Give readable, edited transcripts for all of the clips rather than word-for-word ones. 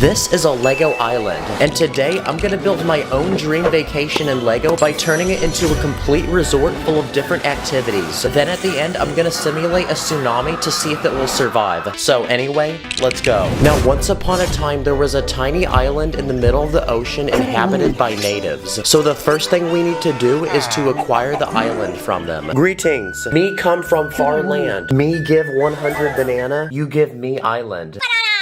This is a Lego island, and today I'm gonna build my own dream vacation in Lego by turning it into a complete resort full of different activities. Then at the end, I'm gonna simulate a tsunami to see if it will survive. So anyway, let's go. Now, once upon a time, there was a tiny island in the middle of the ocean inhabited by natives. So the first thing we need to do is to acquire the island from them. Greetings. Me come from far land. Me give 100 banana, you give me island.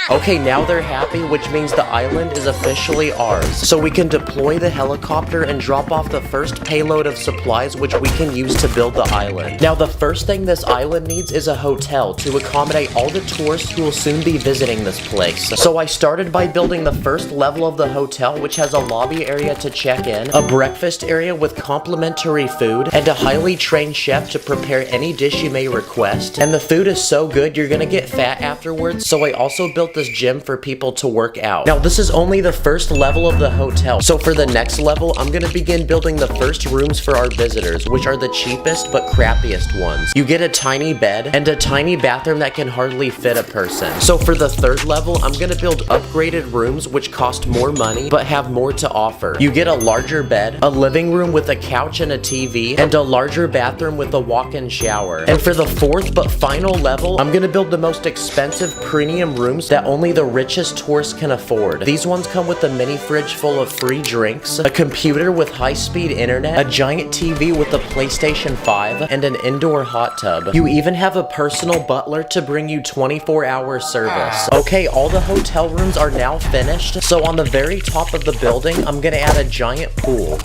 Okay, now they're happy, which means the island is officially ours. So we can deploy the helicopter and drop off the first payload of supplies which we can use to build the island. Now the first thing this island needs is a hotel to accommodate all the tourists who will soon be visiting this place. So I started by building the first level of the hotel, which has a lobby area to check in, a breakfast area with complimentary food, and a highly trained chef to prepare any dish you may request. And the food is so good you're gonna get fat afterwards, so I also built this gym for people to work out. Now this is only the first level of the hotel, so for the next level I'm gonna begin building the first rooms for our visitors, which are the cheapest but crappiest ones. You get a tiny bed and a tiny bathroom that can hardly fit a person. So for the third level I'm gonna build upgraded rooms which cost more money but have more to offer. You get a larger bed, a living room with a couch and a TV, and a larger bathroom with a walk-in shower. And for the fourth but final level, I'm gonna build the most expensive premium rooms that only the richest tourists can afford. These ones come with a mini fridge full of free drinks, a computer with high-speed internet, a giant TV with a PlayStation 5, and an indoor hot tub. You even have a personal butler to bring you 24-hour service. Okay, all the hotel rooms are now finished, so on the very top of the building, I'm gonna add a giant pool.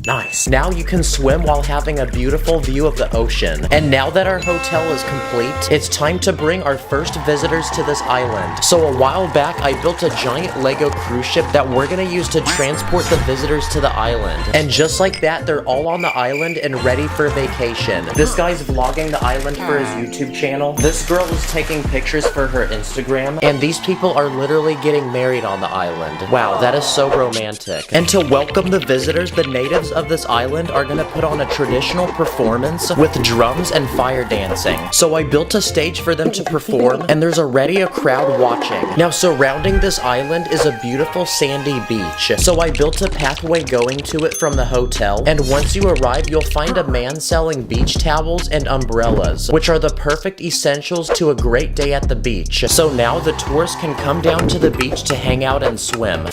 Nice. Now you can swim while having a beautiful view of the ocean. And now that our hotel is complete, it's time to bring our first visitors to this island. So a while back, I built a giant Lego cruise ship that we're gonna use to transport the visitors to the island. And just like that, they're all on the island and ready for vacation. This guy's vlogging the island for his YouTube channel. This girl is taking pictures for her Instagram. And these people are literally getting married on the island. Wow, that is so romantic. And to welcome the visitors, the natives of this island are gonna put on a traditional performance with drums and fire dancing. So I built a stage for them to perform, and there's already a crowd watching. Now surrounding this island is a beautiful sandy beach. So I built a pathway going to it from the hotel, and once you arrive, you'll find a man selling beach towels and umbrellas, which are the perfect essentials to a great day at the beach. So now the tourists can come down to the beach to hang out and swim.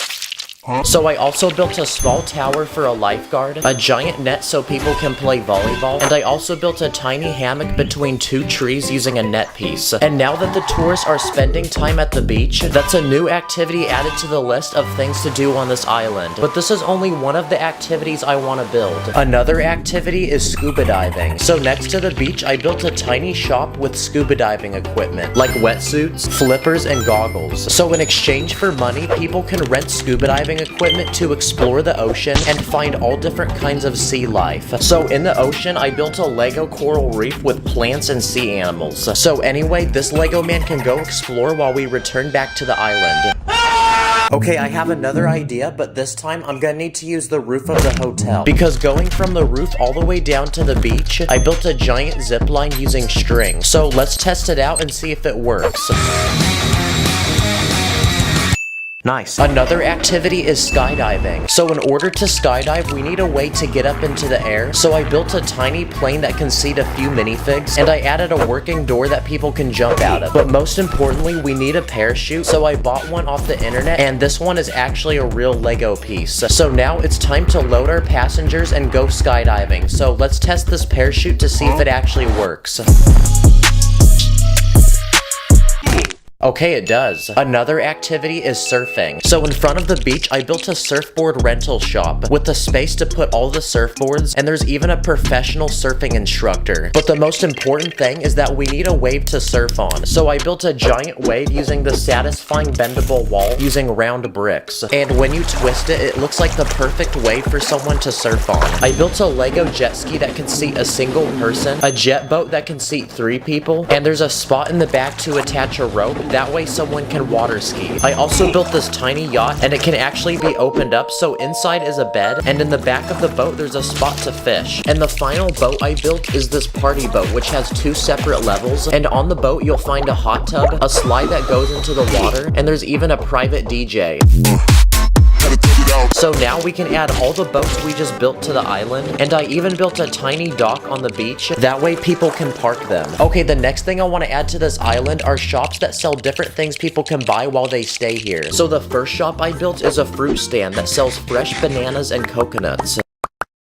So I also built a small tower for a lifeguard, a giant net so people can play volleyball, and I also built a tiny hammock between two trees using a net piece. And now that the tourists are spending time at the beach, that's a new activity added to the list of things to do on this island. But this is only one of the activities I want to build. Another activity is scuba diving. So next to the beach, I built a tiny shop with scuba diving equipment, like wetsuits, flippers, and goggles. So in exchange for money, people can rent scuba diving equipment to explore the ocean and find all different kinds of sea life. So in the ocean, I built a Lego coral reef with plants and sea animals. So anyway, this Lego man can go explore while we return back to the island. Okay, I have another idea, but this time I'm gonna need to use the roof of the hotel. Because going from the roof all the way down to the beach, I built a giant zip line using string. So let's test it out and see if it works. Nice. Another activity is skydiving. So in order to skydive, we need a way to get up into the air. So I built a tiny plane that can seat a few minifigs, and I added a working door that people can jump out of. But most importantly, we need a parachute. So I bought one off the internet, and this one is actually a real Lego piece. So now it's time to load our passengers and go skydiving. So let's test this parachute to see if it actually works. Okay, it does. Another activity is surfing. So in front of the beach, I built a surfboard rental shop with a space to put all the surfboards, and there's even a professional surfing instructor. But the most important thing is that we need a wave to surf on. So I built a giant wave using the satisfying bendable wall using round bricks. And when you twist it, it looks like the perfect wave for someone to surf on. I built a Lego jet ski that can seat a single person, a jet boat that can seat 3 people, and there's a spot in the back to attach a rope that way someone can water ski. I also built this tiny yacht, and it can actually be opened up, so inside is a bed, and in the back of the boat there's a spot to fish. And the final boat I built is this party boat, which has 2 separate levels, and on the boat you'll find a hot tub, a slide that goes into the water, and there's even a private DJ. So now we can add all the boats we just built to the island, and I even built a tiny dock on the beach, that way people can park them. Okay, the next thing I want to add to this island are shops that sell different things people can buy while they stay here. So the first shop I built is a fruit stand that sells fresh bananas and coconuts.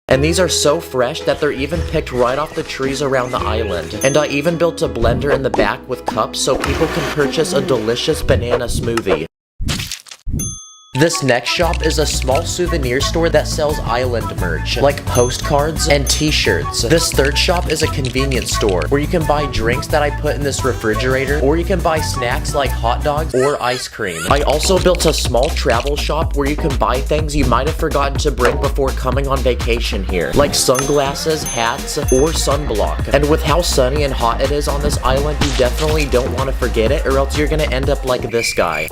And these are so fresh that they're even picked right off the trees around the island. And I even built a blender in the back with cups so people can purchase a delicious banana smoothie. This next shop is a small souvenir store that sells island merch, like postcards and t-shirts. This third shop is a convenience store, where you can buy drinks that I put in this refrigerator, or you can buy snacks like hot dogs or ice cream. I also built a small travel shop where you can buy things you might have forgotten to bring before coming on vacation here, like sunglasses, hats, or sunblock. And with how sunny and hot it is on this island, you definitely don't want to forget it, or else you're gonna end up like this guy.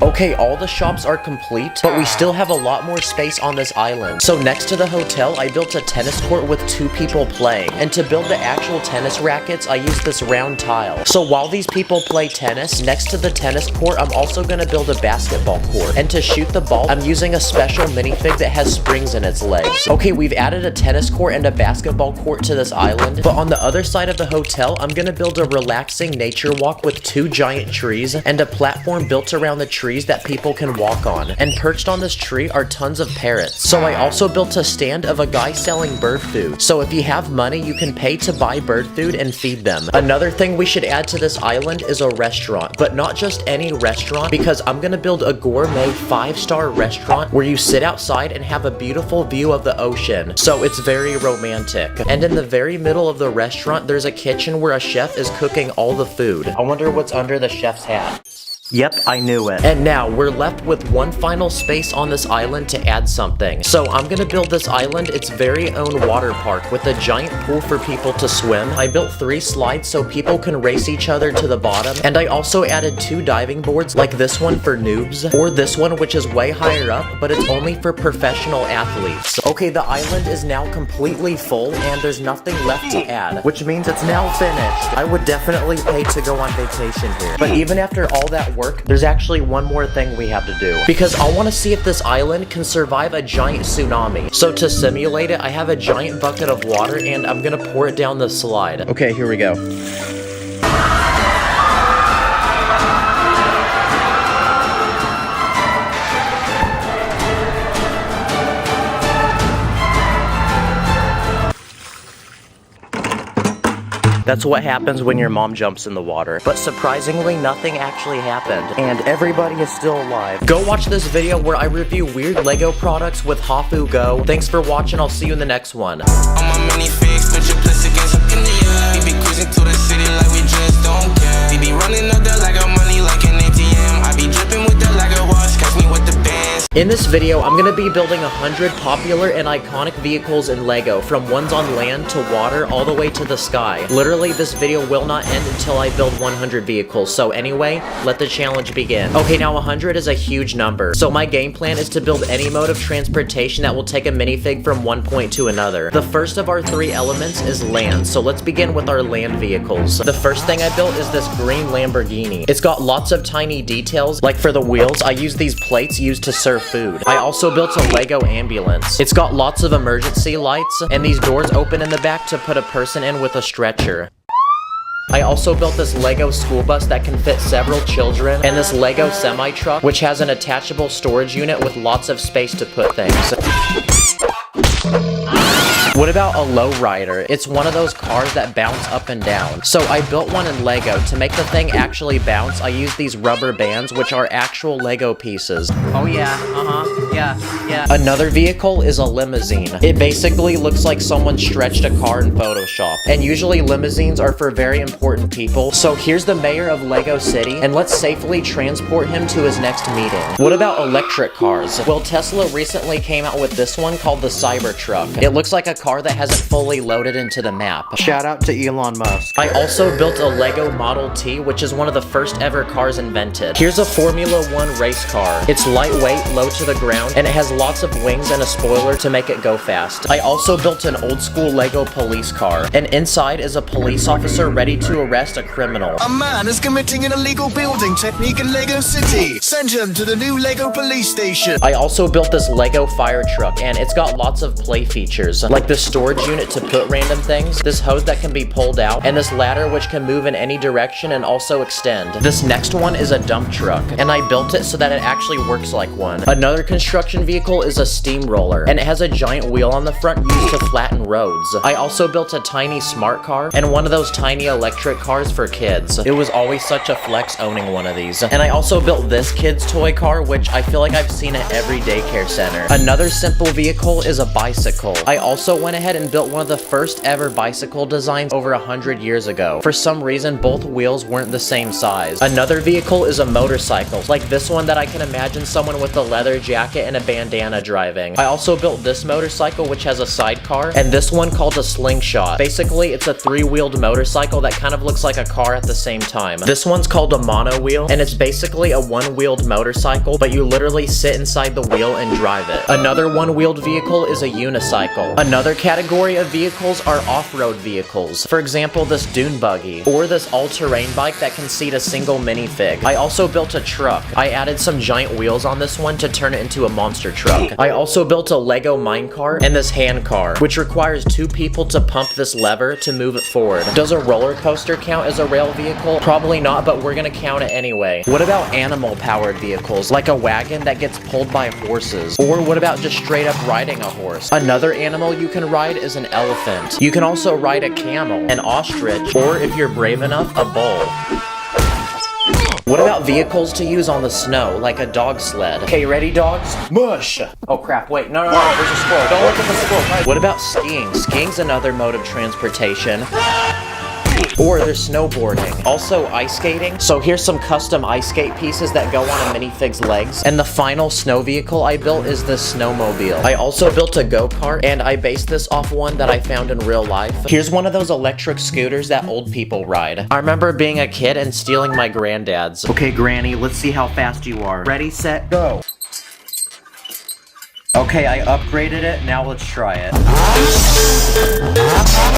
Okay, all the shops are complete, but we still have a lot more space on this island. So next to the hotel, I built a tennis court with 2 people playing. And to build the actual tennis rackets, I used this round tile. So while these people play tennis, next to the tennis court, I'm also gonna build a basketball court. And to shoot the ball, I'm using a special minifig that has springs in its legs. Okay, we've added a tennis court and a basketball court to this island, but on the other side of the hotel, I'm gonna build a relaxing nature walk with 2 giant trees and a platform built around the trees that people can walk on. And perched on this tree are tons of parrots. So I also built a stand of a guy selling bird food. So if you have money, you can pay to buy bird food and feed them. Another thing we should add to this island is a restaurant, but not just any restaurant, because I'm gonna build a gourmet 5-star restaurant where you sit outside and have a beautiful view of the ocean. So it's very romantic. And in the very middle of the restaurant, there's a kitchen where a chef is cooking all the food. I wonder what's under the chef's hat. Yep, I knew it. And now, we're left with one final space on this island to add something. So I'm gonna build this island its very own water park with a giant pool for people to swim. I built 3 slides so people can race each other to the bottom. And I also added 2 diving boards, like this one for noobs, or this one which is way higher up, but it's only for professional athletes. Okay, the island is now completely full, and there's nothing left to add, which means it's now finished. I would definitely pay to go on vacation here. But even after all that work, there's actually one more thing we have to do, because I want to see if this island can survive a giant tsunami. So to simulate it, I have a giant bucket of water and I'm gonna pour it down the slide. Okay, here we go. That's what happens when your mom jumps in the water. But surprisingly, nothing actually happened, and everybody is still alive. Go watch this video where I review weird Lego products with Hafu Go. Thanks for watching, I'll see you in the next one. On my minifix, put your place against up in the air. We be cruising to the city like we just don't care. We be running up there like our money like an ATM. I be dripping with the Lego watch, catch me with the bands. In this video, I'm gonna be building 100 popular and iconic vehicles in Lego, from ones on land to water all the way to the sky. Literally, this video will not end until I build 100 vehicles, so anyway, let the challenge begin. Okay, now 100 is a huge number, so my game plan is to build any mode of transportation that will take a minifig from one point to another. The first of our 3 elements is land, so let's begin with our land vehicles. The first thing I built is this green Lamborghini. It's got lots of tiny details, like for the wheels, I used these plates used to serve food. I also built a Lego ambulance. It's got lots of emergency lights, and these doors open in the back to put a person in with a stretcher. I also built this Lego school bus that can fit several children, and this Lego semi-truck, which has an attachable storage unit with lots of space to put things. What about a lowrider? It's one of those cars that bounce up and down. So I built one in Lego. To make the thing actually bounce, I used these rubber bands, which are actual Lego pieces. Oh yeah, Yeah. Another vehicle is a limousine. It basically looks like someone stretched a car in Photoshop. And usually limousines are for very important people. So here's the mayor of Lego City, and let's safely transport him to his next meeting. What about electric cars? Well, Tesla recently came out with this one called the Cybertruck. It looks like a car that hasn't fully loaded into the map. Shout out to Elon Musk. I also built a Lego Model T, which is one of the first ever cars invented. Here's a Formula 1 race car. It's lightweight, low to the ground, and it has lots of wings and a spoiler to make it go fast. I also built an old school Lego police car, and inside is a police officer ready to arrest a criminal. A man is committing an illegal building technique in Lego City. Send him to the new Lego police station. I also built this Lego fire truck, and it's got lots of play features, like this storage unit to put random things, this hose that can be pulled out, and this ladder which can move in any direction and also extend. This next one is a dump truck, and I built it so that it actually works like one. Another construction vehicle is a steamroller, and it has a giant wheel on the front used to flatten roads. I also built a tiny smart car, and one of those tiny electric cars for kids. It was always such a flex owning one of these. And I also built this kid's toy car, which I feel like I've seen at every daycare center. Another simple vehicle is a bicycle. I also went ahead and built one of the first ever bicycle designs over 100 years ago. For some reason, both wheels weren't the same size. Another vehicle is a motorcycle, like this one that I can imagine someone with a leather jacket and a bandana driving. I also built this motorcycle, which has a sidecar, and this one called a slingshot. Basically, it's a three-wheeled motorcycle that kind of looks like a car at the same time. This one's called a monowheel, and it's basically a one-wheeled motorcycle, but you literally sit inside the wheel and drive it. Another one-wheeled vehicle is a unicycle. Another category of vehicles are off-road vehicles. For example, this dune buggy, or this all-terrain bike that can seat a single minifig. I also built a truck. I added some giant wheels on this one to turn it into a monster truck. I also built a Lego minecart and this hand car, which requires two people to pump this lever to move it forward. Does a roller coaster count as a rail vehicle? Probably not, but we're gonna count it anyway. What about animal-powered vehicles, like a wagon that gets pulled by horses? Or what about just straight up riding a horse? Another animal you can ride is an elephant. You can also ride a camel, an ostrich, or if you're brave enough, a bull. What about vehicles to use on the snow, like a dog sled? Okay, ready, dogs? Mush! Oh crap, wait, no, there's a squirrel. Don't look at the squirrel. What about skiing? Skiing's another mode of transportation. Or there's snowboarding. Also ice skating. So here's some custom ice skate pieces that go on a minifig's legs. And the final snow vehicle I built is this snowmobile. I also built a go-kart, and I based this off one that I found in real life. Here's one of those electric scooters that old people ride. I remember being a kid and stealing my granddad's. Okay, Granny, let's see how fast you are. Ready, set, go. Okay, I upgraded it, now let's try it.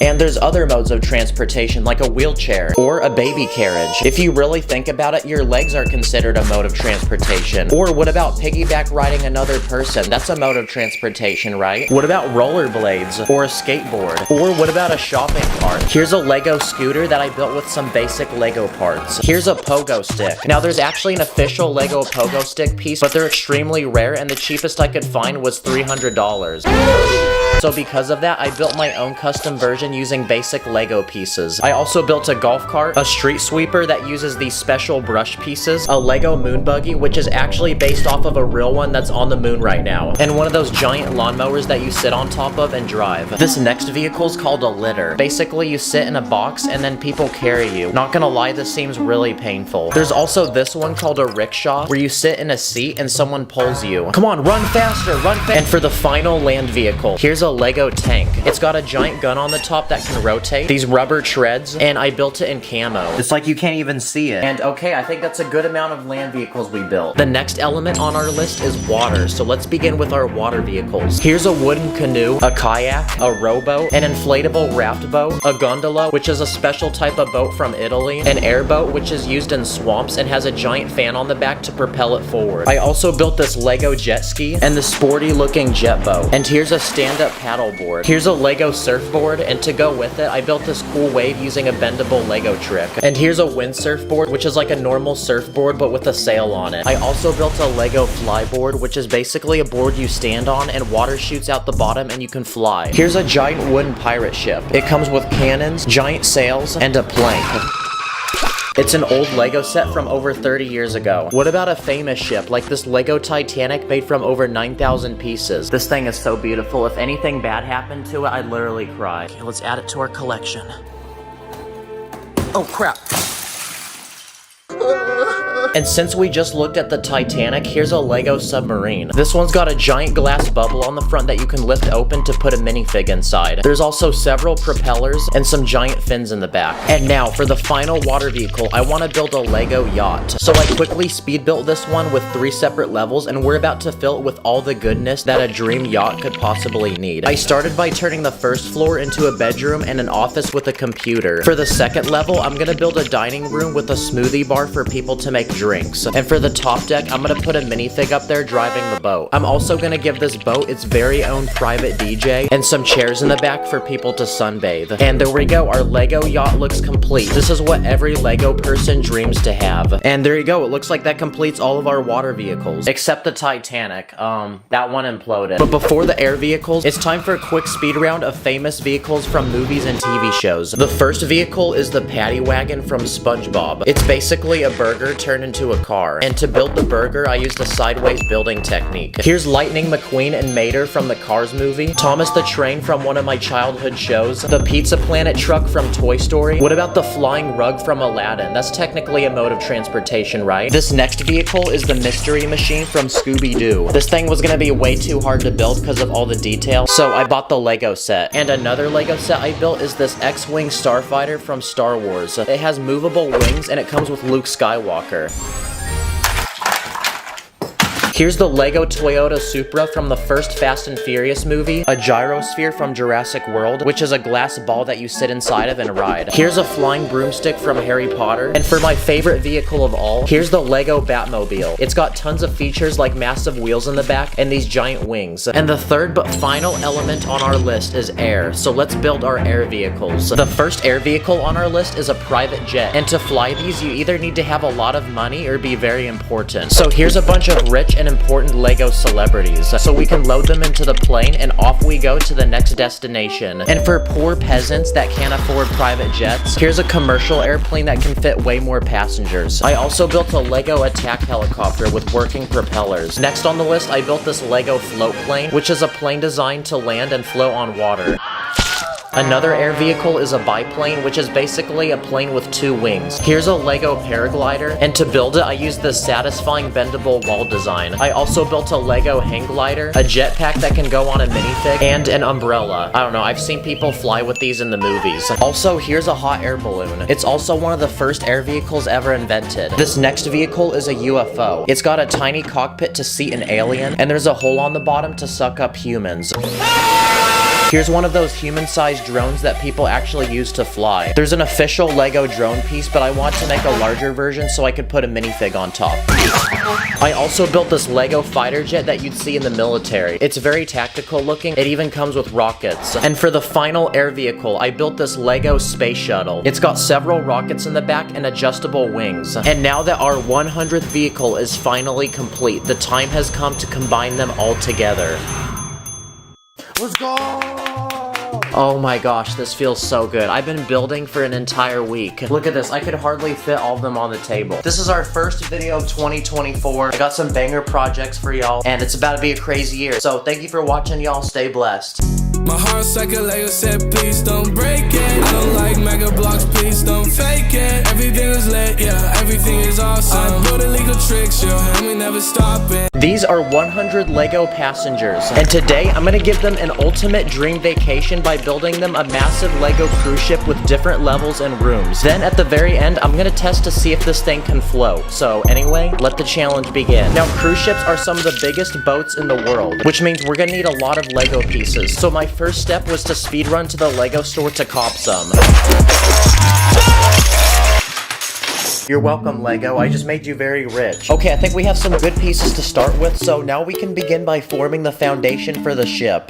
And there's other modes of transportation, like a wheelchair or a baby carriage. If you really think about it, your legs are considered a mode of transportation. Or what about piggyback riding another person? That's a mode of transportation, right? What about rollerblades or a skateboard? Or what about a shopping cart? Here's a Lego scooter that I built with some basic Lego parts. Here's a pogo stick. Now there's actually an official Lego pogo stick piece, but they're extremely rare, and the cheapest I could find was $300. So because of that, I built my own custom version using basic Lego pieces. I also built a golf cart, a street sweeper that uses these special brush pieces, a Lego moon buggy, which is actually based off of a real one that's on the moon right now, and one of those giant lawnmowers that you sit on top of and drive. This next vehicle is called a litter. Basically, you sit in a box and then people carry you. Not gonna lie, this seems really painful. There's also this one called a rickshaw, where you sit in a seat and someone pulls you. Come on, run faster, run faster! And for the final land vehicle, here's a Lego tank. It's got a giant gun on the top that can rotate, these rubber treads, and I built it in camo. It's like you can't even see it. And okay, I think that's a good amount of land vehicles we built. The next element on our list is water, so let's begin with our water vehicles. Here's a wooden canoe, a kayak, a rowboat, an inflatable raft boat, a gondola, which is a special type of boat from Italy, an airboat, which is used in swamps and has a giant fan on the back to propel it forward. I also built this Lego jet ski and the sporty looking jet boat. And here's a stand-up paddleboard. Here's a Lego surfboard, and to go with it, I built this cool wave using a bendable Lego trick. And here's a windsurf board, which is like a normal surfboard but with a sail on it. I also built a Lego flyboard, which is basically a board you stand on and water shoots out the bottom and you can fly. Here's a giant wooden pirate ship. It comes with cannons, giant sails, and a plank. It's an old Lego set from over 30 years ago. What about a famous ship, like this Lego Titanic made from over 9,000 pieces? This thing is so beautiful. If anything bad happened to it, I'd literally cry. Okay, let's add it to our collection. Oh crap. And since we just looked at the Titanic, here's a Lego submarine. This one's got a giant glass bubble on the front that you can lift open to put a minifig inside. There's also several propellers and some giant fins in the back. And now, for the final water vehicle, I want to build a Lego yacht. So I quickly speed built this one with 3 separate levels, and we're about to fill it with all the goodness that a dream yacht could possibly need. I started by turning the first floor into a bedroom and an office with a computer. For the second level, I'm gonna build a dining room with a smoothie bar for people to make drinks. And for the top deck, I'm gonna put a minifig up there driving the boat. I'm also gonna give this boat its very own private DJ and some chairs in the back for people to sunbathe. And there we go, our Lego yacht looks complete. This is what every Lego person dreams to have. And there you go, it looks like that completes all of our water vehicles. Except the Titanic, that one imploded. But before the air vehicles, it's time for a quick speed round of famous vehicles from movies and TV shows. The first vehicle is the Paddy Wagon from SpongeBob. It's basically a burger turned into a car. And to build the burger, I used a sideways building technique. Here's Lightning McQueen and Mater from the Cars movie, Thomas the Train from one of my childhood shows, the Pizza Planet truck from Toy Story. What about the flying rug from Aladdin? That's technically a mode of transportation, right? This next vehicle is the Mystery Machine from Scooby-Doo. This thing was gonna be way too hard to build because of all the detail, so I bought the Lego set. And another Lego set I built is this X-Wing Starfighter from Star Wars. It has movable wings and it comes with Luke Skywalker. Here's the Lego Toyota Supra from the first Fast and Furious movie, a gyrosphere from Jurassic World, which is a glass ball that you sit inside of and ride. Here's a flying broomstick from Harry Potter. And for my favorite vehicle of all, here's the Lego Batmobile. It's got tons of features like massive wheels in the back and these giant wings. And the third but final element on our list is air. So let's build our air vehicles. The first air vehicle on our list is a private jet. And to fly these, you either need to have a lot of money or be very important. So here's a bunch of rich and important Lego celebrities, so we can load them into the plane and off we go to the next destination. And for poor peasants that can't afford private jets, here's a commercial airplane that can fit way more passengers. I also built a Lego attack helicopter with working propellers. Next on the list, I built this Lego float plane, which is a plane designed to land and float on water. Another air vehicle is a biplane, which is basically a plane with 2 wings. Here's a Lego paraglider, and to build it, I used this satisfying bendable wall design. I also built a Lego hang glider, a jetpack that can go on a minifig, and an umbrella. I don't know, I've seen people fly with these in the movies. Also, here's a hot air balloon. It's also one of the first air vehicles ever invented. This next vehicle is a UFO. It's got a tiny cockpit to seat an alien, and there's a hole on the bottom to suck up humans. Here's one of those human-sized drones that people actually use to fly. There's an official Lego drone piece, but I want to make a larger version so I could put a minifig on top. I also built this Lego fighter jet that you'd see in the military. It's very tactical looking. It even comes with rockets. And for the final air vehicle, I built this Lego space shuttle. It's got several rockets in the back and adjustable wings. And now that our 100th vehicle is finally complete, the time has come to combine them all together. Let's go! Oh my gosh, this feels so good. I've been building for an entire week. Look at this, I could hardly fit all of them on the table. This is our first video of 2024. I got some banger projects for y'all, and it's about to be a crazy year. So thank you for watching, y'all. Stay blessed. My heart's like a Lego set, please don't break it. I don't like mega blocks, please don't fake it. Everything is lit, yeah, everything is awesome. I build illegal tricks, yeah, and we never stop it. These are 100 Lego passengers, and today I'm gonna give them an ultimate dream vacation by building them a massive Lego cruise ship with different levels and rooms. Then at the very end, I'm gonna test to see if this thing can float. So anyway, let the challenge begin. Now, cruise ships are some of the biggest boats in the world, which means we're gonna need a lot of Lego pieces. So my first step was to speed run to the Lego store to cop some. You're welcome, Lego. I just made you very rich. Okay, I think we have some good pieces to start with, so now we can begin by forming the foundation for the ship.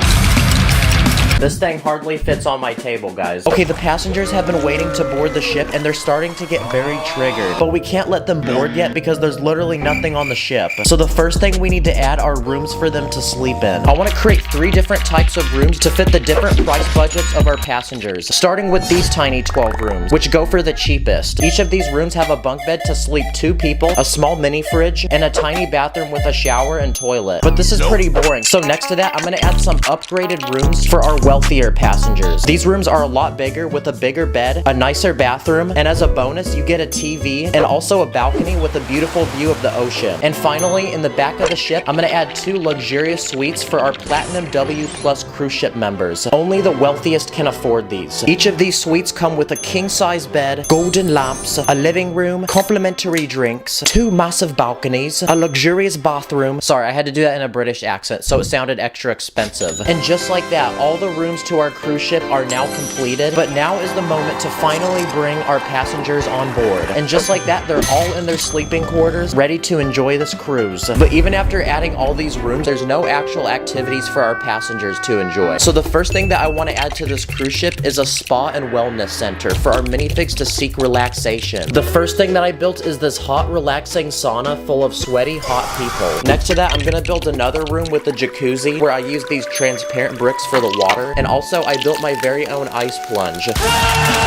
This thing hardly fits on my table, guys. Okay, the passengers have been waiting to board the ship and they're starting to get very triggered. But we can't let them board yet because there's literally nothing on the ship. So the first thing we need to add are rooms for them to sleep in. I want to create 3 different types of rooms to fit the different price budgets of our passengers. Starting with these tiny 12 rooms, which go for the cheapest. Each of these rooms have a bunk bed to sleep 2 people, a small mini fridge, and a tiny bathroom with a shower and toilet. But this is pretty boring. So next to that, I'm gonna add some upgraded rooms for our wealthier passengers. These rooms are a lot bigger with a bigger bed, a nicer bathroom, and as a bonus, you get a TV and also a balcony with a beautiful view of the ocean. And finally, in the back of the ship, I'm gonna add 2 luxurious suites for our Platinum W Plus cruise ship members. Only the wealthiest can afford these. Each of these suites come with a king-size bed, golden lamps, a living room, complimentary drinks, 2 massive balconies, a luxurious bathroom. Sorry, I had to do that in a British accent, so it sounded extra expensive. And just like that, all the rooms to our cruise ship are now completed, but now is the moment to finally bring our passengers on board. And just like that, they're all in their sleeping quarters, ready to enjoy this cruise. But even after adding all these rooms, there's no actual activities for our passengers to enjoy. So the first thing that I want to add to this cruise ship is a spa and wellness center for our minifigs to seek relaxation. The first thing that I built is this hot, relaxing sauna full of sweaty, hot people. Next to that, I'm gonna build another room with a jacuzzi where I use these transparent bricks for the water, and also I built my very own ice plunge.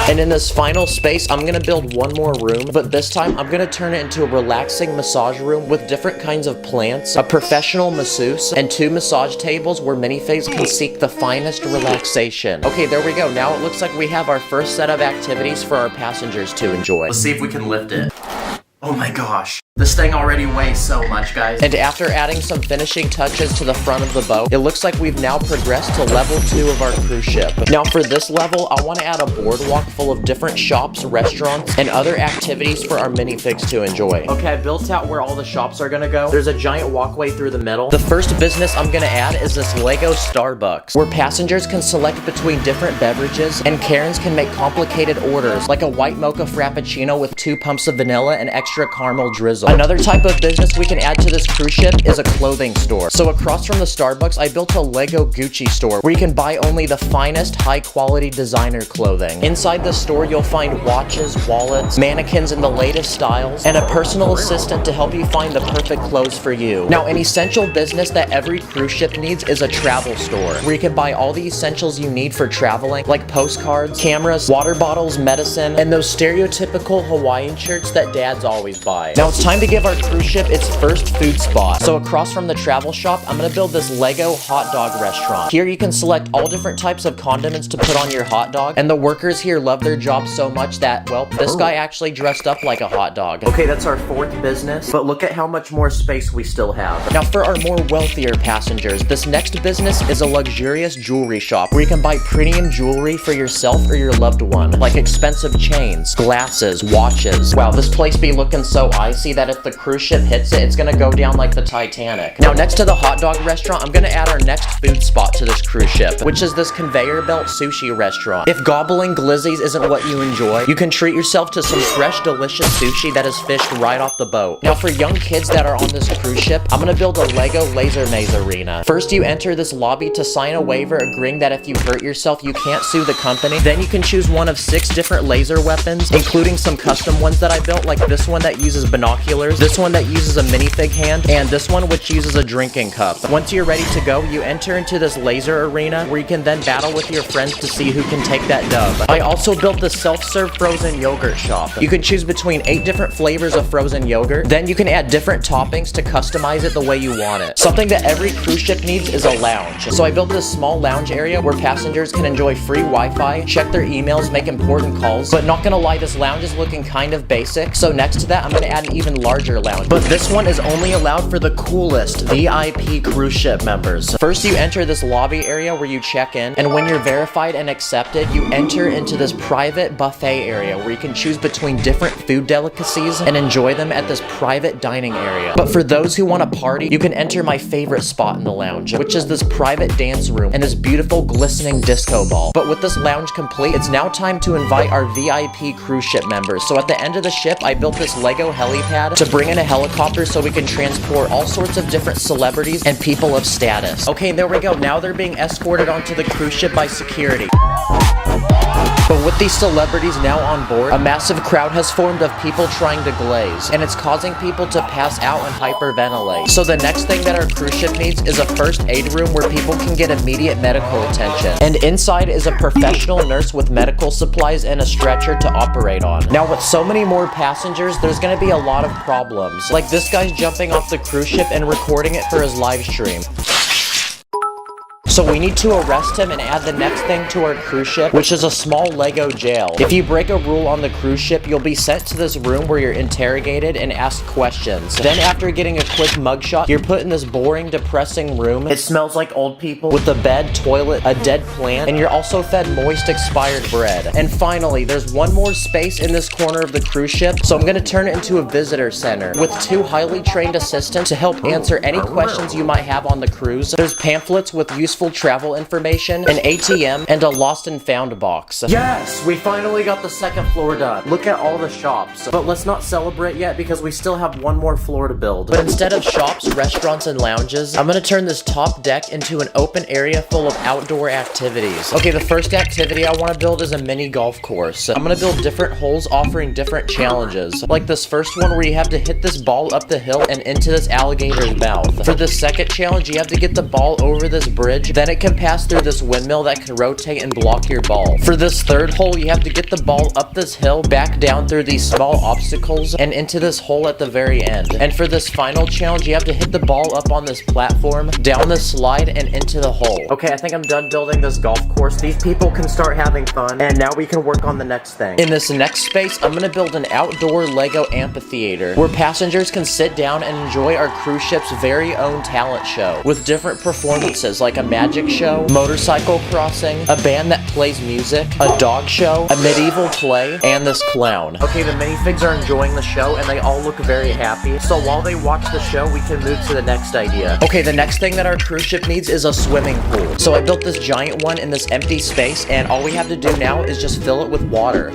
And in this final space, I'm gonna build one more room, but this time I'm gonna turn it into a relaxing massage room with different kinds of plants, a professional masseuse, and 2 massage tables where minifigs can seek the finest relaxation. Okay, there we go. Now it looks like we have our first set of activities for our passengers to enjoy. Let's see if we can lift it. Oh my gosh. This thing already weighs so much, guys. And after adding some finishing touches to the front of the boat, it looks like we've now progressed to level 2 of our cruise ship. Now for this level, I want to add a boardwalk full of different shops, restaurants, and other activities for our minifigs to enjoy. Okay, I built out where all the shops are gonna go. There's a giant walkway through the middle. The first business I'm gonna add is this Lego Starbucks, where passengers can select between different beverages, and Karens can make complicated orders, like a white mocha frappuccino with 2 pumps of vanilla and extra caramel drizzle. Another type of business we can add to this cruise ship is a clothing store. So across from the Starbucks, I built a Lego Gucci store where you can buy only the finest high-quality designer clothing. Inside the store, you'll find watches, wallets, mannequins in the latest styles, and a personal assistant to help you find the perfect clothes for you. Now, an essential business that every cruise ship needs is a travel store where you can buy all the essentials you need for traveling, like postcards, cameras, water bottles, medicine, and those stereotypical Hawaiian shirts that dads always buy. Now it's time to give our cruise ship its first food spot. So across from the travel shop, I'm gonna build this Lego hot dog restaurant. Here you can select all different types of condiments to put on your hot dog, and the workers here love their job so much that, well, this guy actually dressed up like a hot dog. Okay, that's our 4th business, but look at how much more space we still have. Now for our more wealthier passengers, this next business is a luxurious jewelry shop where you can buy premium jewelry for yourself or your loved one, like expensive chains, glasses, watches. Wow, this place be looking so icy that if the cruise ship hits it, it's gonna go down like the Titanic. Now next to the hot dog restaurant, I'm gonna add our next food spot to this cruise ship, which is this conveyor belt sushi restaurant. If gobbling glizzies isn't what you enjoy, you can treat yourself to some fresh, delicious sushi that is fished right off the boat. Now for young kids that are on this cruise ship, I'm gonna build a Lego laser maze arena. First, you enter this lobby to sign a waiver agreeing that if you hurt yourself, you can't sue the company. Then you can choose one of 6 different laser weapons, including some custom ones that I built, like this one that uses binoculars, this one that uses a minifig hand, and this one which uses a drinking cup. Once you're ready to go, you enter into this laser arena where you can then battle with your friends to see who can take that dub. I also built the self-serve frozen yogurt shop. You can choose between 8 different flavors of frozen yogurt. Then you can add different toppings to customize it the way you want it. Something that every cruise ship needs is a lounge. So I built this small lounge area where passengers can enjoy free Wi-Fi, check their emails, make important calls. But not gonna lie, this lounge is looking kind of basic. So next to that, I'm gonna add an even larger lounge. But this one is only allowed for the coolest VIP cruise ship members. First, you enter this lobby area where you check in, and when you're verified and accepted, you enter into this private buffet area where you can choose between different food delicacies and enjoy them at this private dining area. But for those who want to party, you can enter my favorite spot in the lounge, which is this private dance room and this beautiful glistening disco ball. But with this lounge complete, it's now time to invite our VIP cruise ship members. So at the end of the ship, I built this Lego helipad pad to bring in a helicopter so we can transport all sorts of different celebrities and people of status. Okay, there we go. Now they're being escorted onto the cruise ship by security. But with these celebrities now on board, a massive crowd has formed of people trying to glaze, and it's causing people to pass out and hyperventilate. So the next thing that our cruise ship needs is a first aid room where people can get immediate medical attention. And inside is a professional nurse with medical supplies and a stretcher to operate on. Now with so many more passengers, there's gonna be a lot of problems. Like this guy's jumping off the cruise ship and recording it for his live stream. So we need to arrest him and add the next thing to our cruise ship, which is a small Lego jail. If you break a rule on the cruise ship, you'll be sent to this room where you're interrogated and asked questions. Then after getting a quick mugshot, you're put in this boring, depressing room. It smells like old people with a bed, toilet, a dead plant, and you're also fed moist, expired bread. And finally, there's one more space in this corner of the cruise ship, so I'm gonna turn it into a visitor center with 2 highly trained assistants to help answer any questions you might have on the cruise. There's pamphlets with useful travel information, an ATM, and a lost and found box. Yes, we finally got the 2nd floor done. Look at all the shops. But let's not celebrate yet because we still have 1 more floor to build. But instead of shops, restaurants, and lounges, I'm gonna turn this top deck into an open area full of outdoor activities. Okay, the first activity I want to build is a mini golf course. I'm gonna build different holes offering different challenges. Like this first one where you have to hit this ball up the hill and into this alligator's mouth. For this second challenge, you have to get the ball over this bridge, then it can pass through this windmill that can rotate and block your ball. For this third hole, you have to get the ball up this hill, back down through these small obstacles, and into this hole at the very end. And for this final challenge, you have to hit the ball up on this platform, down this slide, and into the hole. Okay, I think I'm done building this golf course. These people can start having fun, and now we can work on the next thing. In this next space, I'm gonna build an outdoor Lego amphitheater where passengers can sit down and enjoy our cruise ship's very own talent show with different performances like a magic show, motorcycle crossing, a band that plays music, a dog show, a medieval play, and this clown. Okay, the minifigs are enjoying the show and they all look very happy. So while they watch the show, we can move to the next idea. Okay, the next thing that our cruise ship needs is a swimming pool. So I built this giant one in this empty space and all we have to do now is just fill it with water.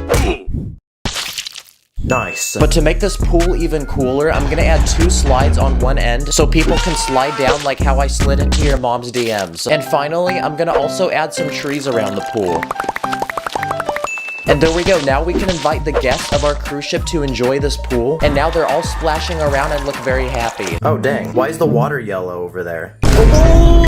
Nice. But to make this pool even cooler, I'm gonna add 2 slides on one end so people can slide down like how I slid into your mom's DMs. And finally, I'm gonna also add some trees around the pool. And there we go, now we can invite the guests of our cruise ship to enjoy this pool, and now they're all splashing around and look very happy. Oh dang, why is the water yellow over there?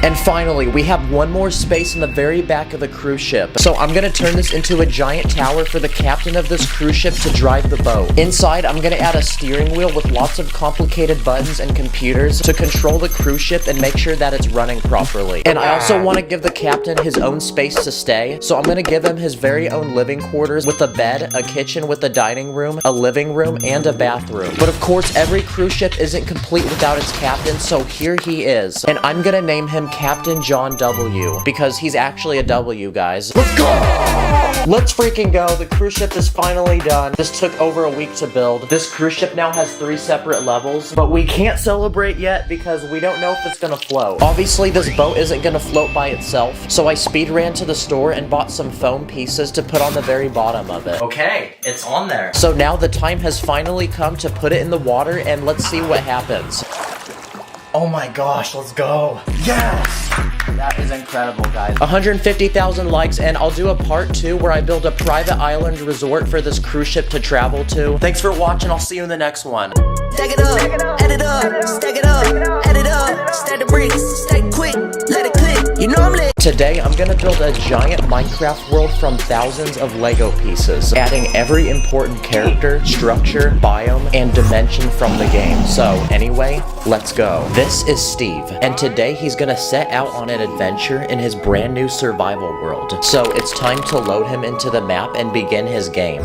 And finally, we have 1 more space in the very back of the cruise ship. So I'm gonna turn this into a giant tower for the captain of this cruise ship to drive the boat. Inside, I'm gonna add a steering wheel with lots of complicated buttons and computers to control the cruise ship and make sure that it's running properly. And I also wanna give the captain his own space to stay, so I'm gonna give him his very own living quarters with a bed, a kitchen with a dining room, a living room, and a bathroom. But of course, every cruise ship isn't complete without its captain, so here he is. And I'm gonna name him Captain John W, because he's actually a W, guys. Let's go! Let's freaking go. The cruise ship is finally done. This took over a week to build. This cruise ship now has 3 separate levels, but we can't celebrate yet because we don't know if it's gonna float. Obviously, this boat isn't gonna float by itself, so I speed ran to the store and bought some foam pieces to put on the very bottom of it. Okay, it's on there. So now the time has finally come to put it in the water and let's see what happens. Oh my gosh, let's go. Yes! That is incredible, guys. 150,000 likes, and I'll do a part 2 where I build a private island resort for this cruise ship to travel to. Thanks for watching. I'll see you in the next one. Stack it up, add it up, stack it up, add it up, stack the bricks, stack quick, let it click, you know I'm lit. Today, I'm gonna build a giant Minecraft world from thousands of Lego pieces, adding every important character, structure, biome, and dimension from the game. So, anyway, let's go. This is Steve, and today he's gonna set out on an adventure in his brand new survival world. So, it's time to load him into the map and begin his game.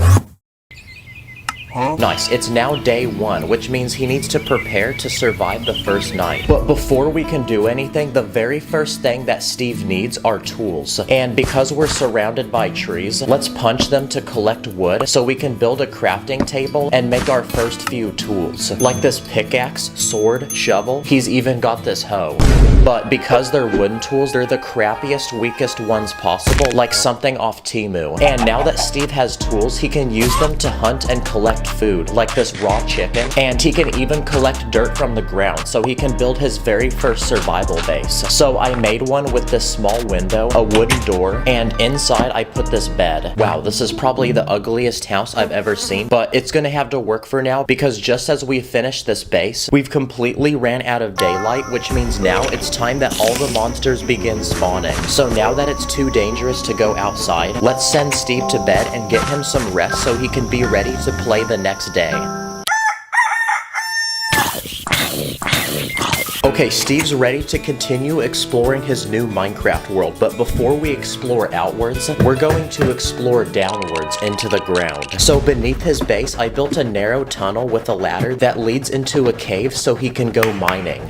Nice, it's now day 1, which means he needs to prepare to survive the first night. But before we can do anything, the very first thing that Steve needs are tools. And because we're surrounded by trees, let's punch them to collect wood so we can build a crafting table and make our first few tools. Like this pickaxe, sword, shovel, he's even got this hoe. But because they're wooden tools, they're the crappiest, weakest ones possible, like something off Temu. And now that Steve has tools, he can use them to hunt and collect craft food, like this raw chicken, and he can even collect dirt from the ground, so he can build his very first survival base. So I made one with this small window, a wooden door, and inside I put this bed. Wow, this is probably the ugliest house I've ever seen, but it's gonna have to work for now, because just as we finish this base, we've completely ran out of daylight, which means now it's time that all the monsters begin spawning. So now that it's too dangerous to go outside, let's send Steve to bed and get him some rest so he can be ready to play the next day. Okay, Steve's ready to continue exploring his new Minecraft world, but before we explore outwards, we're going to explore downwards into the ground. So beneath his base, I built a narrow tunnel with a ladder that leads into a cave so he can go mining.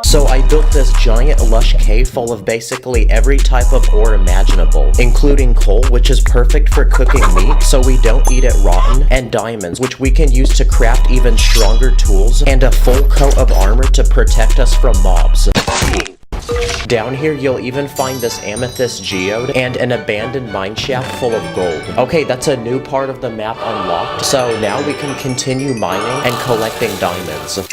So I built this giant lush cave full of basically every type of ore imaginable, including coal, which is perfect for cooking meat so we don't eat it rotten, and diamonds, which we can use to craft even stronger tools, and a full coat of armor to protect us from mobs. Down here, you'll even find this amethyst geode and an abandoned mineshaft full of gold. Okay, that's a new part of the map unlocked, so now we can continue mining and collecting diamonds.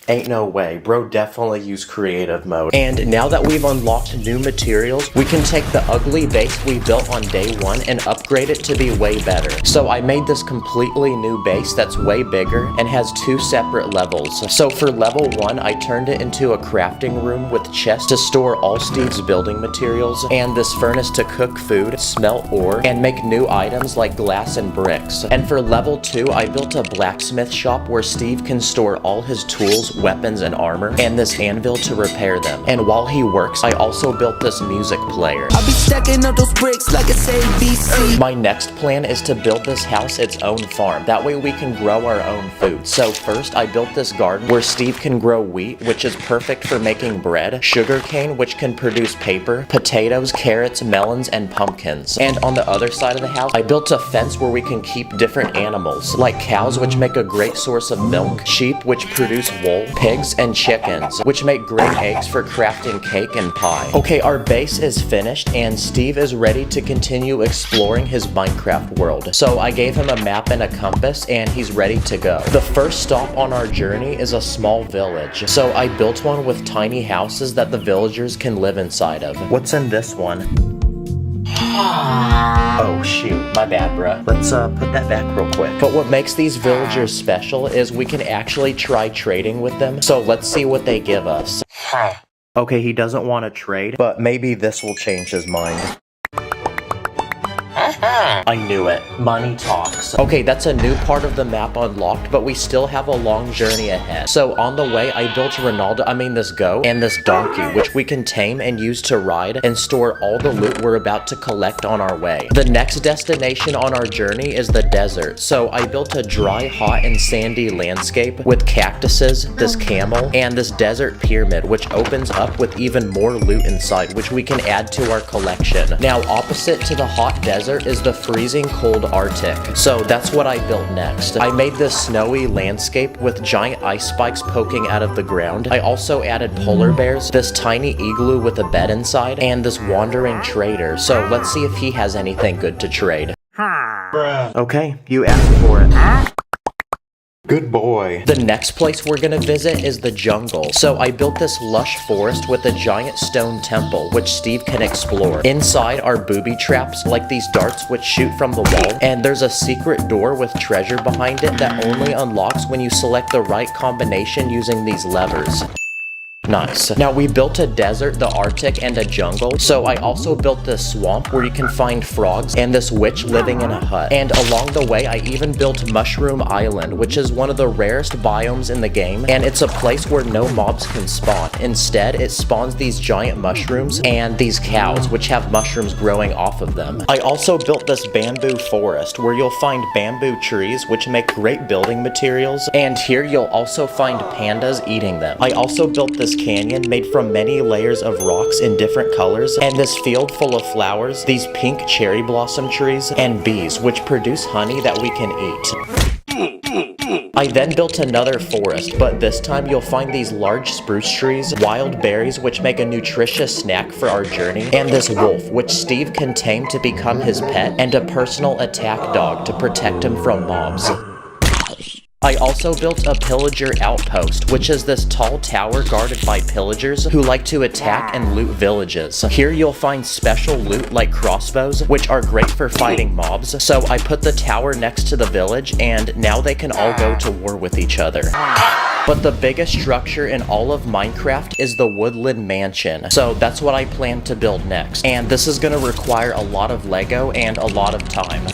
Ain't no way, bro definitely used creative mode. And now that we've unlocked new materials, we can take the ugly base we built on day one and upgrade it to be way better. So I made this completely new base that's way bigger and has 2 separate levels. So for level 1, I turned it into a crafting room with chests to store all Steve's building materials, and this furnace to cook food, smelt ore, and make new items like glass and bricks. And for level 2, I built a blacksmith shop where Steve can store all his tools, weapons, and armor, and this anvil to repair them. And while he works, I also built this music player. I be stacking up those bricks like it's ABC. My next plan is to build this house its own farm. That way we can grow our own food. So first, I built this garden where Steve can grow wheat, which is perfect for making bread, sugarcane, which can produce paper, potatoes, carrots, melons, and pumpkins. And on the other side of the house, I built a fence where we can keep different animals, like cows, which make a great source of milk, sheep, which produce wool, pigs, and chickens, which make great eggs for crafting cake and pie. Okay, our base is finished, and Steve is ready to continue exploring his Minecraft world. So I gave him a map and a compass, and he's ready to go. The first stop on our journey is a small village. So I built one with tiny houses that the villagers can live inside of. What's in this one? Oh shoot, my bad bruh. Let's put that back real quick. But what makes these villagers special is we can actually try trading with them. So let's see what they give us. Okay, he doesn't want to trade, but maybe this will change his mind. I knew it. Money talks. Okay, that's a new part of the map unlocked, but we still have a long journey ahead. So on the way, I built this goat and this donkey, which we can tame and use to ride and store all the loot we're about to collect on our way. The next destination on our journey is the desert. So I built a dry, hot, and sandy landscape with cactuses, this camel, and this desert pyramid, which opens up with even more loot inside, which we can add to our collection. Now, opposite to the hot desert is the freezing cold Arctic. So that's what I built next. I made this snowy landscape with giant ice spikes poking out of the ground. I also added polar bears, this tiny igloo with a bed inside, and this wandering trader. So let's see if he has anything good to trade. Okay, you asked for it. Good boy. The next place we're gonna visit is the jungle. So I built this lush forest with a giant stone temple, which Steve can explore. Inside are booby traps, like these darts which shoot from the wall, and there's a secret door with treasure behind it that only unlocks when you select the right combination using these levers. Nice. Now we built a desert, the Arctic, and a jungle. So I also built this swamp where you can find frogs and this witch living in a hut. And along the way, I even built Mushroom Island, which is one of the rarest biomes in the game. And it's a place where no mobs can spawn. Instead, it spawns these giant mushrooms and these cows, which have mushrooms growing off of them. I also built this bamboo forest where you'll find bamboo trees, which make great building materials. And here you'll also find pandas eating them. I also built this canyon made from many layers of rocks in different colors, and this field full of flowers, these pink cherry blossom trees, and bees, which produce honey that we can eat. I I then built another forest, but this time you'll find these large spruce trees, wild berries which make a nutritious snack for our journey, and this wolf which Steve can tame to become his pet, and a personal attack dog to protect him from mobs. I also built a pillager outpost, which is this tall tower guarded by pillagers who like to attack and loot villages. Here you'll find special loot like crossbows, which are great for fighting mobs, so I put the tower next to the village and now they can all go to war with each other. But the biggest structure in all of Minecraft is the woodland mansion, so that's what I plan to build next. And this is gonna require a lot of Lego and a lot of time.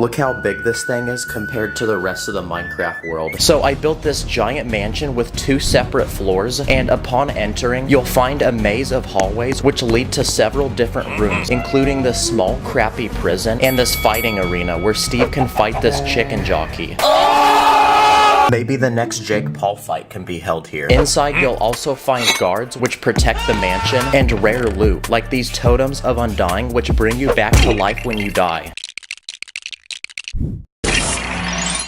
Look how big this thing is compared to the rest of the Minecraft world. So I built this giant mansion with 2 separate floors, and upon entering, you'll find a maze of hallways which lead to several different rooms, including this small crappy prison and this fighting arena where Steve can fight this chicken jockey. Maybe the next Jake Paul fight can be held here. Inside, you'll also find guards which protect the mansion, and rare loot, like these totems of undying which bring you back to life when you die.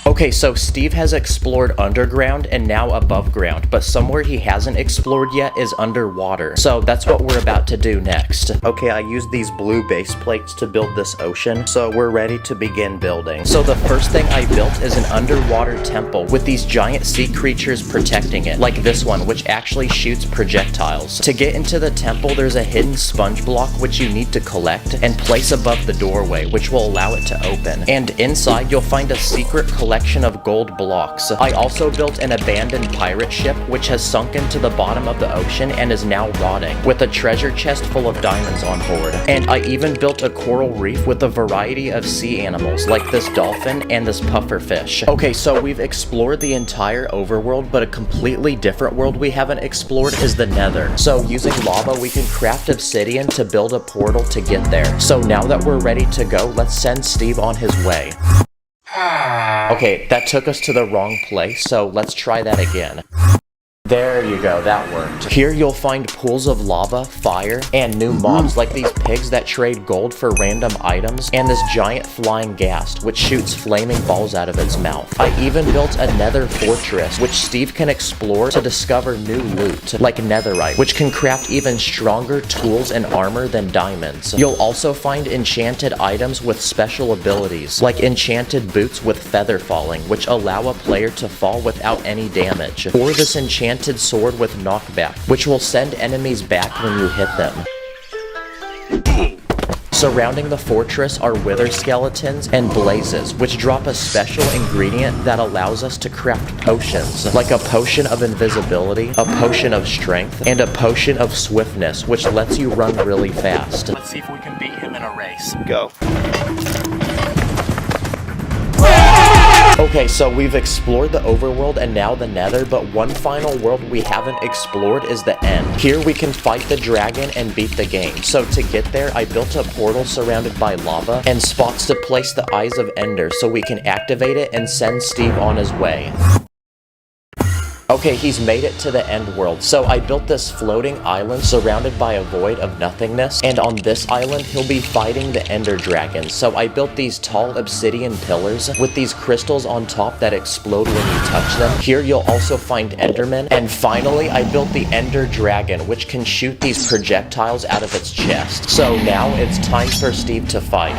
Okay, so Steve has explored underground and now above ground, but somewhere he hasn't explored yet is underwater. So that's what we're about to do next. Okay, I used these blue base plates to build this ocean, so we're ready to begin building. So the first thing I built is an underwater temple with these giant sea creatures protecting it, like this one, which actually shoots projectiles. To get into the temple, there's a hidden sponge block which you need to collect and place above the doorway, which will allow it to open. And inside, you'll find a secret collection of gold blocks. I also built an abandoned pirate ship which has sunk into the bottom of the ocean and is now rotting, with a treasure chest full of diamonds on board. And I even built a coral reef with a variety of sea animals like this dolphin and this puffer fish. Okay, so we've explored the entire overworld, but a completely different world we haven't explored is the Nether. So using lava, we can craft obsidian to build a portal to get there. So now that we're ready to go, let's send Steve on his way. Okay, that took us to the wrong place, so let's try that again. There you go, that worked. Here you'll find pools of lava, fire, and new mobs like these pigs that trade gold for random items, and this giant flying ghast which shoots flaming balls out of its mouth. I even built a nether fortress which Steve can explore to discover new loot, like netherite, which can craft even stronger tools and armor than diamonds. You'll also find enchanted items with special abilities, like enchanted boots with feather falling, which allow a player to fall without any damage, or this enchanted sword with knockback, which will send enemies back when you hit them. Surrounding the fortress are wither skeletons and blazes, which drop a special ingredient that allows us to craft potions, like a potion of invisibility, a potion of strength, and a potion of swiftness, which lets you run really fast. Let's see if we can beat him in a race. Go. Okay, so we've explored the overworld and now the nether, but one final world we haven't explored is the end. Here we can fight the dragon and beat the game. So to get there, I built a portal surrounded by lava and spots to place the Eyes of Ender so we can activate it and send Steve on his way. Okay, he's made it to the end world. So I built this floating island surrounded by a void of nothingness, and on this island he'll be fighting the ender dragon. So I built these tall obsidian pillars with these crystals on top that explode when you touch them. Here you'll also find endermen, and finally I built the ender dragon, which can shoot these projectiles out of its chest. So now it's time for Steve to fight.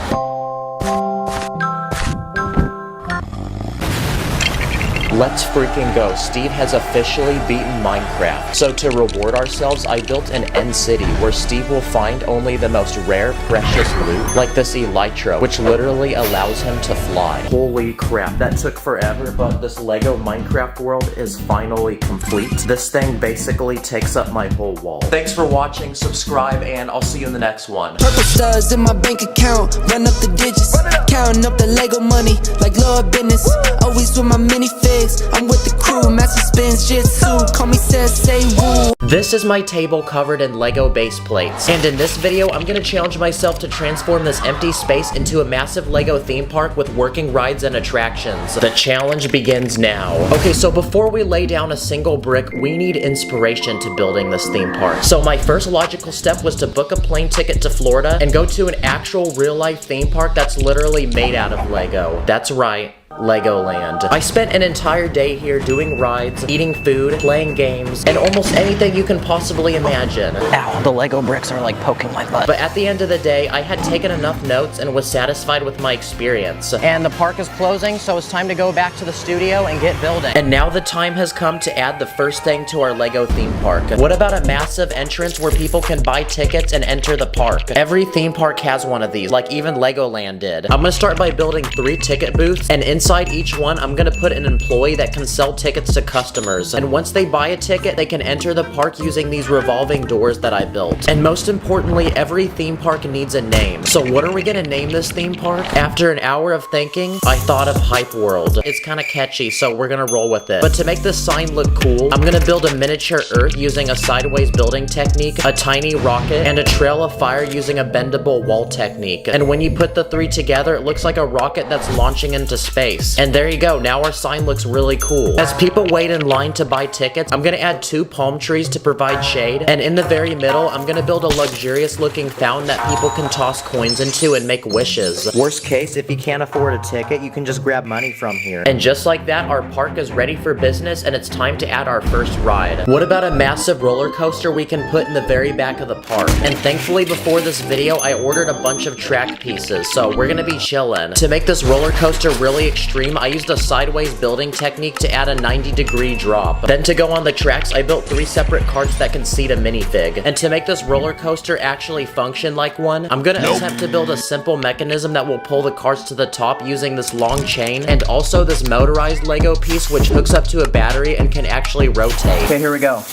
Let's freaking go. Steve has officially beaten Minecraft. So to reward ourselves, I built an end city where Steve will find only the most rare, precious loot, like this elytra, which literally allows him to fly. Holy crap, that took forever, but this Lego Minecraft world is finally complete. This thing basically takes up my whole wall. Thanks for watching, subscribe, and I'll see you in the next one. Purple studs in my bank account, run up the digits, counting up the Lego money like Lord business. Always with my minifigs, I'm with the crew, master spins jitsu, call me say woo. This is my table covered in Lego base plates, and in this video I'm gonna challenge myself to transform this empty space into a massive Lego theme park with working rides and attractions. The challenge begins now. Okay, so before we lay down a single brick, we need inspiration to building this theme park. So my first logical step was to book a plane ticket to Florida and go to an actual real life theme park that's literally made out of Lego. That's right. Legoland. I spent an entire day here doing rides, eating food, playing games, and almost anything you can possibly imagine. Ow, the Lego bricks are like poking my butt. But at the end of the day, I had taken enough notes and was satisfied with my experience. And the park is closing, so it's time to go back to the studio and get building. And now the time has come to add the first thing to our Lego theme park. What about a massive entrance where people can buy tickets and enter the park? Every theme park has one of these, like even Legoland did. I'm gonna start by building 3 ticket booths, and inside each one, I'm gonna put an employee that can sell tickets to customers. And once they buy a ticket, they can enter the park using these revolving doors that I built. And most importantly, every theme park needs a name. So what are we gonna name this theme park? After an hour of thinking, I thought of Hype World. It's kind of catchy, so we're gonna roll with it. But to make this sign look cool, I'm gonna build a miniature Earth using a sideways building technique, a tiny rocket, and a trail of fire using a bendable wall technique. And when you put the 3 together, it looks like a rocket that's launching into space. And there you go, now our sign looks really cool. As people wait in line to buy tickets, I'm gonna add 2 palm trees to provide shade, and in the very middle, I'm gonna build a luxurious looking fountain that people can toss coins into and make wishes. Worst case, if you can't afford a ticket, you can just grab money from here. And just like that, our park is ready for business, and it's time to add our first ride. What about a massive roller coaster we can put in the very back of the park? And thankfully, before this video, I ordered a bunch of track pieces, so we're gonna be chillin'. To make this roller coaster really extreme, I used a sideways building technique to add a 90-degree drop. Then to go on the tracks, I built 3 separate carts that can seat a minifig. And to make this roller coaster actually function like one, I'm gonna attempt to build a simple mechanism that will pull the carts to the top using this long chain, and also this motorized Lego piece which hooks up to a battery and can actually rotate. Okay, here we go.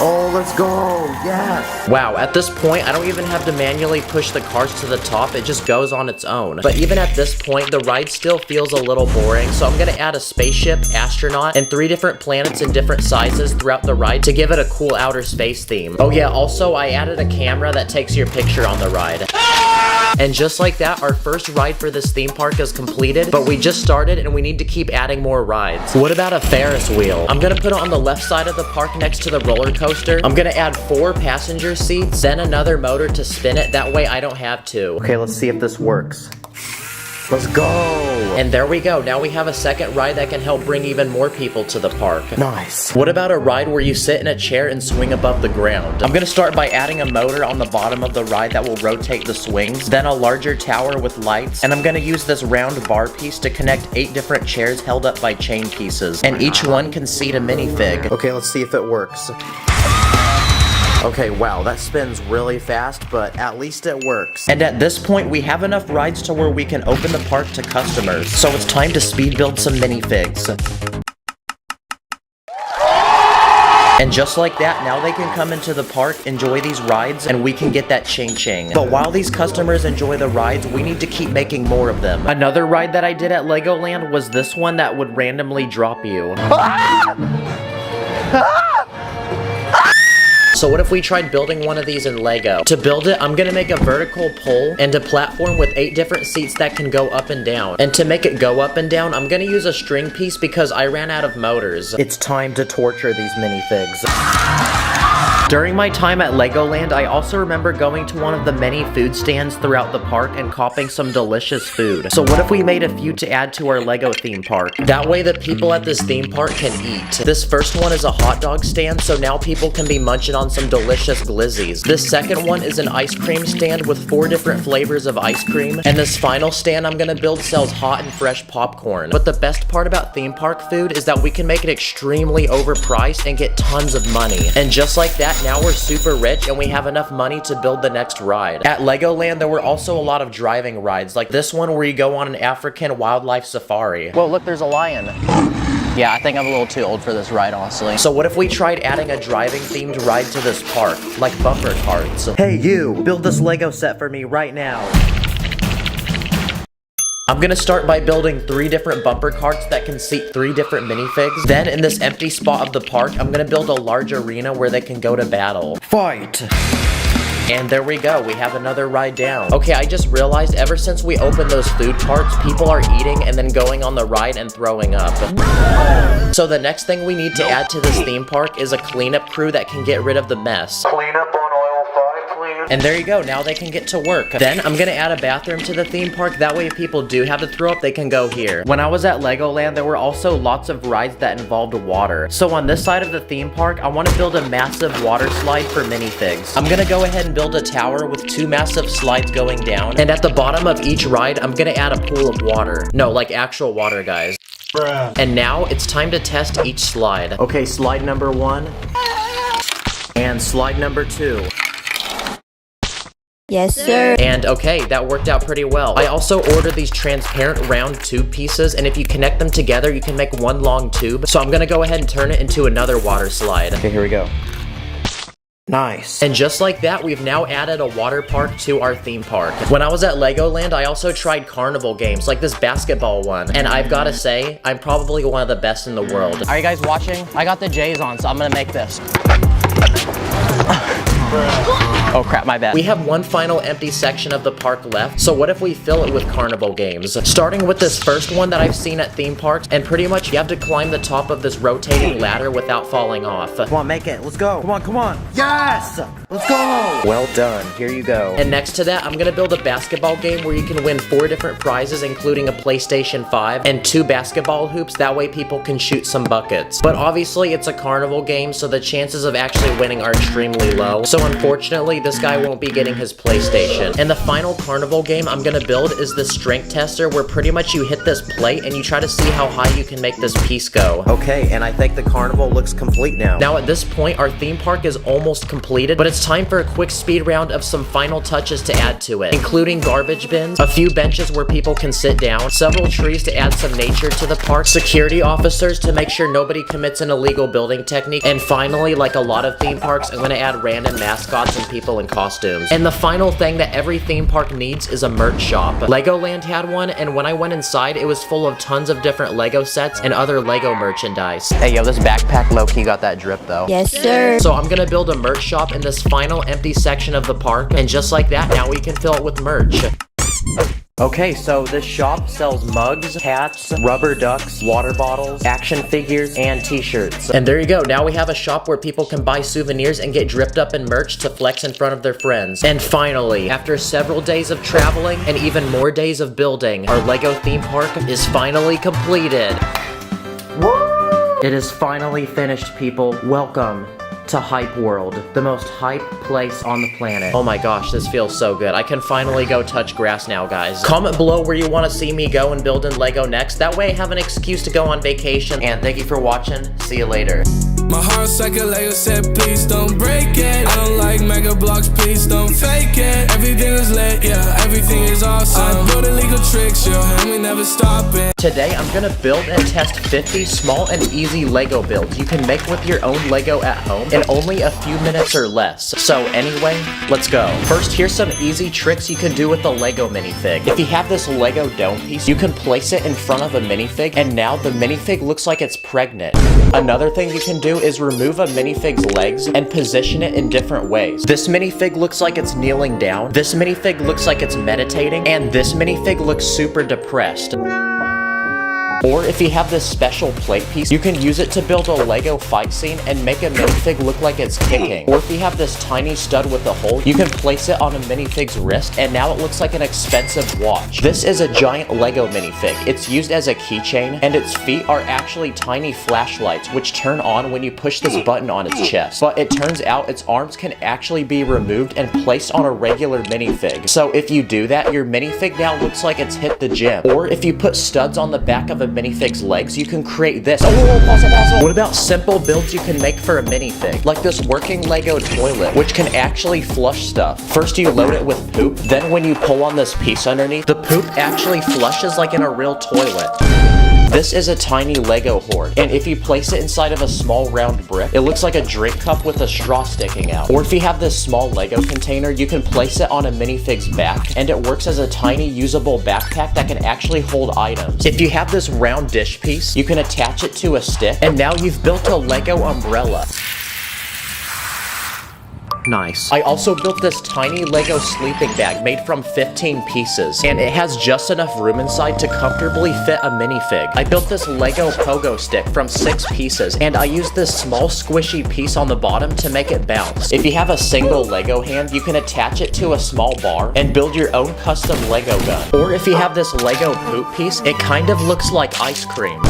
Oh, let's go, yes! Wow, at this point, I don't even have to manually push the carts to the top, it just goes on its own. But even at this point, the ride still feels a little boring, so I'm gonna add a spaceship, astronaut, and 3 different planets in different sizes throughout the ride to give it a cool outer space theme. Oh yeah, also, I added a camera that takes your picture on the ride. And just like that, our first ride for this theme park is completed, but we just started and we need to keep adding more rides. What about a Ferris wheel? I'm gonna put it on the left side of the park next to the roller coaster. I'm gonna add 4 passenger seats, then another motor to spin it, that way I don't have to. Okay, let's see if this works. Let's go! And there we go, now we have a second ride that can help bring even more people to the park. Nice. What about a ride where you sit in a chair and swing above the ground? I'm gonna start by adding a motor on the bottom of the ride that will rotate the swings, then a larger tower with lights, and I'm gonna use this round bar piece to connect 8 different chairs held up by chain pieces, and each one can seat a minifig. Okay, let's see if it works. Okay, wow, that spins really fast, but at least it works. And at this point, we have enough rides to where we can open the park to customers. So it's time to speed build some minifigs. And just like that, now they can come into the park, enjoy these rides, and we can get that ching-ching. But while these customers enjoy the rides, we need to keep making more of them. Another ride that I did at Legoland was this one that would randomly drop you. So what if we tried building one of these in Lego? To build it, I'm gonna make a vertical pole and a platform with 8 different seats that can go up and down. And to make it go up and down, I'm gonna use a string piece because I ran out of motors. It's time to torture these minifigs. During my time at Legoland, I also remember going to one of the many food stands throughout the park and copping some delicious food. So what if we made a few to add to our Lego theme park? That way the people at this theme park can eat. This first one is a hot dog stand, so now people can be munching on some delicious glizzies. This second one is an ice cream stand with 4 different flavors of ice cream. And this final stand I'm gonna build sells hot and fresh popcorn. But the best part about theme park food is that we can make it extremely overpriced and get tons of money. And just like that, now we're super rich and we have enough money to build the next ride. At Legoland, there were also a lot of driving rides, like this one where you go on an African wildlife safari. Whoa, look, there's a lion. Yeah, I think I'm a little too old for this ride, honestly. So what if we tried adding a driving-themed ride to this park, like bumper carts? Hey you, build this Lego set for me right now. I'm gonna start by building 3 different bumper carts that can seat 3 different minifigs. Then in this empty spot of the park, I'm gonna build a large arena where they can go to battle. Fight! And there we go, we have another ride down. Okay, I just realized ever since we opened those food carts, people are eating and then going on the ride and throwing up. So the next thing we need to add to this theme park is a cleanup crew that can get rid of the mess. Clean up on aisle 5, please. And there you go, now they can get to work. Then I'm gonna add a bathroom to the theme park, that way if people do have to throw up, they can go here. When I was at Legoland, there were also lots of rides that involved water. So on this side of the theme park, I want to build a massive water slide for minifigs. I'm gonna go ahead and build a tower with 2 massive slides going down, and at the bottom of each ride, I'm gonna add a pool of water. No, like actual water, guys. Bruh. And now it's time to test each slide. Okay, slide number 1. And slide number 2. Yes, sir. And okay, that worked out pretty well. I also ordered these transparent round tube pieces, and if you connect them together, you can make one long tube. So I'm gonna go ahead and turn it into another water slide. Okay, here we go. Nice. And just like that, we've now added a water park to our theme park. When I was at Legoland, I also tried carnival games, like this basketball one. And I've gotta say, I'm probably one of the best in the world. Are you guys watching? I got the J's on, so I'm gonna make this. Oh crap, my bad. We have one final empty section of the park left, so what if we fill it with carnival games? Starting with this first one that I've seen at theme parks, and pretty much you have to climb the top of this rotating ladder without falling off. Come on, make it. Let's go. Come on, come on. Yes! Let's go! Well done. Here you go. And next to that, I'm gonna build a basketball game where you can win 4 different prizes, including a PlayStation 5 and 2 basketball hoops. That way people can shoot some buckets. But obviously, it's a carnival game, so the chances of actually winning are extremely low. So unfortunately, this guy won't be getting his PlayStation. And the final carnival game I'm gonna build is the strength tester, where pretty much you hit this plate and you try to see how high you can make this piece go. Okay, and I think the carnival looks complete now. Now at this point, our theme park is almost completed, but it's time for a quick speed round of some final touches to add to it, including garbage bins, a few benches where people can sit down, several trees to add some nature to the park, security officers to make sure nobody commits an illegal building technique, and finally, like a lot of theme parks, I'm gonna add random mascots and people in costumes. And the final thing that every theme park needs is a merch shop. Legoland had one, and when I went inside, it was full of tons of different Lego sets and other Lego merchandise. Hey yo, this backpack low-key got that drip though. Yes, sir. So I'm gonna build a merch shop in this final empty section of the park, and just like that, now we can fill it with merch. Okay, so this shop sells mugs, hats, rubber ducks, water bottles, action figures, and t-shirts. And there you go, now we have a shop where people can buy souvenirs and get dripped up in merch to flex in front of their friends. And finally, after several days of traveling and even more days of building, our Lego theme park is finally completed. Woo! It is finally finished, people. Welcome to Hype World, the most hype place on the planet. Oh my gosh, this feels so good. I can finally go touch grass now, guys. Comment below where you want to see me go and build in Lego next. That way I have an excuse to go on vacation. And thank you for watching. See you later. My heart's like a Lego set, please don't break it. I don't like mega blocks, please don't fake it. Everything is lit, yeah, everything is awesome. I build illegal tricks, yeah, and we never stopping. Today I'm gonna build and test 50 small and easy Lego builds you can make with your own Lego at home in only a few minutes or less. So anyway, let's go. First, here's some easy tricks you can do with the Lego minifig. If you have this Lego dome piece, you can place it in front of a minifig, and now the minifig looks like it's pregnant. Another thing you can do is remove a minifig's legs and position it in different ways. This minifig looks like it's kneeling down, this minifig looks like it's meditating, and this minifig looks super depressed. Or if you have this special plate piece, you can use it to build a Lego fight scene and make a minifig look like it's kicking. Or if you have this tiny stud with a hole, you can place it on a minifig's wrist, and now it looks like an expensive watch. This is a giant Lego minifig. It's used as a keychain, and its feet are actually tiny flashlights, which turn on when you push this button on its chest. But it turns out its arms can actually be removed and placed on a regular minifig. So if you do that, your minifig now looks like it's hit the gym. Or if you put studs on the back of a minifig's legs, you can create this. What about simple builds you can make for a minifig? Like this working Lego toilet, which can actually flush stuff. First you load it with poop, then when you pull on this piece underneath, the poop actually flushes like in a real toilet. This is a tiny Lego hoard, and if you place it inside of a small round brick, it looks like a drink cup with a straw sticking out. Or if you have this small Lego container, you can place it on a minifig's back, and it works as a tiny usable backpack that can actually hold items. If you have this round dish piece, you can attach it to a stick, and now you've built a Lego umbrella. Nice. I also built this tiny Lego sleeping bag made from 15 pieces, and it has just enough room inside to comfortably fit a minifig. I built this Lego pogo stick from 6 pieces, and I used this small squishy piece on the bottom to make it bounce. If you have a single Lego hand, you can attach it to a small bar and build your own custom Lego gun. Or if you have this Lego poop piece, it kind of looks like ice cream.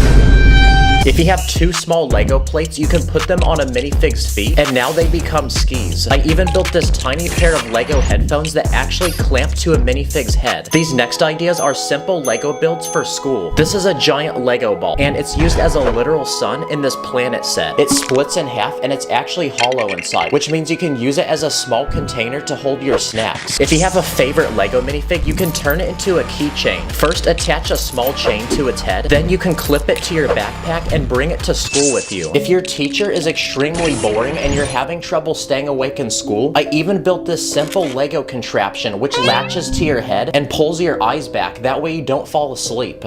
If you have 2 small Lego plates, you can put them on a minifig's feet, and now they become skis. I even built this tiny pair of Lego headphones that actually clamp to a minifig's head. These next ideas are simple Lego builds for school. This is a giant Lego ball, and it's used as a literal sun in this planet set. It splits in half, and it's actually hollow inside, which means you can use it as a small container to hold your snacks. If you have a favorite Lego minifig, you can turn it into a keychain. First, attach a small chain to its head, then you can clip it to your backpack and bring it to school with you. If your teacher is extremely boring and you're having trouble staying awake in school, I even built this simple Lego contraption which latches to your head and pulls your eyes back. That way you don't fall asleep.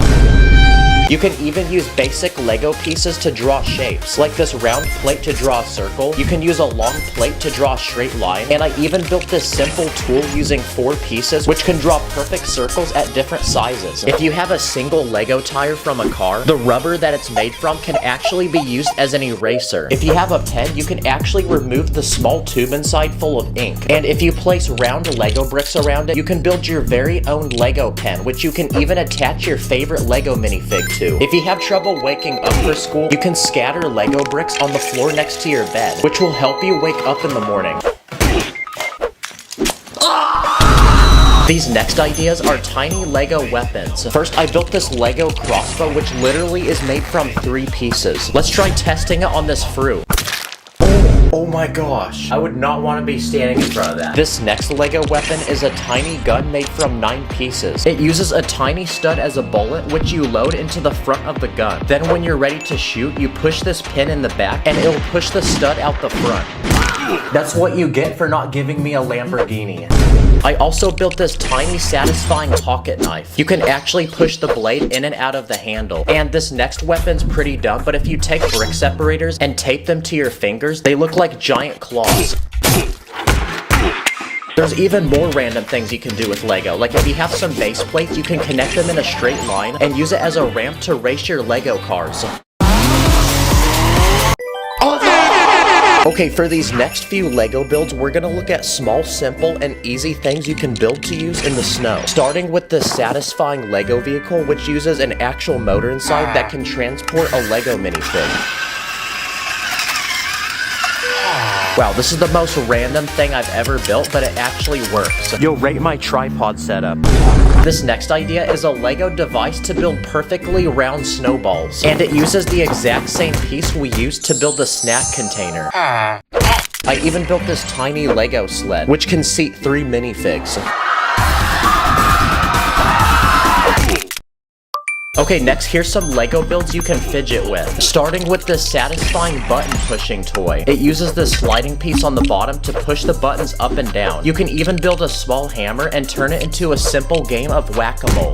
You can even use basic Lego pieces to draw shapes, like this round plate to draw a circle. You can use a long plate to draw a straight line, and I even built this simple tool using 4 pieces which can draw perfect circles at different sizes. If you have a single Lego tire from a car, the rubber that it's made from can actually be used as an eraser. If you have a pen, you can actually remove the small tube inside full of ink. And if you place round Lego bricks around it, you can build your very own Lego pen, which you can even attach your favorite Lego minifig to. If you have trouble waking up for school, you can scatter Lego bricks on the floor next to your bed, which will help you wake up in the morning. These next ideas are tiny Lego weapons. First, I built this Lego crossbow, which literally is made from 3 pieces. Let's try testing it on this fruit. Oh my gosh, I would not want to be standing in front of that. This next Lego weapon is a tiny gun made from 9 pieces. It uses a tiny stud as a bullet, which you load into the front of the gun. Then when you're ready to shoot, you push this pin in the back and it'll push the stud out the front. That's what you get for not giving me a Lamborghini. I also built this tiny satisfying pocket knife. You can actually push the blade in and out of the handle. And this next weapon's pretty dumb, but if you take brick separators and tape them to your fingers, they look like giant claws. There's even more random things you can do with Lego. Like if you have some base plates, you can connect them in a straight line and use it as a ramp to race your Lego cars. Okay, for these next few Lego builds, we're gonna look at small, simple, and easy things you can build to use in the snow. Starting with the satisfying Lego vehicle, which uses an actual motor inside that can transport a Lego minifig. Wow, this is the most random thing I've ever built, but it actually works. You'll rate my tripod setup. This next idea is a Lego device to build perfectly round snowballs. And it uses the exact same piece we used to build the snack container. I even built this tiny Lego sled, which can seat 3 minifigs. Okay, next, here's some Lego builds you can fidget with. Starting with this satisfying button pushing toy. It uses this sliding piece on the bottom to push the buttons up and down. You can even build a small hammer and turn it into a simple game of whack-a-mole.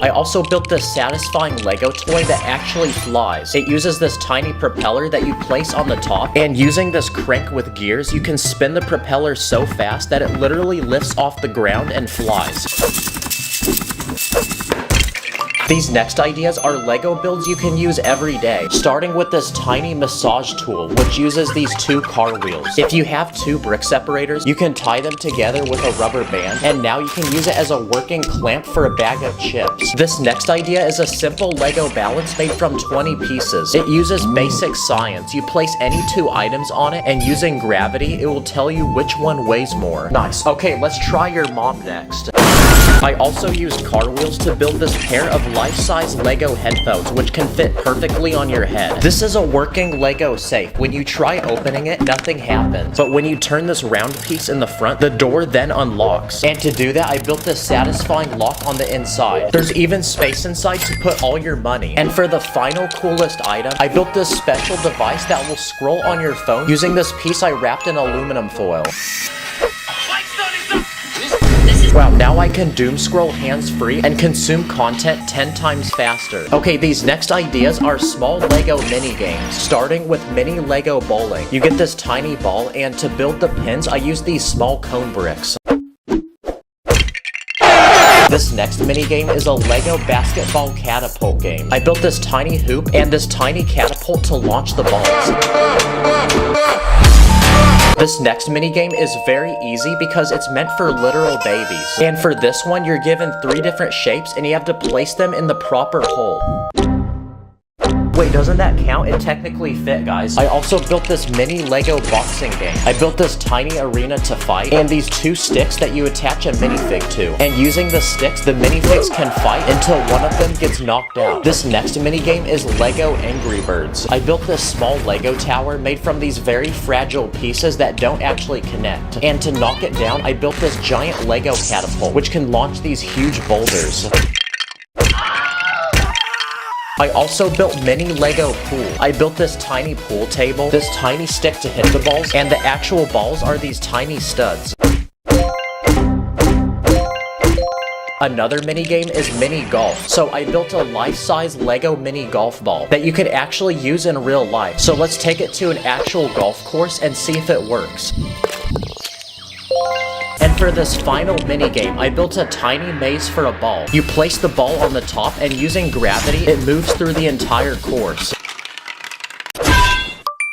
I also built this satisfying Lego toy that actually flies. It uses this tiny propeller that you place on the top, and using this crank with gears, you can spin the propeller so fast that it literally lifts off the ground and flies. These next ideas are Lego builds you can use every day, starting with this tiny massage tool, which uses these 2 car wheels. If you have 2 brick separators, you can tie them together with a rubber band, and now you can use it as a working clamp for a bag of chips. This next idea is a simple Lego balance made from 20 pieces. It uses basic science. You place any 2 items on it, and using gravity, it will tell you which one weighs more. Nice. Okay, let's try your mom next. I also used car wheels to build this pair of life-size Lego headphones, which can fit perfectly on your head. This is a working Lego safe. When you try opening it, nothing happens. But when you turn this round piece in the front, the door then unlocks. And to do that, I built this satisfying lock on the inside. There's even space inside to put all your money. And for the final coolest item, I built this special device that will scroll on your phone using this piece I wrapped in aluminum foil. This is Wow, now I can doom scroll hands-free and consume content 10 times faster. Okay, these next ideas are small Lego mini games, starting with mini Lego bowling. You get this tiny ball, and to build the pins, I use these small cone bricks. This next minigame is a Lego basketball catapult game. I built this tiny hoop and this tiny catapult to launch the balls. This next minigame is very easy because it's meant for literal babies. And for this one, you're given 3 different shapes and you have to place them in the proper hole. Wait, doesn't that count? It technically fit, guys. I also built this mini Lego boxing game. I built this tiny arena to fight, and these 2 sticks that you attach a minifig to. And using the sticks, the minifigs can fight until one of them gets knocked out. This next minigame is Lego Angry Birds. I built this small Lego tower made from these very fragile pieces that don't actually connect. And to knock it down, I built this giant Lego catapult, which can launch these huge boulders. I also built mini Lego pool. I built this tiny pool table, this tiny stick to hit the balls, and the actual balls are these tiny studs. Another mini game is mini golf. So I built a life-size Lego mini golf ball that you could actually use in real life. So let's take it to an actual golf course and see if it works. And for this final minigame, I built a tiny maze for a ball. You place the ball on the top, and using gravity, it moves through the entire course.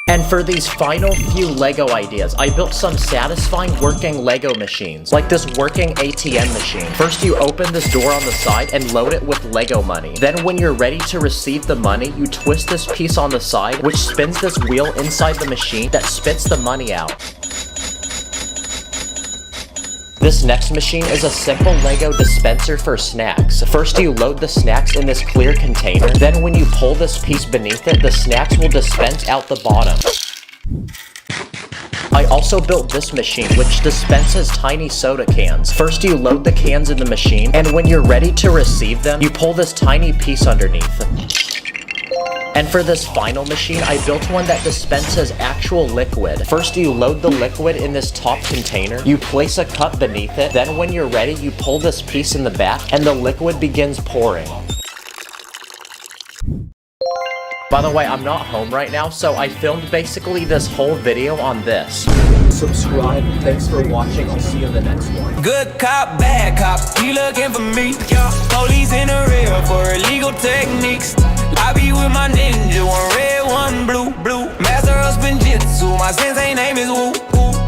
And for these final few Lego ideas, I built some satisfying working Lego machines, like this working ATM machine. First, you open this door on the side and load it with Lego money. Then when you're ready to receive the money, you twist this piece on the side, which spins this wheel inside the machine that spits the money out. This next machine is a simple Lego dispenser for snacks. First, you load the snacks in this clear container. Then when you pull this piece beneath it, the snacks will dispense out the bottom. I also built this machine, which dispenses tiny soda cans. First, you load the cans in the machine, and when you're ready to receive them, you pull this tiny piece underneath. And for this final machine, I built one that dispenses actual liquid. First, you load the liquid in this top container, you place a cup beneath it, then when you're ready, you pull this piece in the back, and the liquid begins pouring. By the way, I'm not home right now, so I filmed basically this whole video on this. Subscribe, thanks for watching, I'll see you in the next one. Good cop, bad cop, he looking for me. Police in the rear for illegal techniques. I be with my ninja, one red, one blue. Master of spinjitzu, my sensei name is Woo.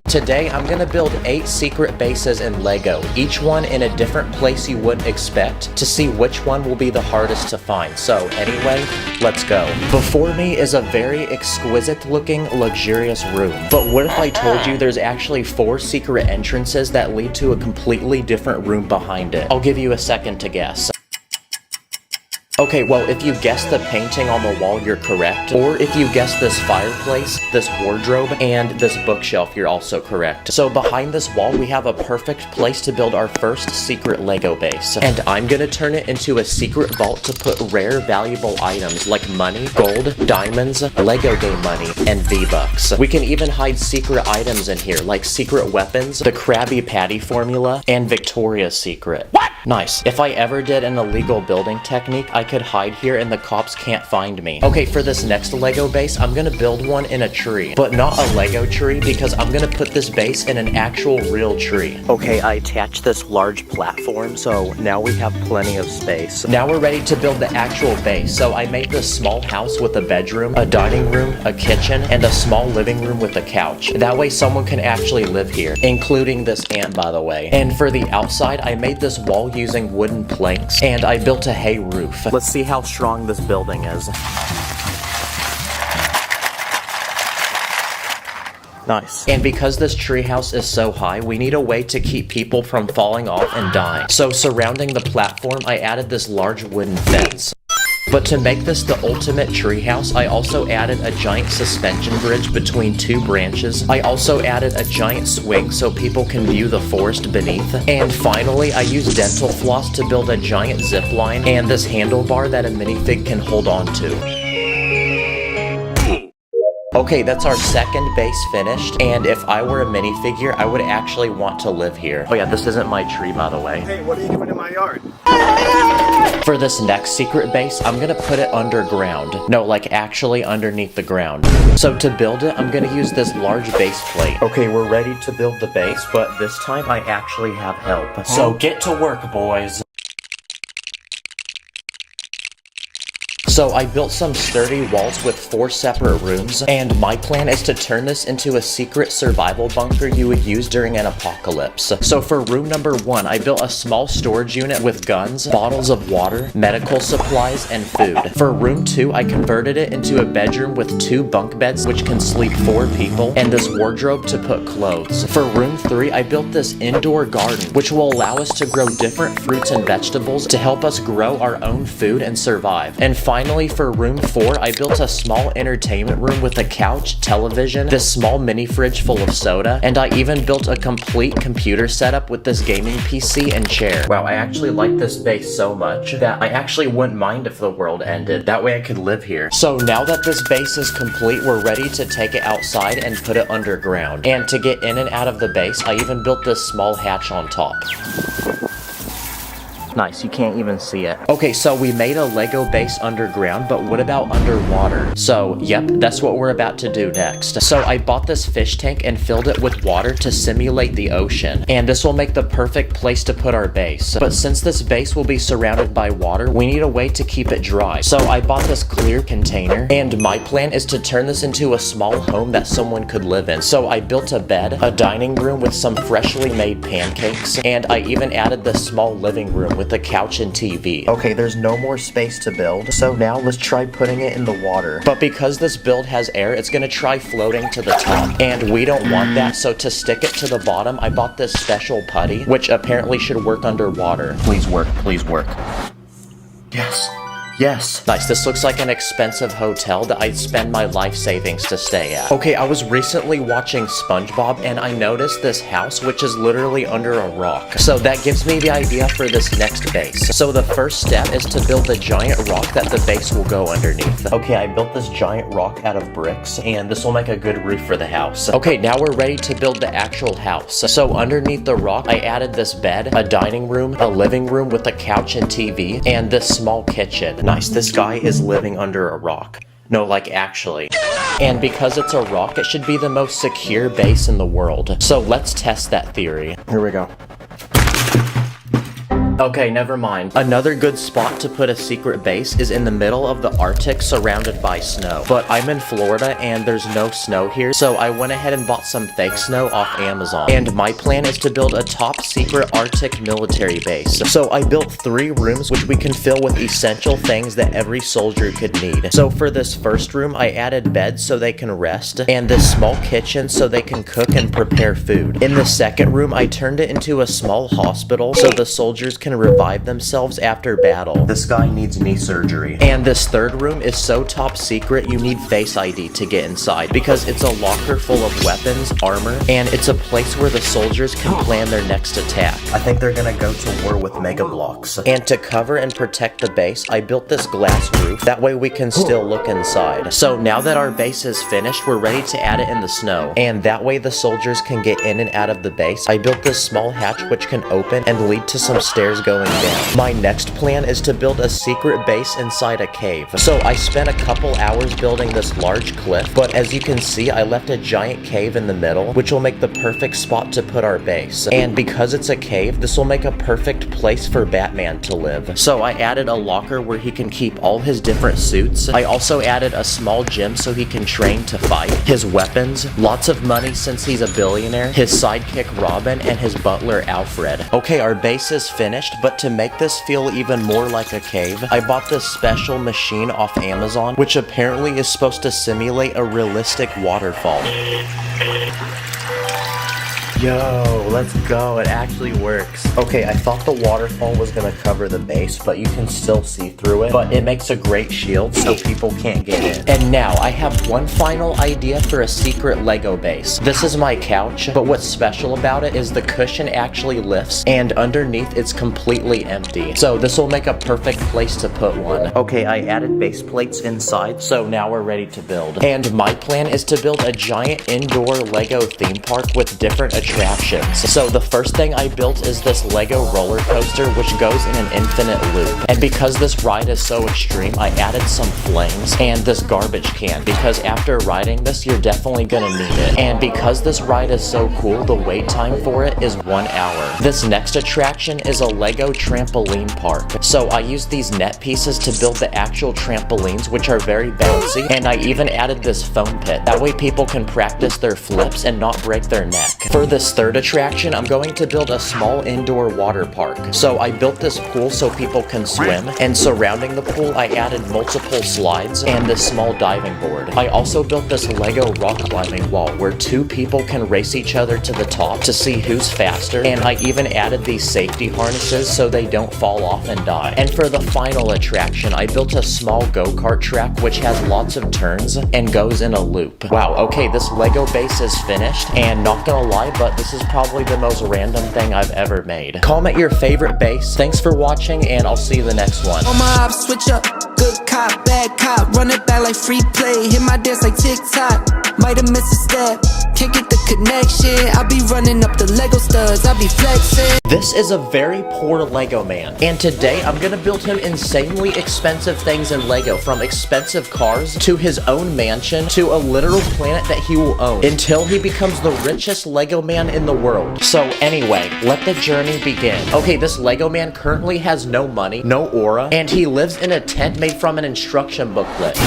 Today, I'm gonna build 8 secret bases in Lego, each one in a different place you wouldn't expect, to see which one will be the hardest to find. So anyway, let's go. Before me is a very exquisite looking, luxurious room. But what if I told you there's actually 4 secret entrances that lead to a completely different room behind it? I'll give you a second to guess. Okay, well, if you guess the painting on the wall, you're correct. Or if you guess this fireplace, this wardrobe, and this bookshelf, you're also correct. So behind this wall, we have a perfect place to build our first secret Lego base. And I'm gonna turn it into a secret vault to put rare, valuable items like money, gold, diamonds, Lego game money, and V-Bucks. We can even hide secret items in here, like secret weapons, the Krabby Patty formula, and Victoria's Secret. What? Nice. If I ever did an illegal building technique, I could hide here and the cops can't find me. Okay, for this next Lego base, I'm gonna build one in a tree, but not a Lego tree because I'm gonna put this base in an actual real tree. Okay, I attached this large platform, so now we have plenty of space. Now we're ready to build the actual base, so I made this small house with a bedroom, a dining room, a kitchen, and a small living room with a couch. That way someone can actually live here, including this ant, by the way. And for the outside, I made this wall using wooden planks, and I built a hay roof. Let's see how strong this building is. Nice. And because this treehouse is so high, we need a way to keep people from falling off and dying. So surrounding the platform, I added this large wooden fence. But to make this the ultimate treehouse, I also added a giant suspension bridge between 2 branches. I also added a giant swing so people can view the forest beneath. And finally, I used dental floss to build a giant zip line and this handlebar that a minifig can hold on to. Okay, that's our second base finished, and if I were a minifigure, I would actually want to live here. Oh yeah, this isn't my tree, by the way. Hey, what are you doing in my yard? For this next secret base, I'm gonna put it underground. No, like actually underneath the ground. So to build it, I'm gonna use this large base plate. Okay, we're ready to build the base, but this time I actually have help. So get to work, boys. So I built some sturdy walls with 4 separate rooms, and my plan is to turn this into a secret survival bunker you would use during an apocalypse. So for room number 1, I built a small storage unit with guns, bottles of water, medical supplies, and food. For room 2, I converted it into a bedroom with 2 bunk beds which can sleep 4 people, and this wardrobe to put clothes. For room 3, I built this indoor garden which will allow us to grow different fruits and vegetables to help us grow our own food and survive. And finally, for room 4, I built a small entertainment room with a couch, television, this small mini fridge full of soda, and I even built a complete computer setup with this gaming PC and chair. Wow, I actually like this base so much that I actually wouldn't mind if the world ended. That way I could live here. So now that this base is complete, we're ready to take it outside and put it underground. And to get in and out of the base, I even built this small hatch on top. Nice, you can't even see it. Okay, so we made a Lego base underground, but what about underwater? So, yep, that's what we're about to do next. So I bought this fish tank and filled it with water to simulate the ocean. And this will make the perfect place to put our base. But since this base will be surrounded by water, we need a way to keep it dry. So I bought this clear container, and my plan is to turn this into a small home that someone could live in. So I built a bed, a dining room with some freshly made pancakes, and I even added this small living room with a couch and TV. Okay, there's no more space to build, so now let's try putting it in the water. But because this build has air, it's gonna try floating to the top, and we don't want that, so to stick it to the bottom, I bought this special putty, which apparently should work underwater. Please work, please work. Yes. Yes. Nice, this looks like an expensive hotel that I'd spend my life savings to stay at. Okay, I was recently watching SpongeBob and I noticed this house which is literally under a rock. So that gives me the idea for this next base. So the first step is to build the giant rock that the base will go underneath. Okay, I built this giant rock out of bricks and this will make a good roof for the house. Okay, now we're ready to build the actual house. So underneath the rock, I added this bed, a dining room, a living room with a couch and TV, and this small kitchen. Nice, this guy is living under a rock. No, like actually. And because it's a rock, it should be the most secure base in the world. So let's test that theory. Here we go. Okay, never mind. Another good spot to put a secret base is in the middle of the Arctic surrounded by snow. But I'm in Florida and there's no snow here, so I went ahead and bought some fake snow off Amazon. And my plan is to build a top secret Arctic military base. So I built 3 rooms which we can fill with essential things that every soldier could need. So for this first room, I added beds so they can rest, and this small kitchen so they can cook and prepare food. In the second room, I turned it into a small hospital so the soldiers can revive themselves after battle. This guy needs knee surgery. And this third room is so top secret you need Face ID to get inside because it's a locker full of weapons, armor, and it's a place where the soldiers can plan their next attack. I think they're gonna go to war with Mega Blocks. And to cover and protect the base, I built this glass roof. That way we can still look inside. So now that our base is finished, we're ready to add it in the snow. And that way the soldiers can get in and out of the base. I built this small hatch which can open and lead to some stairs going down. My next plan is to build a secret base inside a cave. So I spent a couple hours building this large cliff, but as you can see, I left a giant cave in the middle, which will make the perfect spot to put our base. And because it's a cave, this will make a perfect place for Batman to live. So I added a locker where he can keep all his different suits. I also added a small gym so he can train to fight, his weapons, lots of money since he's a billionaire, his sidekick Robin, and his butler Alfred. Okay, our base is finished, but to make this feel even more like a cave, I bought this special machine off Amazon, which apparently is supposed to simulate a realistic waterfall. Yo, let's go. It actually works. Okay, I thought the waterfall was gonna cover the base, but you can still see through it. But it makes a great shield so people can't get in. And now I have one final idea for a secret Lego base. This is my couch, but what's special about it is the cushion actually lifts and underneath it's completely empty. So this will make a perfect place to put one. Okay, I added base plates inside, so now we're ready to build. And my plan is to build a giant indoor Lego theme park with different attractions. So the first thing I built is this Lego roller coaster which goes in an infinite loop. And because this ride is so extreme, I added some flames and this garbage can because after riding this, you're definitely gonna need it. And because this ride is so cool, the wait time for it is 1 hour. This next attraction is a Lego trampoline park. So I used these net pieces to build the actual trampolines, which are very bouncy, and I even added this foam pit. That way people can practice their flips and not break their neck. For this third attraction, I'm going to build a small indoor water park. So I built this pool so people can swim, and surrounding the pool, I added multiple slides and this small diving board. I also built this Lego rock climbing wall where 2 people can race each other to the top to see who's faster, and I even added these safety harnesses so they don't fall off and die. And for the final attraction, I built a small go-kart track which has lots of turns and goes in a loop. Wow, okay, this Lego base is finished, and not gonna lie, but this is probably the most random thing I've ever made. Comment your favorite base. Thanks for watching, and I'll see you the next one. On my ops, switch up. Good cop, bad cop. Run it back like free play. Hit my dance like TikTok. Might have missed a step. Can't get the connection. I be running up the Lego studs. I be flexing. This is a very poor Lego man, and today I'm gonna build him insanely expensive things in Lego, from expensive cars to his own mansion to a literal planet that he will own until he becomes the richest Lego man in the world. So anyway, let the journey begin. Okay, this Lego man currently has no money, no aura, and he lives in a tent made from an instruction booklet.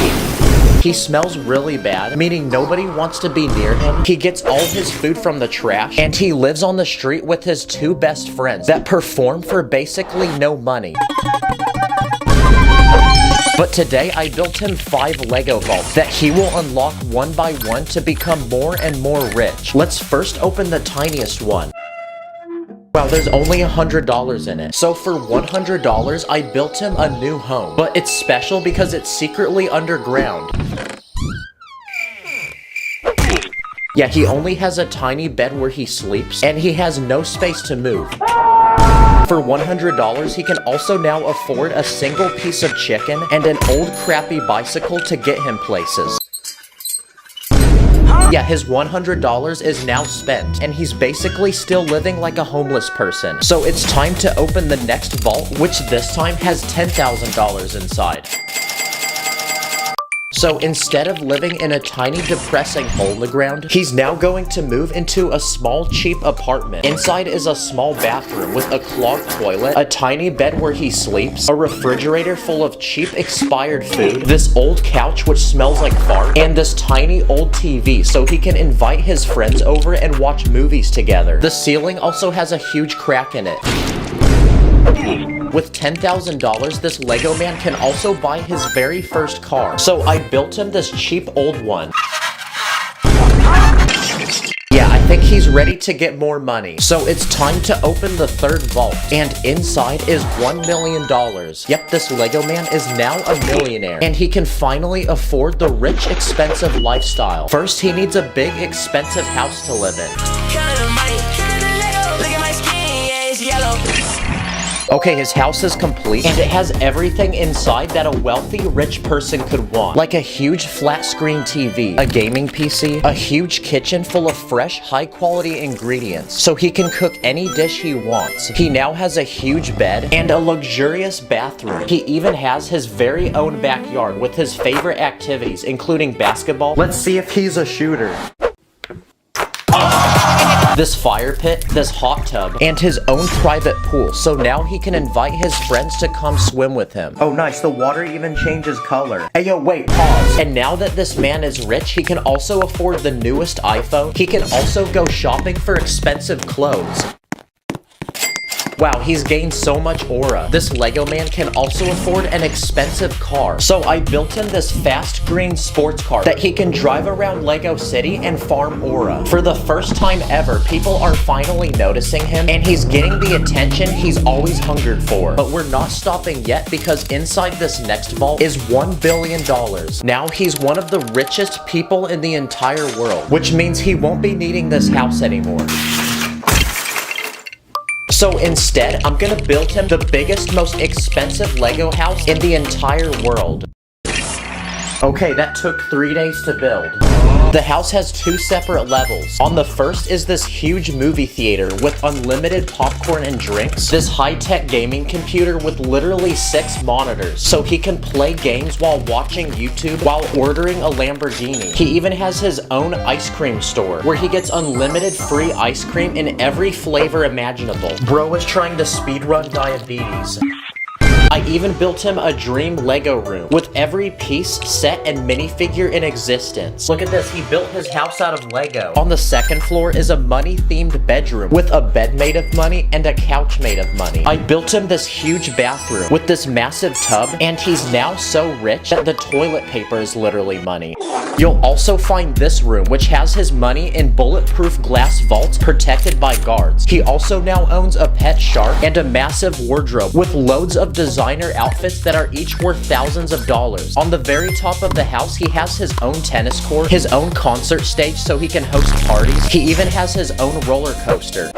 He smells really bad, meaning nobody wants to be near him. He gets all his food from the trash, and he lives on the street with his 2 best friends that perform for basically no money. But today I built him 5 Lego vaults that he will unlock one by one to become more and more rich. Let's first open the tiniest one. Wow, there's only $100 in it. So for $100, I built him a new home. But it's special because it's secretly underground. Yeah, he only has a tiny bed where he sleeps, and he has no space to move. For $100, he can also now afford a single piece of chicken and an old crappy bicycle to get him places. Yeah, his $100 is now spent, and he's basically still living like a homeless person. So it's time to open the next vault, which this time has $10,000 inside. So instead of living in a tiny depressing hole in the ground, he's now going to move into a small cheap apartment. Inside is a small bathroom with a clogged toilet, a tiny bed where he sleeps, a refrigerator full of cheap expired food, this old couch which smells like fart, and this tiny old TV so he can invite his friends over and watch movies together. The ceiling also has a huge crack in it. With $10,000, this Lego man can also buy his very first car. So I built him this cheap old one. Yeah, I think he's ready to get more money. So it's time to open the third vault, and inside is $1 million. Yep, this Lego man is now a millionaire, and he can finally afford the rich, expensive lifestyle. First, he needs a big, expensive house to live in. Okay, his house is complete, and it has everything inside that a wealthy, rich person could want. Like a huge flat-screen TV, a gaming PC, a huge kitchen full of fresh, high-quality ingredients, so he can cook any dish he wants. He now has a huge bed and a luxurious bathroom. He even has his very own backyard with his favorite activities, including basketball. Let's see if he's a shooter. This fire pit, this hot tub, and his own private pool, so now he can invite his friends to come swim with him. Oh nice, the water even changes color. Hey yo, wait, pause. And now that this man is rich, he can also afford the newest iPhone. He can also go shopping for expensive clothes. Wow, he's gained so much aura. This Lego man can also afford an expensive car. So I built him this fast green sports car that he can drive around Lego City and farm aura. For the first time ever, people are finally noticing him, and he's getting the attention he's always hungered for. But we're not stopping yet, because inside this next vault is $1 billion. Now he's one of the richest people in the entire world, which means he won't be needing this house anymore. So instead, I'm gonna build him the biggest, most expensive Lego house in the entire world. Okay, that took 3 days to build. The house has 2 separate levels. On the first is this huge movie theater with unlimited popcorn and drinks. This high-tech gaming computer with literally 6 monitors, so he can play games while watching YouTube while ordering a Lamborghini. He even has his own ice cream store, where he gets unlimited free ice cream in every flavor imaginable. Bro is trying to speedrun diabetes. I even built him a dream Lego room with every piece, set, and minifigure in existence. Look at this, he built his house out of Lego. On the second floor is a money-themed bedroom with a bed made of money and a couch made of money. I built him this huge bathroom with this massive tub, and he's now so rich that the toilet paper is literally money. You'll also find this room, which has his money in bulletproof glass vaults protected by guards. He also now owns a pet shark and a massive wardrobe with loads of designer outfits that are each worth thousands of dollars. On the very top of the house, he has his own tennis court, his own concert stage so he can host parties. He even has his own roller coaster.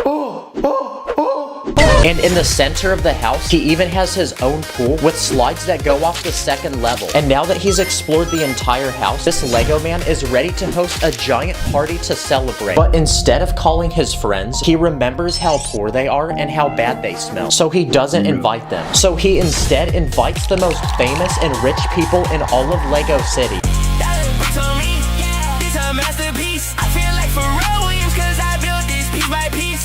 And in the center of the house, he even has his own pool with slides that go off the second level. And now that he's explored the entire house, this Lego man is ready to host a giant party to celebrate. But instead of calling his friends, he remembers how poor they are and how bad they smell, so he doesn't invite them. So he instead invites the most famous and rich people in all of Lego City.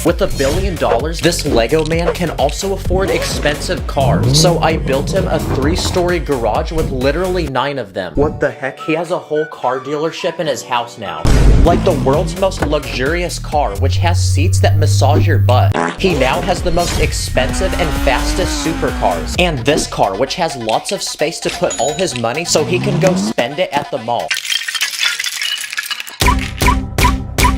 With $1 billion, this Lego man can also afford expensive cars. So I built him a 3-story garage with literally 9 of them. What the heck? He has a whole car dealership in his house now. Like the world's most luxurious car, which has seats that massage your butt. He now has the most expensive and fastest supercars. And this car, which has lots of space to put all his money so he can go spend it at the mall.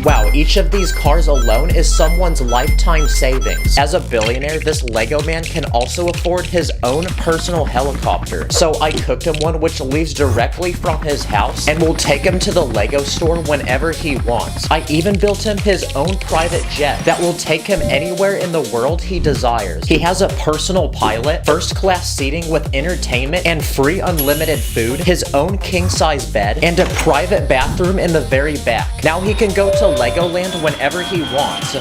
Wow, each of these cars alone is someone's lifetime savings. As a billionaire, this Lego man can also afford his own personal helicopter. So I cooked him one which leaves directly from his house and will take him to the Lego store whenever he wants. I even built him his own private jet that will take him anywhere in the world he desires. He has a personal pilot, first-class seating with entertainment and free unlimited food, his own king-size bed, and a private bathroom in the very back. Now he can go to Legoland whenever he wants.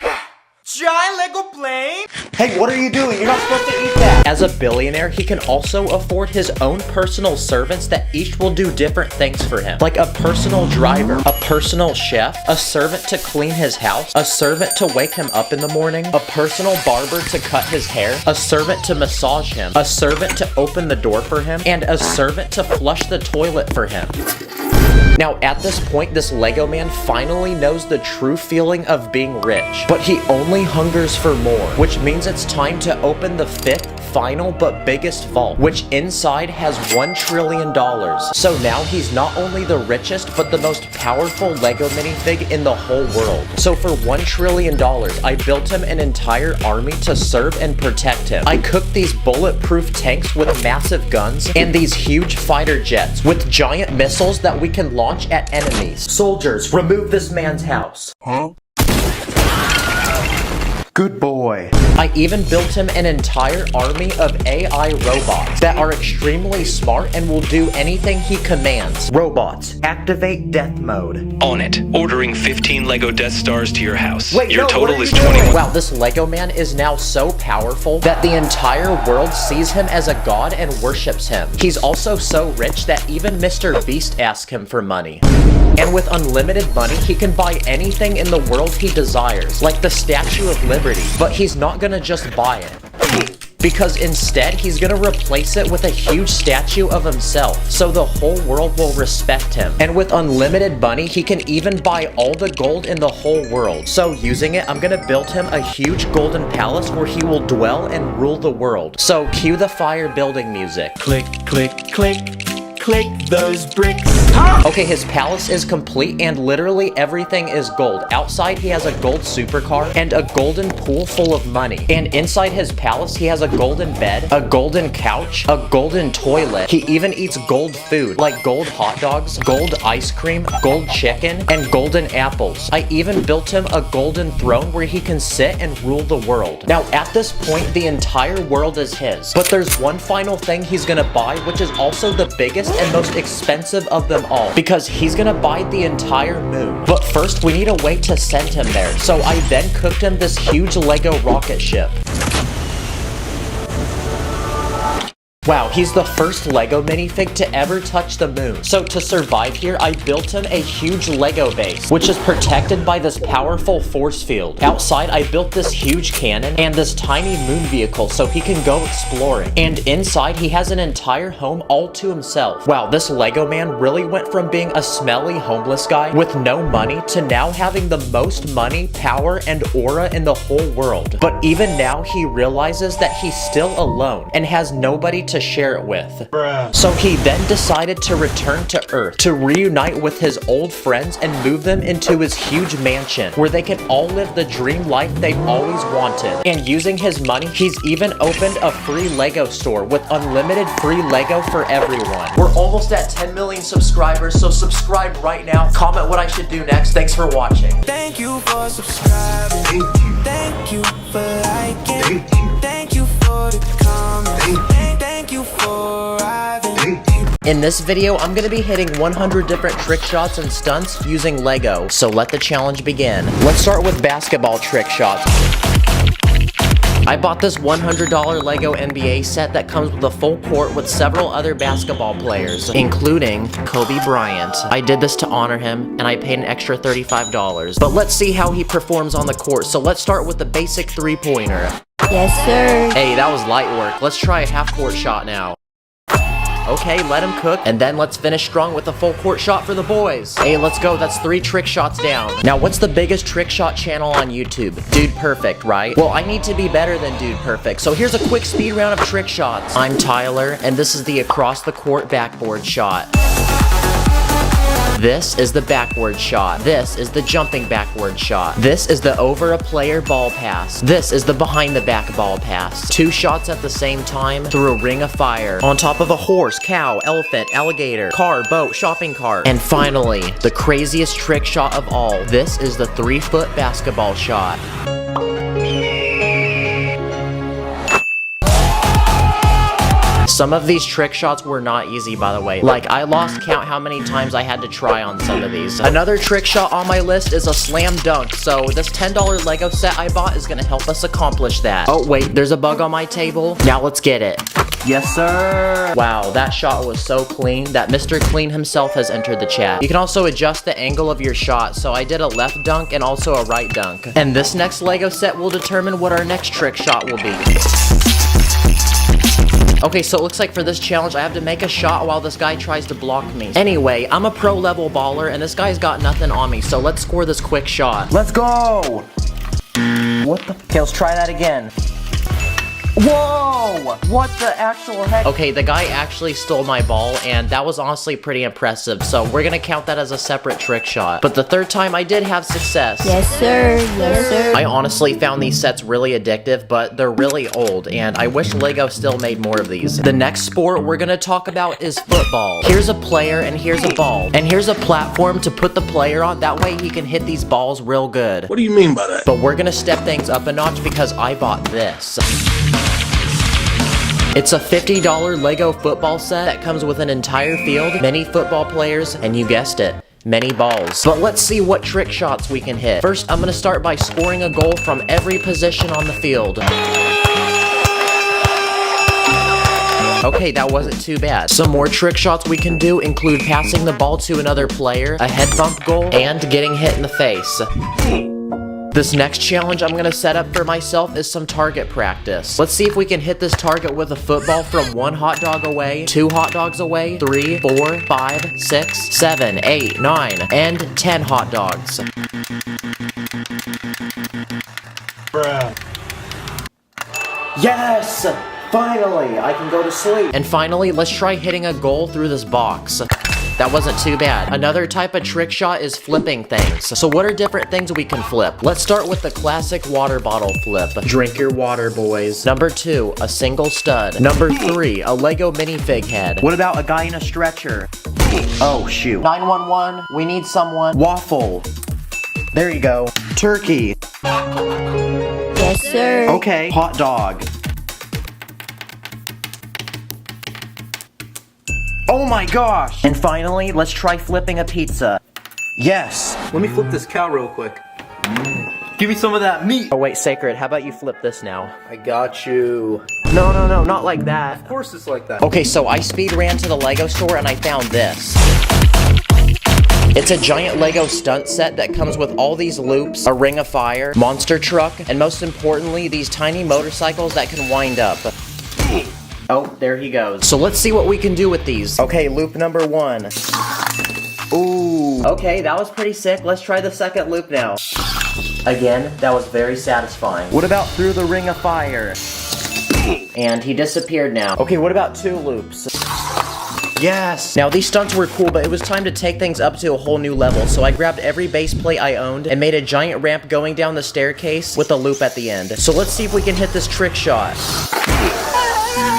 Giant Lego plane? Hey, what are you doing? You're not supposed to eat that! As a billionaire, he can also afford his own personal servants that each will do different things for him. Like a personal driver, a personal chef, a servant to clean his house, a servant to wake him up in the morning, a personal barber to cut his hair, a servant to massage him, a servant to open the door for him, and a servant to flush the toilet for him. Now, at this point, this Lego man finally knows the true feeling of being rich, but he only hungers for more, which means it's time to open the 5th, final, but biggest vault, which inside has $1 trillion. So now he's not only the richest, but the most powerful Lego minifig in the whole world. So for $1 trillion, I built him an entire army to serve and protect him. I cooked these bulletproof tanks with massive guns, and these huge fighter jets with giant missiles that we can launch at enemies. Soldiers, remove this man's house. Huh? Good boy. I even built him an entire army of AI robots that are extremely smart and will do anything he commands. Robots, activate death mode. On it. Ordering 15 Lego Death Stars to your house. Wait, your no, total what are is you doing? 21. Wow, this Lego man is now so powerful that the entire world sees him as a god and worships him. He's also so rich that even Mr. Beast asks him for money. And with unlimited money, he can buy anything in the world he desires, like the Statue of Liberty. But he's not gonna just buy it. because instead he's gonna replace it with a huge statue of himself, so the whole world will respect him. And with unlimited money, he can even buy all the gold in the whole world. So using it, I'm gonna build him a huge golden palace where he will dwell and rule the world. So cue the fire building music. Click, click, click. Click those bricks. Okay, his palace is complete and literally everything is gold. Outside, he has a gold supercar and a golden pool full of money. And inside his palace, he has a golden bed, a golden couch, a golden toilet. He even eats gold food, like gold hot dogs, gold ice cream, gold chicken, and golden apples. I even built him a golden throne where he can sit and rule the world. Now, at this point, the entire world is his. But there's one final thing he's gonna buy, which is also the biggest and most expensive of them all, because he's gonna buy the entire moon. But first, we need a way to send him there. So I then cooked him this huge Lego rocket ship. Wow, he's the first Lego minifig to ever touch the moon. So to survive here, I built him a huge Lego base, which is protected by this powerful force field. Outside, I built this huge cannon and this tiny moon vehicle so he can go exploring. And inside, he has an entire home all to himself. Wow, this Lego man really went from being a smelly homeless guy with no money to now having the most money, power, and aura in the whole world. But even now, he realizes that he's still alone and has nobody to share it with. So he then decided to return to Earth to reunite with his old friends and move them into his huge mansion where they can all live the dream life they've always wanted. And using his money, he's even opened a free Lego store with unlimited free Lego for everyone. We're almost at 10 million subscribers, so subscribe right now. Comment what I should do next. Thanks for watching. Thank you for subscribing. Thank you for liking. Thank you for the comment. Thank you for arriving. In this video, I'm gonna be hitting 100 different trick shots and stunts using Lego. So let the challenge begin. Let's start with basketball trick shots. I bought this $100 Lego NBA set that comes with a full court with several other basketball players, including Kobe Bryant. I did this to honor him, and I paid an extra $35. But let's see how he performs on the court. So let's start with the basic three-pointer. Yes, sir. Hey, that was light work. Let's try a half-court shot now. Okay, let him cook, and then let's finish strong with a full court shot for the boys. Hey, let's go. That's 3 trick shots down. Now, what's the biggest trick shot channel on YouTube? Dude Perfect, right? Well, I need to be better than Dude Perfect, so here's a quick speed round of trick shots. I'm Tyler, and this is the across the court backboard shot. This is the backward shot. This is the jumping backward shot. This is the over a player ball pass. This is the behind the back ball pass. 2 shots at the same time through a ring of fire. On top of a horse, cow, elephant, alligator, car, boat, shopping cart. And finally, the craziest trick shot of all. This is the 3-foot basketball shot. Some of these trick shots were not easy, by the way. Like, I lost count how many times I had to try on some of these. Another trick shot on my list is a slam dunk, so this $10 Lego set I bought is gonna help us accomplish that. Oh, wait, there's a bug on my table. Now let's get it. Yes, sir. Wow, that shot was so clean that Mr. Clean himself has entered the chat. You can also adjust the angle of your shot, so I did a left dunk and also a right dunk. And this next Lego set will determine what our next trick shot will be. Okay, so it looks like for this challenge, I have to make a shot while this guy tries to block me. Anyway, I'm a pro level baller, and this guy's got nothing on me, so let's score this quick shot. Let's go! What the? Okay, let's try that again. Whoa! What the actual heck? Okay, the guy actually stole my ball, and that was honestly pretty impressive, so we're gonna count that as a separate trick shot. But the third time, I did have success. Yes, sir. Yes, sir. I honestly found these sets really addictive, but they're really old, and I wish Lego still made more of these. The next sport we're gonna talk about is football. Here's a player, and here's a ball. And here's a platform to put the player on, that way he can hit these balls real good. What do you mean by that? But we're gonna step things up a notch because I bought this. It's a $50 Lego football set that comes with an entire field, many football players, and you guessed it, many balls. But let's see what trick shots we can hit. First, I'm gonna start by scoring a goal from every position on the field. Okay, that wasn't too bad. Some more trick shots we can do include passing the ball to another player, a head bump goal, and getting hit in the face. This next challenge I'm gonna set up for myself is some target practice. Let's see if we can hit this target with a football from 1 hot dog away, 2 hot dogs away, 3, 4, 5, 6, 7, 8, 9, and 10 hot dogs. Bruh. Yes! Finally, I can go to sleep. And finally, let's try hitting a goal through this box. That wasn't too bad. Another type of trick shot is flipping things. So what are different things we can flip? Let's start with the classic water bottle flip. Drink your water, boys. Number 2, a single stud. Number 3, a Lego minifig head. What about a guy in a stretcher? Oh, shoot. 911, we need someone. Waffle. There you go. Turkey. Yes, sir. Okay. Hot dog. Oh my gosh! And finally, let's try flipping a pizza. Yes! Let me flip this cow real quick. Give me some of that meat. Oh wait, Sacred, how about you flip this now? I got you. No, not like that. Of course it's like that. Okay, so I speed ran to the Lego store and I found this. It's a giant Lego stunt set that comes with all these loops, a ring of fire, monster truck, and most importantly, these tiny motorcycles that can wind up. Oh, there he goes. So let's see what we can do with these. Okay, loop number 1. Ooh. Okay, that was pretty sick. Let's try the second loop now. Again, that was very satisfying. What about through the ring of fire? And he disappeared now. Okay, what about 2 loops? Yes! Now these stunts were cool, but it was time to take things up to a whole new level, so I grabbed every base plate I owned and made a giant ramp going down the staircase with a loop at the end. So let's see if we can hit this trick shot.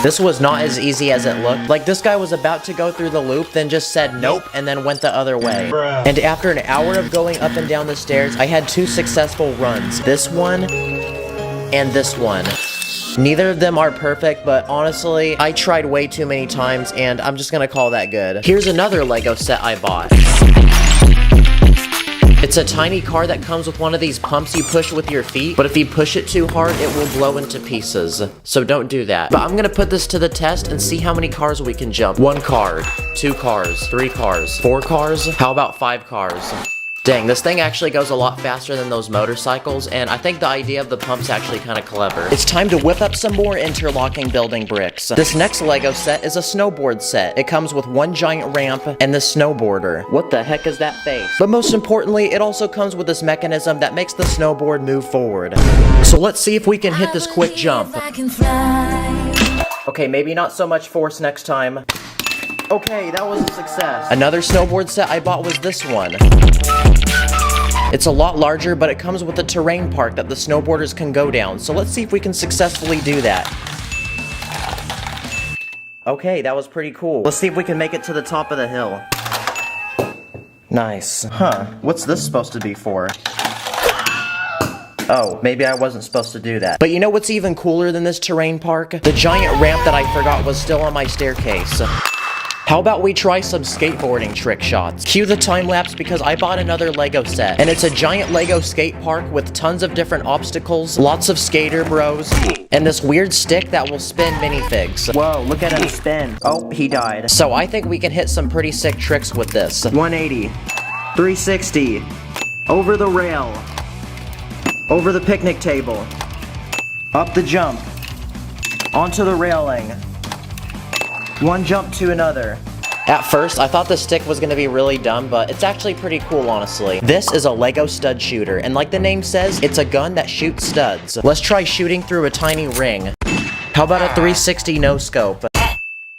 This was not as easy as it looked. Like, this guy was about to go through the loop, then just said nope, and then went the other way. Bruh. And after an hour of going up and down the stairs, I had 2 successful runs. This one, and this one. Neither of them are perfect, but honestly, I tried way too many times, and I'm just gonna call that good. Here's another Lego set I bought. It's a tiny car that comes with one of these pumps you push with your feet, but if you push it too hard, it will blow into pieces. So don't do that. But I'm gonna put this to the test and see how many cars we can jump. 1 car, 2 cars, 3 cars, 4 cars, how about 5 cars? Dang, this thing actually goes a lot faster than those motorcycles, and I think the idea of the pump's actually kind of clever. It's time to whip up some more interlocking building bricks. This next Lego set is a snowboard set. It comes with 1 giant ramp and this snowboarder. What the heck is that face? But most importantly, it also comes with this mechanism that makes the snowboard move forward. So let's see if we can hit this quick jump. Okay, maybe not so much force next time. Okay, that was a success. Another snowboard set I bought was this one. It's a lot larger, but it comes with a terrain park that the snowboarders can go down. So let's see if we can successfully do that. Okay, that was pretty cool. Let's see if we can make it to the top of the hill. Nice. Huh, what's this supposed to be for? Oh, maybe I wasn't supposed to do that. But you know what's even cooler than this terrain park? The giant ramp that I forgot was still on my staircase. How about we try some skateboarding trick shots? Cue the time lapse because I bought another Lego set. And it's a giant Lego skate park with tons of different obstacles, lots of skater bros, and this weird stick that will spin minifigs. Whoa, look at him spin. Oh, he died. So I think we can hit some pretty sick tricks with this. 180, 360, over the rail, over the picnic table, up the jump, onto the railing. 1 jump to another. At first, I thought the stick was gonna be really dumb, but it's actually pretty cool, honestly. This is a Lego stud shooter, and like the name says, it's a gun that shoots studs. Let's try shooting through a tiny ring. How about a 360 no scope?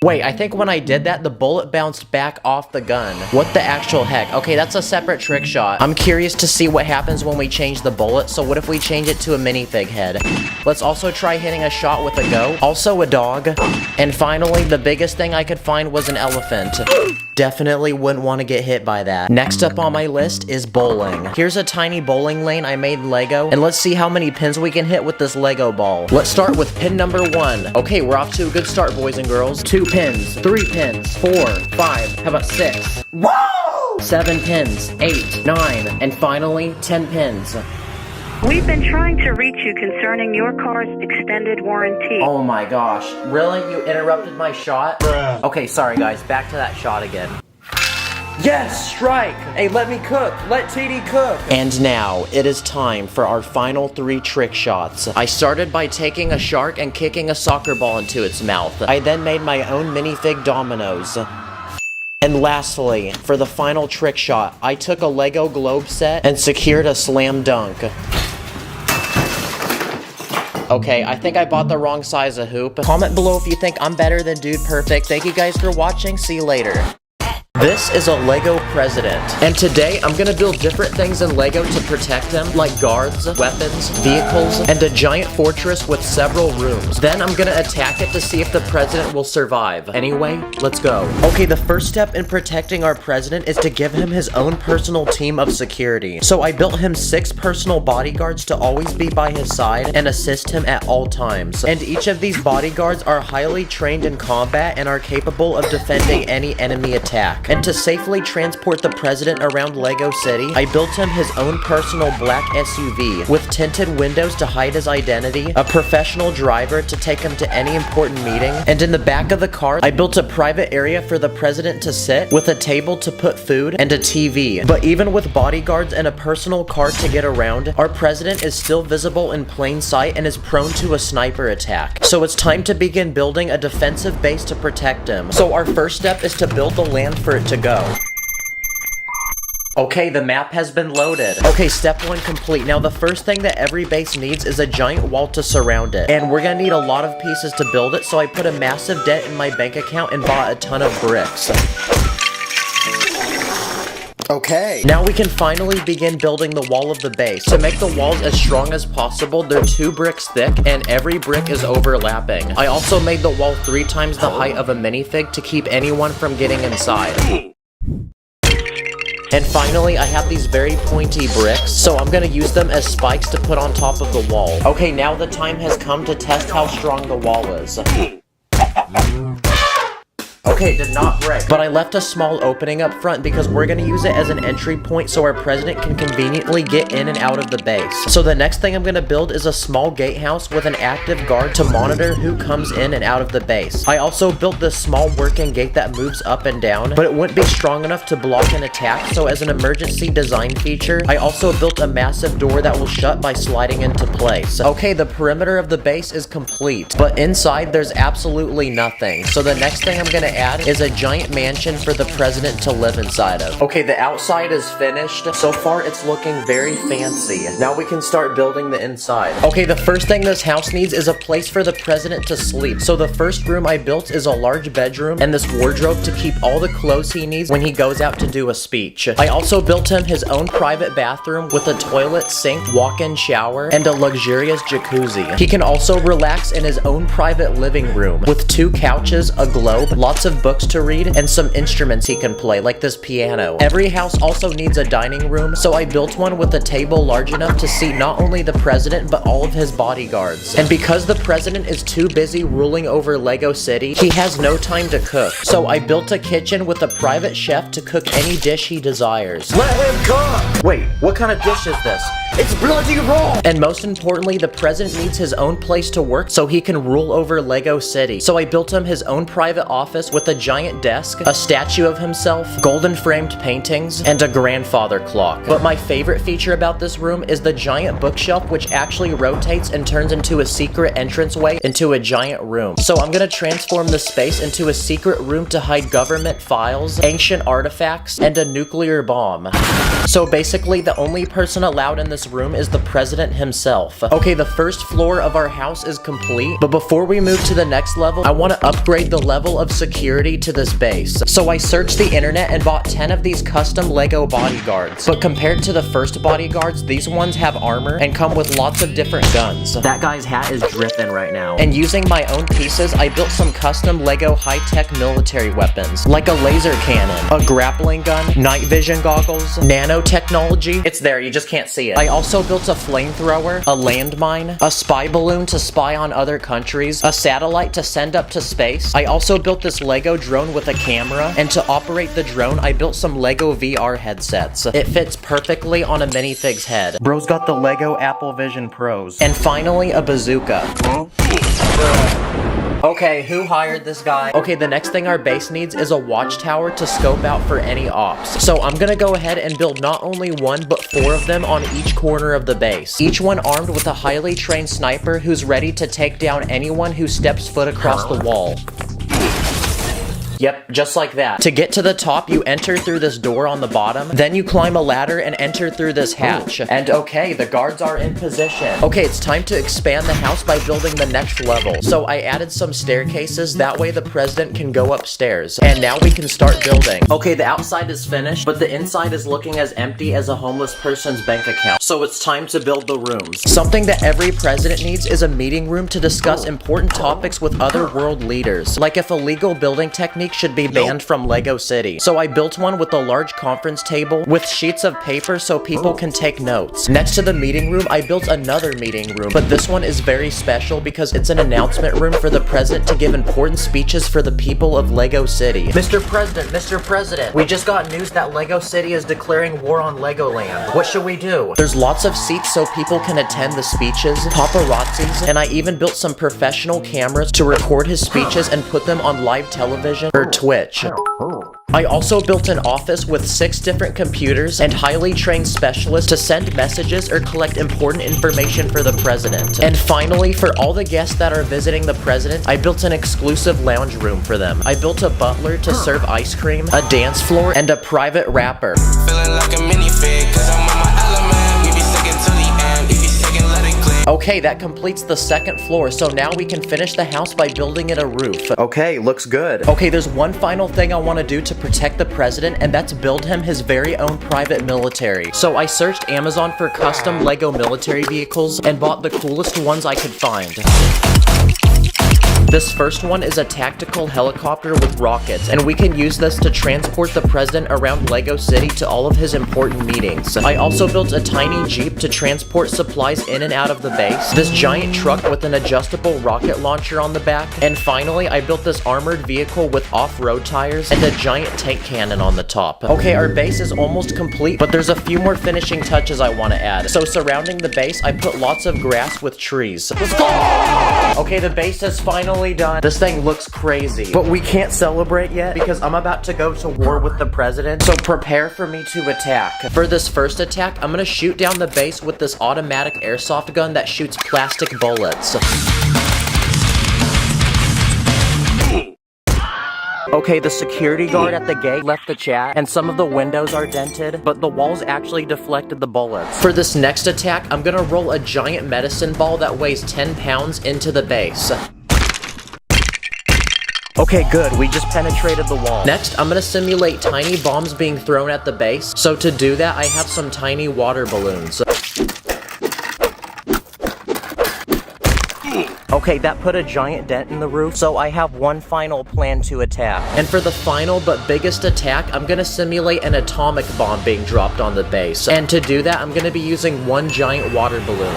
Wait, I think when I did that, the bullet bounced back off the gun. What the actual heck? Okay, that's a separate trick shot. I'm curious to see what happens when we change the bullet, so what if we change it to a minifig head? Let's also try hitting a shot with a goat, also a dog, and finally, the biggest thing I could find was an elephant. Definitely wouldn't want to get hit by that. Next up on my list is bowling. Here's a tiny bowling lane I made in Lego, and let's see how many pins we can hit with this Lego ball. Let's start with pin number 1. Okay, we're off to a good start, boys and girls. 2 pins, 3 pins, 4, 5, how about 6? Whoa! 7 pins, 8, 9, and finally, 10 pins. We've been trying to reach you concerning your car's extended warranty. Oh my gosh, really? You interrupted my shot? Bruh. Okay, sorry guys, back to that shot again. Yes, strike! Hey, let me cook! Let TD cook! And now, it is time for our final 3 trick shots. I started by taking a shark and kicking a soccer ball into its mouth. I then made my own minifig dominoes. And lastly, for the final trick shot, I took a Lego globe set and secured a slam dunk. Okay, I think I bought the wrong size of hoop. Comment below if you think I'm better than Dude Perfect. Thank you guys for watching. See you later. This is a Lego president, and today I'm gonna build different things in Lego to protect him, like guards, weapons, vehicles, and a giant fortress with several rooms. Then I'm gonna attack it to see if the president will survive. Anyway, let's go. Okay, the first step in protecting our president is to give him his own personal team of security. So I built him 6 personal bodyguards to always be by his side and assist him at all times. And each of these bodyguards are highly trained in combat and are capable of defending any enemy attack. And to safely transport the president around Lego City, I built him his own personal black SUV with tinted windows to hide his identity, a professional driver to take him to any important meeting, and in the back of the car, I built a private area for the president to sit with a table to put food and a TV. But even with bodyguards and a personal car to get around, our president is still visible in plain sight and is prone to a sniper attack. So it's time to begin building a defensive base to protect him. So our first step is to build the land for it to go. Okay, the map has been loaded. Okay, step 1 complete. Now the first thing that every base needs is a giant wall to surround it. And we're gonna need a lot of pieces to build it, so I put a massive debt in my bank account and bought a ton of bricks. Okay. Now we can finally begin building the wall of the base. To make the walls as strong as possible, they're 2 bricks thick and every brick is overlapping. I also made the wall 3 times the height of a minifig to keep anyone from getting inside. And finally, I have these very pointy bricks, so I'm gonna use them as spikes to put on top of the wall. Okay, now the time has come to test how strong the wall is. Okay, did not break. But I left a small opening up front because we're gonna use it as an entry point so our president can conveniently get in and out of the base. So the next thing I'm gonna build is a small gatehouse with an active guard to monitor who comes in and out of the base. I also built this small working gate that moves up and down, but it wouldn't be strong enough to block an attack, so as an emergency design feature, I also built a massive door that will shut by sliding into place. Okay, the perimeter of the base is complete, but inside there's absolutely nothing. So the next thing I'm gonna add is a giant mansion for the president to live inside of. Okay, the outside is finished. So far, it's looking very fancy. Now we can start building the inside. Okay, the first thing this house needs is a place for the president to sleep. So the first room I built is a large bedroom and this wardrobe to keep all the clothes he needs when he goes out to do a speech. I also built him his own private bathroom with a toilet, sink, walk-in shower, and a luxurious jacuzzi. He can also relax in his own private living room with 2 couches, a globe, lots of books to read, and some instruments he can play, like this piano. Every house also needs a dining room, so I built one with a table large enough to seat not only the president, but all of his bodyguards. And because the president is too busy ruling over Lego City, he has no time to cook. So I built a kitchen with a private chef to cook any dish he desires. Let him cook! Wait, what kind of dish is this? It's bloody raw! And most importantly, the president needs his own place to work so he can rule over Lego City. So I built him his own private office with a giant desk, a statue of himself, golden framed paintings, and a grandfather clock. But my favorite feature about this room is the giant bookshelf, which actually rotates and turns into a secret entranceway into a giant room. So I'm gonna transform the space into a secret room to hide government files, ancient artifacts, and a nuclear bomb. So basically, the only person allowed in this room is the president himself. Okay, the first floor of our house is complete, but before we move to the next level, I want to upgrade the level of security to this base. So I searched the internet and bought 10 of these custom Lego bodyguards. But compared to the first bodyguards, these ones have armor and come with lots of different guns. That guy's hat is dripping right now. And using my own pieces, I built some custom Lego high-tech military weapons, like a laser cannon, a grappling gun, night vision goggles, nanotechnology. It's there, you just can't see it. I also built a flamethrower, a landmine, a spy balloon to spy on other countries, a satellite to send up to space. I also built this Lego drone with a camera, and to operate the drone, I built some Lego VR headsets. It fits perfectly on a minifig's head. Bro's got the Lego Apple Vision Pros. And finally, a bazooka. Okay, who hired this guy? Okay, the next thing our base needs is a watchtower to scope out for any ops. So I'm gonna go ahead and build not only one, but 4 of them on each corner of the base. Each one armed with a highly trained sniper who's ready to take down anyone who steps foot across the wall. Yep, just like that. To get to the top, you enter through this door on the bottom, then you climb a ladder and enter through this hatch. And okay, the guards are in position. Okay, it's time to expand the house by building the next level. So I added some staircases, that way the president can go upstairs. And now we can start building. Okay, the outside is finished, but the inside is looking as empty as a homeless person's bank account. So it's time to build the rooms. Something that every president needs is a meeting room to discuss important topics with other world leaders. Like if illegal building techniques should be banned from Lego City. So I built one with a large conference table with sheets of paper so people can take notes. Next to the meeting room, I built another meeting room, but this one is very special because it's an announcement room for the president to give important speeches for the people of Lego City. Mr. President, we just got news that Lego City is declaring war on Legoland. What should we do? There's lots of seats so people can attend the speeches, paparazzis, and I even built some professional cameras to record his speeches and put them on live television or Twitch. I also built an office with 6 different computers and highly trained specialists to send messages or collect important information for the president. And finally, for all the guests that are visiting the president, I built an exclusive lounge room for them. I built a butler to serve ice cream, a dance floor, and a private rapper. Feeling like a minifig, 'cause I'm on my element. We be sticking to the end, if you second, let it clear. Okay, that completes the 2nd floor, so now we can finish the house by building it a roof. Okay, looks good. Okay, there's one final thing I want to do to protect the president, and that's build him his very own private military. So I searched Amazon for custom Lego military vehicles and bought the coolest ones I could find. This first one is a tactical helicopter with rockets, and we can use this to transport the president around Lego City to all of his important meetings. I also built a tiny jeep to transport supplies in and out of the base, this giant truck with an adjustable rocket launcher on the back, and finally I built this armored vehicle with off-road tires and a giant tank cannon on the top. Okay, our base is almost complete, but there's a few more finishing touches I want to add. So surrounding the base, I put lots of grass with trees. Let's go! Okay, the base is finally done. This thing looks crazy, but we can't celebrate yet because I'm about to go to war with the president, so prepare for me to attack. For this first attack, I'm gonna shoot down the base with this automatic airsoft gun that shoots plastic bullets. Okay, the security guard at the gate left the chat, and some of the windows are dented, but the walls actually deflected the bullets. For this next attack, I'm gonna roll a giant medicine ball that weighs 10 pounds into the base. Okay, good, we just penetrated the wall. Next, I'm gonna simulate tiny bombs being thrown at the base. So to do that, I have some tiny water balloons. Okay, that put a giant dent in the roof, so I have one final plan to attack. And for the final but biggest attack, I'm gonna simulate an atomic bomb being dropped on the base. And to do that, I'm gonna be using one giant water balloon.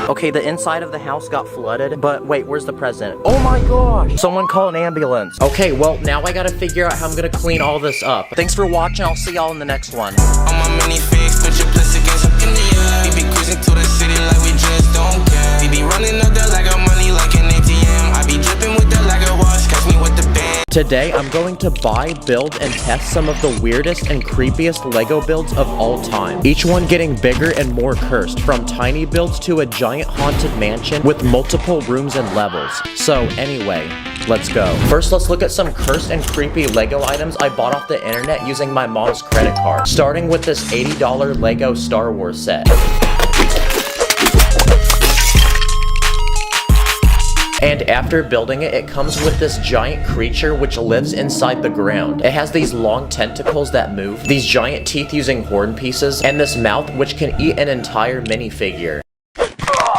Okay, the inside of the house got flooded, but wait, where's the president? Oh my gosh! Someone call an ambulance. Okay, well, now I gotta figure out how I'm gonna clean all this up. Thanks for watching, I'll see y'all in the next one. On my minifig, put your place against up in the air. We be cruising to the city like we just don't care. We be running up there like our money like an ATM. I be dripping with that like a wash, catch me with the band. Today, I'm going to buy, build, and test some of the weirdest and creepiest Lego builds of all time. Each one getting bigger and more cursed, from tiny builds to a giant haunted mansion with multiple rooms and levels. So anyway, let's go. First, let's look at some cursed and creepy Lego items I bought off the internet using my mom's credit card. Starting with this $80 Lego Star Wars set. And after building it, it comes with this giant creature which lives inside the ground. It has these long tentacles that move, these giant teeth using horn pieces, and this mouth which can eat an entire minifigure.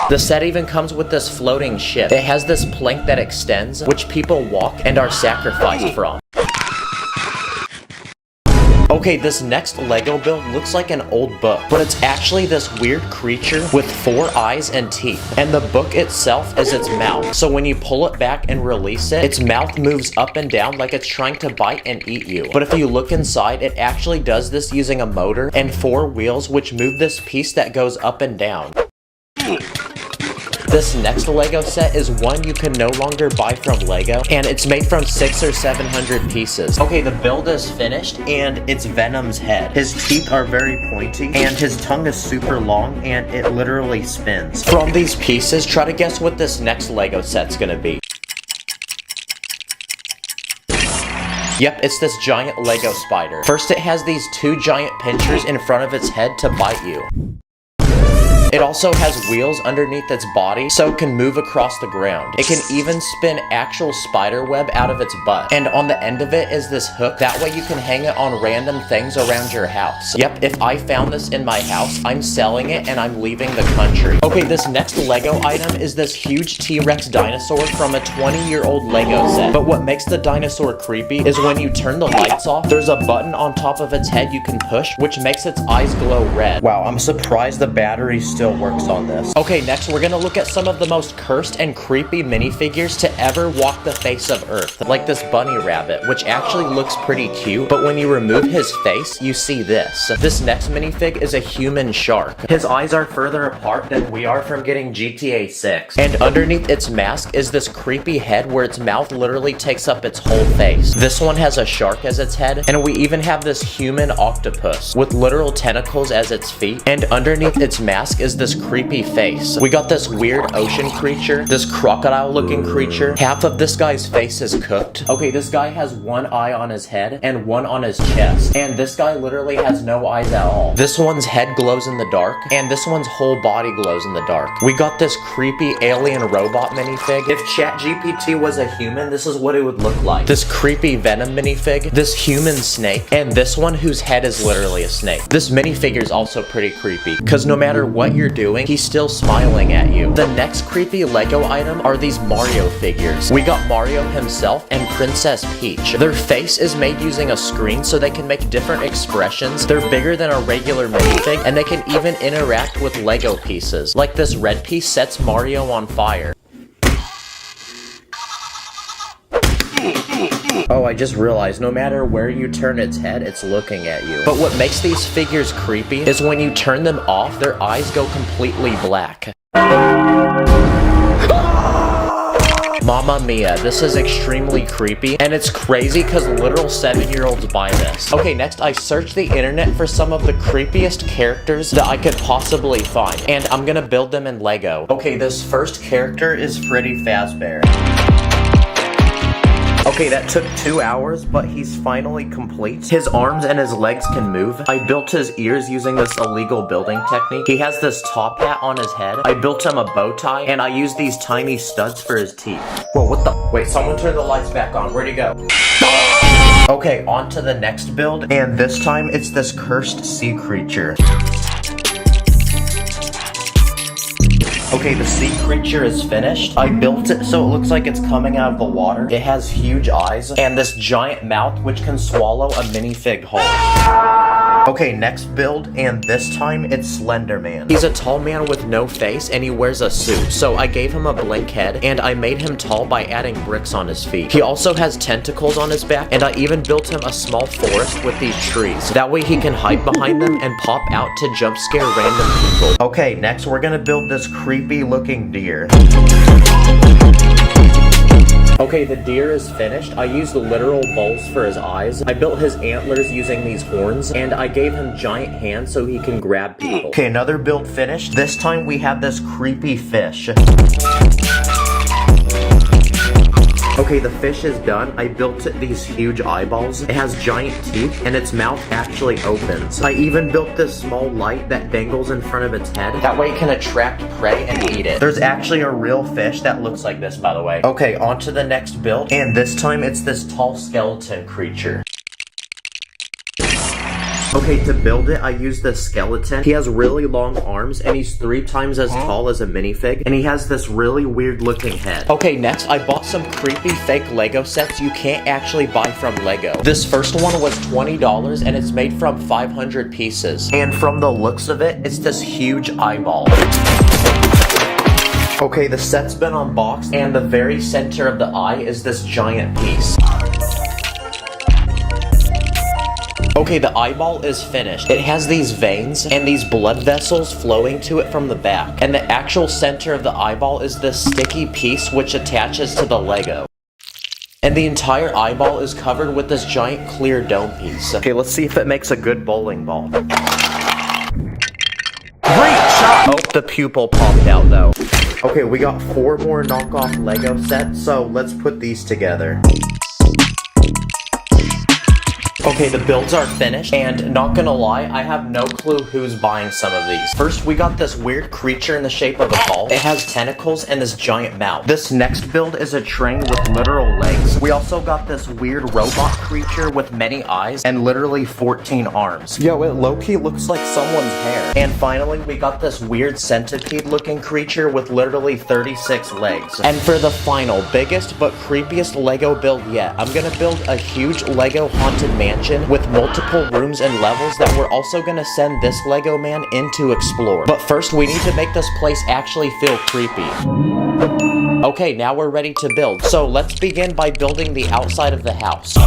The set even comes with this floating ship. It has this plank that extends, which people walk and are sacrificed from. Okay, this next Lego build looks like an old book, but it's actually this weird creature with 4 eyes and teeth, and the book itself is its mouth. So when you pull it back and release it, its mouth moves up and down like it's trying to bite and eat you. But if you look inside, it actually does this using a motor and 4 wheels which move this piece that goes up and down. This next Lego set is one you can no longer buy from Lego, and it's made from 600 or 700 pieces. Okay, the build is finished, and it's Venom's head. His teeth are very pointy, and his tongue is super long, and it literally spins. From these pieces, try to guess what this next Lego set's gonna be. Yep, it's this giant Lego spider. First, it has these two giant pinchers in front of its head to bite you. It also has wheels underneath its body, so it can move across the ground. It can even spin actual spider web out of its butt. And on the end of it is this hook, that way you can hang it on random things around your house. Yep, if I found this in my house, I'm selling it and I'm leaving the country. Okay, this next Lego item is this huge T-Rex dinosaur from a 20-year-old Lego set. But what makes the dinosaur creepy is when you turn the lights off, there's a button on top of its head you can push, which makes its eyes glow red. Wow, I'm surprised the battery still works on this. Okay, next we're gonna look at some of the most cursed and creepy minifigures to ever walk the face of Earth. Like this bunny rabbit, which actually looks pretty cute, but when you remove his face, you see this. This next minifig is a human shark. His eyes are further apart than we are from getting GTA 6. And underneath its mask is this creepy head where its mouth literally takes up its whole face. This one has a shark as its head, and we even have this human octopus with literal tentacles as its feet, and underneath its mask is this creepy face. We got this weird ocean creature, this crocodile looking creature. Half of this guy's face is cooked. Okay, this guy has one eye on his head and one on his chest, and this guy literally has no eyes at all. This one's head glows in the dark, and this one's whole body glows in the dark. We got this creepy alien robot minifig. If ChatGPT was a human, this is what it would look like. This creepy Venom minifig, this human snake, and this one whose head is literally a snake. This minifigure is also pretty creepy, because no matter what you're doing, he's still smiling at you. The next creepy Lego item are these Mario figures. We got Mario himself and Princess Peach. Their face is made using a screen so they can make different expressions. They're bigger than a regular minifig, and they can even interact with Lego pieces. Like this red piece sets Mario on fire. Oh, I just realized no matter where you turn its head, it's looking at you. But what makes these figures creepy is when you turn them off, their eyes go completely black. Mamma mia, this is extremely creepy, and it's crazy because literal 7-year-olds buy this. Okay, next I searched the internet for some of the creepiest characters that I could possibly find, and I'm gonna build them in Lego. Okay, this first character is Freddy Fazbear. Okay, that took 2 hours, but he's finally complete. His arms and his legs can move. I built his ears using this illegal building technique. He has this top hat on his head. I built him a bow tie, and I used these tiny studs for his teeth. Whoa, what the? Wait, someone turn the lights back on. Where'd he go? Okay, on to the next build, and this time it's this cursed sea creature. Okay, the sea creature is finished. I built it so it looks like it's coming out of the water. It has huge eyes and this giant mouth which can swallow a minifig whole. Okay, next build, and this time it's Slender Man. He's a tall man with no face and he wears a suit. So I gave him a blank head and I made him tall by adding bricks on his feet. He also has tentacles on his back, and I even built him a small forest with these trees. That way he can hide behind them and pop out to jump scare random people. Okay, next we're gonna build this creepy looking deer. Okay, the deer is finished. I used literal balls for his eyes. I built his antlers using these horns, and I gave him giant hands so he can grab people. Okay, another build finished. This time we have this creepy fish. Okay, the fish is done. I built these huge eyeballs. It has giant teeth, and its mouth actually opens. I even built this small light that dangles in front of its head. That way it can attract prey and eat it. There's actually a real fish that looks like this, by the way. Okay, on to the next build, and this time it's this tall skeleton creature. Okay, to build it, I used this skeleton. He has really long arms, and he's 3 times as tall as a minifig, and he has this really weird looking head. Okay, next, I bought some creepy fake Lego sets you can't actually buy from Lego. This first one was $20, and it's made from 500 pieces. And from the looks of it, it's this huge eyeball. Okay, the set's been unboxed, and the very center of the eye is this giant piece. Okay, the eyeball is finished. It has these veins and these blood vessels flowing to it from the back. And the actual center of the eyeball is this sticky piece which attaches to the Lego. And the entire eyeball is covered with this giant clear dome piece. Okay, let's see if it makes a good bowling ball. Great shot! Oh, the pupil popped out though. Okay, we got 4 more knockoff Lego sets, so let's put these together. Okay, the builds are finished, and not gonna lie, I have no clue who's buying some of these. First, we got this weird creature in the shape of a ball. It has tentacles and this giant mouth. This next build is a train with literal legs. We also got this weird robot creature with many eyes and literally 14 arms. Yo, it low-key looks like someone's hair. And finally, we got this weird centipede-looking creature with literally 36 legs. And for the final, biggest but creepiest Lego build yet, I'm gonna build a huge Lego haunted mansion with multiple rooms and levels that we're also gonna send this Lego man in to explore. But first, we need to make this place actually feel creepy. Okay, now we're ready to build. So let's begin by building the outside of the house.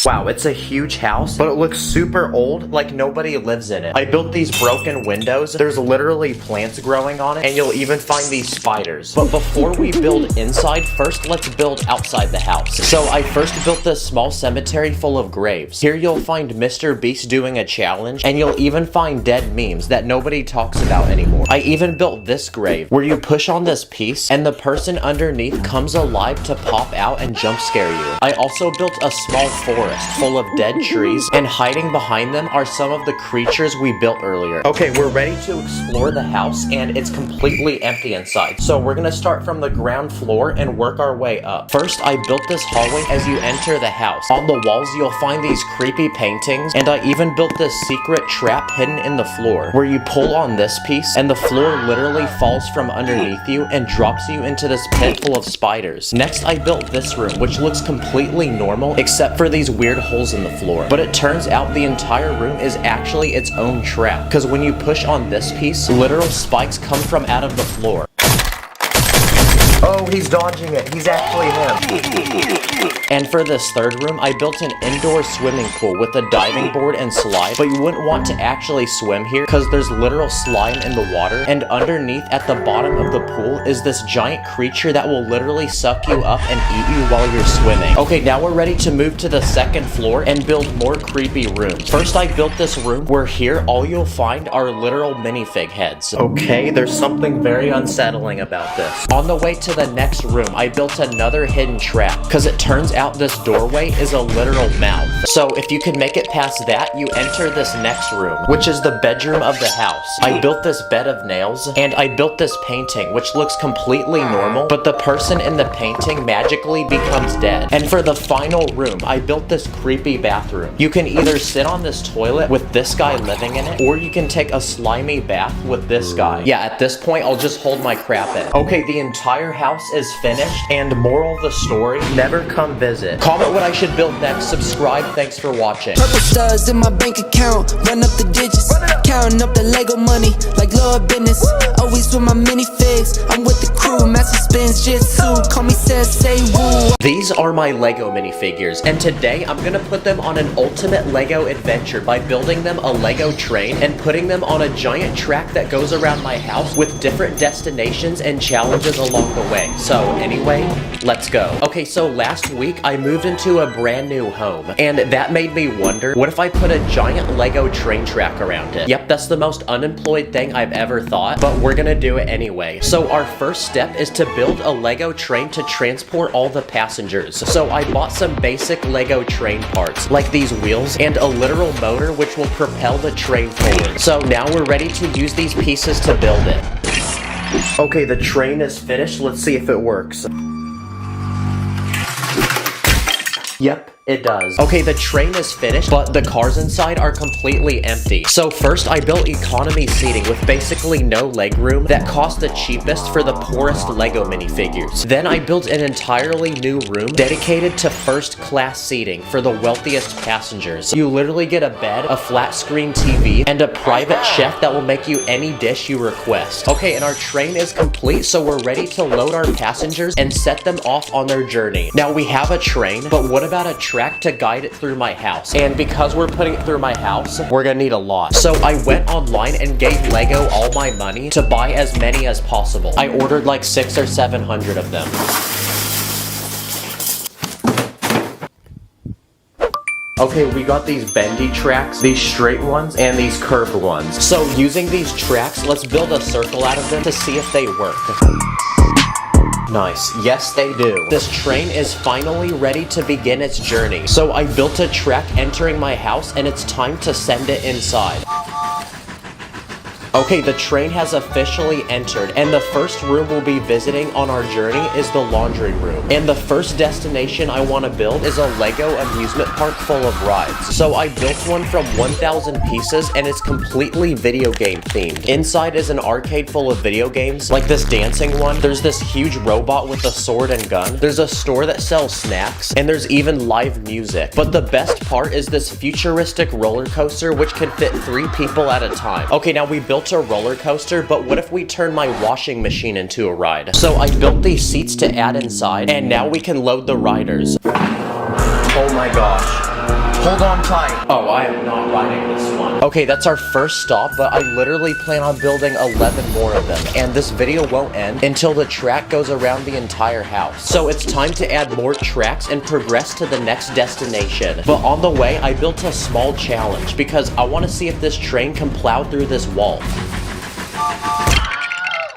Wow, it's a huge house, but it looks super old, like nobody lives in it. I built these broken windows. There's literally plants growing on it, and you'll even find these spiders. But before we build inside, first let's build outside the house. So I first built this small cemetery full of graves. Here you'll find Mr. Beast doing a challenge, and you'll even find dead memes that nobody talks about anymore. I even built this grave, where you push on this piece, and the person underneath comes alive to pop out and jump scare you. I also built a small forest full of dead trees, and hiding behind them are some of the creatures we built earlier. Okay, we're ready to explore the house, and it's completely empty inside. So we're gonna start from the ground floor and work our way up. First, I built this hallway as you enter the house. On the walls, you'll find these creepy paintings, and I even built this secret trap hidden in the floor, where you pull on this piece, and the floor literally falls from underneath you and drops you into this pit full of spiders. Next, I built this room, which looks completely normal, except for these weird holes in the floor. But it turns out the entire room is actually its own trap, because when you push on this piece, literal spikes come from out of the floor. Oh, he's dodging it. He's actually him. And for this third room, I built an indoor swimming pool with a diving board and slide, but you wouldn't want to actually swim here because there's literal slime in the water, and underneath at the bottom of the pool is this giant creature that will literally suck you up and eat you while you're swimming. Okay, now we're ready to move to the second floor and build more creepy rooms. First, I built this room where here all you'll find are literal minifig heads. Okay, there's something very unsettling about this. On the way to the next room, I built another hidden trap, because it turns out this doorway is a literal mouth. So if you can make it past that, you enter this next room, which is the bedroom of the house. I built this bed of nails, and I built this painting, which looks completely normal, but the person in the painting magically becomes dead. And for the final room, I built this creepy bathroom. You can either sit on this toilet with this guy living in it, or you can take a slimy bath with this guy. Yeah, at this point, I'll just hold my crap in. Okay, the entire house is finished, and moral of the story, never come visit. Comment what I should build next, subscribe, thanks for watching. Purple studs in my bank account, run up the digits, counting up the Lego money like Lord business. Always with my minifigs, I'm with the crew, master spins jitsu, call me say woo. These are my Lego minifigures, and today I'm gonna put them on an ultimate Lego adventure by building them a Lego train and putting them on a giant track that goes around my house with different destinations and challenges along the way. So anyway, let's go. Okay, so last week I moved into a brand new home, and that made me wonder, what if I put a giant Lego train track around it? Yep, that's the most unemployed thing I've ever thought, but we're gonna do it anyway. So our first step is to build a Lego train to transport all the passengers. So I bought some basic Lego train parts, like these wheels, and a literal motor which will propel the train forward. So now we're ready to use these pieces to build it. Okay, the train is finished. Let's see if it works. Yep, It does. Okay, the train is finished, but the cars inside are completely empty. So first I built economy seating with basically no legroom that cost the cheapest for the poorest Lego minifigures. Then I built an entirely new room dedicated to first class seating for the wealthiest passengers. You literally get a bed, a flat screen TV, and a private chef that will make you any dish you request. Okay, and our train is complete, so we're ready to load our passengers and set them off on their journey. Now we have a train, but what about a track to guide it through my house? And because we're putting it through my house, we're gonna need a lot. So I went online and gave Lego all my money to buy as many as possible. I ordered like 600 or 700 of them. Okay, we got these bendy tracks, these straight ones, and these curved ones. So using these tracks, let's build a circle out of them to see if they work. Nice. Yes, they do. This train is finally ready to begin its journey. So I built a track entering my house, and it's time to send it inside. Okay, the train has officially entered, and the first room we'll be visiting on our journey is the laundry room. And the first destination I want to build is a Lego amusement park full of rides. So I built one from 1,000 pieces, and it's completely video game themed. Inside is an arcade full of video games, like this dancing one. There's this huge robot with a sword and gun. There's a store that sells snacks, and there's even live music. But the best part is this futuristic roller coaster, which can fit 3 people at a time. Okay, now we built a roller coaster, but what if we turn my washing machine into a ride? So I built these seats to add inside, and now we can load the riders. Oh my gosh. Hold on tight. Oh, I am not riding this one. Okay, that's our first stop, but I literally plan on building 11 more of them, and this video won't end until the track goes around the entire house. So it's time to add more tracks and progress to the next destination. But on the way, I built a small challenge because I want to see if this train can plow through this wall.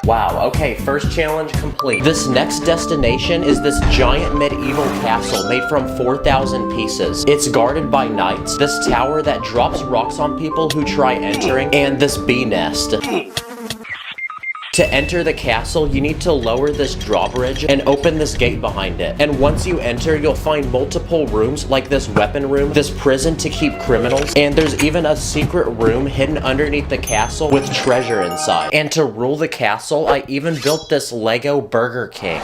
Wow, okay, first challenge complete. This next destination is this giant medieval castle made from 4,000 pieces. It's guarded by knights, this tower that drops rocks on people who try entering, and this bee nest. To enter the castle, you need to lower this drawbridge and open this gate behind it. And once you enter, you'll find multiple rooms like this weapon room, this prison to keep criminals, and there's even a secret room hidden underneath the castle with treasure inside. And to rule the castle, I even built this Lego Burger King.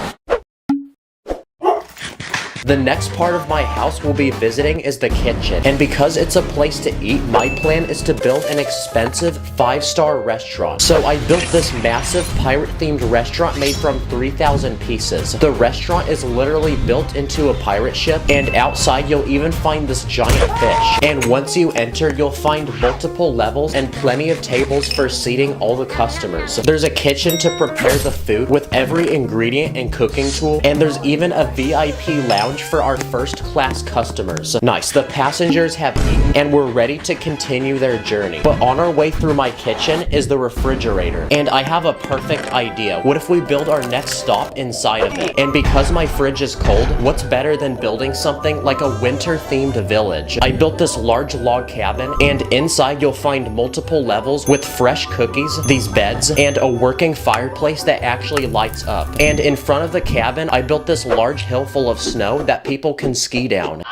The next part of my house we'll be visiting is the kitchen, and because it's a place to eat, my plan is to build an expensive 5-star restaurant. So I built this massive pirate-themed restaurant made from 3,000 pieces. The restaurant is literally built into a pirate ship, and outside you'll even find this giant fish. And once you enter, you'll find multiple levels and plenty of tables for seating all the customers. There's a kitchen to prepare the food with every ingredient and cooking tool, and there's even a VIP lounge for our first class customers. Nice, the passengers have eaten and we're ready to continue their journey. But on our way through my kitchen is the refrigerator, and I have a perfect idea. What if we build our next stop inside of it? And because my fridge is cold, what's better than building something like a winter themed village? I built this large log cabin, and inside you'll find multiple levels with fresh cookies, these beds, and a working fireplace that actually lights up. And in front of the cabin, I built this large hill full of snow that people can ski down.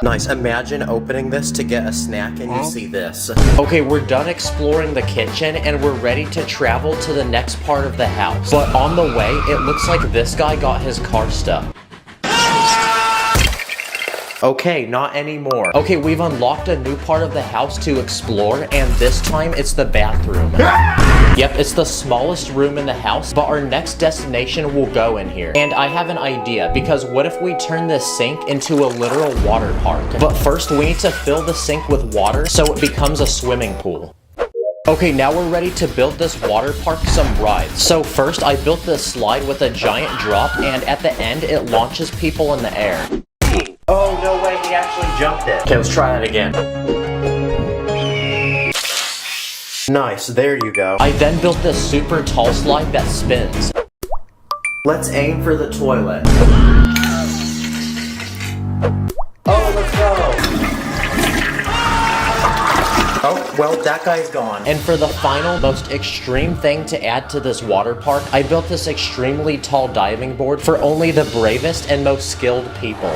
Nice, imagine opening this to get a snack and you see this. Okay, we're done exploring the kitchen and we're ready to travel to the next part of the house. But on the way, it looks like this guy got his car stuck. Okay, not anymore. Okay, we've unlocked a new part of the house to explore, and this time it's the bathroom. Yep, it's the smallest room in the house, but our next destination will go in here. And I have an idea, because what if we turn this sink into a literal water park? But first, we need to fill the sink with water so it becomes a swimming pool. Okay, now we're ready to build this water park some rides. So first, I built this slide with a giant drop, and at the end, it launches people in the air. Oh, no way, he actually jumped it. Okay, let's try that again. Nice, there you go. I then built this super tall slide that spins. Let's aim for the toilet. Oh, let's go. Oh, well, that guy's gone. And for the final, most extreme thing to add to this water park, I built this extremely tall diving board for only the bravest and most skilled people.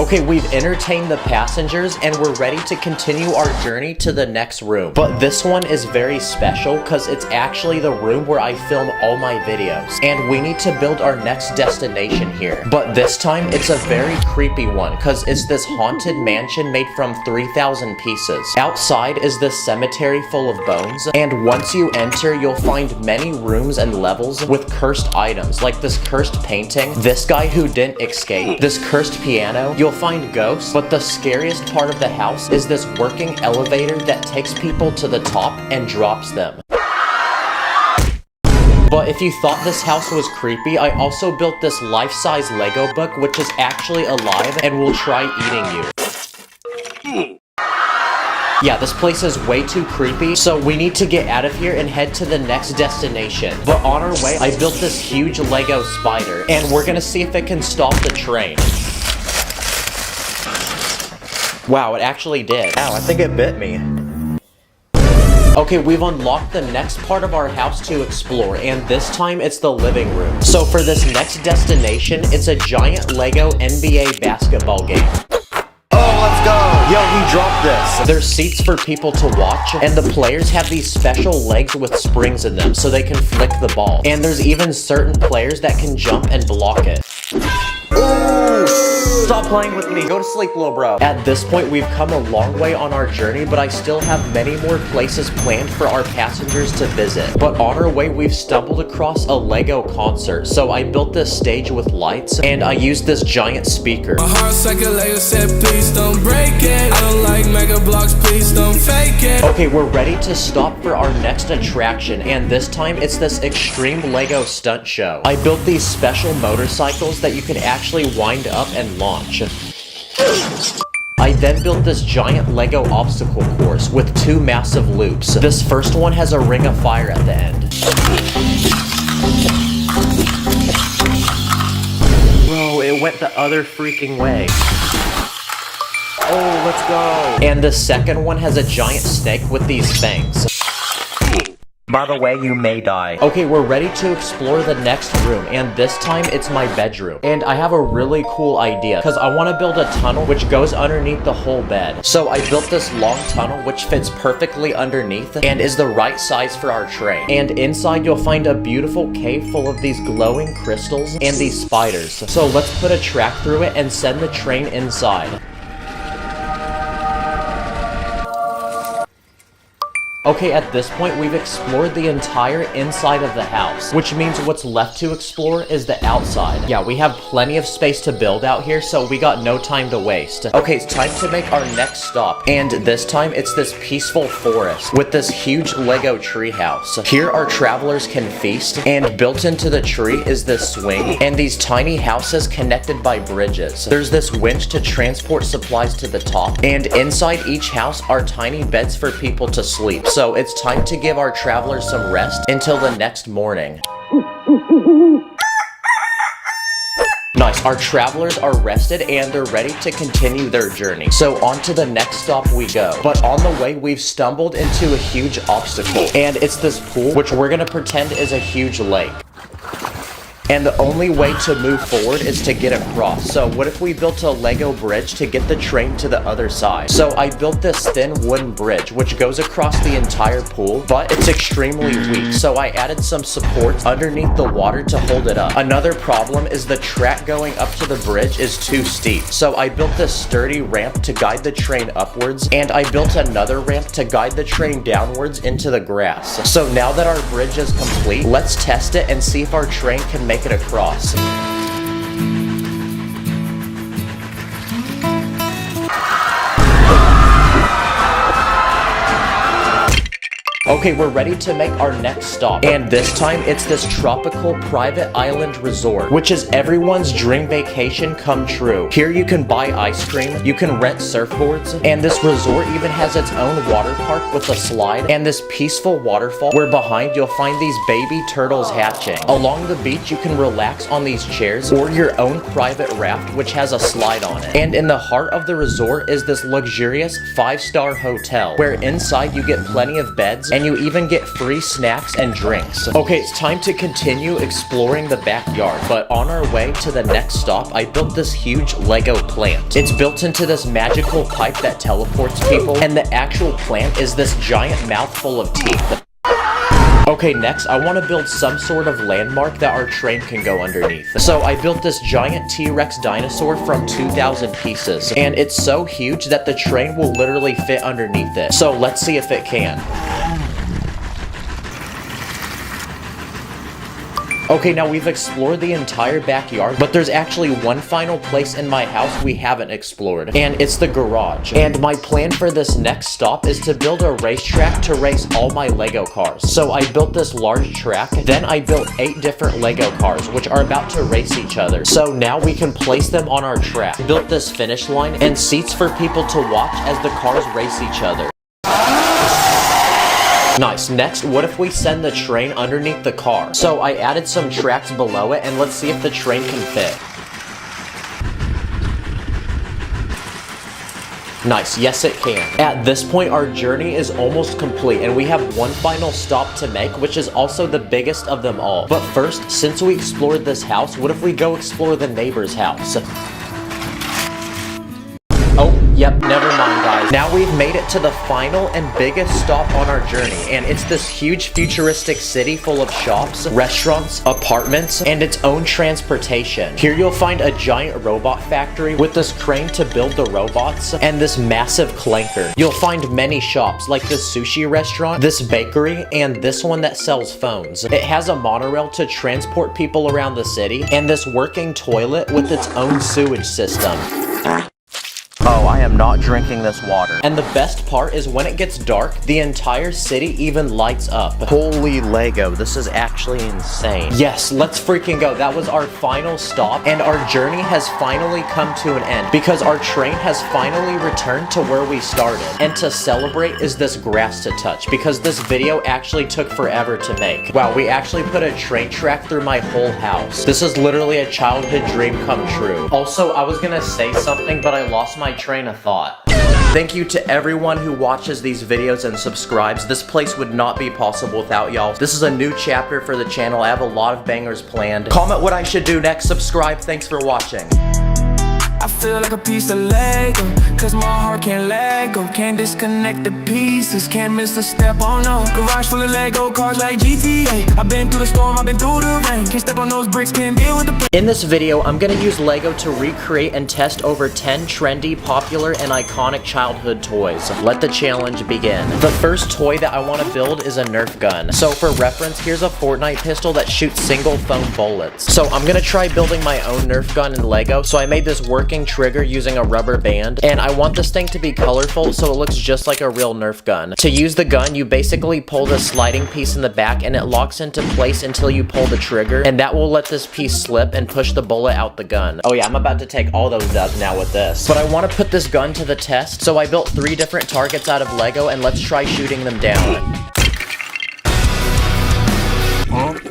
Okay, we've entertained the passengers and we're ready to continue our journey to the next room. But this one is very special because it's actually the room where I film all my videos. And we need to build our next destination here. But this time, it's a very creepy one because it's this haunted mansion made from 3,000 pieces. Outside is this cemetery full of bones. And once you enter, you'll find many rooms and levels with cursed items, like this cursed painting, this guy who didn't escape, this cursed piano. You'll find ghosts, but the scariest part of the house is this working elevator that takes people to the top and drops them. But if you thought this house was creepy, I also built this life-size Lego book, which is actually alive and will try eating you. Yeah, this place is way too creepy, so we need to get out of here and head to the next destination. But on our way, I built this huge Lego spider, and we're gonna see if it can stop the train. Wow, it actually did. Ow, I think it bit me. Okay, we've unlocked the next part of our house to explore, and this time it's the living room. So for this next destination, it's a giant Lego NBA basketball game. Let's go! Yo, we dropped this. There's seats for people to watch, and the players have these special legs with springs in them so they can flick the ball. And there's even certain players that can jump and block it. Ooh! Stop playing with me. Go to sleep, little bro. At this point, we've come a long way on our journey, but I still have many more places planned for our passengers to visit. But on our way, we've stumbled across a Lego concert. So I built this stage with lights, and I used this giant speaker. My heart's like a Lego set, please don't break it. I don't like mega blocks, please don't fake it. Okay, we're ready to stop for our next attraction, and this time it's this extreme Lego stunt show. I built these special motorcycles that you can actually wind up and launch. I then built this giant Lego obstacle course with 2 massive loops. This first one has a ring of fire at the end. Bro, it went the other freaking way. Oh, let's go. And the second one has a giant snake with these fangs. By the way, you may die. Okay, we're ready to explore the next room, and this time it's my bedroom. And I have a really cool idea, because I want to build a tunnel which goes underneath the whole bed. So I built this long tunnel which fits perfectly underneath and is the right size for our train. And inside you'll find a beautiful cave full of these glowing crystals and these spiders. So let's put a track through it and send the train inside. Okay, at this point, we've explored the entire inside of the house, which means what's left to explore is the outside. Yeah, we have plenty of space to build out here, so we got no time to waste. Okay, it's time to make our next stop, and this time it's this peaceful forest with this huge Lego tree house. Here our travelers can feast, and built into the tree is this swing, and these tiny houses connected by bridges. There's this winch to transport supplies to the top, and inside each house are tiny beds for people to sleep. So it's time to give our travelers some rest until the next morning. Nice, our travelers are rested and they're ready to continue their journey. So on to the next stop we go. But on the way, we've stumbled into a huge obstacle. And it's this pool, which we're gonna pretend is a huge lake. And the only way to move forward is to get across. So what if we built a Lego bridge to get the train to the other side? So I built this thin wooden bridge which goes across the entire pool, but it's extremely weak. So I added some supports underneath the water to hold it up. Another problem is the track going up to the bridge is too steep. So I built this sturdy ramp to guide the train upwards, and I built another ramp to guide the train downwards into the grass. So now that our bridge is complete, let's test it and see if our train can make it across. Okay, we're ready to make our next stop. And this time, it's this tropical private island resort, which is everyone's dream vacation come true. Here you can buy ice cream, you can rent surfboards, and this resort even has its own water park with a slide and this peaceful waterfall where behind you'll find these baby turtles hatching. Along the beach, you can relax on these chairs or your own private raft, which has a slide on it. And in the heart of the resort is this luxurious 5-star hotel, where inside you get plenty of beds and and you even get free snacks and drinks. Okay, it's time to continue exploring the backyard, but on our way to the next stop, I built this huge Lego plant. It's built into this magical pipe that teleports people, and the actual plant is this giant mouthful of teeth. Okay, next, I want to build some sort of landmark that our train can go underneath. So I built this giant T-Rex dinosaur from 2,000 pieces, and it's so huge that the train will literally fit underneath it. So let's see if it can. Okay, now we've explored the entire backyard, but there's actually one final place in my house we haven't explored, and it's the garage. And my plan for this next stop is to build a racetrack to race all my Lego cars. So I built this large track, then I built 8 different Lego cars, which are about to race each other. So now we can place them on our track. Built this finish line and seats for people to watch as the cars race each other. Nice. Next, what if we send the train underneath the car? So I added some tracks below it, and let's see if the train can fit. Nice, yes it can. At this point, our journey is almost complete, and we have one final stop to make, which is also the biggest of them all. But first, since we explored this house, what if we go explore the neighbor's house? Oh, yep, never mind, guys. Now we've made it to the final and biggest stop on our journey, and it's this huge futuristic city full of shops, restaurants, apartments, and its own transportation. Here you'll find a giant robot factory with this crane to build the robots, and this massive clanker. You'll find many shops, like this sushi restaurant, this bakery, and this one that sells phones. It has a monorail to transport people around the city, and this working toilet with its own sewage system. Oh, I am not drinking this water. And the best part is when it gets dark, the entire city even lights up. Holy Lego, this is actually insane. Yes, let's freaking go. That was our final stop, and our journey has finally come to an end because our train has finally returned to where we started. And to celebrate is this grass to touch because this video actually took forever to make. Wow, we actually put a train track through my whole house. This is literally a childhood dream come true. Also, I was gonna say something, but I lost my train of thought. Thank you to everyone who watches these videos and subscribes. This place would not be possible without y'all. This is a new chapter for the channel. I have a lot of bangers planned. Comment what I should do next. Subscribe. Thanks for watching. I feel like a piece of Lego, cause my heart can't let go. Can't disconnect the pieces, can't miss a step, oh no. Garage full of Lego cars like GTA. I've been through the storm, I've been through the rain. Can't step on those bricks, can't deal with the pain. In this video, I'm gonna use Lego to recreate and test over 10 trendy, popular, and iconic childhood toys. Let the challenge begin. The first toy that I wanna build is a Nerf gun. So for reference, here's a Fortnite pistol that shoots single foam bullets. So I'm gonna try building my own Nerf gun in Lego. So I made this working trigger using a rubber band, and I want this thing to be colorful so it looks just like a real Nerf gun. To use the gun, you basically pull the sliding piece in the back and it locks into place until you pull the trigger, and that will let this piece slip and push the bullet out the gun. Oh yeah, I'm about to take all those dubs now with this. But I want to put this gun to the test, so I built 3 different targets out of Lego, and let's try shooting them down.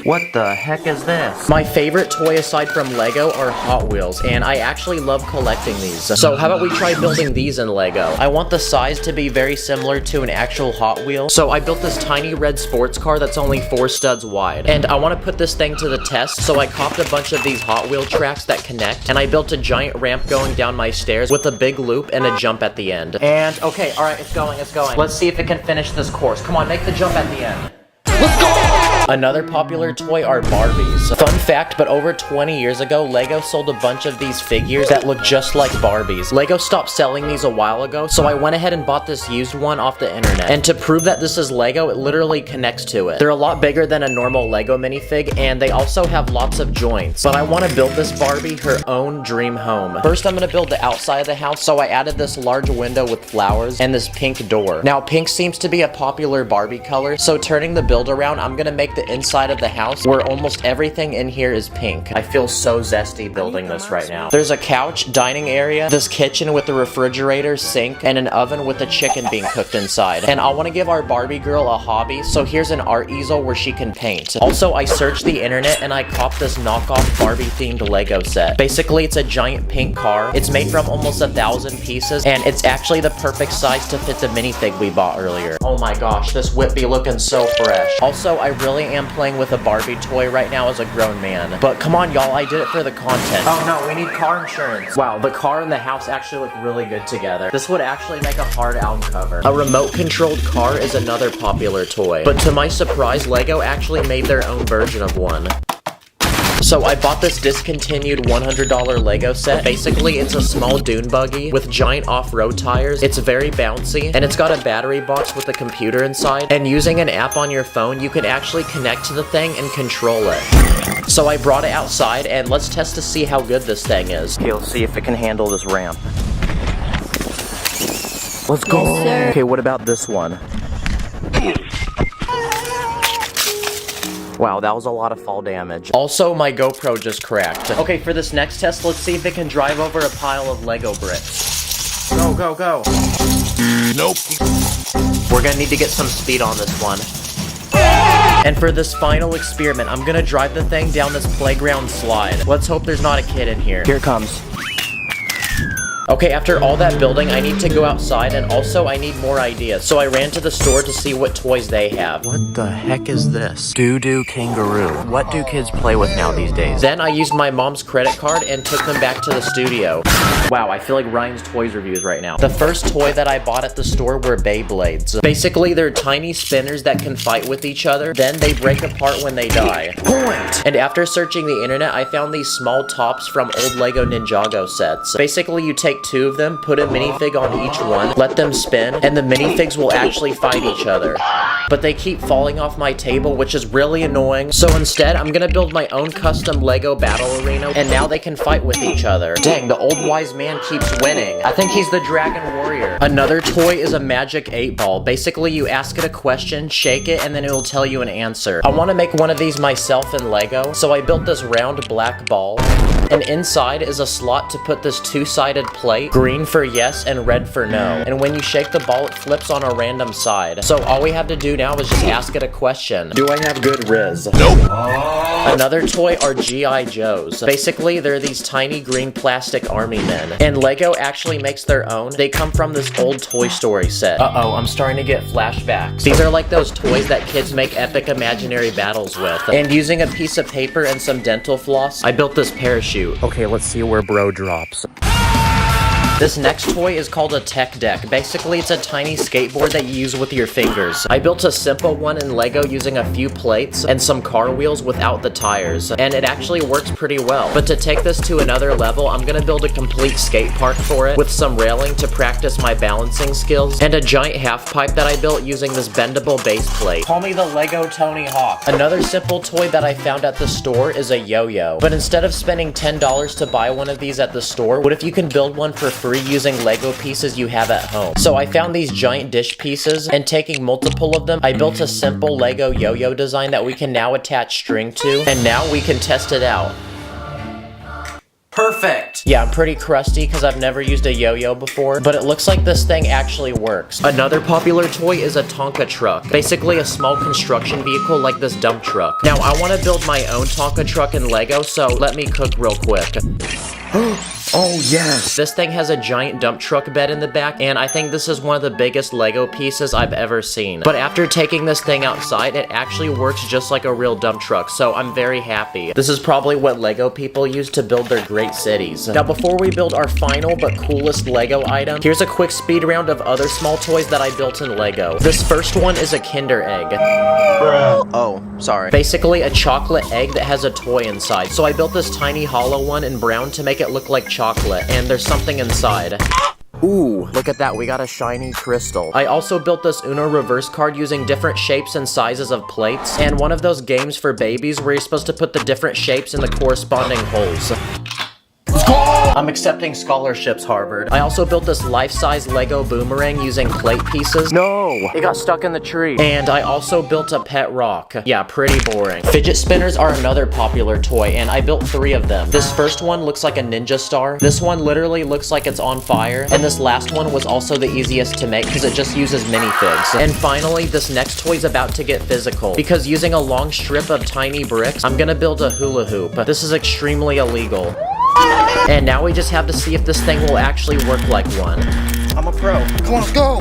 What the heck is this? My favorite toy aside from Lego are Hot Wheels, and I actually love collecting these. So how about we try building these in Lego? I want the size to be very similar to an actual Hot Wheel. So I built this tiny red sports car that's only 4 studs wide. And I want to put this thing to the test, so I copped a bunch of these Hot Wheel tracks that connect, and I built a giant ramp going down my stairs with a big loop and a jump at the end. And okay, alright, it's going, it's going. Let's see if it can finish this course. Come on, make the jump at the end. Let's go! Another popular toy are Barbies. Fun fact, but over 20 years ago, Lego sold a bunch of these figures that look just like Barbies. Lego stopped selling these a while ago, so I went ahead and bought this used one off the internet. And to prove that this is Lego, it literally connects to it. They're a lot bigger than a normal Lego minifig, and they also have lots of joints. But I want to build this Barbie her own dream home. First, I'm going to build the outside of the house, so I added this large window with flowers and this pink door. Now, pink seems to be a popular Barbie color, so turning the build around, I'm going to make the the inside of the house where almost everything in here is pink. I feel so zesty building this right now. There's a couch, dining area, this kitchen with the refrigerator, sink, and an oven with a chicken being cooked inside. And I want to give our Barbie girl a hobby, so here's an art easel where she can paint. Also, I searched the internet and I copped this knockoff Barbie themed Lego set. Basically, it's a giant pink car. It's made from almost 1,000 pieces, and it's actually the perfect size to fit the minifig we bought earlier. Oh my gosh, this whip be looking so fresh. Also, I really am playing with a Barbie toy right now as a grown man. But come on, y'all, I did it for the content. Oh no, we need car insurance. Wow, the car and the house actually look really good together. This would actually make a hard album cover. A remote-controlled car is another popular toy. But to my surprise, Lego actually made their own version of one. So I bought this discontinued $100 Lego set. Basically, it's a small dune buggy with giant off-road tires. It's very bouncy, and it's got a battery box with a computer inside. And using an app on your phone, you can actually connect to the thing and control it. So I brought it outside, and let's test to see how good this thing is. Okay, let's see if it can handle this ramp. Let's go! Yes, sir. Okay, what about this one? Wow, that was a lot of fall damage. Also, my GoPro just cracked. Okay, for this next test, let's see if it can drive over a pile of Lego bricks. Go, go, go. Nope. We're gonna need to get some speed on this one. And for this final experiment, I'm gonna drive the thing down this playground slide. Let's hope there's not a kid in here. Here it comes. Okay, after all that building, I need to go outside, and also I need more ideas. So I ran to the store to see what toys they have. What the heck is this? Doo-doo kangaroo. What do kids play with now these days? Then I used my mom's credit card and took them back to the studio. Wow, I feel like Ryan's Toys reviews right now. The first toy that I bought at the store were Beyblades. Basically, they're tiny spinners that can fight with each other. Then they break apart when they die. Point! And after searching the internet, I found these small tops from old Lego Ninjago sets. Basically, you take 2 of them, put a minifig on each one, let them spin, and the minifigs will actually fight each other. But they keep falling off my table, which is really annoying. So instead, I'm gonna build my own custom Lego battle arena, and now they can fight with each other. Dang, the old wise man keeps winning. I think he's the Dragon Warrior. Another toy is a magic 8-ball. Basically, you ask it a question, shake it, and then it will tell you an answer. I want to make one of these myself in Lego, so I built this round black ball. And inside is a slot to put this 2-sided plate, green for yes and red for no. And when you shake the ball, it flips on a random side. So all we have to do now is just ask it a question. Do I have good riz? Nope. Another toy are G.I. Joes. Basically, they're these tiny green plastic army men. And Lego actually makes their own. They come from this old Toy Story set. Uh-oh, I'm starting to get flashbacks. These are like those toys that kids make epic imaginary battles with. And using a piece of paper and some dental floss, I built this parachute. Okay, let's see where bro drops. This next toy is called a tech deck. Basically, it's a tiny skateboard that you use with your fingers. I built a simple one in Lego using a few plates and some car wheels without the tires, and it actually works pretty well. But to take this to another level, I'm gonna build a complete skate park for it with some railing to practice my balancing skills, and a giant half pipe that I built using this bendable base plate. Call me the Lego Tony Hawk. Another simple toy that I found at the store is a yo-yo. But instead of spending $10 to buy one of these at the store, what if you can build one for free using Lego pieces you have at home? So I found these giant dish pieces, and taking multiple of them, I built a simple Lego yo-yo design that we can now attach string to, and now we can test it out. Perfect! Yeah, I'm pretty crusty because I've never used a yo-yo before, but it looks like this thing actually works. Another popular toy is a Tonka truck. Basically a small construction vehicle like this dump truck. Now, I want to build my own Tonka truck in Lego, so let me cook real quick. Oh yes! This thing has a giant dump truck bed in the back, and I think this is one of the biggest Lego pieces I've ever seen. But after taking this thing outside, it actually works just like a real dump truck, so I'm very happy. This is probably what Lego people use to build their great cities. Now before we build our final but coolest Lego item, here's a quick speed round of other small toys that I built in Lego. This first one is a Kinder Egg. Oh, sorry. Basically a chocolate egg that has a toy inside. So I built this tiny hollow one in brown to make it look like chocolate, and there's something inside. Ooh, look at that, we got a shiny crystal. I also built this Uno reverse card using different shapes and sizes of plates, and one of those games for babies where you're supposed to put the different shapes in the corresponding holes. Let's go! I'm accepting scholarships, Harvard. I also built this life-size Lego boomerang using plate pieces. No! It got stuck in the tree. And I also built a pet rock. Yeah, pretty boring. Fidget spinners are another popular toy, and I built 3 of them. This first one looks like a ninja star. This one literally looks like it's on fire. And this last one was also the easiest to make because it just uses minifigs. And finally, this next toy is about to get physical. Because using a long strip of tiny bricks, I'm gonna build a hula hoop. This is extremely illegal. And now we just have to see if this thing will actually work like one. I'm a pro. Come on, go!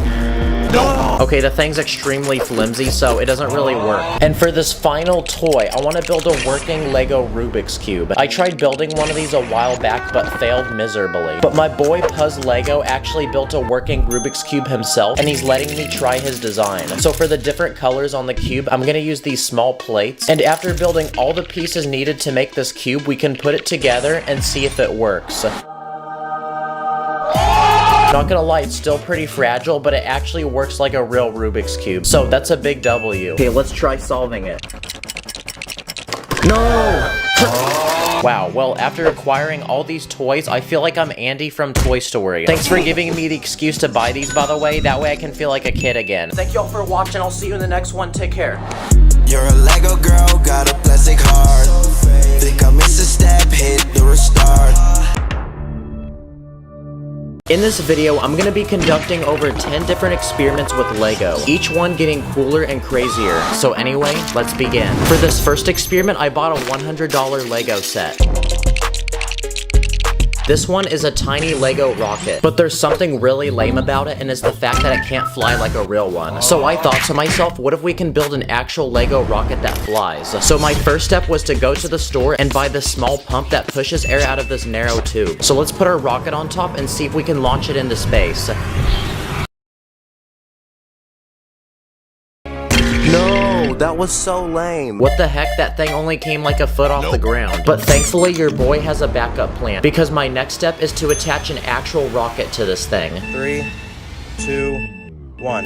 No! Okay, the thing's extremely flimsy, so it doesn't really work. And for this final toy, I want to build a working Lego Rubik's Cube. I tried building one of these a while back, but failed miserably. But my boy Puzz Lego actually built a working Rubik's Cube himself, and he's letting me try his design. So for the different colors on the cube, I'm gonna use these small plates. And after building all the pieces needed to make this cube, we can put it together and see if it works. Not gonna lie, it's still pretty fragile, but it actually works like a real Rubik's Cube. So that's a big W. Okay, let's try solving it. No! Wow, well, after acquiring all these toys, I feel like I'm Andy from Toy Story. Thanks for giving me the excuse to buy these, by the way. That way I can feel like a kid again. Thank y'all for watching. I'll see you in the next one. Take care. You're a Lego girl, got a plastic heart. Think I missed a step, hit the restart. In this video, I'm gonna be conducting over 10 different experiments with Lego, each one getting cooler and crazier. So anyway, let's begin. For this first experiment, I bought a $100 Lego set. This one is a tiny Lego rocket, but there's something really lame about it, and it's the fact that it can't fly like a real one. So I thought to myself, what if we can build an actual Lego rocket that flies? So my first step was to go to the store and buy this small pump that pushes air out of this narrow tube. So let's put our rocket on top and see if we can launch it into space. No, that was so lame. What the heck, that thing only came like a foot off the ground. But thankfully your boy has a backup plan, because my next step is to attach an actual rocket to this thing. 3, 2, 1.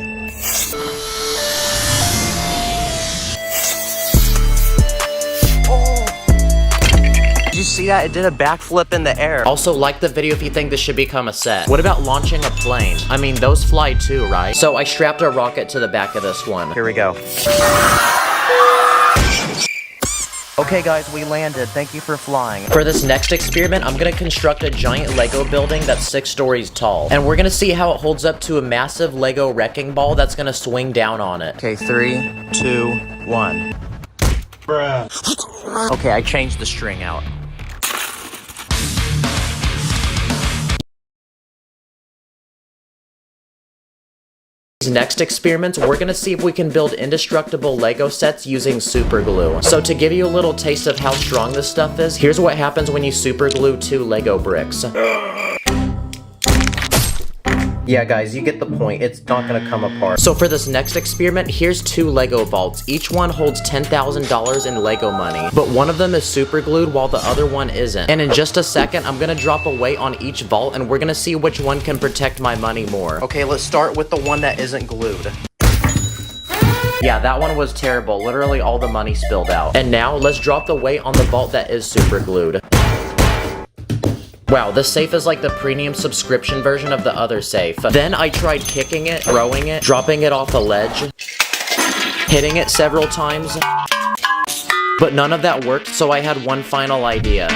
Did you see that? It did a backflip in the air. Also, like the video if you think this should become a set. What about launching a plane? I mean, those fly too, right? So I strapped a rocket to the back of this one. Here we go. Okay guys, we landed. Thank you for flying. For this next experiment, I'm gonna construct a giant Lego building that's 6 stories tall. And we're gonna see how it holds up to a massive Lego wrecking ball that's gonna swing down on it. Okay, 3, 2, 1. Bruh. Okay, I changed the string out. Next experiments, we're gonna see if we can build indestructible Lego sets using super glue. So to give you a little taste of how strong this stuff is, here's what happens when you super glue 2 Lego bricks. Yeah guys, you get the point. It's not gonna come apart. So for this next experiment, here's 2 Lego vaults. Each one holds $10,000 in Lego money, but one of them is super glued while the other one isn't. And in just a second, I'm gonna drop a weight on each vault and we're gonna see which one can protect my money more. Okay, let's start with the one that isn't glued. Yeah, that one was terrible. Literally all the money spilled out. And now, let's drop the weight on the vault that is super glued. Wow, this safe is like the premium subscription version of the other safe. Then I tried kicking it, throwing it, dropping it off a ledge, hitting it several times, but none of that worked, so I had one final idea.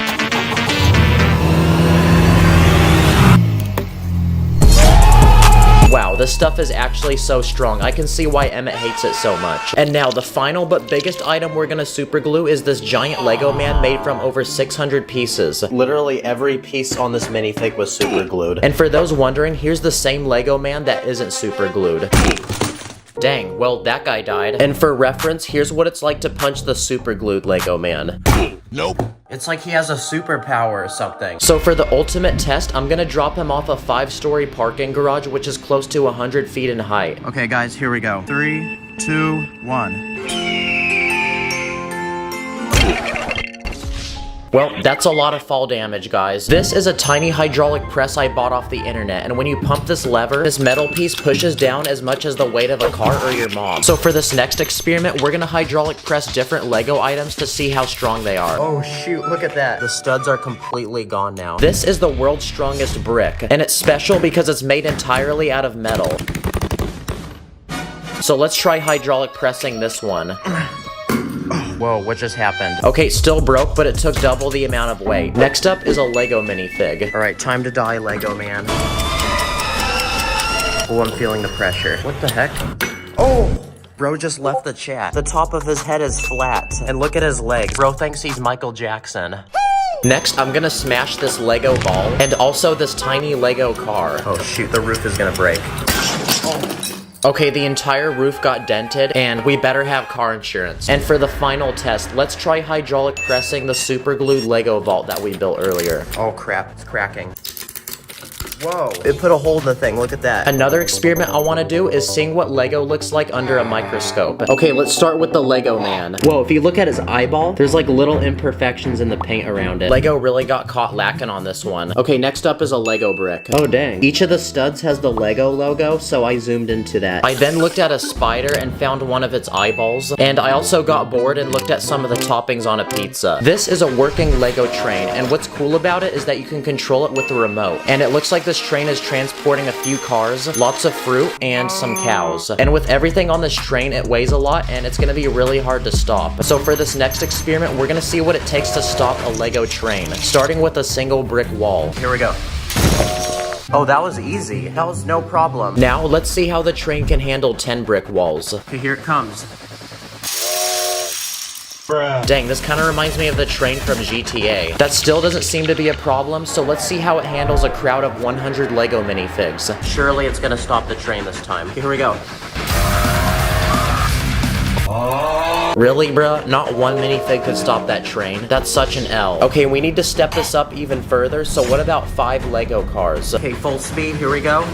Wow, this stuff is actually so strong. I can see why Emmett hates it so much. And now, the final but biggest item we're gonna super glue is this giant Lego man made from over 600 pieces. Literally every piece on this minifig was super glued. And for those wondering, here's the same Lego man that isn't super glued. Dang, well, that guy died. And for reference, here's what it's like to punch the super glued Lego man. Nope. It's like he has a superpower or something. So for the ultimate test, I'm gonna drop him off a 5-story parking garage, which is close to 100 feet in height. Okay guys, here we go. 3, 2, 1. Well, that's a lot of fall damage, guys. This is a tiny hydraulic press I bought off the internet, and when you pump this lever, this metal piece pushes down as much as the weight of a car or your mom. So for this next experiment, we're gonna hydraulic press different Lego items to see how strong they are. Oh shoot, look at that. The studs are completely gone now. This is the world's strongest brick, and it's special because it's made entirely out of metal. So let's try hydraulic pressing this one. Whoa, what just happened? Okay, still broke, but it took double the amount of weight. Next up is a Lego minifig. All right, time to die, Lego man. Oh, I'm feeling the pressure. What the heck? Oh! Bro just left the chat. The top of his head is flat. And look at his legs. Bro thinks he's Michael Jackson. Next, I'm gonna smash this Lego ball and also this tiny Lego car. Oh shoot, the roof is gonna break. Oh. Okay, the entire roof got dented, and we better have car insurance. And for the final test, let's try hydraulic pressing the super glued Lego vault that we built earlier. Oh crap, it's cracking. Whoa, it put a hole in the thing, look at that. Another experiment I want to do is seeing what Lego looks like under a microscope. Okay, let's start with the Lego man. Whoa, if you look at his eyeball, there's like little imperfections in the paint around it. Lego really got caught lacking on this one. Okay, next up is a Lego brick. Oh dang. Each of the studs has the Lego logo, so I zoomed into that. I then looked at a spider and found one of its eyeballs, and I also got bored and looked at some of the toppings on a pizza. This is a working Lego train, and what's cool about it is that you can control it with the remote. And it looks like this train is transporting a few cars, lots of fruit, and some cows. And with everything on this train, it weighs a lot, and it's gonna be really hard to stop. So for this next experiment, we're gonna see what it takes to stop a Lego train, starting with a single brick wall. Here we go. Oh, that was easy. That was no problem. Now, let's see how the train can handle 10 brick walls. Okay, here it comes. Bruh. Dang, this kind of reminds me of the train from GTA. That still doesn't seem to be a problem, so let's see how it handles a crowd of 100 Lego minifigs. Surely it's gonna stop the train this time. Okay, here we go. Really, bruh? Not one minifig could stop that train? That's such an L. Okay, we need to step this up even further, so what about 5 Lego cars? Okay, full speed, here we go.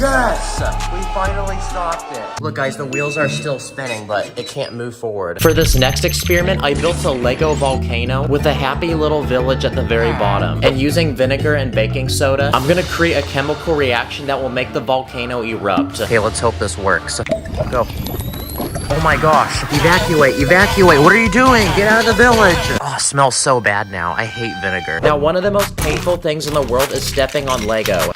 Yes! We finally stopped it. Look guys, the wheels are still spinning, but it can't move forward. For this next experiment, I built a Lego volcano with a happy little village at the very bottom. And using vinegar and baking soda, I'm gonna create a chemical reaction that will make the volcano erupt. Okay, let's hope this works. Go. Oh my gosh. Evacuate, evacuate. What are you doing? Get out of the village. Oh, it smells so bad now. I hate vinegar. Now, one of the most painful things in the world is stepping on Lego.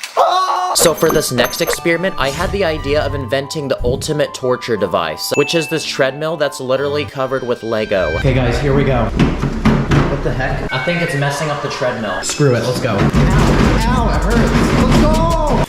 So for this next experiment, I had the idea of inventing the ultimate torture device, which is this treadmill that's literally covered with Lego. Okay guys, here we go. What the heck? I think it's messing up the treadmill. Screw it, let's go. Ow, ow, it hurts. Let's go!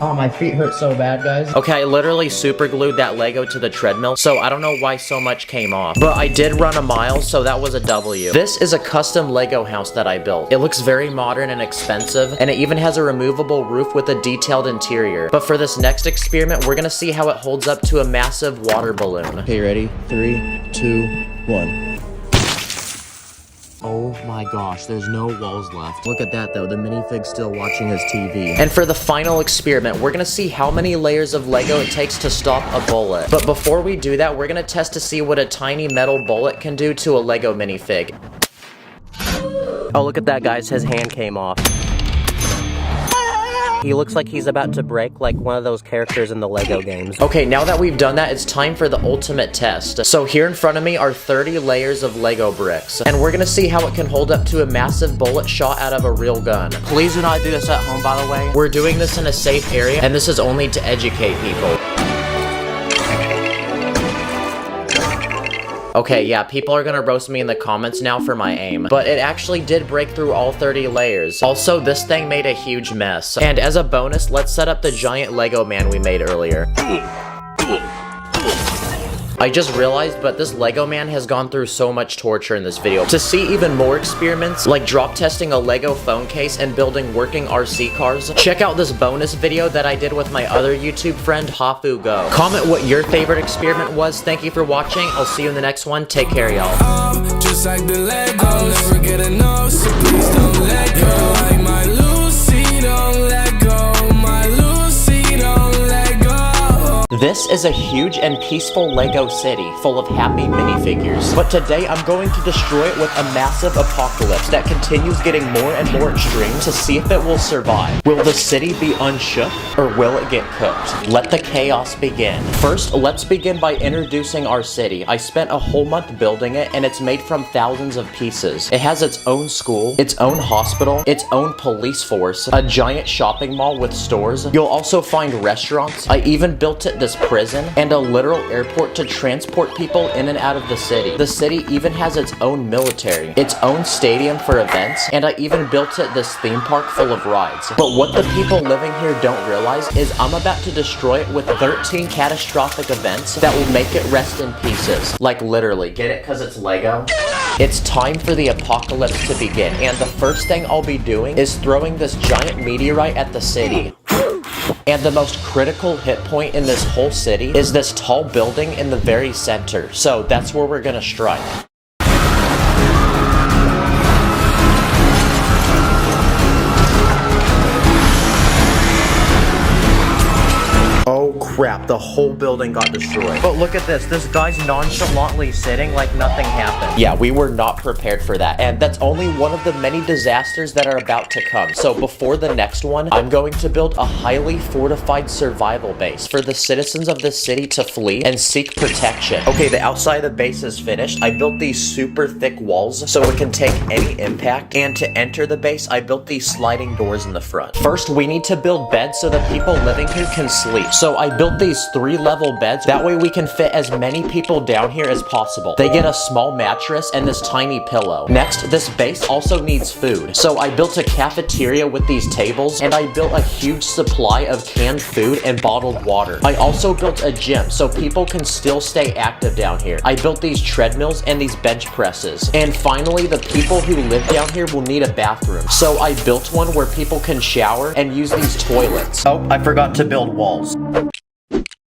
Oh, my feet hurt so bad, guys. Okay, I literally super glued that Lego to the treadmill, so I don't know why so much came off. But I did run a mile, so that was a W. This is a custom Lego house that I built. It looks very modern and expensive, and it even has a removable roof with a detailed interior. But for this next experiment, we're gonna see how it holds up to a massive water balloon. Okay, ready? 3, 2, 1. Oh my gosh, there's no walls left. Look at that though, the minifig's still watching his TV. And for the final experiment, we're gonna see how many layers of Lego it takes to stop a bullet. But before we do that, we're gonna test to see what a tiny metal bullet can do to a Lego minifig. Oh, look at that, guys, his hand came off. He looks like he's about to break like one of those characters in the Lego games. Okay, now that we've done that, it's time for the ultimate test. So here in front of me are 30 layers of Lego bricks, and we're gonna see how it can hold up to a massive bullet shot out of a real gun. Please do not do this at home, by the way. We're doing this in a safe area, and this is only to educate people. Okay, yeah, people are gonna roast me in the comments now for my aim, but it actually did break through all 30 layers. Also, this thing made a huge mess. And as a bonus, let's set up the giant Lego man we made earlier. I just realized, but this Lego man has gone through so much torture in this video. To see even more experiments, like drop testing a Lego phone case and building working RC cars, check out this bonus video that I did with my other YouTube friend, Hafu Go. Comment what your favorite experiment was. Thank you for watching. I'll see you in the next one. Take care, y'all. Just like the Lego, I'll never get enough, so please don't let go. Like my Lucy, don't let go. My Lucy, don't let go. This is a huge and peaceful Lego city full of happy minifigures. But today I'm going to destroy it with a massive apocalypse that continues getting more and more extreme to see if it will survive. Will the city be unshook or will it get cooked? Let the chaos begin. First, let's begin by introducing our city. I spent a whole month building it and it's made from thousands of pieces. It has its own school, its own hospital, its own police force, a giant shopping mall with stores. You'll also find restaurants. I even built it this prison and a literal airport to transport people in and out of the city. The city even has its own military, its own stadium for events, and I even built it this theme park full of rides. But what the people living here don't realize is I'm about to destroy it with 13 catastrophic events that will make it rest in pieces. Like literally. Get it? Because it's Lego? It's time for the apocalypse to begin, and the first thing I'll be doing is throwing this giant meteorite at the city. And the most critical hit point in this whole city is this tall building in the very center. So that's where we're gonna strike. Oh crap, the whole building got destroyed. But look at this, this guy's nonchalantly sitting like nothing happened. Yeah, we were not prepared for that. And that's only one of the many disasters that are about to come. So before the next one, I'm going to build a highly fortified survival base for the citizens of this city to flee and seek protection. Okay, the outside of the base is finished. I built these super thick walls so it can take any impact. And to enter the base, I built these sliding doors in the front. First, we need to build beds so the people living here can sleep. So I built these 3-level beds. That way we can fit as many people down here as possible. They get a small mattress and this tiny pillow. Next, this base also needs food. So I built a cafeteria with these tables and I built a huge supply of canned food and bottled water. I also built a gym so people can still stay active down here. I built these treadmills and these bench presses. And finally, the people who live down here will need a bathroom. So I built one where people can shower and use these toilets. Oh, I forgot to build walls.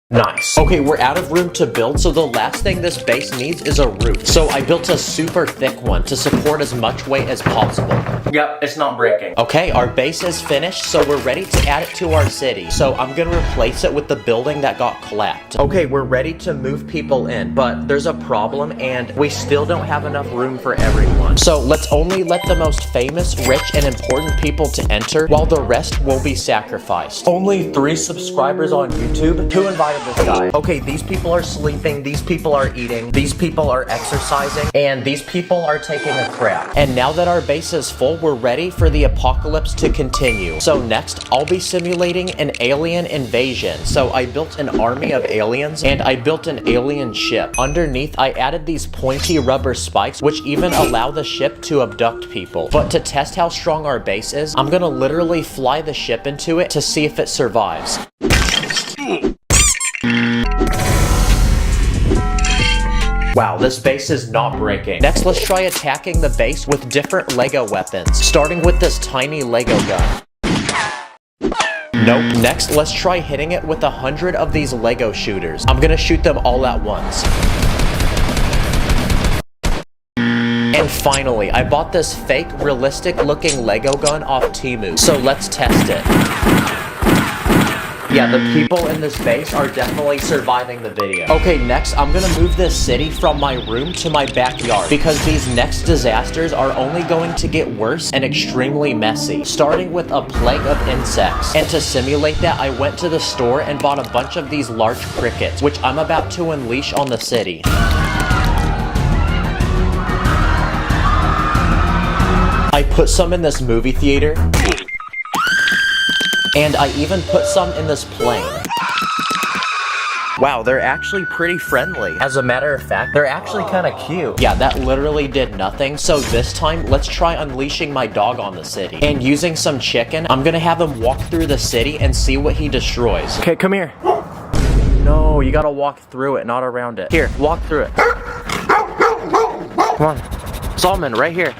Nice. Okay, we're out of room to build, so the last thing this base needs is a roof. So I built a super thick one to support as much weight as possible. Yep, it's not breaking. Okay, our base is finished, so we're ready to add it to our city. So I'm gonna replace it with the building that got collapsed. Okay, we're ready to move people in, but there's a problem and we still don't have enough room for everyone. So let's only let the most famous, rich, and important people to enter, while the rest will be sacrificed. Only 3 subscribers on YouTube. Who invited this guy? Okay, these people are sleeping, these people are eating, these people are exercising, and these people are taking a crap. And now that our base is full, we're ready for the apocalypse to continue. So next, I'll be simulating an alien invasion. So I built an army of aliens, and I built an alien ship. Underneath, I added these pointy rubber spikes, which even allow the ship to abduct people. But to test how strong our base is, I'm gonna literally fly the ship into it to see if it survives. Wow, this base is not breaking. Next, let's try attacking the base with different Lego weapons, starting with this tiny Lego gun. Nope. Next, let's try hitting it with 100 of these Lego shooters. I'm gonna shoot them all at once. And finally, I bought this fake, realistic-looking Lego gun off Temu, so let's test it. Yeah, the people in this base are definitely surviving the video. Okay, next, I'm gonna move this city from my room to my backyard because these next disasters are only going to get worse and extremely messy, starting with a plague of insects. And to simulate that, I went to the store and bought a bunch of these large crickets, which I'm about to unleash on the city. I put some in this movie theater. And I even put some in this plane. Wow, they're actually pretty friendly. As a matter of fact, they're actually kind of cute. Yeah, that literally did nothing. So this time, let's try unleashing my dog on the city. And using some chicken, I'm gonna have him walk through the city and see what he destroys. Okay, come here. No, you gotta walk through it, not around it. Here, walk through it. Come on. Solomon, right here.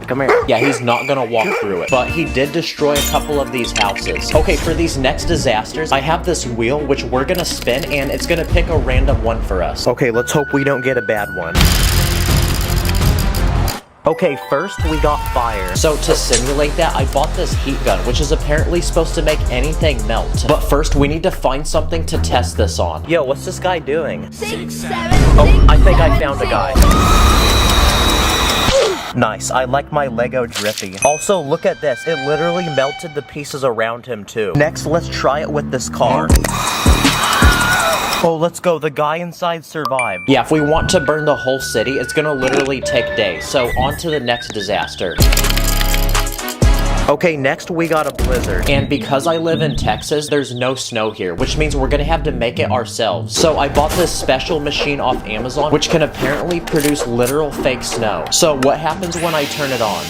Come here. Yeah, he's not gonna walk through it, but he did destroy a couple of these houses. Okay, for these next disasters, I have this wheel which we're gonna spin and it's gonna pick a random one for us. Okay, let's hope we don't get a bad one. Okay, first we got fire. So to simulate that, I bought this heat gun, which is apparently supposed to make anything melt. But first, we need to find something to test this on. Yo, what's this guy doing? 6, 7, Oh, I think I found a guy. Nice, I like my Lego Drippy. Also, look at this. It literally melted the pieces around him too. Next, let's try it with this car. Oh, let's go. The guy inside survived. Yeah, if we want to burn the whole city, it's gonna literally take days. So, on to the next disaster. Okay, next we got a blizzard. And because I live in Texas, there's no snow here, which means we're gonna have to make it ourselves. So I bought this special machine off Amazon, which can apparently produce literal fake snow. So what happens when I turn it on?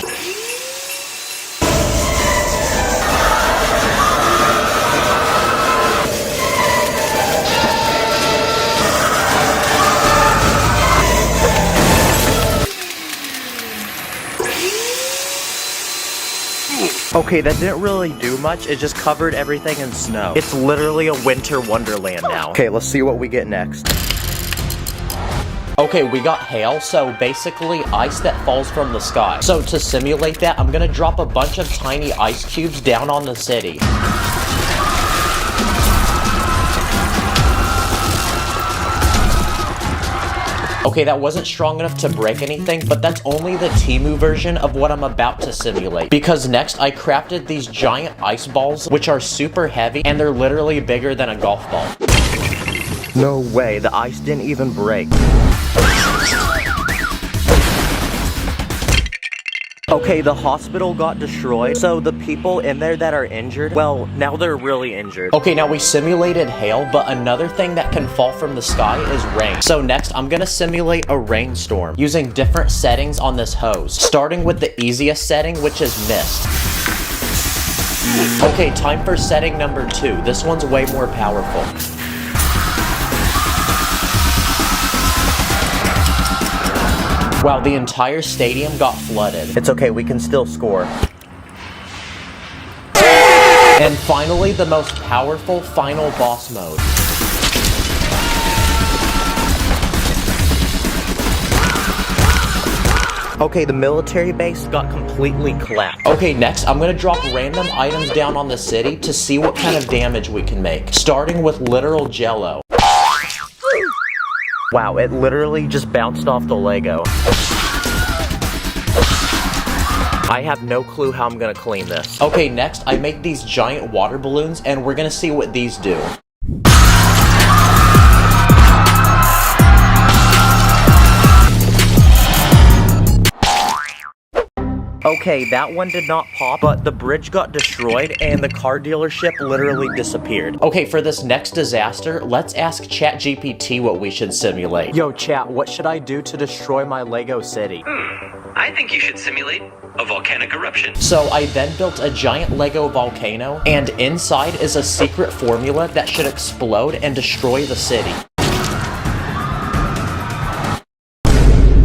Okay, that didn't really do much. It just covered everything in snow. It's literally a winter wonderland now. Okay, let's see what we get next. Okay, we got hail, so basically ice that falls from the sky. So to simulate that, I'm gonna drop a bunch of tiny ice cubes down on the city. Okay, that wasn't strong enough to break anything, but that's only the Temu version of what I'm about to simulate. Because next, I crafted these giant ice balls, which are super heavy, and they're literally bigger than a golf ball. No way, the ice didn't even break. Okay, the hospital got destroyed, so the people in there that are injured, well, now they're really injured. Okay, now we simulated hail, but another thing that can fall from the sky is rain. So next, I'm gonna simulate a rainstorm using different settings on this hose, starting with the easiest setting, which is mist. Okay, time for setting number 2. This one's way more powerful. Wow, the entire stadium got flooded. It's okay, we can still score. And finally, the most powerful final boss mode. Okay, the military base got completely collapsed. Okay, next, I'm gonna drop random items down on the city to see what kind of damage we can make, starting with literal jello. Wow, it literally just bounced off the Lego. I have no clue how I'm gonna clean this. Okay, next, I make these giant water balloons, and we're gonna see what these do. Okay, that one did not pop, but the bridge got destroyed and the car dealership literally disappeared. Okay, for this next disaster, let's ask ChatGPT what we should simulate. Yo, Chat, what should I do to destroy my Lego city? I think you should simulate a volcanic eruption. So I then built a giant Lego volcano, and inside is a secret formula that should explode and destroy the city.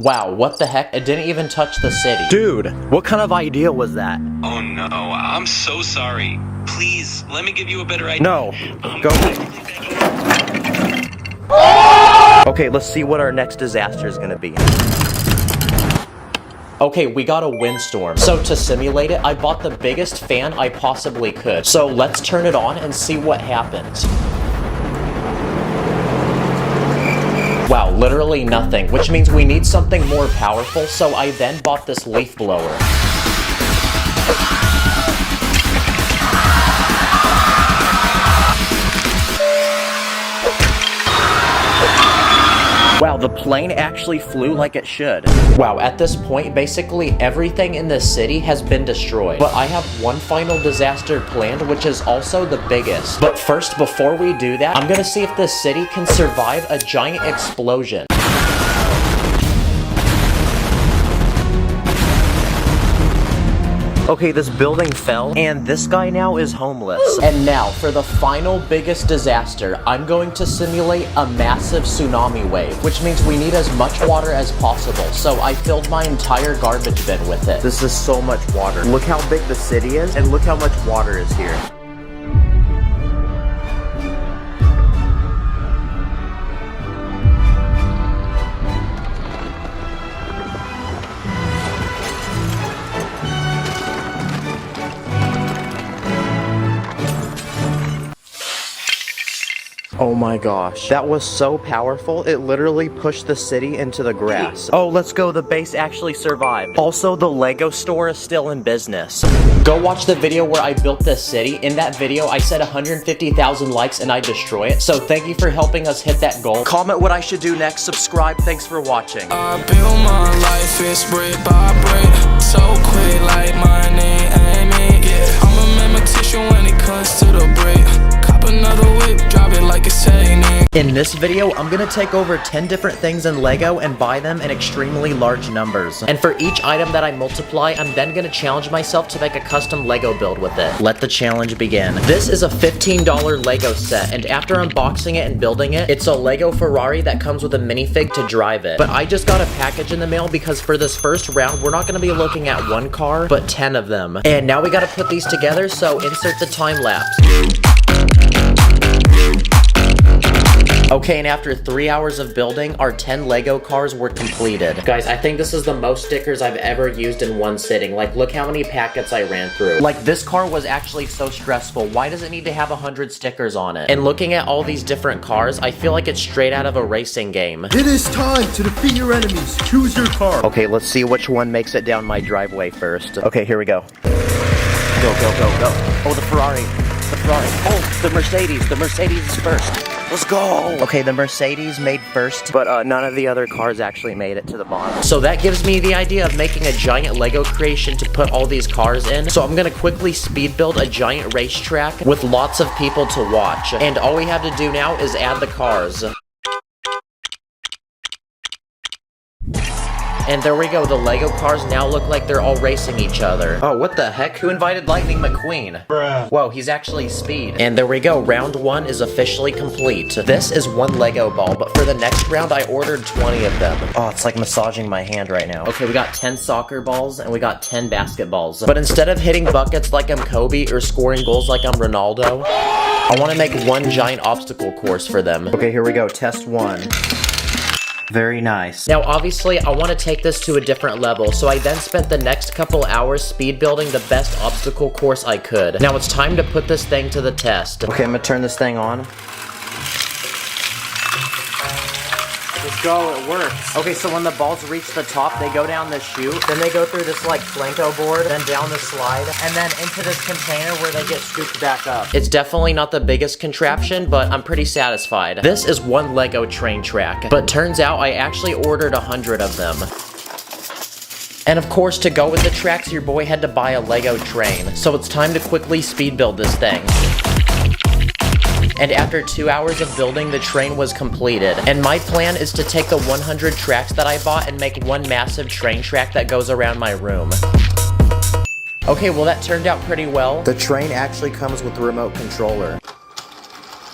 Wow, what the heck? It didn't even touch the city. Dude, what kind of idea was that? Oh no, I'm so sorry. Please, let me give you a better idea. No, go. Okay, let's see what our next disaster is gonna be. Okay, we got a windstorm. So to simulate it, I bought the biggest fan I possibly could. So let's turn it on and see what happens. Wow, literally nothing, which means we need something more powerful, so I then bought this leaf blower. Wow, the plane actually flew like it should. Wow, at this point, basically everything in this city has been destroyed. But I have one final disaster planned, which is also the biggest. But first, before we do that, I'm gonna see if this city can survive a giant explosion. Okay, this building fell, and this guy now is homeless. And now, for the final biggest disaster, I'm going to simulate a massive tsunami wave, which means we need as much water as possible, so I filled my entire garbage bin with it. This is so much water. Look how big the city is, and look how much water is here. Oh my gosh. That was so powerful. It literally pushed the city into the grass. Oh, let's go. The base actually survived. Also, the Lego store is still in business. Go watch the video where I built this city. In that video, I said 150,000 likes and I destroy it. So thank you for helping us hit that goal. Comment what I should do next. Subscribe. Thanks for watching. I build my life, it's brick by brick. So quick like my name, yeah. I'm a mathematician when it comes to the brick. Cop another whip, drop it like it's technique. In this video, I'm gonna take over 10 different things in Lego and buy them in extremely large numbers. And for each item that I multiply, I'm then gonna challenge myself to make a custom Lego build with it. Let the challenge begin. This is a $15 Lego set, and after unboxing it and building it, it's a Lego Ferrari that comes with a minifig to drive it. But I just got a package in the mail because for this first round, we're not gonna be looking at one car, but 10 of them. And now we gotta put these together, so insert the time lapse. Okay, and after 3 hours of building, our 10 Lego cars were completed. Guys, I think this is the most stickers I've ever used in one sitting. Like, look how many packets I ran through. Like, this car was actually so stressful. Why does it need to have 100 stickers on it? And looking at all these different cars, I feel like it's straight out of a racing game. It is time to defeat your enemies. Choose your car. Okay, let's see which one makes it down my driveway first. Okay, here we go. Go, go, go, go. Oh, the Ferrari. The Ferrari. Oh, the Mercedes. The Mercedes is first. Let's go! Okay, the Mercedes made first, but none of the other cars actually made it to the bottom. So that gives me the idea of making a giant Lego creation to put all these cars in. So I'm gonna quickly speed build a giant racetrack with lots of people to watch. And all we have to do now is add the cars. And there we go, the Lego cars now look like they're all racing each other. Oh, what the heck? Who invited Lightning McQueen? Bruh. Whoa, he's actually Speed. And there we go, round 1 is officially complete. This is one Lego ball, but for the next round, I ordered 20 of them. Oh, it's like massaging my hand right now. Okay, we got 10 soccer balls, and we got 10 basketballs. But instead of hitting buckets like I'm Kobe, or scoring goals like I'm Ronaldo, I want to make one giant obstacle course for them. Okay, here we go, test 1. Very nice. Now, obviously, I want to take this to a different level, so I then spent the next couple hours speed building the best obstacle course I could. Now, it's time to put this thing to the test. Okay, I'm gonna turn this thing on. Let's go, it works. Okay, so when the balls reach the top, they go down the chute, then they go through this like Flanko board, then down the slide, and then into this container where they get scooped back up. It's definitely not the biggest contraption, but I'm pretty satisfied. This is one Lego train track, but turns out I actually ordered 100 of them. And of course, to go with the tracks, your boy had to buy a Lego train. So it's time to quickly speed build this thing. And after 2 hours of building, the train was completed. And my plan is to take the 100 tracks that I bought and make one massive train track that goes around my room. Okay, well that turned out pretty well. The train actually comes with the remote controller.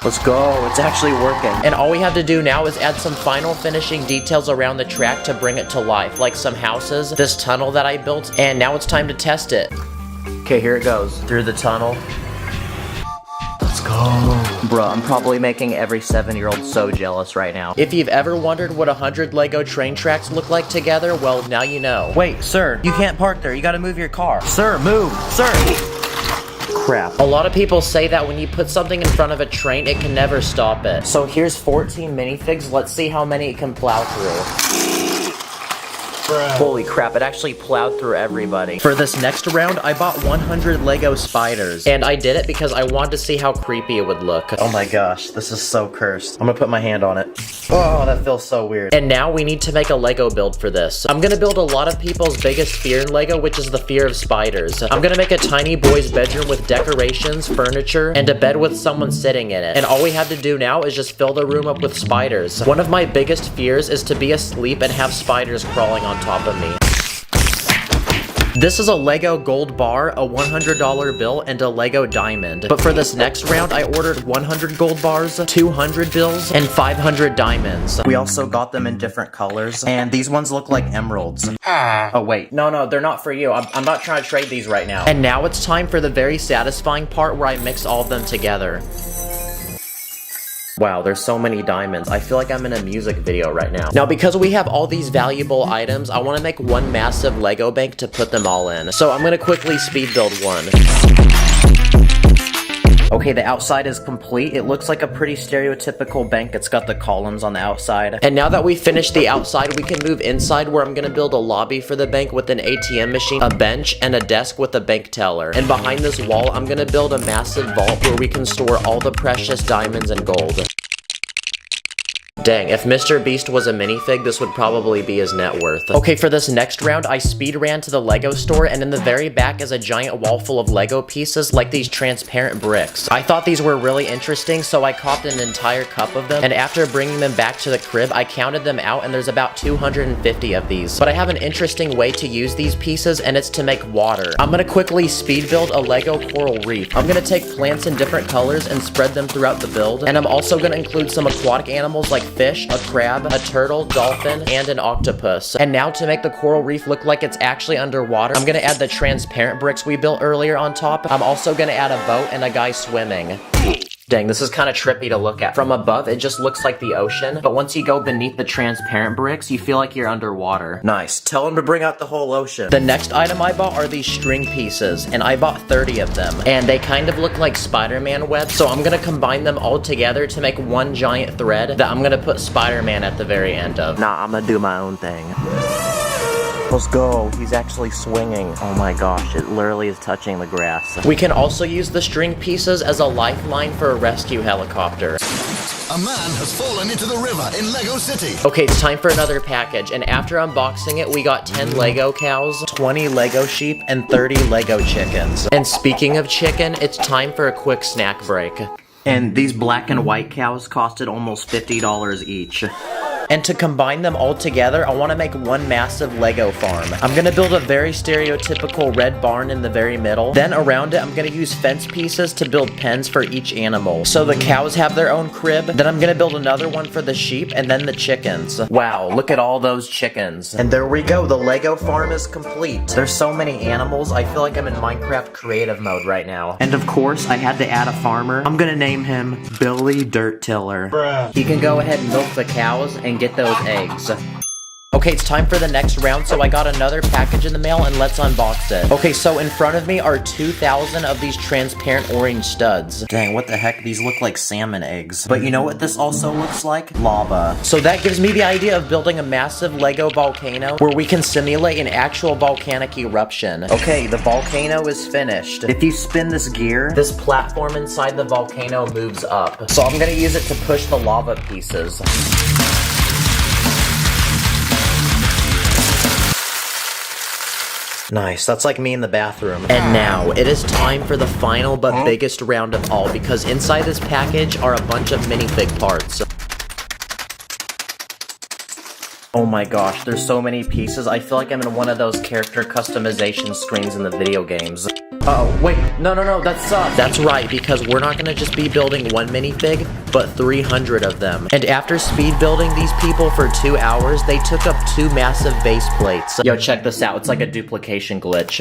Let's go, it's actually working. And all we have to do now is add some final finishing details around the track to bring it to life, like some houses, this tunnel that I built, and now it's time to test it. Okay, here it goes, through the tunnel. Let's go. Bruh, I'm probably making every 7-year-old so jealous right now. If you've ever wondered what 100 Lego train tracks look like together, well, now you know. Wait, sir, you can't park there. You gotta move your car. Sir, move. Sir. Crap. A lot of people say that when you put something in front of a train, it can never stop it. So here's 14 minifigs. Let's see how many it can plow through. Holy crap, it actually plowed through everybody. For this next round, I bought 100 Lego spiders. And I did it because I wanted to see how creepy it would look. Oh my gosh, this is so cursed. I'm gonna put my hand on it. Oh, that feels so weird. And now we need to make a Lego build for this. I'm gonna build a lot of people's biggest fear in Lego, which is the fear of spiders. I'm gonna make a tiny boy's bedroom with decorations, furniture, and a bed with someone sitting in it. And all we have to do now is just fill the room up with spiders. One of my biggest fears is to be asleep and have spiders crawling on top of me. This is a Lego gold bar, a $100 bill, and a Lego diamond. But for this next round, I ordered 100 gold bars, 200 bills, and 500 diamonds. We also got them in different colors, and these ones look like emeralds. Oh wait, no, they're not for you. I'm not trying to trade these right now. And now it's time for the very satisfying part where I mix all of them together. Wow, there's so many diamonds. I feel like I'm in a music video right now. Now, because we have all these valuable items, I want to make one massive Lego bank to put them all in. So I'm going to quickly speed build one. Okay, the outside is complete. It looks like a pretty stereotypical bank. It's got the columns on the outside. And now that we've finished the outside, we can move inside where I'm gonna build a lobby for the bank with an ATM machine, a bench, and a desk with a bank teller. And behind this wall, I'm gonna build a massive vault where we can store all the precious diamonds and gold. Dang, if Mr. Beast was a minifig, this would probably be his net worth. Okay, for this next round, I speed ran to the Lego store, and in the very back is a giant wall full of Lego pieces like these transparent bricks. I thought these were really interesting, so I copped an entire cup of them, and after bringing them back to the crib, I counted them out, and there's about 250 of these. But I have an interesting way to use these pieces, and it's to make water. I'm gonna quickly speed build a Lego coral reef. I'm gonna take plants in different colors and spread them throughout the build, and I'm also gonna include some aquatic animals like fish, a crab, a turtle, dolphin, and an octopus. And now to make the coral reef look like it's actually underwater, I'm gonna add the transparent bricks we built earlier on top. I'm also gonna add a boat and a guy swimming. Dang, this is kind of trippy to look at. From above, it just looks like the ocean, but once you go beneath the transparent bricks, you feel like you're underwater. Nice. Tell him to bring out the whole ocean. The next item I bought are these string pieces, and I bought 30 of them. And they kind of look like Spider-Man webs, so I'm gonna combine them all together to make one giant thread that I'm gonna put Spider-Man at the very end of. Nah, I'm gonna do my own thing. Let's go. He's actually swinging. Oh my gosh, it literally is touching the grass. We can also use the string pieces as a lifeline for a rescue helicopter. A man has fallen into the river in Lego City. Okay, it's time for another package, and after unboxing it, we got 10 Lego cows, 20 Lego sheep, and 30 Lego chickens. And speaking of chicken, it's time for a quick snack break. And these black and white cows costed almost $50 each. And to combine them all together, I want to make one massive Lego farm. I'm going to build a very stereotypical red barn in the very middle. Then around it, I'm going to use fence pieces to build pens for each animal. So the cows have their own crib. Then I'm going to build another one for the sheep and then the chickens. Wow, look at all those chickens. And there we go, the Lego farm is complete. There's so many animals, I feel like I'm in Minecraft creative mode right now. And of course, I had to add a farmer. I'm going to name him Billy Dirt Tiller. Bruh. He can go ahead and milk the cows and get those eggs. Okay, it's time for the next round, so I got another package in the mail, and let's unbox it. Okay, so in front of me are 2,000 of these transparent orange studs. Dang, what the heck? These look like salmon eggs. But you know what this also looks like? Lava. So that gives me the idea of building a massive Lego volcano where we can simulate an actual volcanic eruption. Okay, the volcano is finished. If you spin this gear, this platform inside the volcano moves up. So I'm gonna use it to push the lava pieces. Nice, that's like me in the bathroom. And now, it is time for the final but biggest round of all, because inside this package are a bunch of minifig parts. Oh my gosh, there's so many pieces. I feel like I'm in one of those character customization screens in the video games. Oh, wait, no, that's That's right, because we're not gonna just be building one minifig, but 300 of them. And after speed building these people for 2 hours, they took up 2 massive base plates. Yo, check this out, it's like a duplication glitch.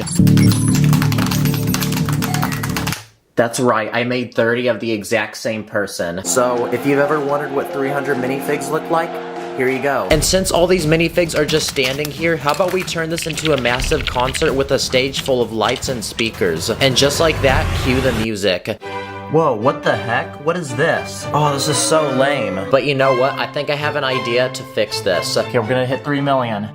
That's right, I made 30 of the exact same person. So, if you've ever wondered what 300 minifigs look like, here you go. And since all these minifigs are just standing here, how about we turn this into a massive concert with a stage full of lights and speakers? And just like that, cue the music. Whoa, what the heck? What is this? Oh, this is so lame. But you know what? I think I have an idea to fix this. Okay, we're gonna hit 3 million.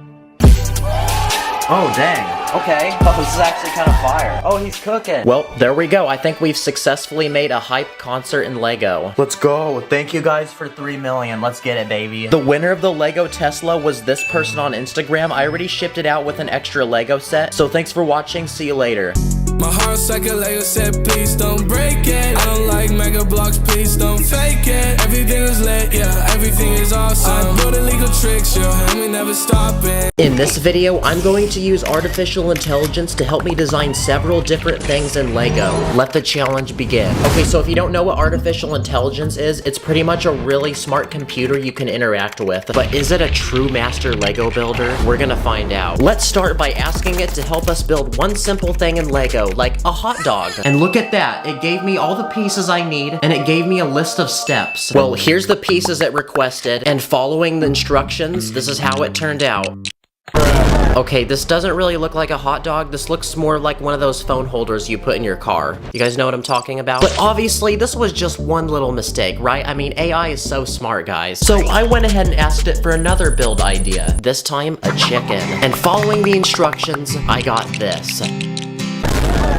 Oh, dang. Okay. Oh, this is actually kind of fire. Oh, he's cooking. Well, there we go. I think we've successfully made a hype concert in Lego. Let's go. Thank you guys for 3 million. Let's get it, baby. The winner of the Lego Tesla was this person on Instagram. I already shipped it out with an extra Lego set. So thanks for watching. See you later. My heart's like a Lego set, please don't break it. I don't like mega blocks, please don't fake it. Everything is lit, yeah, everything is awesome. I build illegal tricks, yo, and we never stopping. In this video, I'm going to use artificial intelligence to help me design several different things in Lego. Let the challenge begin. Okay, so if you don't know what artificial intelligence is, it's pretty much a really smart computer you can interact with. But is it a true master Lego builder? We're gonna find out. Let's start by asking it to help us build one simple thing in Lego, like a hot dog. And look at that, it gave me all the pieces I need, and it gave me a list of steps. Well, here's the pieces it requested, and following the instructions, this is how it turned out. Okay, this doesn't really look like a hot dog. This looks more like one of those phone holders you put in your car. You guys know what I'm talking about? But obviously, this was just one little mistake, right? I mean, AI is so smart, guys. So I went ahead and asked it for another build idea. This time, a chicken. And following the instructions, I got this.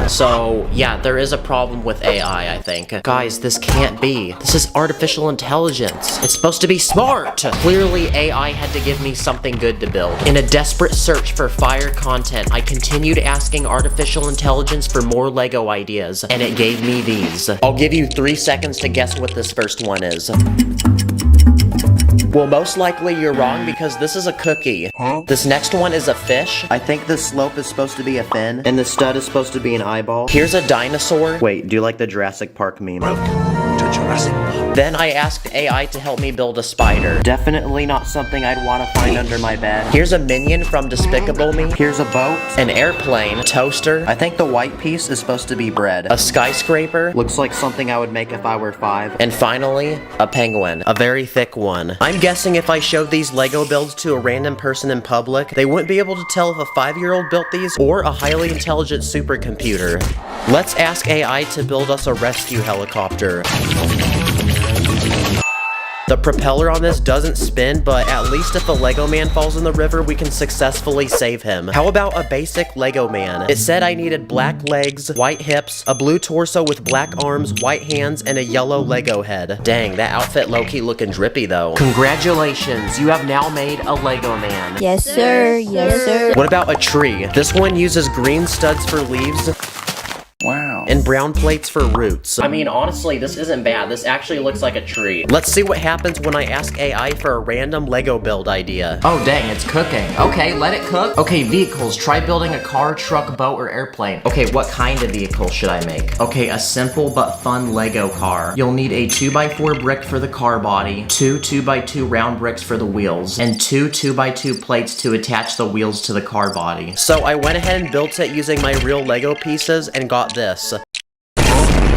So, yeah, there is a problem with AI, I think. Guys, this can't be. This is artificial intelligence. It's supposed to be smart. Clearly, AI had to give me something good to build. In a desperate search for fire content, I continued asking artificial intelligence for more Lego ideas, and it gave me these. I'll give you 3 seconds to guess what this first one is. Well, most likely you're wrong because this is a cookie. This next one is a fish. I think the slope is supposed to be a fin, and the stud is supposed to be an eyeball. Here's a dinosaur. Wait, do you like the Jurassic Park meme? Then I asked AI to help me build a spider. Definitely not something I'd want to find under my bed. Here's a minion from Despicable Me. Here's a boat, an airplane, toaster. I think the white piece is supposed to be bread. A skyscraper. Looks like something I would make if I were 5. And finally, a penguin. A very thick one. I'm guessing if I showed these Lego builds to a random person in public, they wouldn't be able to tell if a 5-year-old built these or a highly intelligent supercomputer. Let's ask AI to build us a rescue helicopter. The propeller on this doesn't spin, but at least if a Lego man falls in the river, we can successfully save him. How about a basic Lego man? It said I needed black legs, white hips, a blue torso with black arms, white hands, and a yellow Lego head. Dang, that outfit low-key looking drippy though. Congratulations, you have now made a Lego man. Yes, sir. Yes, sir. What about a tree? This one uses green studs for leaves. Wow. And brown plates for roots. I mean, honestly, this isn't bad. This actually looks like a tree. Let's see what happens when I ask AI for a random Lego build idea. Oh, dang, it's cooking. Okay, let it cook. Okay, vehicles. Try building a car, truck, boat, or airplane. Okay, what kind of vehicle should I make? Okay, a simple but fun Lego car. You'll need a 2x4 brick for the car body, 2 2x2 round bricks for the wheels, and 2 2x2 plates to attach the wheels to the car body. So I went ahead and built it using my real Lego pieces and got this.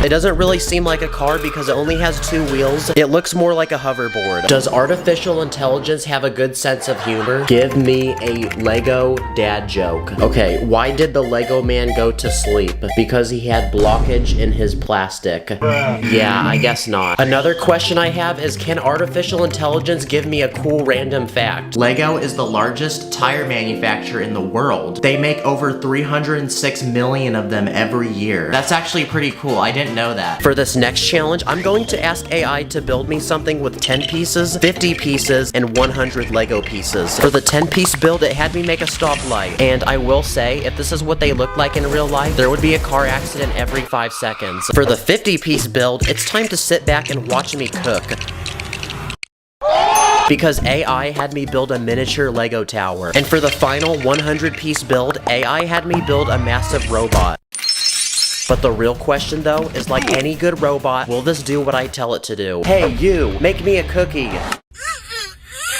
It doesn't really seem like a car because it only has 2 wheels. It looks more like a hoverboard. Does artificial intelligence have a good sense of humor? Give me a Lego dad joke. Okay, why did the Lego man go to sleep? Because he had blockage in his plastic. Yeah, I guess not. Another question I have is, can artificial intelligence give me a cool random fact? Lego is the largest tire manufacturer in the world. They make over 306 million of them every year. That's actually pretty cool. I didn't know that. For this next challenge, I'm going to ask AI to build me something with 10 pieces, 50 pieces, and 100 Lego pieces. For the 10-piece build, it had me make a stoplight. And I will say, if this is what they look like in real life, there would be a car accident every 5 seconds. For the 50-piece build, it's time to sit back and watch me cook. Because AI had me build a miniature Lego tower. And for the final 100-piece build, AI had me build a massive robot. But the real question though is, like any good robot, will this do what I tell it to do? Hey you, make me a cookie.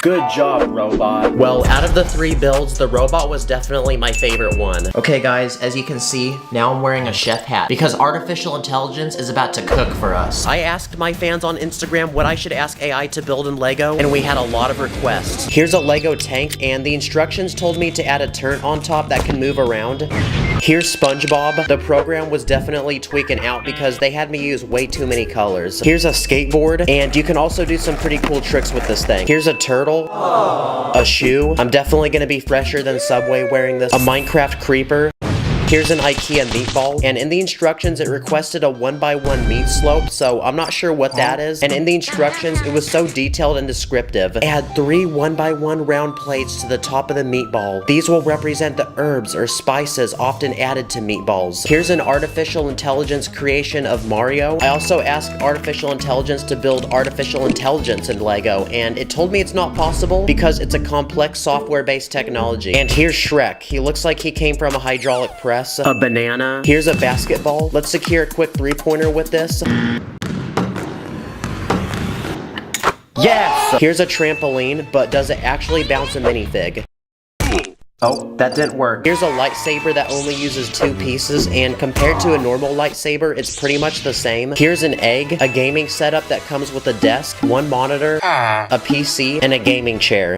Good job, robot. Well, out of the 3 builds, the robot was definitely my favorite one. Okay guys, as you can see, now I'm wearing a chef hat because artificial intelligence is about to cook for us. I asked my fans on Instagram what I should ask AI to build in Lego, and we had a lot of requests. Here's a Lego tank, and the instructions told me to add a turret on top that can move around. Here's SpongeBob. The program was definitely tweaking out because they had me use way too many colors. Here's a skateboard, and you can also do some pretty cool tricks with this thing. Here's a turtle. A shoe. I'm definitely gonna be fresher than Subway wearing this. A Minecraft creeper. Here's an IKEA meatball, and in the instructions it requested a 1x1 meat slope, so I'm not sure what that is. And in the instructions it was so detailed and descriptive. Add 3 1x1 round plates to the top of the meatball. These will represent the herbs or spices often added to meatballs. Here's an artificial intelligence creation of Mario. I also asked artificial intelligence to build artificial intelligence in Lego, and it told me it's not possible because it's a complex software-based technology. And here's Shrek. He looks like he came from a hydraulic press. A banana. Here's a basketball. Let's secure a quick 3-pointer with this. Yes! Here's a trampoline, but does it actually bounce a minifig? Oh, that didn't work. Here's a lightsaber that only uses 2 pieces, and compared to a normal lightsaber, it's pretty much the same. Here's an egg, a gaming setup that comes with a desk, 1 monitor, a PC, and a gaming chair.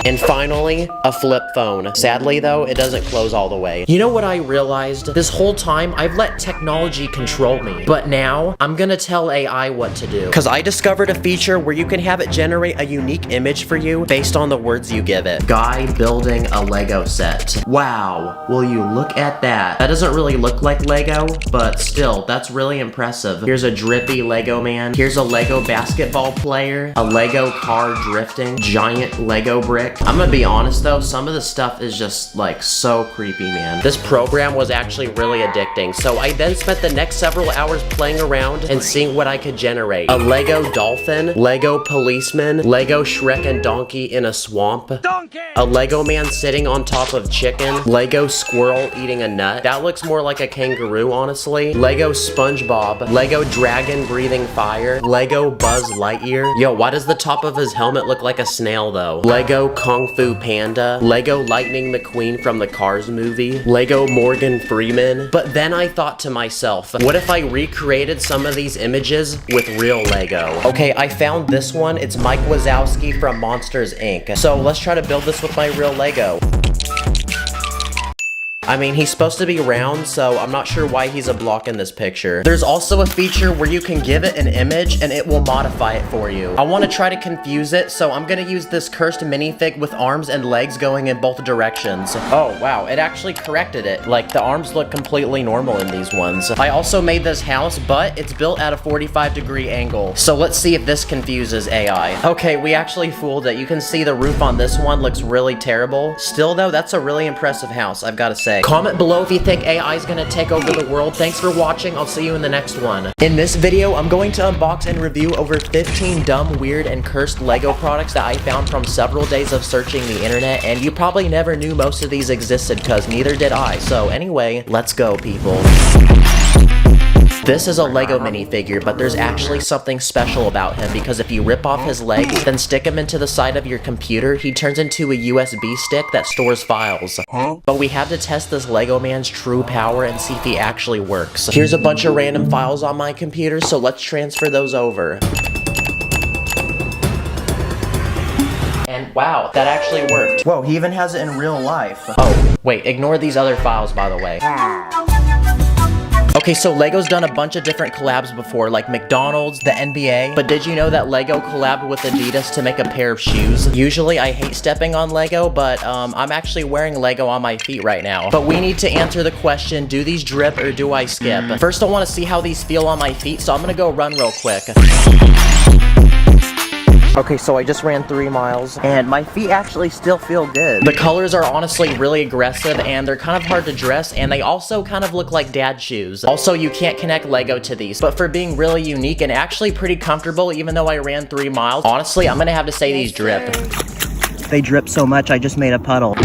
And finally, a flip phone. Sadly though, it doesn't close all the way. You know what I realized? This whole time, I've let technology control me. But now, I'm gonna tell AI what to do. Cause I discovered a feature where you can have it generate a unique image for you based on the words you give it. Guy building a Lego set. Wow, will you look at that? That doesn't really look like Lego, but still, that's really impressive. Here's a drippy Lego man. Here's a Lego basketball player. A Lego car drifting. Giant Lego brick. I'm gonna be honest though, some of the stuff is just like so creepy, man. This program was actually really addicting, so I then spent the next several hours playing around and seeing what I could generate. A Lego dolphin, Lego policeman, Lego Shrek and Donkey in a swamp, a Lego man sitting on top of chicken, Lego squirrel eating a nut. That looks more like a kangaroo, honestly. Lego SpongeBob, Lego dragon breathing fire, Lego Buzz Lightyear. Yo, why does the top of his helmet look like a snail though? Lego Kung Fu Panda, Lego Lightning McQueen from the Cars movie, Lego Morgan Freeman. But then I thought to myself, what if I recreated some of these images with real Lego? Okay, I found this one. It's Mike Wazowski from Monsters Inc. So let's try to build this with my real Lego. I mean, he's supposed to be round, so I'm not sure why he's a block in this picture. There's also a feature where you can give it an image and it will modify it for you. I want to try to confuse it, so I'm gonna use this cursed minifig with arms and legs going in both directions. Oh, wow, it actually corrected it. Like, the arms look completely normal in these ones. I also made this house, but it's built at a 45-degree angle. So let's see if this confuses AI. Okay, we actually fooled it. You can see the roof on this one looks really terrible. Still though, that's a really impressive house, I've gotta say. Comment below if you think AI is gonna take over the world. Thanks for watching. I'll see you in the next one. In this video, I'm going to unbox and review over 15 dumb, weird, and cursed Lego products that I found from several days of searching the internet, and you probably never knew most of these existed because neither did I. So anyway, let's go, people. This is a Lego minifigure, but there's actually something special about him because if you rip off his legs, then stick him into the side of your computer, he turns into a USB stick that stores files. But we have to test this Lego man's true power and see if he actually works. Here's a bunch of random files on my computer, so let's transfer those over. And wow, that actually worked. Whoa, he even has it in real life. Oh, wait, ignore these other files, by the way. Okay, so Lego's done a bunch of different collabs before, like McDonald's, the NBA, but did you know that Lego collabed with Adidas to make a pair of shoes? Usually I hate stepping on Lego, but I'm actually wearing Lego on my feet right now. But we need to answer the question, do these drip or do I skip? First I want to see how these feel on my feet, so I'm gonna go run real quick. Okay, so I just ran 3 miles, and my feet actually still feel good. The colors are honestly really aggressive, and they're kind of hard to dress, and they also kind of look like dad shoes. Also, you can't connect Lego to these, but for being really unique and actually pretty comfortable, even though I ran 3 miles, honestly, I'm gonna have to say these drip. They drip so much, I just made a puddle.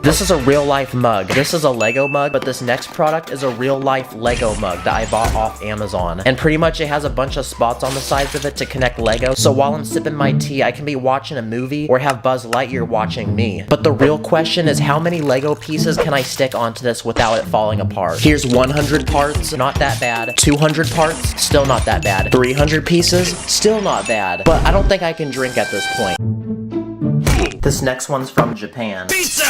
This is a real life mug. This is a Lego mug, but this next product is a real life Lego mug that I bought off Amazon. And pretty much it has a bunch of spots on the sides of it to connect Lego. So while I'm sipping my tea, I can be watching a movie or have Buzz Lightyear watching me. But the real question is how many Lego pieces can I stick onto this without it falling apart? Here's 100 parts, not that bad. 200 parts, still not that bad. 300 pieces, still not bad. But I don't think I can drink at this point. This next one's from Japan. Pizza!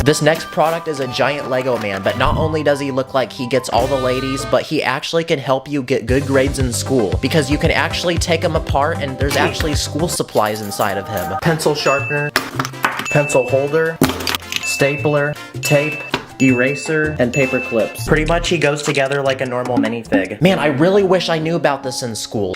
This next product is a giant Lego man, but not only does he look like he gets all the ladies, but he actually can help you get good grades in school, because you can actually take him apart and there's actually school supplies inside of him. Pencil sharpener, pencil holder, stapler, tape, eraser, and paper clips. Pretty much he goes together like a normal minifig. Man, I really wish I knew about this in school.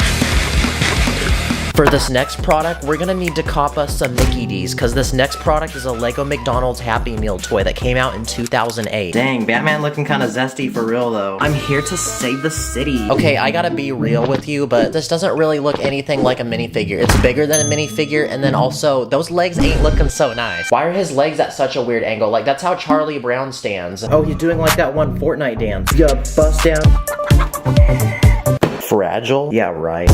For this next product, we're gonna need to cop us some Mickey D's, because this next product is a Lego McDonald's Happy Meal toy that came out in 2008. Dang, Batman looking kinda zesty for real though. I'm here to save the city. Okay, I gotta be real with you, but this doesn't really look anything like a minifigure. It's bigger than a minifigure, and then also, those legs ain't looking so nice. Why are his legs at such a weird angle? Like, that's how Charlie Brown stands. Oh, he's doing like that one Fortnite dance. Yeah, bust down. Fragile? Yeah, right.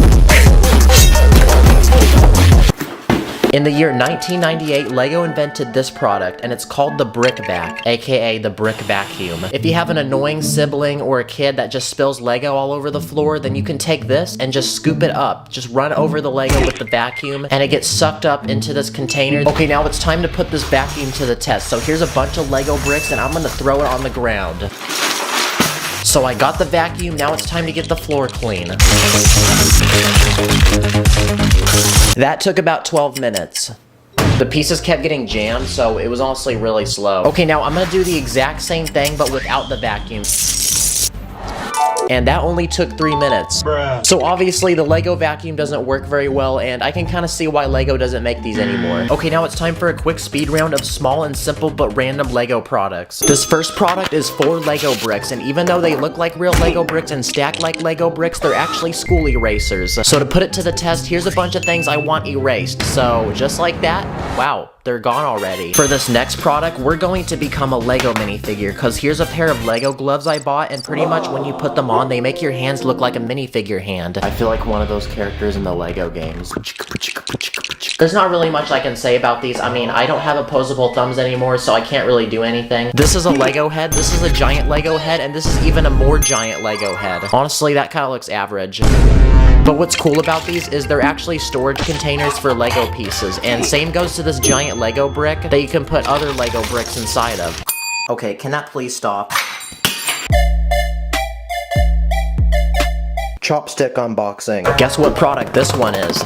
In the year 1998, Lego invented this product, and it's called the Brick Vac, aka the Brick Vacuum. If you have an annoying sibling or a kid that just spills Lego all over the floor, then you can take this and just scoop it up. Just run over the Lego with the vacuum, and it gets sucked up into this container. Okay, now it's time to put this vacuum to the test. So here's a bunch of Lego bricks, and I'm gonna throw it on the ground. So I got the vacuum, now it's time to get the floor clean. That took about 12 minutes. The pieces kept getting jammed, so it was honestly really slow. Okay, now I'm gonna do the exact same thing, but without the vacuum. And that only took 3 minutes. Bruh. So obviously the Lego vacuum doesn't work very well, and I can kind of see why Lego doesn't make these anymore. Okay, now it's time for a quick speed round of small and simple but random Lego products. This first product is 4 Lego bricks, and even though they look like real Lego bricks and stack like Lego bricks, they're actually school erasers. So to put it to the test, here's a bunch of things I want erased. So just like that, wow, they're gone already. For this next product, we're going to become a Lego minifigure, because here's a pair of Lego gloves I bought, and pretty much when you put them on, they make your hands look like a minifigure hand. I feel like one of those characters in the Lego games. There's not really much I can say about these. I mean, I don't have opposable thumbs anymore, so I can't really do anything. This is a Lego head, this is a giant Lego head, and this is even a more giant Lego head. Honestly, that kind of looks average. But what's cool about these is they're actually storage containers for Lego pieces, and same goes to this giant Lego brick that you can put other Lego bricks inside of. Okay, can that please stop? Chopstick unboxing. Guess what product this one is?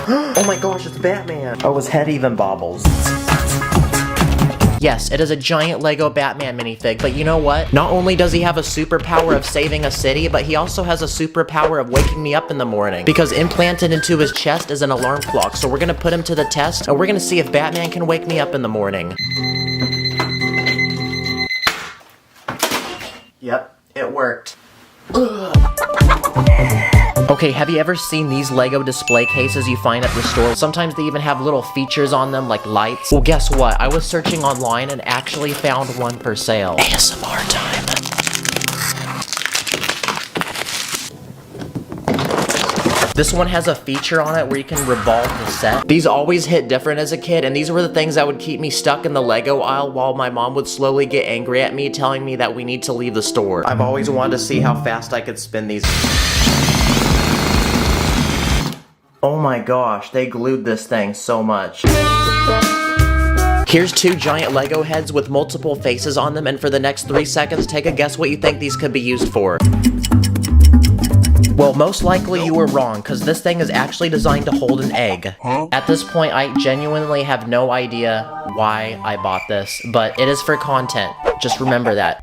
Oh my gosh, it's Batman! Oh, his head even bobbles. Yes, it is a giant Lego Batman minifig, but you know what? Not only does he have a superpower of saving a city, but he also has a superpower of waking me up in the morning. Because implanted into his chest is an alarm clock, so we're gonna put him to the test, and we're gonna see if Batman can wake me up in the morning. Yep, it worked. Okay, have you ever seen these Lego display cases you find at the store? Sometimes they even have little features on them like lights. Well, guess what? I was searching online and actually found one for sale. ASMR time. This one has a feature on it where you can revolve the set. These always hit different as a kid, and these were the things that would keep me stuck in the Lego aisle while my mom would slowly get angry at me, telling me that we need to leave the store. I've always wanted to see how fast I could spin these. Oh my gosh, they glued this thing so much. Here's 2 giant Lego heads with multiple faces on them, and for the next 3 seconds, take a guess what you think these could be used for. Well, most likely you were wrong, because this thing is actually designed to hold an egg. At this point, I genuinely have no idea why I bought this, but it is for content. Just remember that.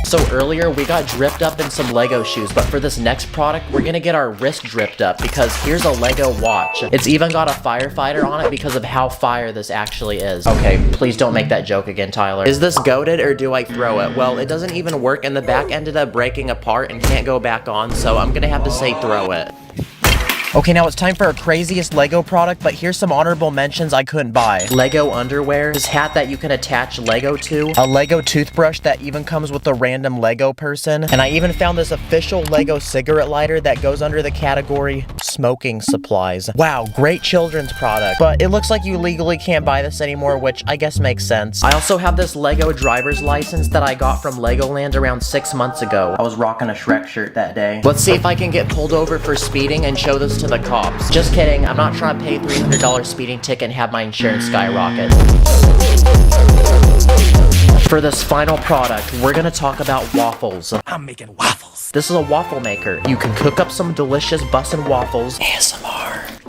So earlier, we got dripped up in some Lego shoes, but for this next product, we're gonna get our wrist dripped up, because here's a Lego watch. It's even got a firefighter on it because of how fire this actually is. Okay, please don't make that joke again, Tyler. Is this goated or do I throw it? Well, it doesn't even work, and the back ended up breaking apart and can't go back on, so I'm gonna have to say throw it. Okay, now it's time for our craziest Lego product, but here's some honorable mentions I couldn't buy. Lego underwear, this hat that you can attach Lego to, a Lego toothbrush that even comes with a random Lego person, and I even found this official Lego cigarette lighter that goes under the category smoking supplies. Wow, great children's product, but it looks like you legally can't buy this anymore, which I guess makes sense. I also have this Lego driver's license that I got from Legoland around 6 months ago. I was rocking a Shrek shirt that day. Let's see if I can get pulled over for speeding and show this to the cops. Just kidding, I'm not trying to pay $300 speeding ticket and have my insurance skyrocket. For this final product, we're gonna talk about waffles. I'm making waffles. This is a waffle maker. You can cook up some delicious bussin' waffles. ASMR.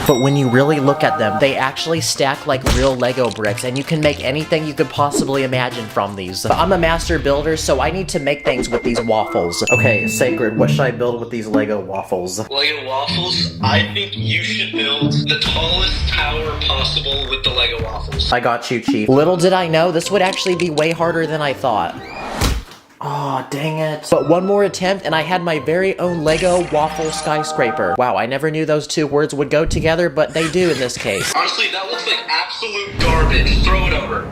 But when you really look at them, they actually stack like real Lego bricks, and you can make anything you could possibly imagine from these. But I'm a master builder, so I need to make things with these waffles. Okay, Sacred, what should I build with these Lego waffles? Lego waffles? I think you should build the tallest tower possible with the Lego waffles. I got you, Chief. Little did I know, this would actually be way harder than I thought. Aw, dang it. But one more attempt and I had my very own Lego waffle skyscraper. Wow, I never knew those 2 words would go together, but they do in this case. Honestly, that looks like absolute garbage. Throw it over.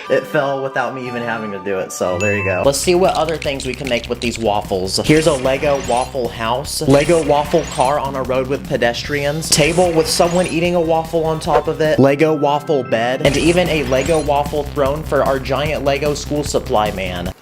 It fell without me even having to do it, so there you go. Let's see what other things we can make with these waffles. Here's a Lego waffle house, Lego waffle car on a road with pedestrians, table with someone eating a waffle on top of it, Lego waffle bed, and even a Lego waffle throne for our giant Lego school supply man.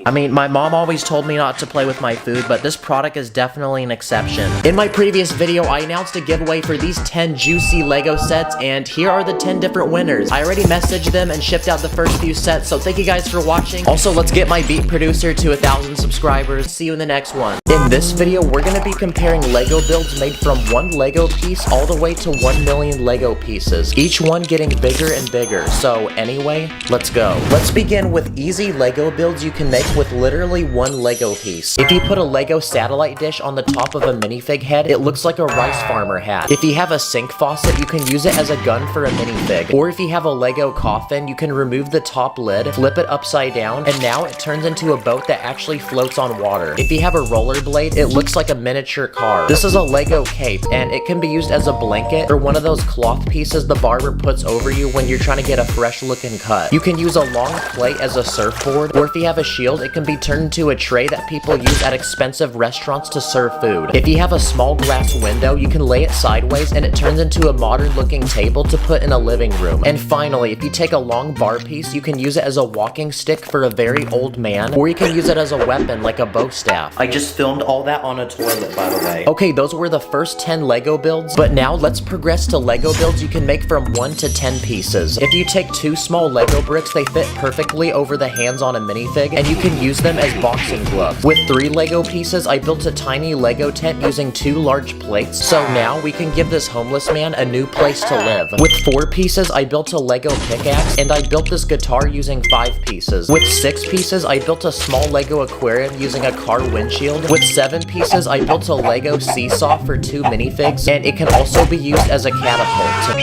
I mean, my mom always told me not to play with my food, but this product is definitely an exception. In my previous video, I announced a giveaway for these 10 juicy Lego sets, and here are the 10 different winners. I already messaged them and shipped out the first few sets, so thank you guys for watching. Also, let's get my beat producer to 1,000 subscribers. See you in the next one. In this video, we're gonna be comparing Lego builds made from 1 Lego piece all the way to 1 million Lego pieces, each one getting bigger and bigger. So anyway, let's go. Let's begin with easy Lego builds you can make with literally 1 Lego piece. If you put a Lego satellite dish on the top of a minifig head, it looks like a rice farmer hat. If you have a sink faucet, you can use it as a gun for a minifig. Or if you have a Lego coffin, you can remove the top lid, flip it upside down, and now it turns into a boat that actually floats on water. If you have a rollerblade, it looks like a miniature car. This is a Lego cape, and it can be used as a blanket or one of those cloth pieces the barber puts over you when you're trying to get a fresh looking cut. You can use a long plate as a surfboard, or if you have a shield, it can be turned into a tray that people use at expensive restaurants to serve food. If you have a small glass window, you can lay it sideways and it turns into a modern looking table to put in a living room. And finally, if you take a long bar piece, you can use it as a walking stick for a very old man, or you can use it as a weapon like a bow staff. I just filmed all that on a toilet, by the way. Okay, those were the first 10 Lego builds, but now let's progress to Lego builds you can make from 1 to 10 pieces. If you take 2 small Lego bricks, they fit perfectly over the hands on a minifig, and you can use them as boxing gloves. With 3 Lego pieces, I built a tiny Lego tent using 2 large plates, so now we can give this homeless man a new place to live. With 4 pieces, I built a Lego pickaxe, and I built this guitar using 5 pieces. With 6 pieces, I built a small Lego aquarium using a car windshield. With 7 pieces, I built a Lego seesaw for 2 minifigs, and it can also be used as a catapult.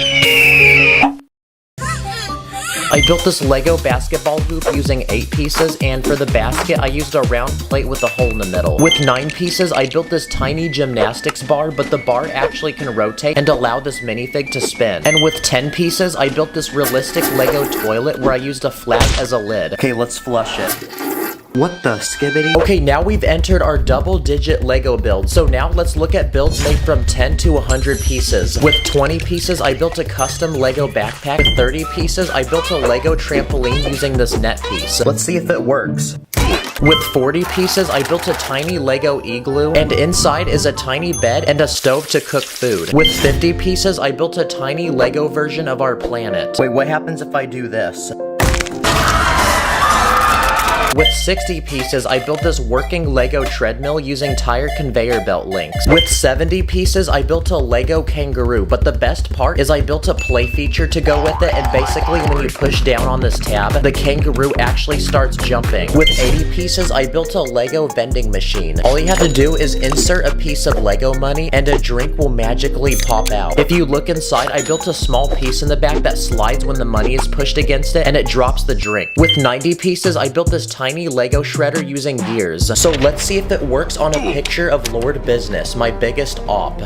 I built this Lego basketball hoop using 8 pieces, and for the basket, I used a round plate with a hole in the middle. With 9 pieces, I built this tiny gymnastics bar, but the bar actually can rotate and allow this minifig to spin. And with 10 pieces, I built this realistic Lego toilet where I used a flag as a lid. Okay, let's flush it. What the skibbity? Okay, now we've entered our double-digit Lego build. So now let's look at builds made from 10 to 100 pieces. With 20 pieces, I built a custom Lego backpack. With 30 pieces, I built a Lego trampoline using this net piece. Let's see if it works. With 40 pieces, I built a tiny Lego igloo, and inside is a tiny bed and a stove to cook food. With 50 pieces, I built a tiny Lego version of our planet. Wait, what happens if I do this? With 60 pieces, I built this working Lego treadmill using tire conveyor belt links. With 70 pieces, I built a Lego kangaroo, but the best part is I built a play feature to go with it, and basically when you push down on this tab, the kangaroo actually starts jumping. With 80 pieces, I built a Lego vending machine. All you have to do is insert a piece of Lego money, and a drink will magically pop out. If you look inside, I built a small piece in the back that slides when the money is pushed against it, and it drops the drink. With 90 pieces, I built this tiny Lego shredder using gears. So let's see if it works on a picture of Lord Business, my biggest op.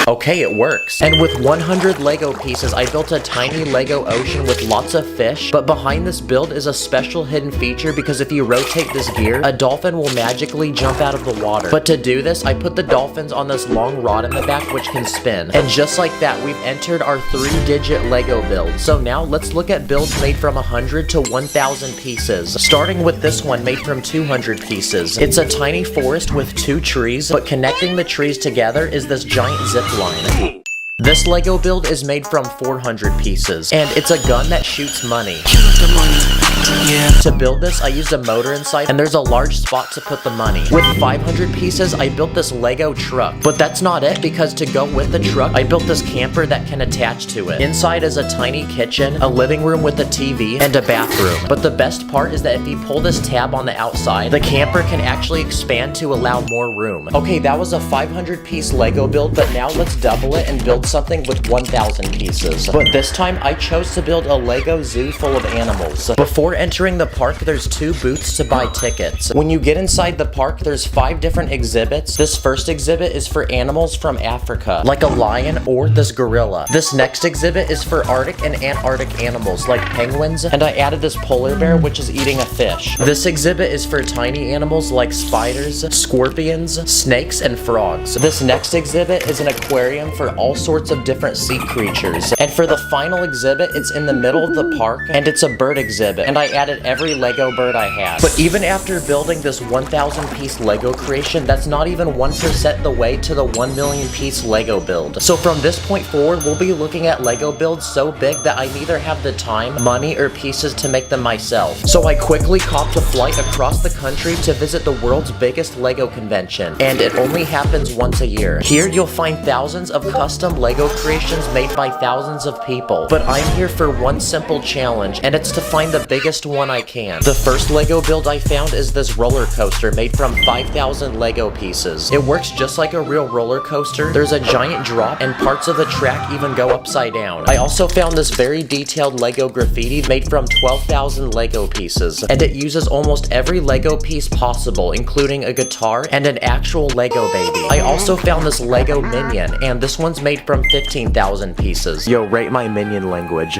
Okay, it works. And with 100 Lego pieces, I built a tiny Lego ocean with lots of fish, but behind this build is a special hidden feature because if you rotate this gear, a dolphin will magically jump out of the water. But to do this, I put the dolphins on this long rod in the back which can spin. And just like that, we've entered our 3-digit Lego build. So now let's look at builds made from 100 to 1,000 pieces. Starting with this one made from 200 pieces. It's a tiny forest with 2 trees, but connecting the trees together is this giant zip line. This Lego build is made from 400 pieces, and it's a gun that shoots money. To build this, I used a motor inside, and there's a large spot to put the money. With 500 pieces, I built this Lego truck. But that's not it, because to go with the truck, I built this camper that can attach to it. Inside is a tiny kitchen, a living room with a TV, and a bathroom. But the best part is that if you pull this tab on the outside, the camper can actually expand to allow more room. Okay, that was a 500-piece Lego build, but now let's double it and build something with 1,000 pieces. But this time, I chose to build a Lego zoo full of animals. Before Before entering the park, there's 2 booths to buy tickets. When you get inside the park, there's 5 different exhibits. This first exhibit is for animals from Africa, like a lion or this gorilla. This next exhibit is for Arctic and Antarctic animals, like penguins, and I added this polar bear, which is eating a fish. This exhibit is for tiny animals like spiders, scorpions, snakes, and frogs. This next exhibit is an aquarium for all sorts of different sea creatures. And for the final exhibit, it's in the middle of the park, and it's a bird exhibit, and I added every Lego bird I had. But even after building this 1,000-piece Lego creation, that's not even 1% the way to the 1 million piece Lego build. So from this point forward, we'll be looking at Lego builds so big that I neither have the time, money, or pieces to make them myself. So I quickly copped a flight across the country to visit the world's biggest Lego convention, and it only happens once a year. Here you'll find thousands of custom Lego creations made by thousands of people, but I'm here for one simple challenge, and it's to find the biggest one I can. The first Lego build I found is this roller coaster made from 5,000 Lego pieces. It works just like a real roller coaster. There's a giant drop, and parts of the track even go upside down. I also found this very detailed Lego graffiti made from 12,000 Lego pieces, and it uses almost every Lego piece possible, including a guitar and an actual Lego baby. I also found this Lego minion, and this one's made from 15,000 pieces. Yo, rate my minion language.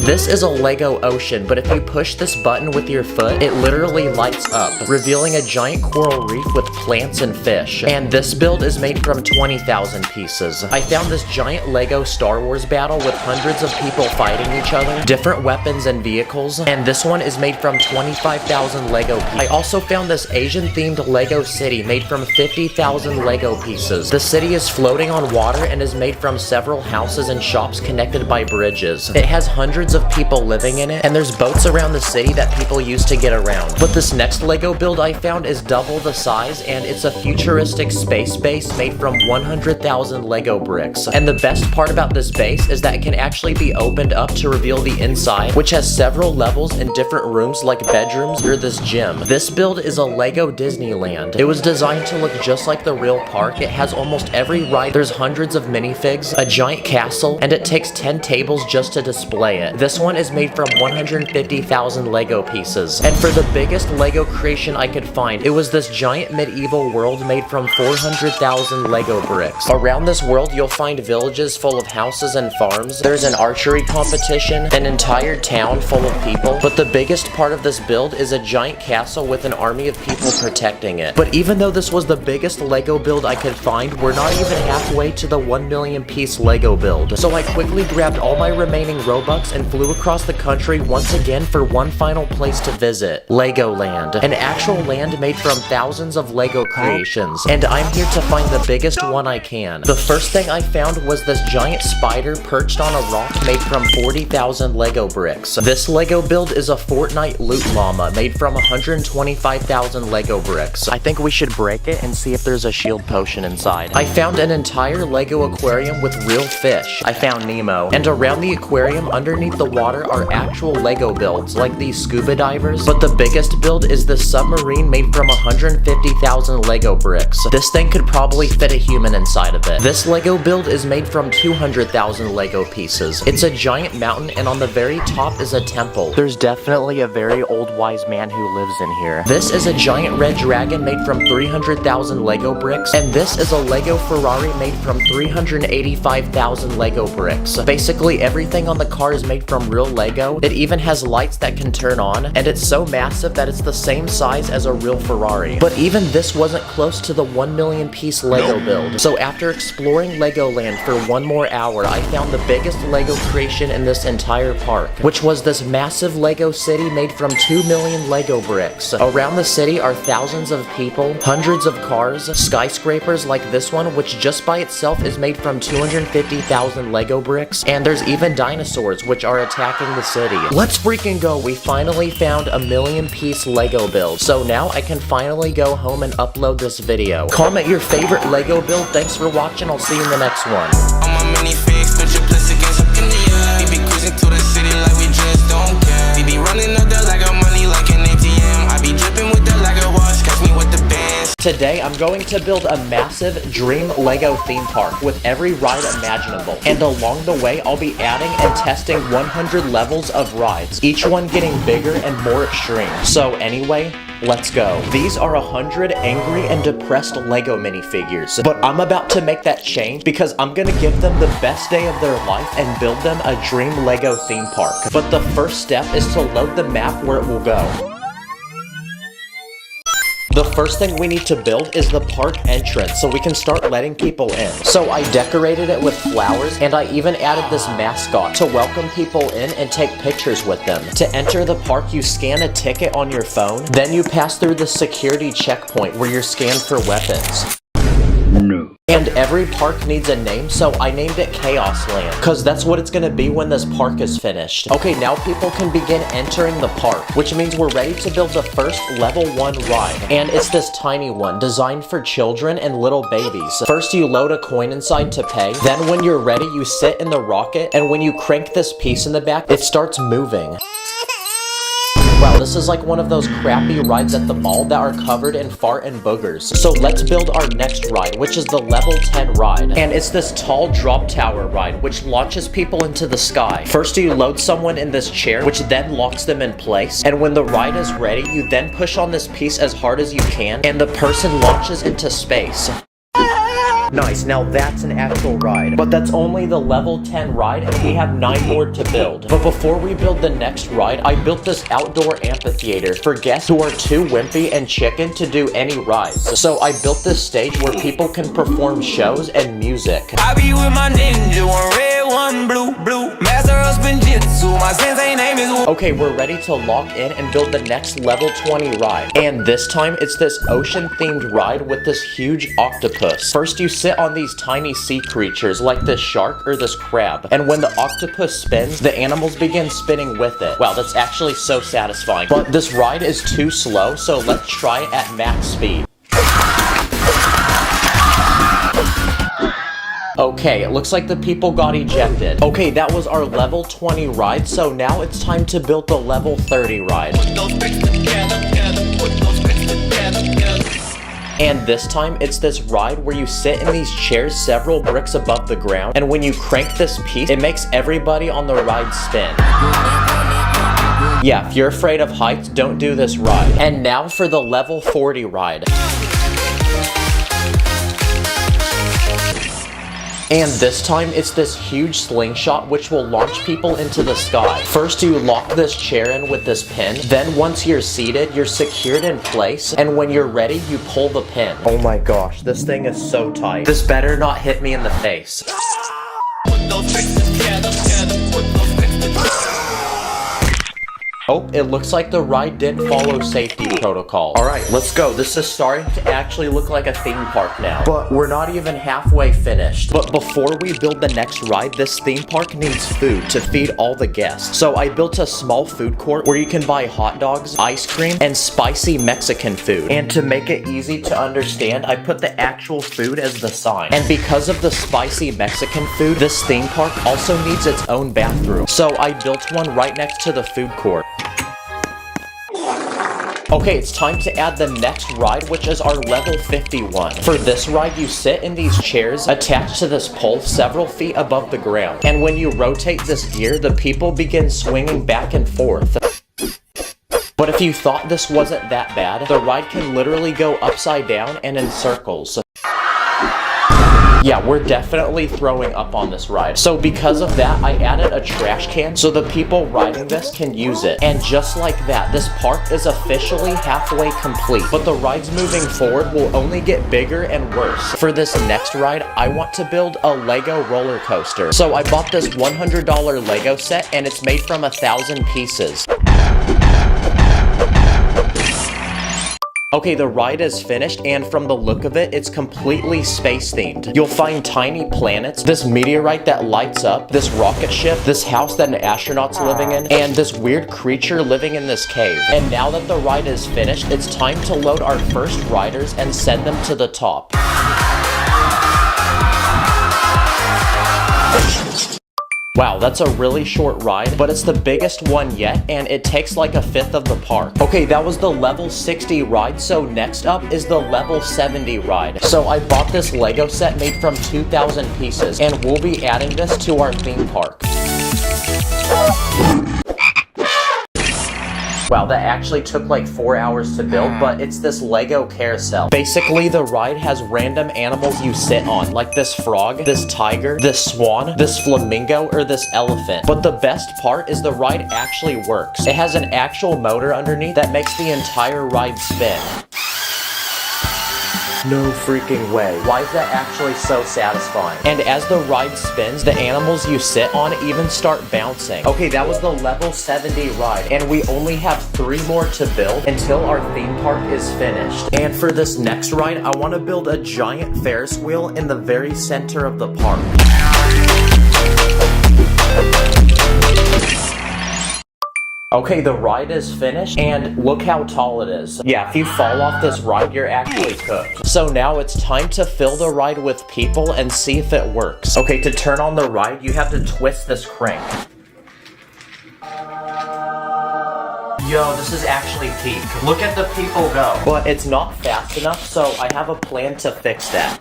This is a Lego ocean, but if you push this button with your foot, it literally lights up, revealing a giant coral reef with plants and fish. And this build is made from 20,000 pieces. I found this giant Lego Star Wars battle with hundreds of people fighting each other, different weapons and vehicles, and this one is made from 25,000 Lego pieces. I also found this Asian-themed Lego city made from 50,000 Lego pieces. The city is floating on water and is made from several houses and shops connected by bridges. It has hundreds of people living in it, and there's boats around the city that people use to get around. But this next Lego build I found is double the size, and it's a futuristic space base made from 100,000 Lego bricks. And the best part about this base is that it can actually be opened up to reveal the inside, which has several levels and different rooms like bedrooms or this gym. This build is a Lego Disneyland. It was designed to look just like the real park. It has almost every ride. There's hundreds of minifigs, a giant castle, and it takes 10 tables just to display it. This one is made from 150,000 Lego pieces. And for the biggest Lego creation I could find, it was this giant medieval world made from 400,000 Lego bricks. Around this world, you'll find villages full of houses and farms. There's an archery competition, an entire town full of people, but the biggest part of this build is a giant castle with an army of people protecting it. But even though this was the biggest Lego build I could find, we're not even halfway to the 1 million piece Lego build. So I quickly grabbed all my remaining Robux and flew across the country once again for one final place to visit, Legoland, an actual land made from thousands of Lego creations, and I'm here to find the biggest one I can. The first thing I found was this giant spider perched on a rock made from 40,000 Lego bricks. This Lego build is a Fortnite loot llama made from 125,000 Lego bricks. I think we should break it and see if there's a shield potion inside. I found an entire Lego aquarium with real fish. I found Nemo, and around the aquarium underneath the water are actual Lego builds like these scuba divers, but the biggest build is this submarine made from 150,000 Lego bricks. This thing could probably fit a human inside of it. This Lego build is made from 200,000 Lego pieces. It's a giant mountain, and on the very top is a temple. There's definitely a very old wise man who lives in here. This is a giant red dragon made from 300,000 Lego bricks, and this is a Lego Ferrari made from 385,000 Lego bricks. Basically everything on the car is made from real Lego. It even has lights that can turn on, and it's so massive that it's the same size as a real Ferrari. But even this wasn't close to the 1 million piece Lego build. So after exploring Legoland for one more hour, I found the biggest Lego creation in this entire park, which was this massive Lego city made from 2 million Lego bricks. Around the city are thousands of people, hundreds of cars, skyscrapers like this one, which just by itself is made from 250,000 Lego bricks, and there's even dinosaurs which are attacking the city. Let's freaking go! We finally found a 1 million piece Lego build. So now I can finally go home and upload this video. Comment your favorite Lego build. Thanks for watching. I'll see you in the next one. On my minifigs, put your place against up in the air. We be cruising to the city like we just don't care. We be running up there like our money like an ATM. I be dripping with that like a wash, catch me with the bands. today I'm going to build a massive dream Lego theme park with every ride imaginable. And along the way, I'll be adding and testing 100 levels of rides, each one getting bigger and more extreme. So anyway, let's go. These are 100 angry and depressed Lego minifigures, but I'm about to make that change because I'm gonna give them the best day of their life and build them a dream Lego theme park. But the first step is to load the map where it will go. The first thing we need to build is the park entrance so we can start letting people in. So I decorated it with flowers and I even added this mascot to welcome people in and take pictures with them. To enter the park, you scan a ticket on your phone, then you pass through the security checkpoint where you're scanned for weapons. No. And every park needs a name, so I named it Chaos Land, cause that's what it's gonna be when this park is finished. Okay, now people can begin entering the park, which means we're ready to build the first level 1 ride. And it's this tiny one, designed for children and little babies. First you load a coin inside to pay, then when you're ready you sit in the rocket, and when you crank this piece in the back, it starts moving. Wow, this is like one of those crappy rides at the mall that are covered in fart and boogers. So let's build our next ride, which is the level 10 ride. And it's this tall drop tower ride, which launches people into the sky. First you load someone in this chair, which then locks them in place. And when the ride is ready, you then push on this piece as hard as you can, and the person launches into space. Nice, now that's an actual ride. But that's only the level 10 ride, and we have 9 more to build. But before we build the next ride, I built this outdoor amphitheater for guests who are too wimpy and chicken to do any rides. So I built this stage where people can perform shows and music. I be with my ninja, one red, one blue. Master of spinjitzu, my sensei name is... Okay, we're ready to lock in and build the next level 20 ride. And this time, it's this ocean-themed ride with this huge octopus. First, you sit on these tiny sea creatures like this shark or this crab. And when the octopus spins, the animals begin spinning with it. Wow, that's actually so satisfying. But this ride is too slow, so let's try it at max speed. Okay, it looks like the people got ejected. Okay, that was our level 20 ride, so now it's time to build the level 30 ride. And this time, it's this ride where you sit in these chairs several bricks above the ground, and when you crank this piece, it makes everybody on the ride spin. Yeah, if you're afraid of heights, don't do this ride. And now for the level 40 ride. And this time, it's this huge slingshot which will launch people into the sky. First, you lock this chair in with this pin. Then once you're seated, you're secured in place. And when you're ready, you pull the pin. Oh my gosh, this thing is so tight. This better not hit me in the face. Oh, it looks like the ride didn't follow safety protocol. Alright, let's go. This is starting to actually look like a theme park now. But we're not even halfway finished. But before we build the next ride, this theme park needs food to feed all the guests. So I built a small food court where you can buy hot dogs, ice cream, and spicy Mexican food. And to make it easy to understand, I put the actual food as the sign. And because of the spicy Mexican food, this theme park also needs its own bathroom. So I built one right next to the food court. Okay, it's time to add the next ride, which is our level 51. For this ride, you sit in these chairs attached to this pole several feet above the ground. And when you rotate this gear, the people begin swinging back and forth. But if you thought this wasn't that bad, the ride can literally go upside down and in circles. Yeah, we're definitely throwing up on this ride. So because of that, I added a trash can so the people riding this can use it. And just like that, this park is officially halfway complete. But the rides moving forward will only get bigger and worse. For this next ride, I want to build a Lego roller coaster. So I bought this $100 Lego set, and it's made from 1,000 pieces. Okay, the ride is finished, and from the look of it, it's completely space-themed. You'll find tiny planets, this meteorite that lights up, this rocket ship, this house that an astronaut's living in, and this weird creature living in this cave. And now that the ride is finished, it's time to load our first riders and send them to the top. Wow, that's a really short ride, but it's the biggest one yet, and it takes like a fifth of the park. Okay, that was the level 60 ride, so next up is the level 70 ride. So I bought this Lego set made from 2,000 pieces, and we'll be adding this to our theme park. Wow, that actually took like 4 hours to build, but it's this Lego carousel. Basically, the ride has random animals you sit on, like this frog, this tiger, this swan, this flamingo, or this elephant. But the best part is the ride actually works. It has an actual motor underneath that makes the entire ride spin. No freaking way. Why is that actually so satisfying? And as the ride spins, the animals you sit on even start bouncing. Okay, that was the level 70 ride, and we only have 3 more to build until our theme park is finished. And for this next ride, I want to build a giant Ferris wheel in the very center of the park. Okay, the ride is finished, and look how tall it is. Yeah, if you fall off this ride, you're actually cooked. So now it's time to fill the ride with people and see if it works. Okay, to turn on the ride, you have to twist this crank. Yo, this is actually peak. Look at the people go. But it's not fast enough, so I have a plan to fix that.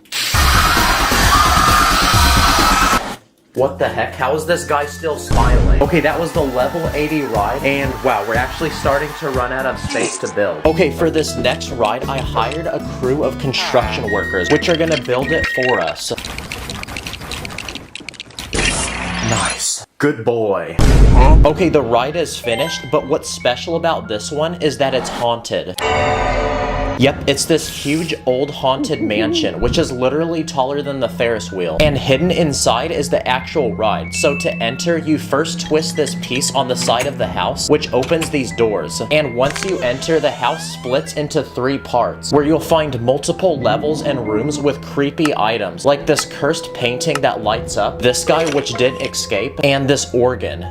What the heck? How is this guy still smiling? Okay, that was the level 80 ride, and wow, we're actually starting to run out of space to build. Okay, for this next ride, I hired a crew of construction workers, which are gonna build it for us. Nice. Good boy. Okay, the ride is finished, but what's special about this one is that it's haunted. Yep, it's this huge old haunted mansion, which is literally taller than the Ferris wheel. And hidden inside is the actual ride. So to enter, you first twist this piece on the side of the house, which opens these doors. And once you enter, the house splits into 3 parts, where you'll find multiple levels and rooms with creepy items, like this cursed painting that lights up, this guy which didn't escape, and this organ.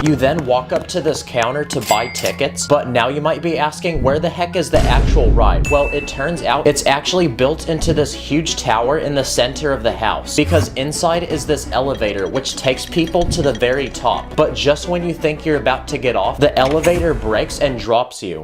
You then walk up to this counter to buy tickets, but now you might be asking, where the heck is the actual ride? Well, it turns out it's actually built into this huge tower in the center of the house, because inside is this elevator which takes people to the very top. But just when you think you're about to get off, the elevator breaks and drops you.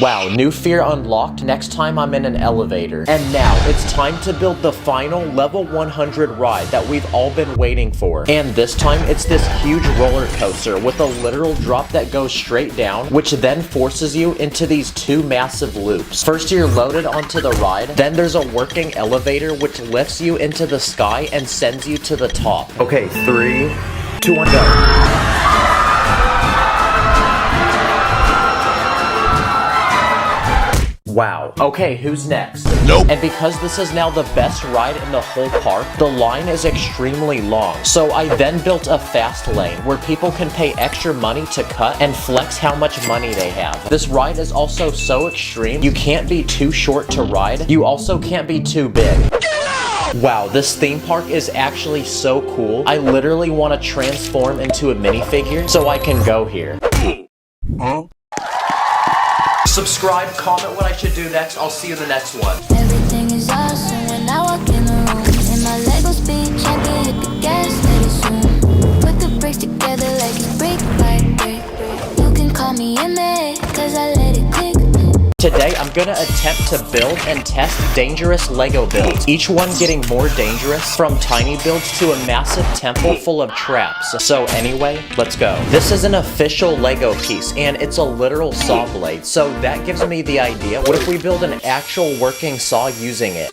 Wow, new fear unlocked. Next time I'm in an elevator. And now it's time to build the final level 100 ride that we've all been waiting for. And this time it's this huge roller coaster with a literal drop that goes straight down, which then forces you into these 2 massive loops. First you're loaded onto the ride, then there's a working elevator which lifts you into the sky and sends you to the top. Okay, 3, 2, 1, go. Wow. Okay, who's next? Nope. And because this is now the best ride in the whole park, the line is extremely long. So I then built a fast lane where people can pay extra money to cut and flex how much money they have. This ride is also so extreme, you can't be too short to ride. You also can't be too big. Wow, this theme park is actually so cool. I literally want to transform into a minifigure so I can go here. Subscribe, comment what I should do next. I'll see you in the next one. Everything is awesome when I walk in the room. In my Lego speed, champion, hit the gas, let it zoom. Put the bricks together like it's brick by brick. You can call me in there, cause I let it click. Today, I'm gonna attempt to build and test dangerous Lego builds, each one getting more dangerous, from tiny builds to a massive temple full of traps. So anyway, let's go. This is an official Lego piece, and it's a literal saw blade, so that gives me the idea, what if we build an actual working saw using it?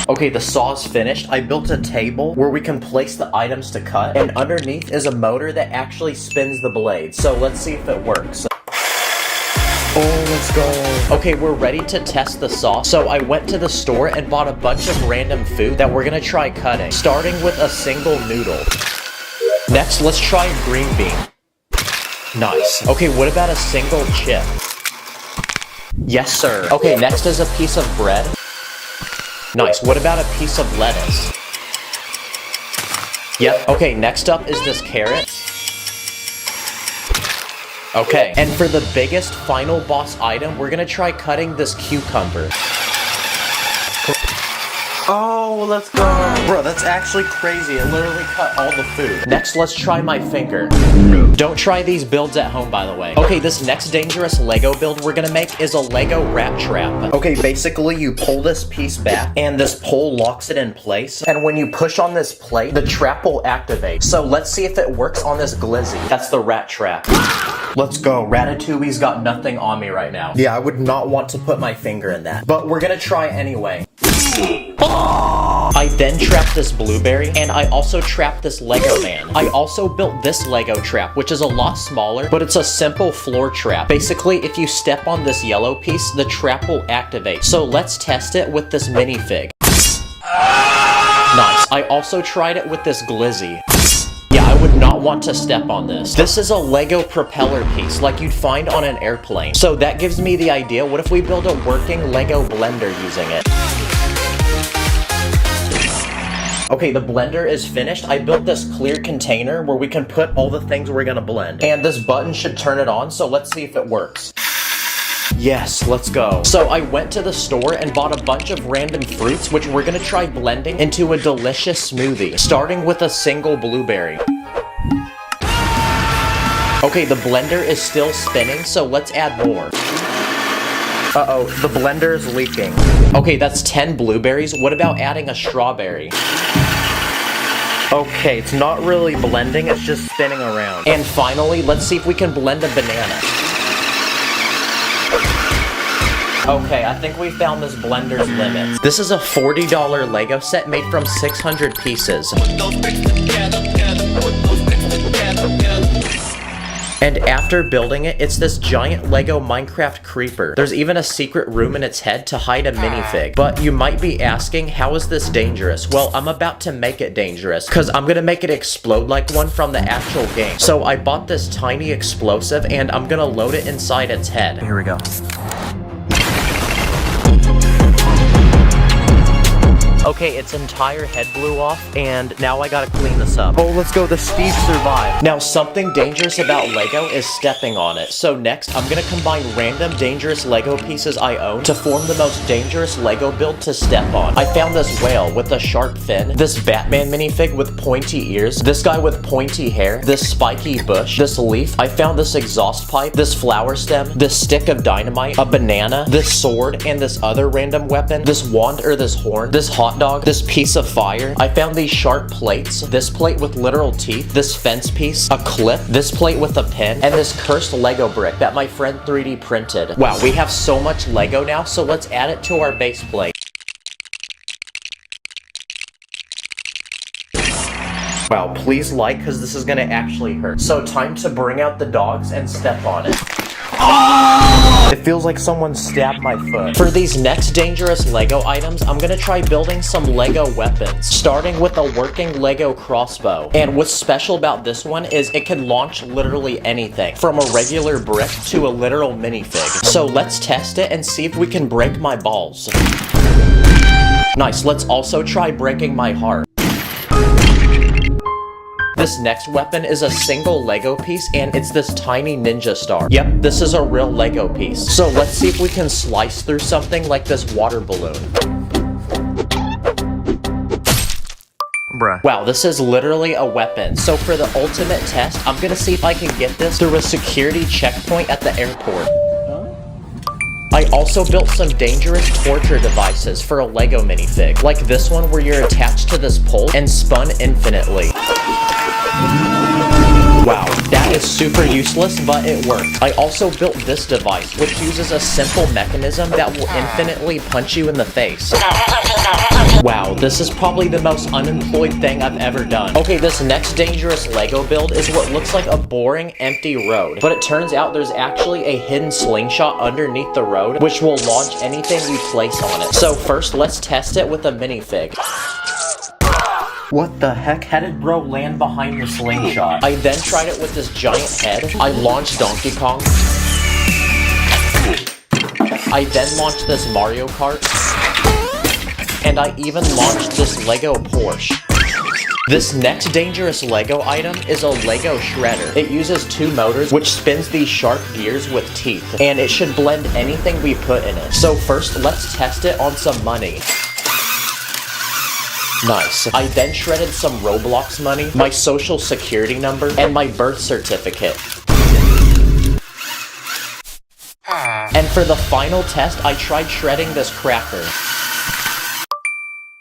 Okay, the saw's finished. I built a table where we can place the items to cut, and underneath is a motor that actually spins the blade. So let's see if it works. Oh, let's go. Okay, we're ready to test the saw. So I went to the store and bought a bunch of random food that we're gonna try cutting, starting with a single noodle. Next, let's try a green bean. Nice. Okay, what about a single chip? Yes, sir. Okay, next is a piece of bread. Nice. What about a piece of lettuce? Yep. Okay, next up is this carrot. Okay, and for the biggest final boss item, we're gonna try cutting this cucumber. Oh, let's go. Bro, that's actually crazy. It literally cut all the food. Next, let's try my finger. Don't try these builds at home, by the way. Okay, this next dangerous Lego build we're gonna make is a Lego rat trap. Okay, basically you pull this piece back and this pole locks it in place. And when you push on this plate, the trap will activate. So let's see if it works on this glizzy. That's the rat trap. Let's go. Ratatouille's got nothing on me right now. Yeah, I would not want to put my finger in that. But we're gonna try anyway. I then trapped this blueberry, and I also trapped this Lego man. I also built this Lego trap, which is a lot smaller, but it's a simple floor trap. Basically, if you step on this yellow piece, the trap will activate. So let's test it with this minifig. Nice. I also tried it with this glizzy. Yeah, I would not want to step on this. This is a Lego propeller piece, like you'd find on an airplane. So that gives me the idea, what if we build a working Lego blender using it? Okay, the blender is finished. I built this clear container where we can put all the things we're gonna blend. And this button should turn it on, so let's see if it works. Yes, let's go. So I went to the store and bought a bunch of random fruits, which we're gonna try blending into a delicious smoothie, starting with a single blueberry. Okay, the blender is still spinning, so let's add more. Uh-oh, the blender is leaking. Okay, that's 10 blueberries. What about adding a strawberry? Okay, it's not really blending, it's just spinning around. And finally, let's see if we can blend a banana. Okay, I think we found this blender's limit. This is a $40 Lego set made from 600 pieces. And after building it, it's this giant Lego Minecraft creeper. There's even a secret room in its head to hide a minifig. But you might be asking, how is this dangerous? Well, I'm about to make it dangerous, because I'm gonna make it explode like one from the actual game. So I bought this tiny explosive, and I'm gonna load it inside its head. Here we go. Okay, its entire head blew off, and now I gotta clean this up. Oh, let's go, the Steve survived. Now, something dangerous about Lego is stepping on it. So next, I'm gonna combine random dangerous Lego pieces I own to form the most dangerous Lego build to step on. I found this whale with a sharp fin, this Batman minifig with pointy ears, this guy with pointy hair, this spiky bush, this leaf. I found this exhaust pipe, this flower stem, this stick of dynamite, a banana, this sword, and this other random weapon, this wand or this horn, this hot dog, this piece of fire. I found these sharp plates, this plate with literal teeth, this fence piece, a clip, this plate with a pin, and this cursed Lego brick that my friend 3D printed. Wow, we have so much Lego now, so let's add it to our base plate. Wow, please like, because this is gonna actually hurt. So time to bring out the dogs and step on it. It feels like someone stabbed my foot. For these next dangerous Lego items, I'm gonna try building some Lego weapons, starting with a working Lego crossbow. And what's special about this one is it can launch literally anything, from a regular brick to a literal minifig. So let's test it and see if we can break my balls. Nice, let's also try breaking my heart. This next weapon is a single Lego piece, and it's this tiny ninja star. Yep, this is a real Lego piece. So let's see if we can slice through something like this water balloon. Bruh. Wow, this is literally a weapon. So for the ultimate test, I'm gonna see if I can get this through a security checkpoint at the airport. I also built some dangerous torture devices for a Lego minifig, like this one where you're attached to this pole and spun infinitely. Wow, that is super useless, but it worked. I also built this device, which uses a simple mechanism that will infinitely punch you in the face. Wow, this is probably the most unemployed thing I've ever done. Okay, this next dangerous Lego build is what looks like a boring, empty road. But it turns out there's actually a hidden slingshot underneath the road, which will launch anything you place on it. So first, let's test it with a minifig. What the heck? How did bro land behind the slingshot? I then tried it with this giant head. I launched Donkey Kong. I then launched this Mario Kart. And I even launched this Lego Porsche. This next dangerous Lego item is a Lego shredder. It uses 2 motors which spins these sharp gears with teeth, and it should blend anything we put in it. So first, let's test it on some money. Nice. I then shredded some Roblox money, my social security number, and my birth certificate. And for the final test, I tried shredding this cracker.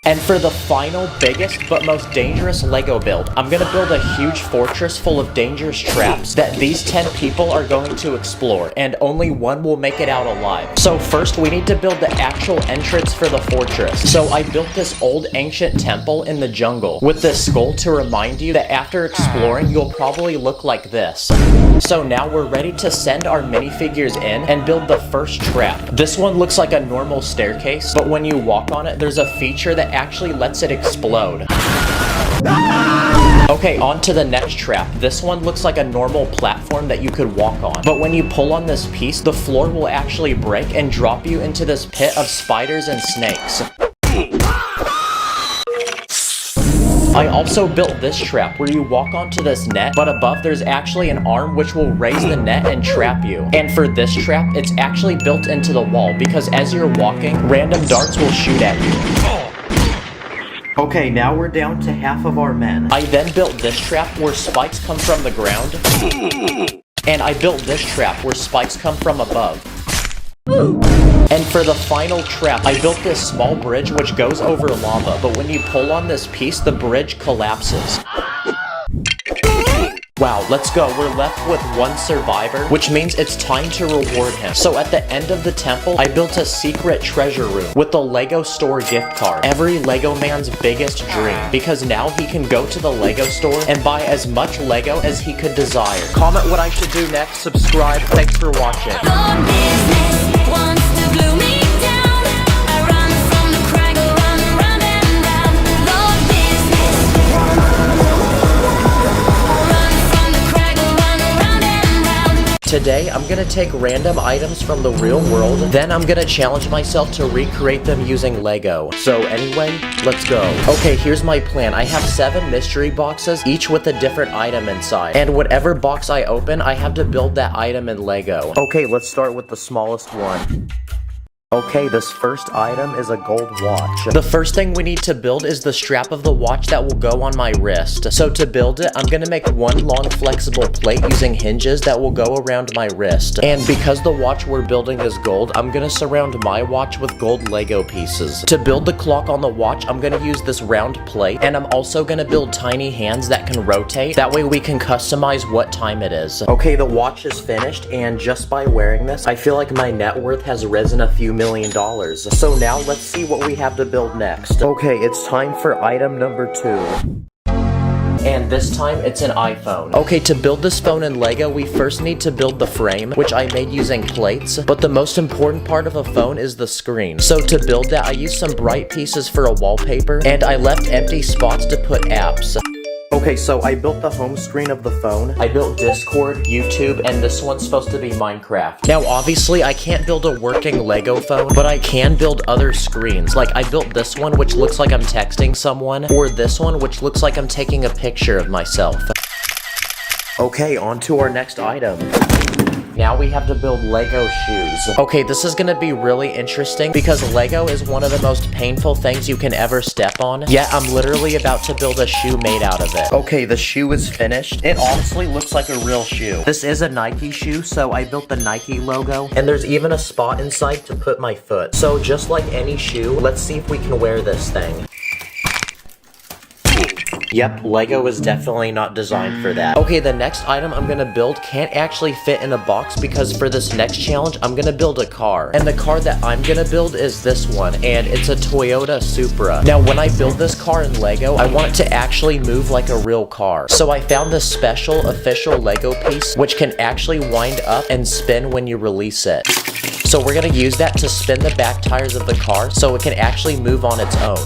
And for the final, biggest, but most dangerous Lego build, I'm gonna build a huge fortress full of dangerous traps that these 10 people are going to explore, and only one will make it out alive. So first, we need to build the actual entrance for the fortress. So I built this old ancient temple in the jungle with this skull to remind you that after exploring, you'll probably look like this. So now we're ready to send our minifigures in and build the first trap. This one looks like a normal staircase, but when you walk on it, there's a feature that actually lets it explode. Okay, on to the next trap. This one looks like a normal platform that you could walk on, but when you pull on this piece, the floor will actually break and drop you into this pit of spiders and snakes. I also built this trap where you walk onto this net, but above there's actually an arm which will raise the net and trap you. And for this trap, it's actually built into the wall because as you're walking, random darts will shoot at you. Okay, now we're down to half of our men. I then built this trap where spikes come from the ground. And I built this trap where spikes come from above. And for the final trap, I built this small bridge which goes over lava, but when you pull on this piece, the bridge collapses. Wow, let's go. We're left with 1 survivor, which means it's time to reward him. So at the end of the temple, I built a secret treasure room with the Lego store gift card. Every Lego man's biggest dream, because now he can go to the Lego store and buy as much Lego as he could desire. Comment what I should do next, subscribe, thanks for watching. Today, I'm gonna take random items from the real world, then I'm gonna challenge myself to recreate them using Lego. So anyway, let's go. Okay, here's my plan. I have 7 mystery boxes, each with a different item inside. And whatever box I open, I have to build that item in Lego. Okay, let's start with the smallest one. Okay, this first item is a gold watch. The first thing we need to build is the strap of the watch that will go on my wrist. So to build it, I'm gonna make 1 long flexible plate using hinges that will go around my wrist. And because the watch we're building is gold, I'm gonna surround my watch with gold Lego pieces. To build the clock on the watch, I'm gonna use this round plate, and I'm also gonna build tiny hands that can rotate. That way we can customize what time it is. Okay, the watch is finished, and just by wearing this, I feel like my net worth has risen a few $1 million. So now let's see what we have to build next. Okay, it's time for item number 2. And this time, it's an iPhone. Okay, to build this phone in Lego, we first need to build the frame, which I made using plates, but the most important part of a phone is the screen. So to build that, I used some bright pieces for a wallpaper, and I left empty spots to put apps. Okay, so I built the home screen of the phone, I built Discord, YouTube, and this one's supposed to be Minecraft. Now, obviously, I can't build a working Lego phone, but I can build other screens. Like, I built this one, which looks like I'm texting someone, or this one, which looks like I'm taking a picture of myself. Okay, on to our next item. Now we have to build Lego shoes. Okay, this is gonna be really interesting because Lego is one of the most painful things you can ever step on, yet I'm literally about to build a shoe made out of it. Okay, the shoe is finished. It honestly looks like a real shoe. This is a Nike shoe, so I built the Nike logo, and there's even a spot inside to put my foot. So just like any shoe, let's see if we can wear this thing. Yep, Lego is definitely not designed for that. Okay, the next item I'm gonna build can't actually fit in a box because for this next challenge, I'm gonna build a car. And the car that I'm gonna build is this one, and it's a Toyota Supra. Now, when I build this car in Lego, I want it to actually move like a real car. So I found this special official Lego piece, which can actually wind up and spin when you release it. So we're gonna use that to spin the back tires of the car so it can actually move on its own.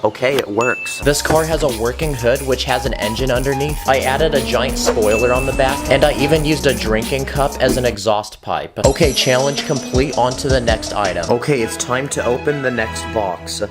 Okay, it works. This car has a working hood which has an engine underneath. I added a giant spoiler on the back, and I even used a drinking cup as an exhaust pipe. Okay, challenge complete, on to the next item. Okay, it's time to open the next box.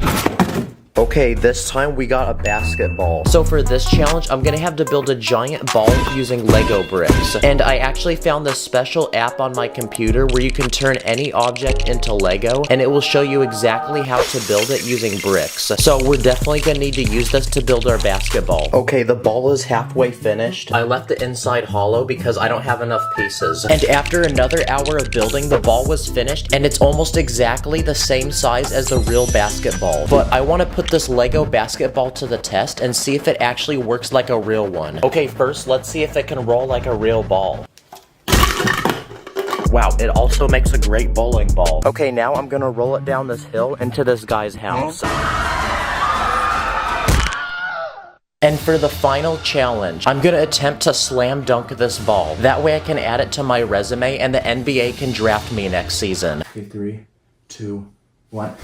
Okay, this time we got a basketball. So for this challenge, I'm gonna have to build a giant ball using Lego bricks. And I actually found this special app on my computer where you can turn any object into Lego, and it will show you exactly how to build it using bricks. So we're definitely gonna need to use this to build our basketball. Okay, the ball is halfway finished. I left the inside hollow because I don't have enough pieces. And after another hour of building, the ball was finished, and it's almost exactly the same size as the real basketball. But I want to put this Lego basketball to the test and see if it actually works like a real one. Okay, first let's see if it can roll like a real ball. Wow, it also makes a great bowling ball. Okay, now I'm gonna roll it down this hill into this guy's house. And for the final challenge, I'm gonna attempt to slam dunk this ball. That way I can add it to my resume and the NBA can draft me next season. Okay, 3, 2, 1.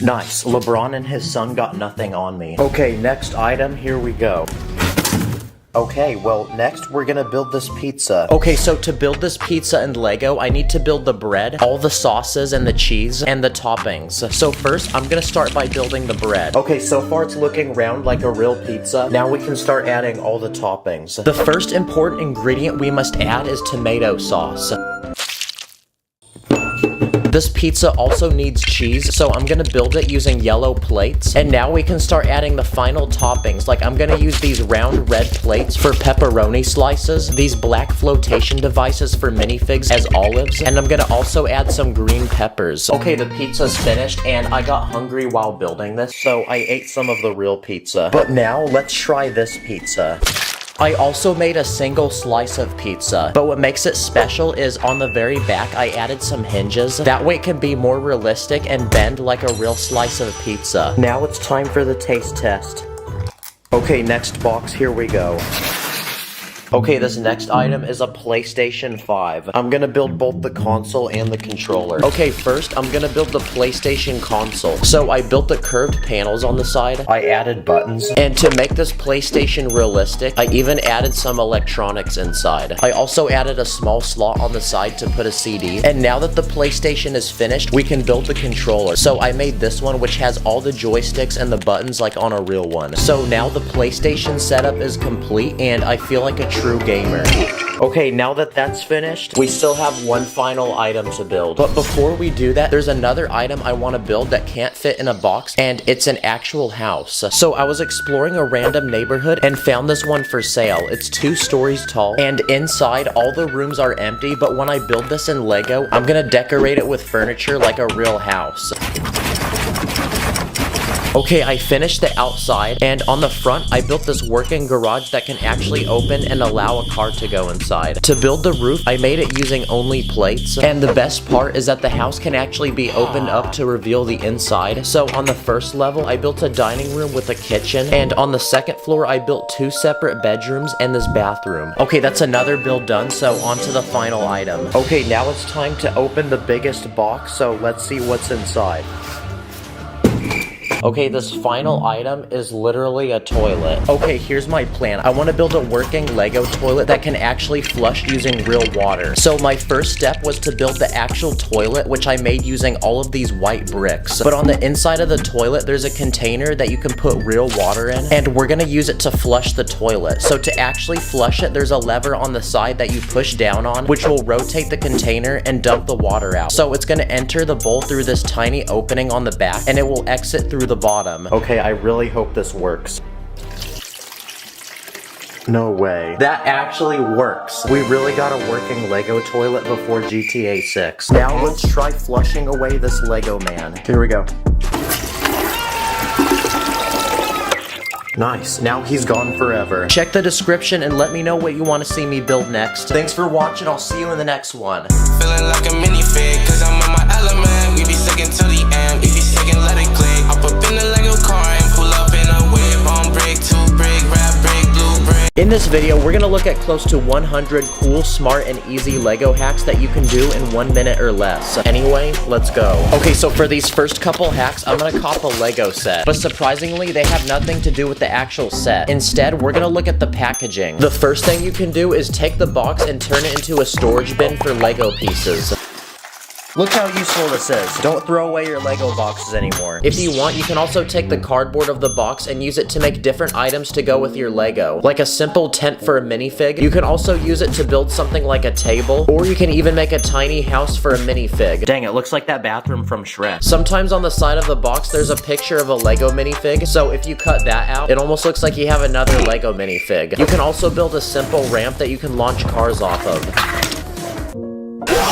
Nice. LeBron and his son got nothing on me. Okay, next item, here we go. Okay, well, next we're gonna build this pizza. Okay, so to build this pizza in Lego, I need to build the bread, all the sauces and the cheese, and the toppings. So first, I'm gonna start by building the bread. Okay, so far it's looking round like a real pizza. Now we can start adding all the toppings. The first important ingredient we must add is tomato sauce. This pizza also needs cheese, so I'm gonna build it using yellow plates. And now we can start adding the final toppings. Like, I'm gonna use these round red plates for pepperoni slices, these black flotation devices for minifigs as olives, and I'm gonna also add some green peppers. Okay, the pizza's finished, and I got hungry while building this, so I ate some of the real pizza. But now, let's try this pizza. I also made a single slice of pizza, but what makes it special is on the very back I added some hinges. That way it can be more realistic and bend like a real slice of pizza. Now it's time for the taste test. Okay, next box, here we go. Okay, this next item is a PlayStation 5. I'm gonna build both the console and the controller. Okay, first, I'm gonna build the PlayStation console. So I built the curved panels on the side. I added buttons. And to make this PlayStation realistic, I even added some electronics inside. I also added a small slot on the side to put a CD. And now that the PlayStation is finished, we can build the controller. So I made this one, which has all the joysticks and the buttons like on a real one. So now the PlayStation setup is complete, and I feel like a true gamer. Okay, now that that's finished, we still have one final item to build. But before we do that, there's another item I want to build that can't fit in a box, and it's an actual house. So I was exploring a random neighborhood and found this one for sale. It's 2 stories tall, and inside all the rooms are empty, but when I build this in Lego, I'm gonna decorate it with furniture like a real house. Okay, I finished the outside, and on the front, I built this working garage that can actually open and allow a car to go inside. To build the roof, I made it using only plates, and the best part is that the house can actually be opened up to reveal the inside. So on the first level, I built a dining room with a kitchen, and on the second floor, I built 2 separate bedrooms and this bathroom. Okay, that's another build done, so on to the final item. Okay, now it's time to open the biggest box, so let's see what's inside. Okay, this final item is literally a toilet. Okay, here's my plan. I want to build a working Lego toilet that can actually flush using real water. So my first step was to build the actual toilet, which I made using all of these white bricks. But on the inside of the toilet, there's a container that you can put real water in, and we're gonna use it to flush the toilet. So to actually flush it, there's a lever on the side that you push down on, which will rotate the container and dump the water out. So it's gonna enter the bowl through this tiny opening on the back, and it will exit through the bottom. Okay, I really hope this works. No way. That actually works. We really got a working Lego toilet before GTA 6. Now let's try flushing away this Lego man. Here we go. Nice. Now he's gone forever. Check the description and let me know what you want to see me build next. Thanks for watching. I'll see you in the next one. Feeling like a minifig, cause I'm in my element. We be sticking to the end, if you second let it click. Hop up in the Lego car and pull up in a whip. On brick, 2 brick, rap brick, blue brick. In this video, we're gonna look at close to 100 cool, smart, and easy Lego hacks that you can do in 1 minute or less. Anyway, let's go. Okay, so for these first couple hacks, I'm gonna cop a Lego set. But surprisingly, they have nothing to do with the actual set. Instead, we're gonna look at the packaging. The first thing you can do is take the box and turn it into a storage bin for Lego pieces. Look how useful this is. Don't throw away your Lego boxes anymore. If you want, you can also take the cardboard of the box and use it to make different items to go with your Lego. Like a simple tent for a minifig. You can also use it to build something like a table, or you can even make a tiny house for a minifig. Dang, it looks like that bathroom from Shrek. Sometimes on the side of the box, there's a picture of a Lego minifig, so if you cut that out, it almost looks like you have another Lego minifig. You can also build a simple ramp that you can launch cars off of.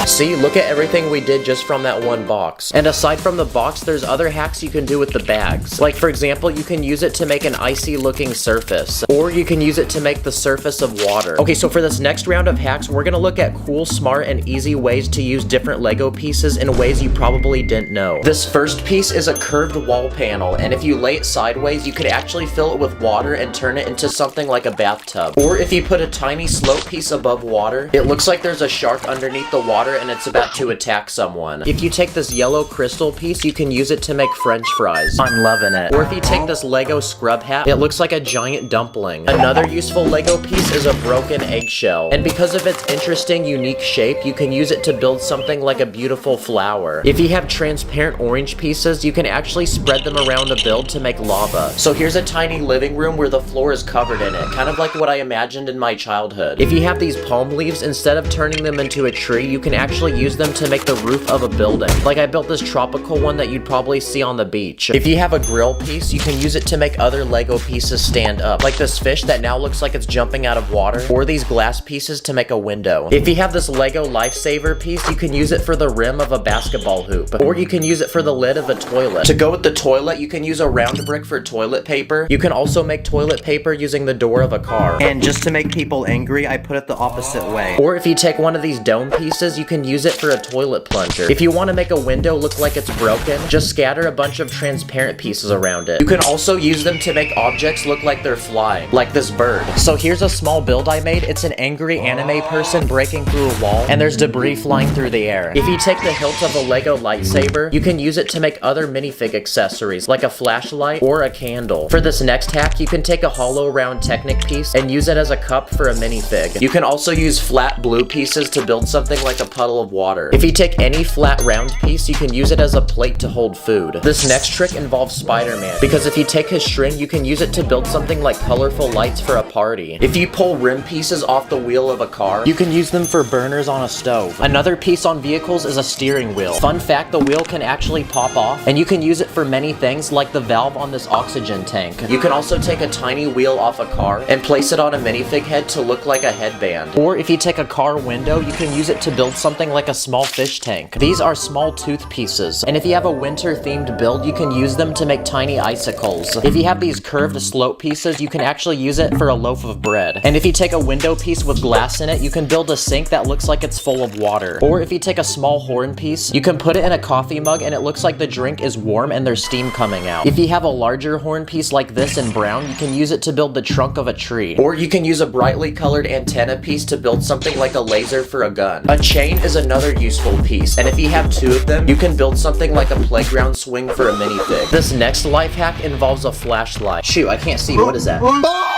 See, look at everything we did just from that one box. And aside from the box, there's other hacks you can do with the bags. Like, for example, you can use it to make an icy looking surface, or you can use it to make the surface of water. Okay, so for this next round of hacks, we're gonna look at cool, smart, and easy ways to use different Lego pieces in ways you probably didn't know. This first piece is a curved wall panel, and if you lay it sideways, you could actually fill it with water and turn it into something like a bathtub. Or if you put a tiny slope piece above water, it looks like there's a shark underneath the water and it's about to attack someone. If you take this yellow crystal piece, you can use it to make French fries. I'm loving it. Or if you take this Lego scrub hat, it looks like a giant dumpling. Another useful Lego piece is a broken eggshell. And because of its interesting, unique shape, you can use it to build something like a beautiful flower. If you have transparent orange pieces, you can actually spread them around a build to make lava. So here's a tiny living room where the floor is covered in it, kind of like what I imagined in my childhood. If you have these palm leaves, instead of turning them into a tree, you can actually use them to make the roof of a building. Like I built this tropical one that you'd probably see on the beach. If you have a grill piece, you can use it to make other Lego pieces stand up. Like this fish that now looks like it's jumping out of water, or these glass pieces to make a window. If you have this Lego lifesaver piece, you can use it for the rim of a basketball hoop, or you can use it for the lid of a toilet. To go with the toilet, you can use a round brick for toilet paper. You can also make toilet paper using the door of a car. And just to make people angry, I put it the opposite way. Or if you take one of these dome pieces, you can use it for a toilet plunger. If you want to make a window look like it's broken, just scatter a bunch of transparent pieces around it. You can also use them to make objects look like they're flying, like this bird. So here's a small build I made. It's an angry anime person breaking through a wall, and there's debris flying through the air. If you take the hilt of a Lego lightsaber, you can use it to make other minifig accessories, like a flashlight or a candle. For this next hack, you can take a hollow round Technic piece and use it as a cup for a minifig. You can also use flat blue pieces to build something like a puddle of water. If you take any flat round piece, you can use it as a plate to hold food. This next trick involves Spider-Man, because if you take his string, you can use it to build something like colorful lights for a party. If you pull rim pieces off the wheel of a car, you can use them for burners on a stove. Another piece on vehicles is a steering wheel. Fun fact, the wheel can actually pop off, and you can use it for many things, like the valve on this oxygen tank. You can also take a tiny wheel off a car and place it on a minifig head to look like a headband. Or if you take a car window, you can use it to build something like a small fish tank. These are small tooth pieces, and if you have a winter themed build, you can use them to make tiny icicles. If you have these curved slope pieces, you can actually use it for a loaf of bread. And if you take a window piece with glass in it, you can build a sink that looks like it's full of water. Or if you take a small horn piece, you can put it in a coffee mug and it looks like the drink is warm and there's steam coming out. If you have a larger horn piece like this in brown, you can use it to build the trunk of a tree. Or you can use a brightly colored antenna piece to build something like a laser for a gun. A chain is another useful piece, and if you have two of them, you can build something like a playground swing for a minifig. This next life hack involves a flashlight. Shoot, I can't see. What is that?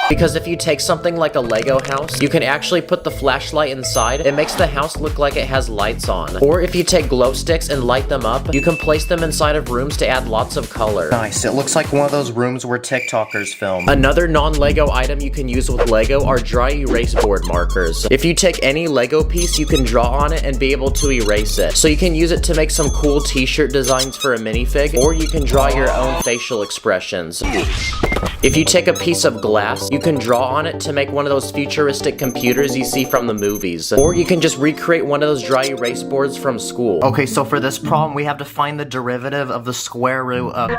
Because if you take something like a Lego house, you can actually put the flashlight inside. It makes the house look like it has lights on. Or if you take glow sticks and light them up, you can place them inside of rooms to add lots of color. Nice, it looks like one of those rooms where TikTokers film. Another non-Lego item you can use with Lego are dry erase board markers. If you take any Lego piece, you can draw on it and be able to erase it. So you can use it to make some cool t-shirt designs for a minifig, or you can draw your own facial expressions. If you take a piece of glass, you can draw on it to make one of those futuristic computers you see from the movies. Or you can just recreate one of those dry erase boards from school. Okay, so for this problem, we have to find the derivative of the square root of...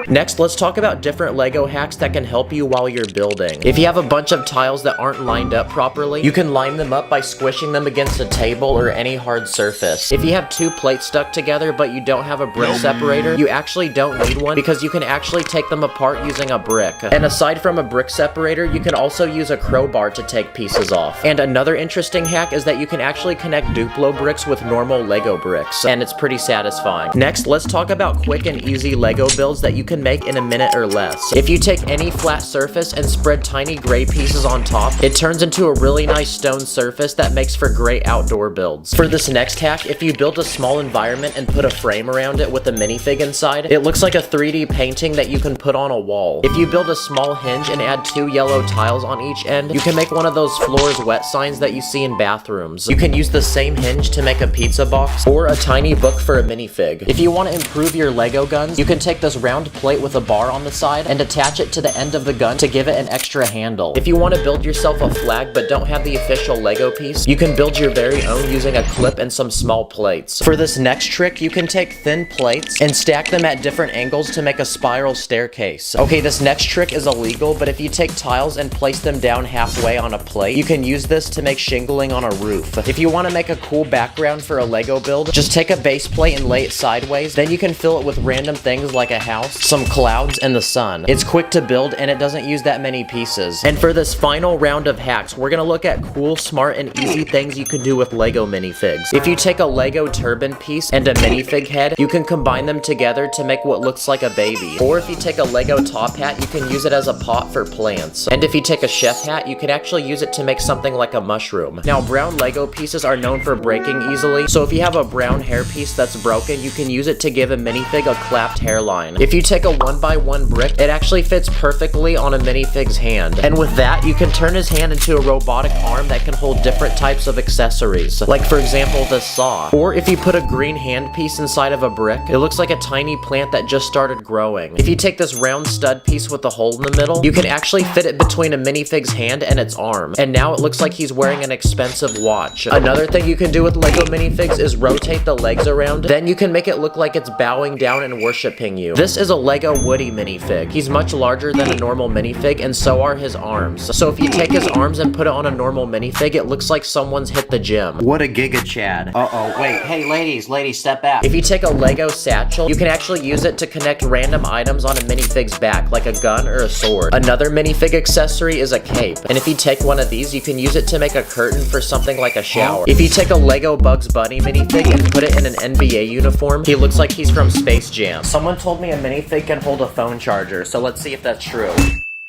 Next, let's talk about different Lego hacks that can help you while you're building. If you have a bunch of tiles that aren't lined up properly, you can line them up by squishing them against a table or any hard surface. If you have two plates stuck together but you don't have a brick separator, you actually don't need one because you can actually take them apart using a brick. And aside from a brick separator, you can also use a crowbar to take pieces off. And another interesting hack is that you can actually connect Duplo bricks with normal Lego bricks, and it's pretty satisfying. Next, let's talk about quick and easy Lego builds that you can make in a minute or less. If you take any flat surface and spread tiny gray pieces on top, it turns into a really nice stone surface that makes for great outdoor builds. For this next hack, if you build a small environment and put a frame around it with a minifig inside, it looks like a 3D painting that you can put on a wall. If you build a small hinge and add 2 yellow tiles on each end, you can make one of those floors wet signs that you see in bathrooms. You can use the same hinge to make a pizza box or a tiny book for a minifig. If you want to improve your Lego guns, you can take this round plate with a bar on the side and attach it to the end of the gun to give it an extra handle. If you want to build yourself a flag but don't have the official Lego piece, you can build your very own using a clip and some small plates. For this next trick, you can take thin plates and stack them at different angles to make a spiral staircase. Okay, this next trick is illegal, but if you take tiles and place them down halfway on a plate, you can use this to make shingling on a roof. If you want to make a cool background for a Lego build, just take a base plate and lay it sideways, then you can fill it with random things like a house, some clouds, and the sun. It's quick to build and it doesn't use that many pieces. And for this final round of hacks, we're gonna look at cool, smart, and easy things you can do with Lego minifigs. If you take a Lego turban piece and a minifig head, you can combine them together to make what looks like a baby. Or if you take a Lego top hat, you can use it as a pot for plants. And if you take a chef hat, you can actually use it to make something like a mushroom. Now, brown Lego pieces are known for breaking easily, so if you have a brown hair piece that's broken, you can use it to give a minifig a clapped hairline. If you take a 1x1 brick, it actually fits perfectly on a minifig's hand. And with that, you can turn his hand into a robotic arm that can hold different types of accessories, like for example this saw. Or if you put a green hand piece inside of a brick, it looks like a tiny plant that just started growing. If you take this round stud piece with a hole in the middle, you can actually fit it between a minifig's hand and its arm. And now it looks like he's wearing an expensive watch. Another thing you can do with Lego minifigs is rotate the legs around, then you can make it look like it's bowing down and worshiping you. This is a Lego Woody minifig. He's much larger than a normal minifig, and so are his arms. So if you take his arms and put it on a normal minifig, it looks like someone's hit the gym. What a Giga Chad. Uh-oh, wait, hey ladies, step back. If you take a Lego satchel, you can actually use it to connect random items on a minifig's back, like a gun or a sword. Another minifig accessory is a cape, and if you take one of these, you can use it to make a curtain for something like a shower. If you take a Lego Bugs Bunny minifig and put it in an NBA uniform, he looks like he's from Space Jam. Someone told me a minifig can hold a phone charger, so let's see if that's true.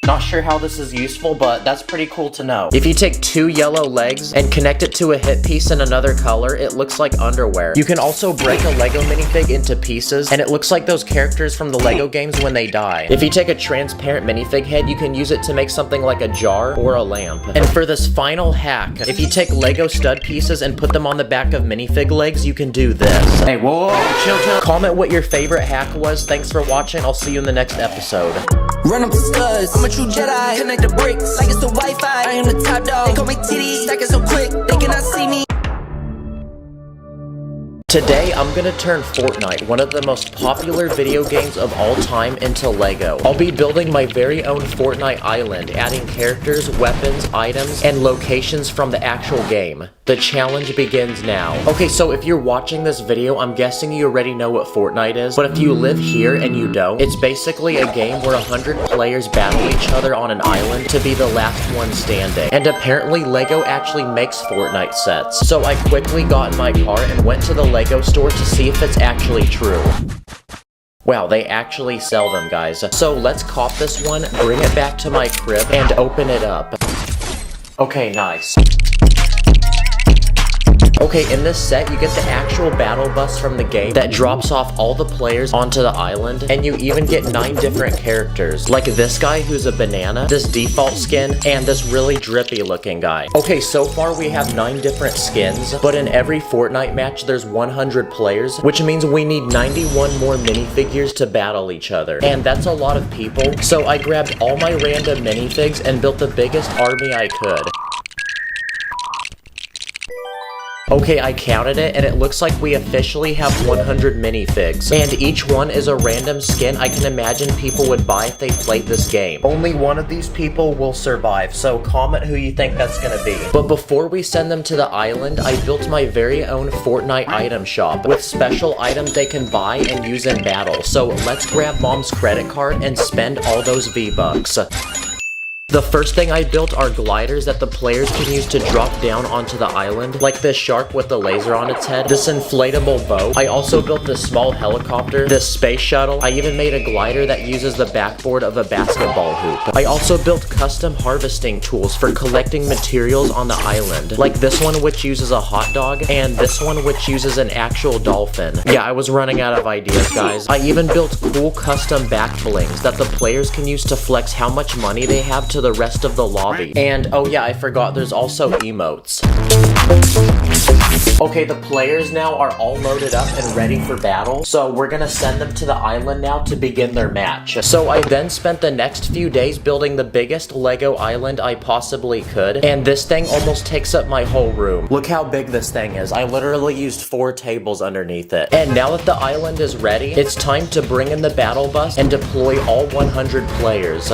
Not sure how this is useful, but that's pretty cool to know. If you take 2 yellow legs and connect it to a hip piece in another color, it looks like underwear. You can also break a Lego minifig into pieces, and it looks like those characters from the Lego games when they die. If you take a transparent minifig head, you can use it to make something like a jar or a lamp. And for this final hack, if you take Lego stud pieces and put them on the back of minifig legs, you can do this. Hey, whoa, chill. Comment what your favorite hack was. Thanks for watching. I'll see you in the next episode. Run up the studs, I'm a true Jedi. Connect the bricks like it's the Wi-Fi. I am the top dog. They call me TD, stacking so quick they cannot see me. Today, I'm gonna turn Fortnite, one of the most popular video games of all time, into Lego. I'll be building my very own Fortnite island, adding characters, weapons, items, and locations from the actual game. The challenge begins now. Okay, so if you're watching this video, I'm guessing you already know what Fortnite is, but if you live here and you don't, it's basically a game where 100 players battle each other on an island to be the last one standing. And apparently, Lego actually makes Fortnite sets. So I quickly got in my car and went to the Lego store to see if it's actually true. Wow, they actually sell them, guys. So let's cop this one, bring it back to my crib, and open it up. Okay, nice. Okay, in this set, you get the actual battle bus from the game that drops off all the players onto the island, and you even get 9 different characters, like this guy who's a banana, this default skin, and this really drippy looking guy. Okay, so far we have 9 different skins, but in every Fortnite match, there's 100 players, which means we need 91 more minifigures to battle each other, and that's a lot of people, so I grabbed all my random minifigs and built the biggest army I could. Okay, I counted it, and it looks like we officially have 100 minifigs. And each one is a random skin I can imagine people would buy if they played this game. Only one of these people will survive, so comment who you think that's gonna be. But before we send them to the island, I built my very own Fortnite item shop with special items they can buy and use in battle. So let's grab Mom's credit card and spend all those V-Bucks. The first thing I built are gliders that the players can use to drop down onto the island, like this shark with the laser on its head, this inflatable boat. I also built this small helicopter, this space shuttle. I even made a glider that uses the backboard of a basketball hoop. I also built custom harvesting tools for collecting materials on the island, like this one which uses a hot dog, and this one which uses an actual dolphin. Yeah, I was running out of ideas, guys. I even built cool custom back blings that the players can use to flex how much money they have to the rest of the lobby. And oh yeah, I forgot there's also emotes. Okay, the players now are all loaded up and ready for battle, so we're gonna send them to the island now to begin their match. So I then spent the next few days building the biggest Lego island I possibly could, and this thing almost takes up my whole room. Look how big this thing is. I literally used 4 tables underneath it. And now that the island is ready, it's time to bring in the battle bus and deploy all 100 players.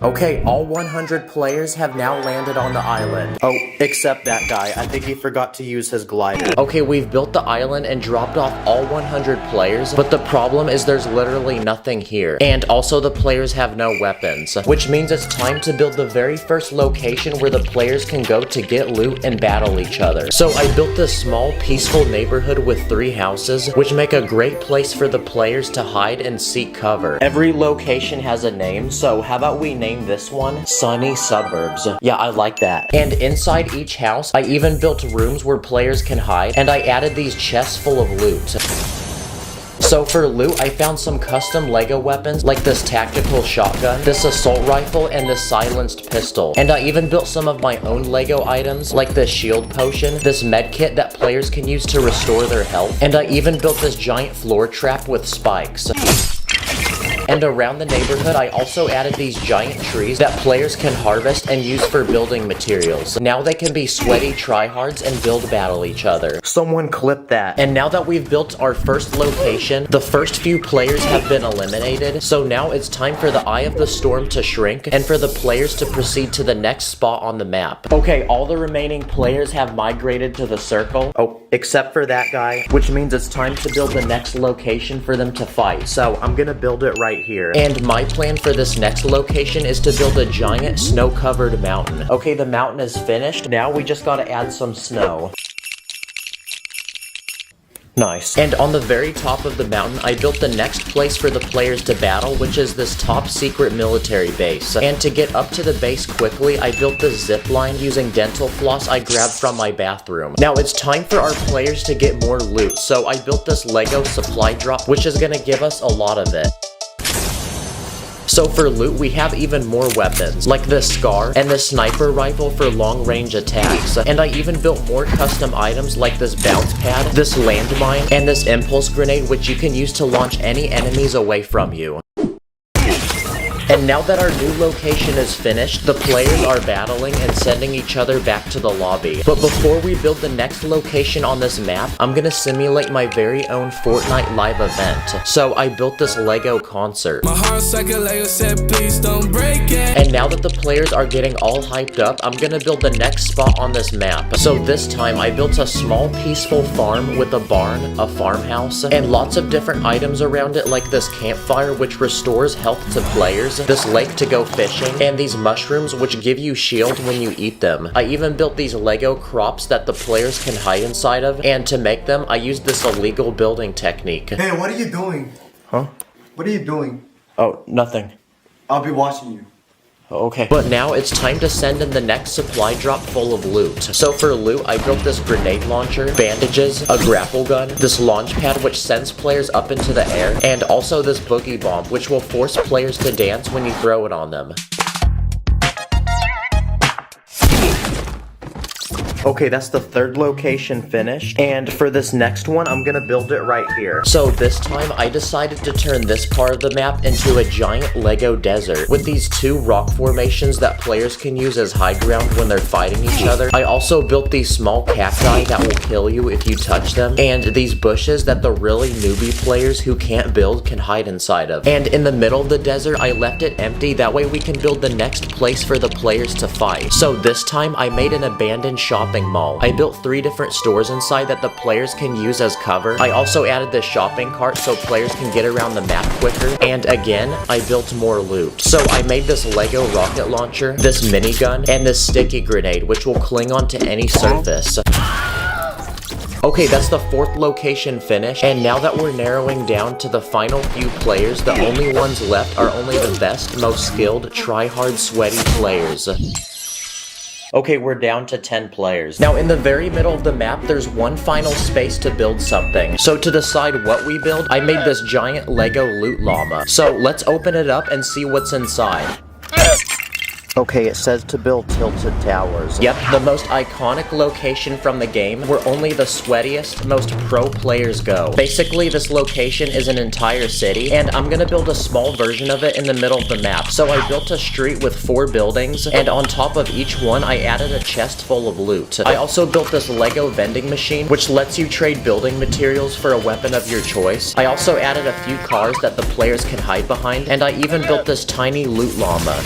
Okay, all 100 players have now landed on the island. Oh, except that guy. I think he forgot to use his glider. Okay, we've built the island and dropped off all 100 players, but the problem is there's literally nothing here. And also the players have no weapons, which means it's time to build the very first location where the players can go to get loot and battle each other. So I built this small, peaceful neighborhood with 3 houses, which make a great place for the players to hide and seek cover. Every location has a name, so how about we name this one Sunny Suburbs. Yeah, I like that. And inside each house, I even built rooms where players can hide, and I added these chests full of loot. So for loot, I found some custom Lego weapons, like this tactical shotgun, this assault rifle, and this silenced pistol. And I even built some of my own Lego items, like this shield potion, this med kit that players can use to restore their health, and I even built this giant floor trap with spikes. And around the neighborhood, I also added these giant trees that players can harvest and use for building materials. Now they can be sweaty tryhards and build battle each other. Someone clip that. And now that we've built our first location, the first few players have been eliminated, so now it's time for the Eye of the Storm to shrink and for the players to proceed to the next spot on the map. Okay, all the remaining players have migrated to the circle. Oh, except for that guy, which means it's time to build the next location for them to fight. So I'm gonna build it right here. And my plan for this next location is to build a giant snow-covered mountain. Okay, the mountain is finished. Now we just gotta add some snow. Nice. And on the very top of the mountain, I built the next place for the players to battle, which is this top secret military base. And to get up to the base quickly, I built this zip line using dental floss I grabbed from my bathroom. Now it's time for our players to get more loot, so I built this Lego supply drop, which is gonna give us a lot of it. So for loot, we have even more weapons, like this Scar and this sniper rifle for long-range attacks. And I even built more custom items like this bounce pad, this landmine, and this impulse grenade, which you can use to launch any enemies away from you. And now that our new location is finished, the players are battling and sending each other back to the lobby. But before we build the next location on this map, I'm gonna simulate my very own Fortnite live event. So I built this Lego concert. My heart's like a Lego set, please don't break it. And now that the players are getting all hyped up, I'm gonna build the next spot on this map. So this time, I built a small peaceful farm with a barn, a farmhouse, and lots of different items around it, like this campfire which restores health to players, this lake to go fishing, and these mushrooms which give you shield when you eat them. I even built these Lego crops that the players can hide inside of, and to make them, I used this illegal building technique. Hey, what are you doing? Huh? What are you doing? Oh, nothing. I'll be watching you. Okay. But now it's time to send in the next supply drop full of loot. So for loot, I built this grenade launcher, bandages, a grapple gun, this launch pad which sends players up into the air, and also this boogie bomb which will force players to dance when you throw it on them. Okay, that's the third location finished. And for this next one, I'm gonna build it right here. So this time, I decided to turn this part of the map into a giant Lego desert with these 2 rock formations that players can use as high ground when they're fighting each other. I also built these small cacti that will kill you if you touch them, and these bushes that the really newbie players who can't build can hide inside of. And in the middle of the desert, I left it empty, that way we can build the next place for the players to fight. So this time, I made an abandoned shopping shopping mall. I built 3 different stores inside that the players can use as cover. I also added this shopping cart so players can get around the map quicker. And again, I built more loot. So I made this Lego rocket launcher, this minigun, and this sticky grenade, which will cling onto any surface. Okay, that's the 4th location finished, and now that we're narrowing down to the final few players, the only ones left are only the best, most skilled, try-hard, sweaty players. Okay, we're down to 10 players. Now, in the very middle of the map, there's one final space to build something. So to decide what we build, I made this giant Lego loot llama. So let's open it up and see what's inside. Okay, it says to build tilted towers. Yep, the most iconic location from the game where only the sweatiest, most pro players go. Basically, this location is an entire city, and I'm gonna build a small version of it in the middle of the map. So I built a street with 4 buildings, and on top of each one, I added a chest full of loot. I also built this Lego vending machine, which lets you trade building materials for a weapon of your choice. I also added a few cars that the players can hide behind, and I even built this tiny loot llama.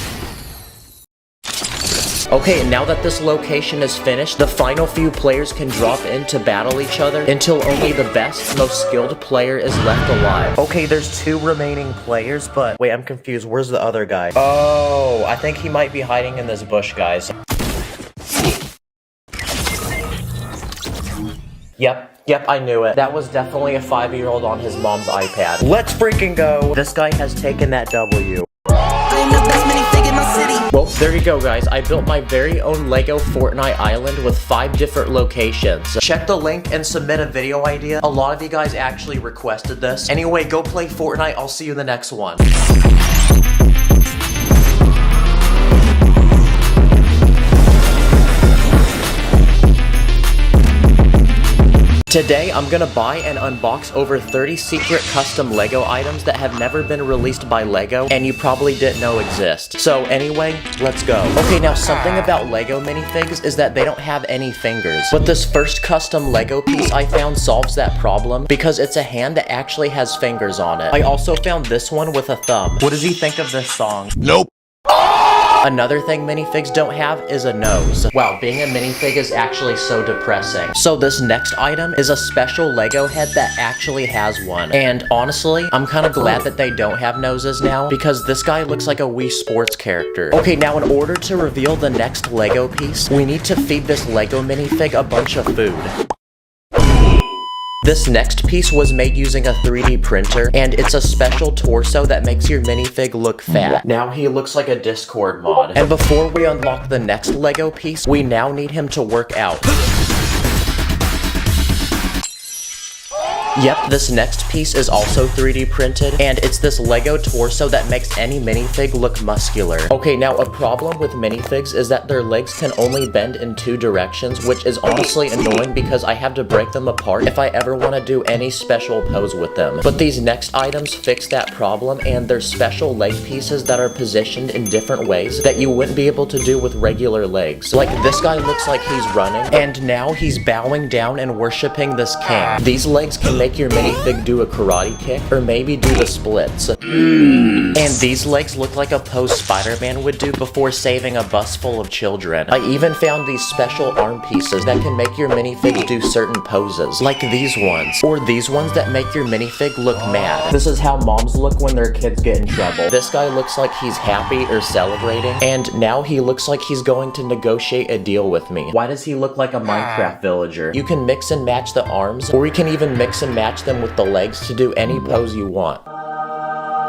Okay, and now that this location is finished, the final few players can drop in to battle each other until only the best, most skilled player is left alive. Okay, there's 2 remaining players, but wait, I'm confused. Where's the other guy? Oh, I think he might be hiding in this bush, guys. Yep, I knew it. That was definitely a 5-year-old on his mom's iPad. Let's freaking go! This guy has taken that W. Well, there you go, guys. I built my very own Lego Fortnite island with 5 different locations. Check the link and submit a video idea. A lot of you guys actually requested this. Anyway, go play Fortnite. I'll see you in the next one. Today, I'm gonna buy and unbox over 30 secret custom Lego items that have never been released by Lego and you probably didn't know exist. So anyway, let's go. Okay, now something about Lego minifigs is that they don't have any fingers. But this first custom Lego piece I found solves that problem because it's a hand that actually has fingers on it. I also found this one with a thumb. What does he think of this song? Nope. Another thing minifigs don't have is a nose. Wow, being a minifig is actually so depressing. So this next item is a special Lego head that actually has one. And honestly, I'm kind of glad that they don't have noses now because this guy looks like a Wii Sports character. Okay, now in order to reveal the next Lego piece, we need to feed this Lego minifig a bunch of food. This next piece was made using a 3D printer, and it's a special torso that makes your minifig look fat. Now he looks like a Discord mod. And before we unlock the next Lego piece, we now need him to work out. Yep, this next piece is also 3D printed, and it's this Lego torso that makes any minifig look muscular. Okay, now a problem with minifigs is that their legs can only bend in 2 directions, which is honestly annoying because I have to break them apart if I ever want to do any special pose with them. But these next items fix that problem, and they're special leg pieces that are positioned in different ways that you wouldn't be able to do with regular legs. Like this guy looks like he's running, and now he's bowing down and worshiping this king. These legs can make your minifig do a karate kick, or maybe do the splits. And these legs look like a pose Spider-Man would do before saving a bus full of children. I even found these special arm pieces that can make your minifig do certain poses, like these ones, or these ones that make your minifig look mad. This is how moms look when their kids get in trouble. This guy looks like he's happy or celebrating, and now he looks like he's going to negotiate a deal with me. Why does he look like a Minecraft villager? You can mix and match the arms, or you can even mix and match them with the legs to do any pose you want.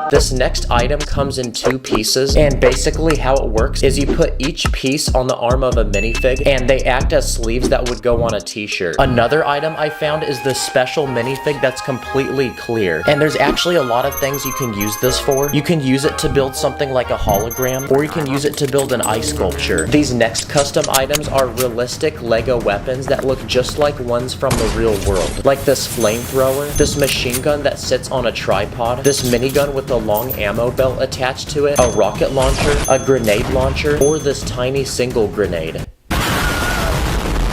This next item comes in 2 pieces, and basically how it works is you put each piece on the arm of a minifig, and they act as sleeves that would go on a t-shirt. Another item I found is this special minifig that's completely clear, and there's actually a lot of things you can use this for. You can use it to build something like a hologram, or you can use it to build an ice sculpture. These next custom items are realistic Lego weapons that look just like ones from the real world, like this flamethrower, this machine gun that sits on a tripod, this minigun with a long ammo belt attached to it, a rocket launcher, a grenade launcher, or this tiny single grenade.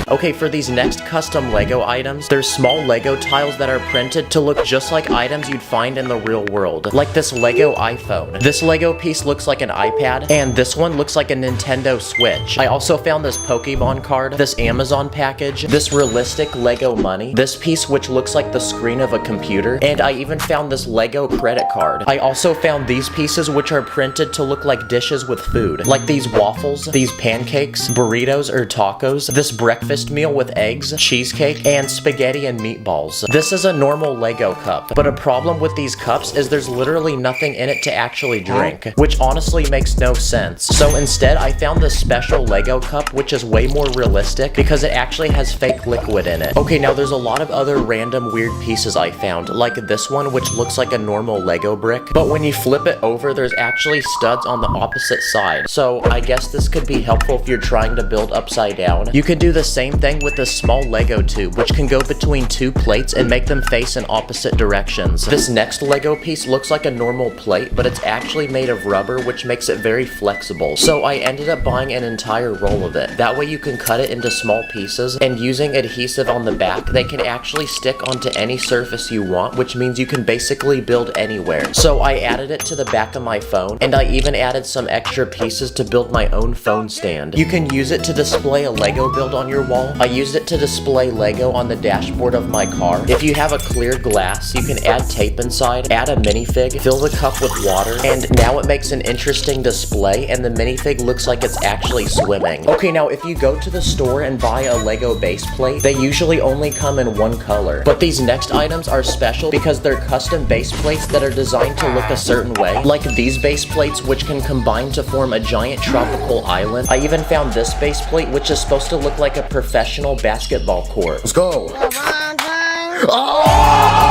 Okay, for these next custom Lego items, there's small Lego tiles that are printed to look just like items you'd find in the real world. Like this Lego iPhone. This Lego piece looks like an iPad, and this one looks like a Nintendo Switch. I also found this Pokemon card, this Amazon package, this realistic Lego money, this piece which looks like the screen of a computer, and I even found this Lego credit card. I also found these pieces which are printed to look like dishes with food, like these waffles, these pancakes, burritos or tacos, this breakfast meal with eggs, cheesecake, and spaghetti and meatballs. This is a normal Lego cup, but a problem with these cups is there's literally nothing in it to actually drink, which honestly makes no sense. So instead, I found this special Lego cup which is way more realistic because it actually has fake liquid in it. Okay, now there's a lot of other random weird pieces I found, like this one which looks like a normal Lego brick, but when you flip it over, there's actually studs on the opposite side. So I guess this could be helpful if you're trying to build upside down. You can do the same thing with this small Lego tube, which can go between two plates and make them face in opposite directions. This next Lego piece looks like a normal plate, but it's actually made of rubber, which makes it very flexible. So I ended up buying an entire roll of it. That way you can cut it into small pieces, and using adhesive on the back, they can actually stick onto any surface you want, which means you can basically build anywhere. So I added it to the back of my phone, and I even added some extra pieces to build my own phone stand. You can use it to display a Lego build on your wall. I used it to display Lego on the dashboard of my car. If you have a clear glass, you can add tape inside, add a minifig, fill the cup with water, and now it makes an interesting display, and the minifig looks like it's actually swimming. Okay, now if you go to the store and buy a Lego base plate, they usually only come in one color. But these next items are special because they're custom base plates that are designed to look a certain way. Like these base plates which can combine to form a giant tropical island. I even found this base plate which is supposed to look like a professional basketball court. Let's go!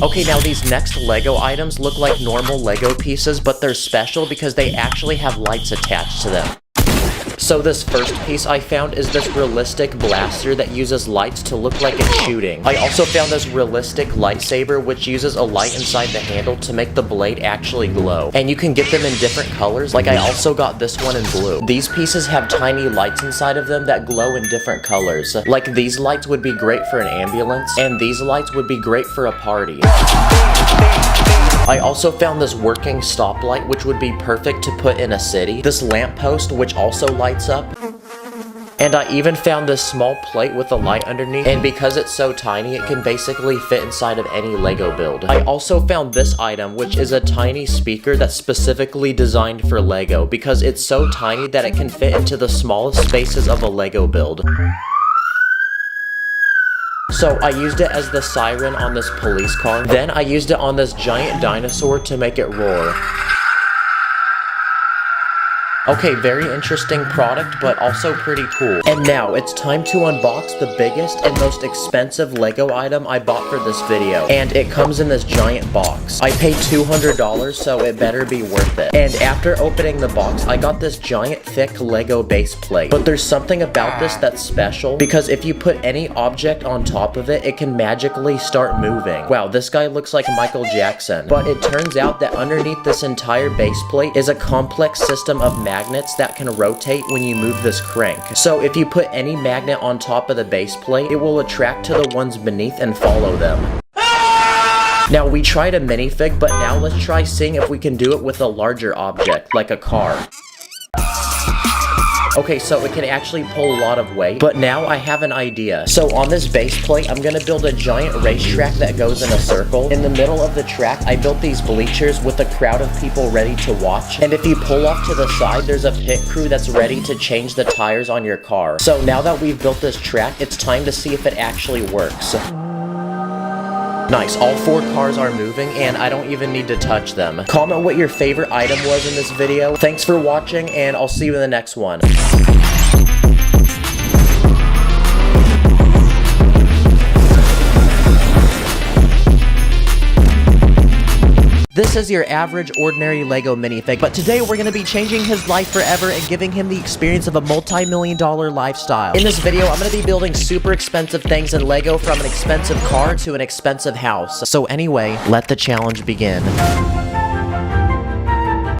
Okay, now these next Lego items look like normal Lego pieces, but they're special because they actually have lights attached to them. So this first piece I found is this realistic blaster that uses lights to look like it's shooting. I also found this realistic lightsaber which uses a light inside the handle to make the blade actually glow. And you can get them in different colors, like I also got this one in blue. These pieces have tiny lights inside of them that glow in different colors. Like these lights would be great for an ambulance, and these lights would be great for a party. I also found this working stoplight which would be perfect to put in a city, this lamppost which also lights up, and I even found this small plate with a light underneath, and because it's so tiny it can basically fit inside of any Lego build. I also found this item which is a tiny speaker that's specifically designed for Lego because it's so tiny that it can fit into the smallest spaces of a Lego build. So I used it as the siren on this police car. Then I used it on this giant dinosaur to make it roar. Okay, very interesting product, but also pretty cool. And now, it's time to unbox the biggest and most expensive Lego item I bought for this video. And it comes in this giant box. I paid $200, so it better be worth it. And after opening the box, I got this giant thick Lego base plate. But there's something about this that's special, because if you put any object on top of it, it can magically start moving. Wow, this guy looks like Michael Jackson. But it turns out that underneath this entire base plate is a complex system of magnets that can rotate when you move this crank. So if you put any magnet on top of the base plate, it will attract to the ones beneath and follow them. Now we tried a minifig, but now let's try seeing if we can do it with a larger object, like a car. Okay, so it can actually pull a lot of weight, but now I have an idea. So on this base plate, I'm gonna build a giant racetrack that goes in a circle. In the middle of the track, I built these bleachers with a crowd of people ready to watch. And if you pull off to the side, there's a pit crew that's ready to change the tires on your car. So now that we've built this track, it's time to see if it actually works. Nice, all 4 cars are moving and I don't even need to touch them. Comment what your favorite item was in this video. Thanks for watching and I'll see you in the next one. This is your average, ordinary Lego minifig, but today we're going to be changing his life forever and giving him the experience of a multi-million-dollar lifestyle. In this video, I'm going to be building super expensive things in Lego, from an expensive car to an expensive house. So anyway, let the challenge begin.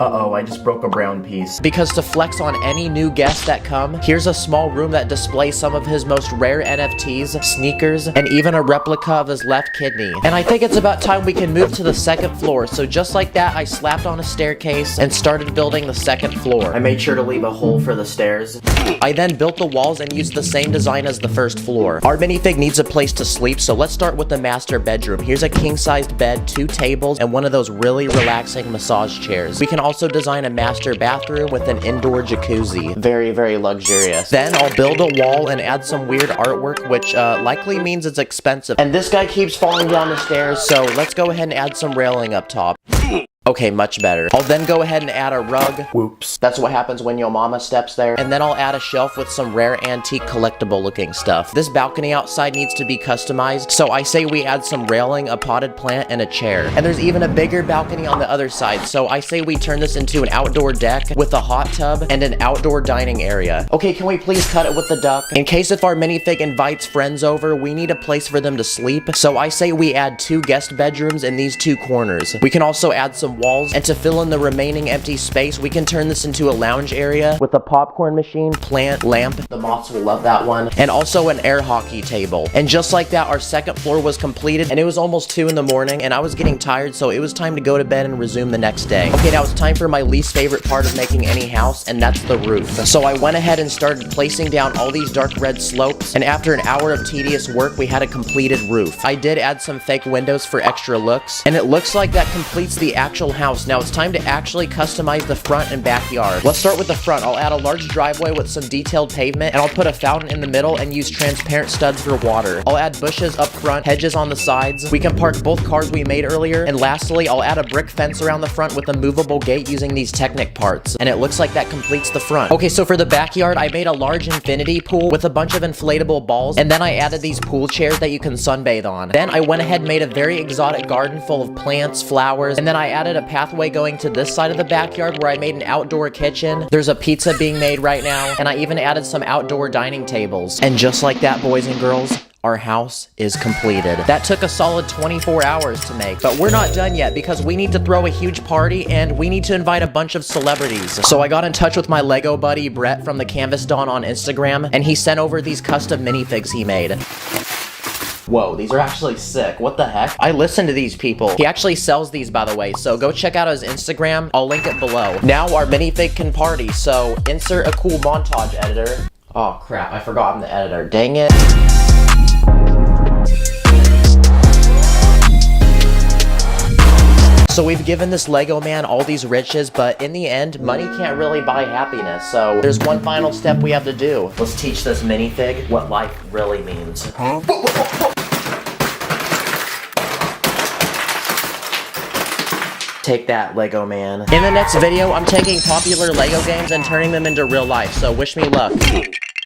Uh-oh, I just broke a brown piece. Because to flex on any new guests that come, here's a small room that displays some of his most rare NFTs, sneakers, and even a replica of his left kidney. And I think it's about time we can move to the second floor. So just like that, I slapped on a staircase and started building the second floor. I made sure to leave a hole for the stairs. I then built the walls and used the same design as the first floor. Our minifig needs a place to sleep, so let's start with the master bedroom. Here's a king-sized bed, 2 tables, and one of those really relaxing massage chairs. We can also design a master bathroom with an indoor jacuzzi. Very, very luxurious. Then I'll build a wall and add some weird artwork, which likely means it's expensive. And this guy keeps falling down the stairs, so let's go ahead and add some railing up top. Okay, much better. I'll then go ahead and add a rug. Whoops. That's what happens when your mama steps there. And then I'll add a shelf with some rare antique collectible looking stuff. This balcony outside needs to be customized, so I say we add some railing, a potted plant, and a chair. And there's even a bigger balcony on the other side, so I say we turn this into an outdoor deck with a hot tub and an outdoor dining area. Okay, can we please cut it with the duck? In case if our minifig invites friends over, we need a place for them to sleep, so I say we add 2 guest bedrooms in these 2 corners. We can also add some walls, and to fill in the remaining empty space, we can turn this into a lounge area with a popcorn machine, plant, lamp, the moths will love that one, and also an air hockey table. And just like that, our second floor was completed, and it was almost 2 in the morning, and I was getting tired, so it was time to go to bed and resume the next day. Okay, now it's time for my least favorite part of making any house, and that's the roof. So I went ahead and started placing down all these dark red slopes, and after an hour of tedious work, we had a completed roof. I did add some fake windows for extra looks, and it looks like that completes the actual house. Now it's time to actually customize the front and backyard. Let's start with the front. I'll add a large driveway with some detailed pavement, and I'll put a fountain in the middle and use transparent studs for water. I'll add bushes up front, hedges on the sides. We can park both cars we made earlier, and lastly, I'll add a brick fence around the front with a movable gate using these Technic parts, and it looks like that completes the front. Okay, so for the backyard, I made a large infinity pool with a bunch of inflatable balls, and then I added these pool chairs that you can sunbathe on. Then I went ahead and made a very exotic garden full of plants, flowers, and then I added a pathway going to this side of the backyard where I made an outdoor kitchen. There's a pizza being made right now, and I even added some outdoor dining tables. And just like that, boys and girls, our house is completed. That took a solid 24 hours to make, but we're not done yet because we need to throw a huge party and we need to invite a bunch of celebrities. So I got in touch with my Lego buddy Brett from the Canvas Dawn on Instagram, and he sent over these custom minifigs he made. Whoa, these are actually sick. What the heck? I listen to these people. He actually sells these, by the way, so go check out his Instagram. I'll link it below. Now our minifig can party, so insert a cool montage editor. Oh crap, I forgot I'm the editor. Dang it. So we've given this Lego man all these riches, but in the end, money can't really buy happiness. So there's one final step we have to do. Let's teach this minifig what life really means. Take that, Lego man. In the next video, I'm taking popular Lego games and turning them into real life, so wish me luck.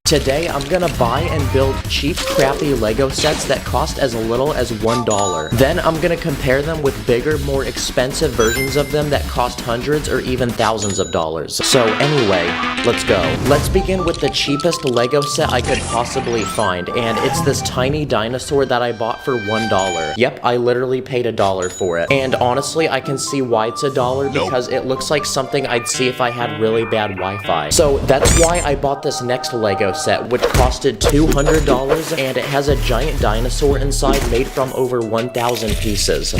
Today, I'm gonna buy and build cheap, crappy Lego sets that cost as little as $1. Then, I'm gonna compare them with bigger, more expensive versions of them that cost hundreds or even thousands of dollars. So anyway, let's go. Let's begin with the cheapest Lego set I could possibly find, and it's this tiny dinosaur that I bought for $1. Yep, I literally paid $1 for it. And honestly, I can see why it's $1 because it looks like something I'd see if I had really bad Wi-Fi. So that's why I bought this next Lego set, which costed $200, and it has a giant dinosaur inside made from over 1,000 pieces.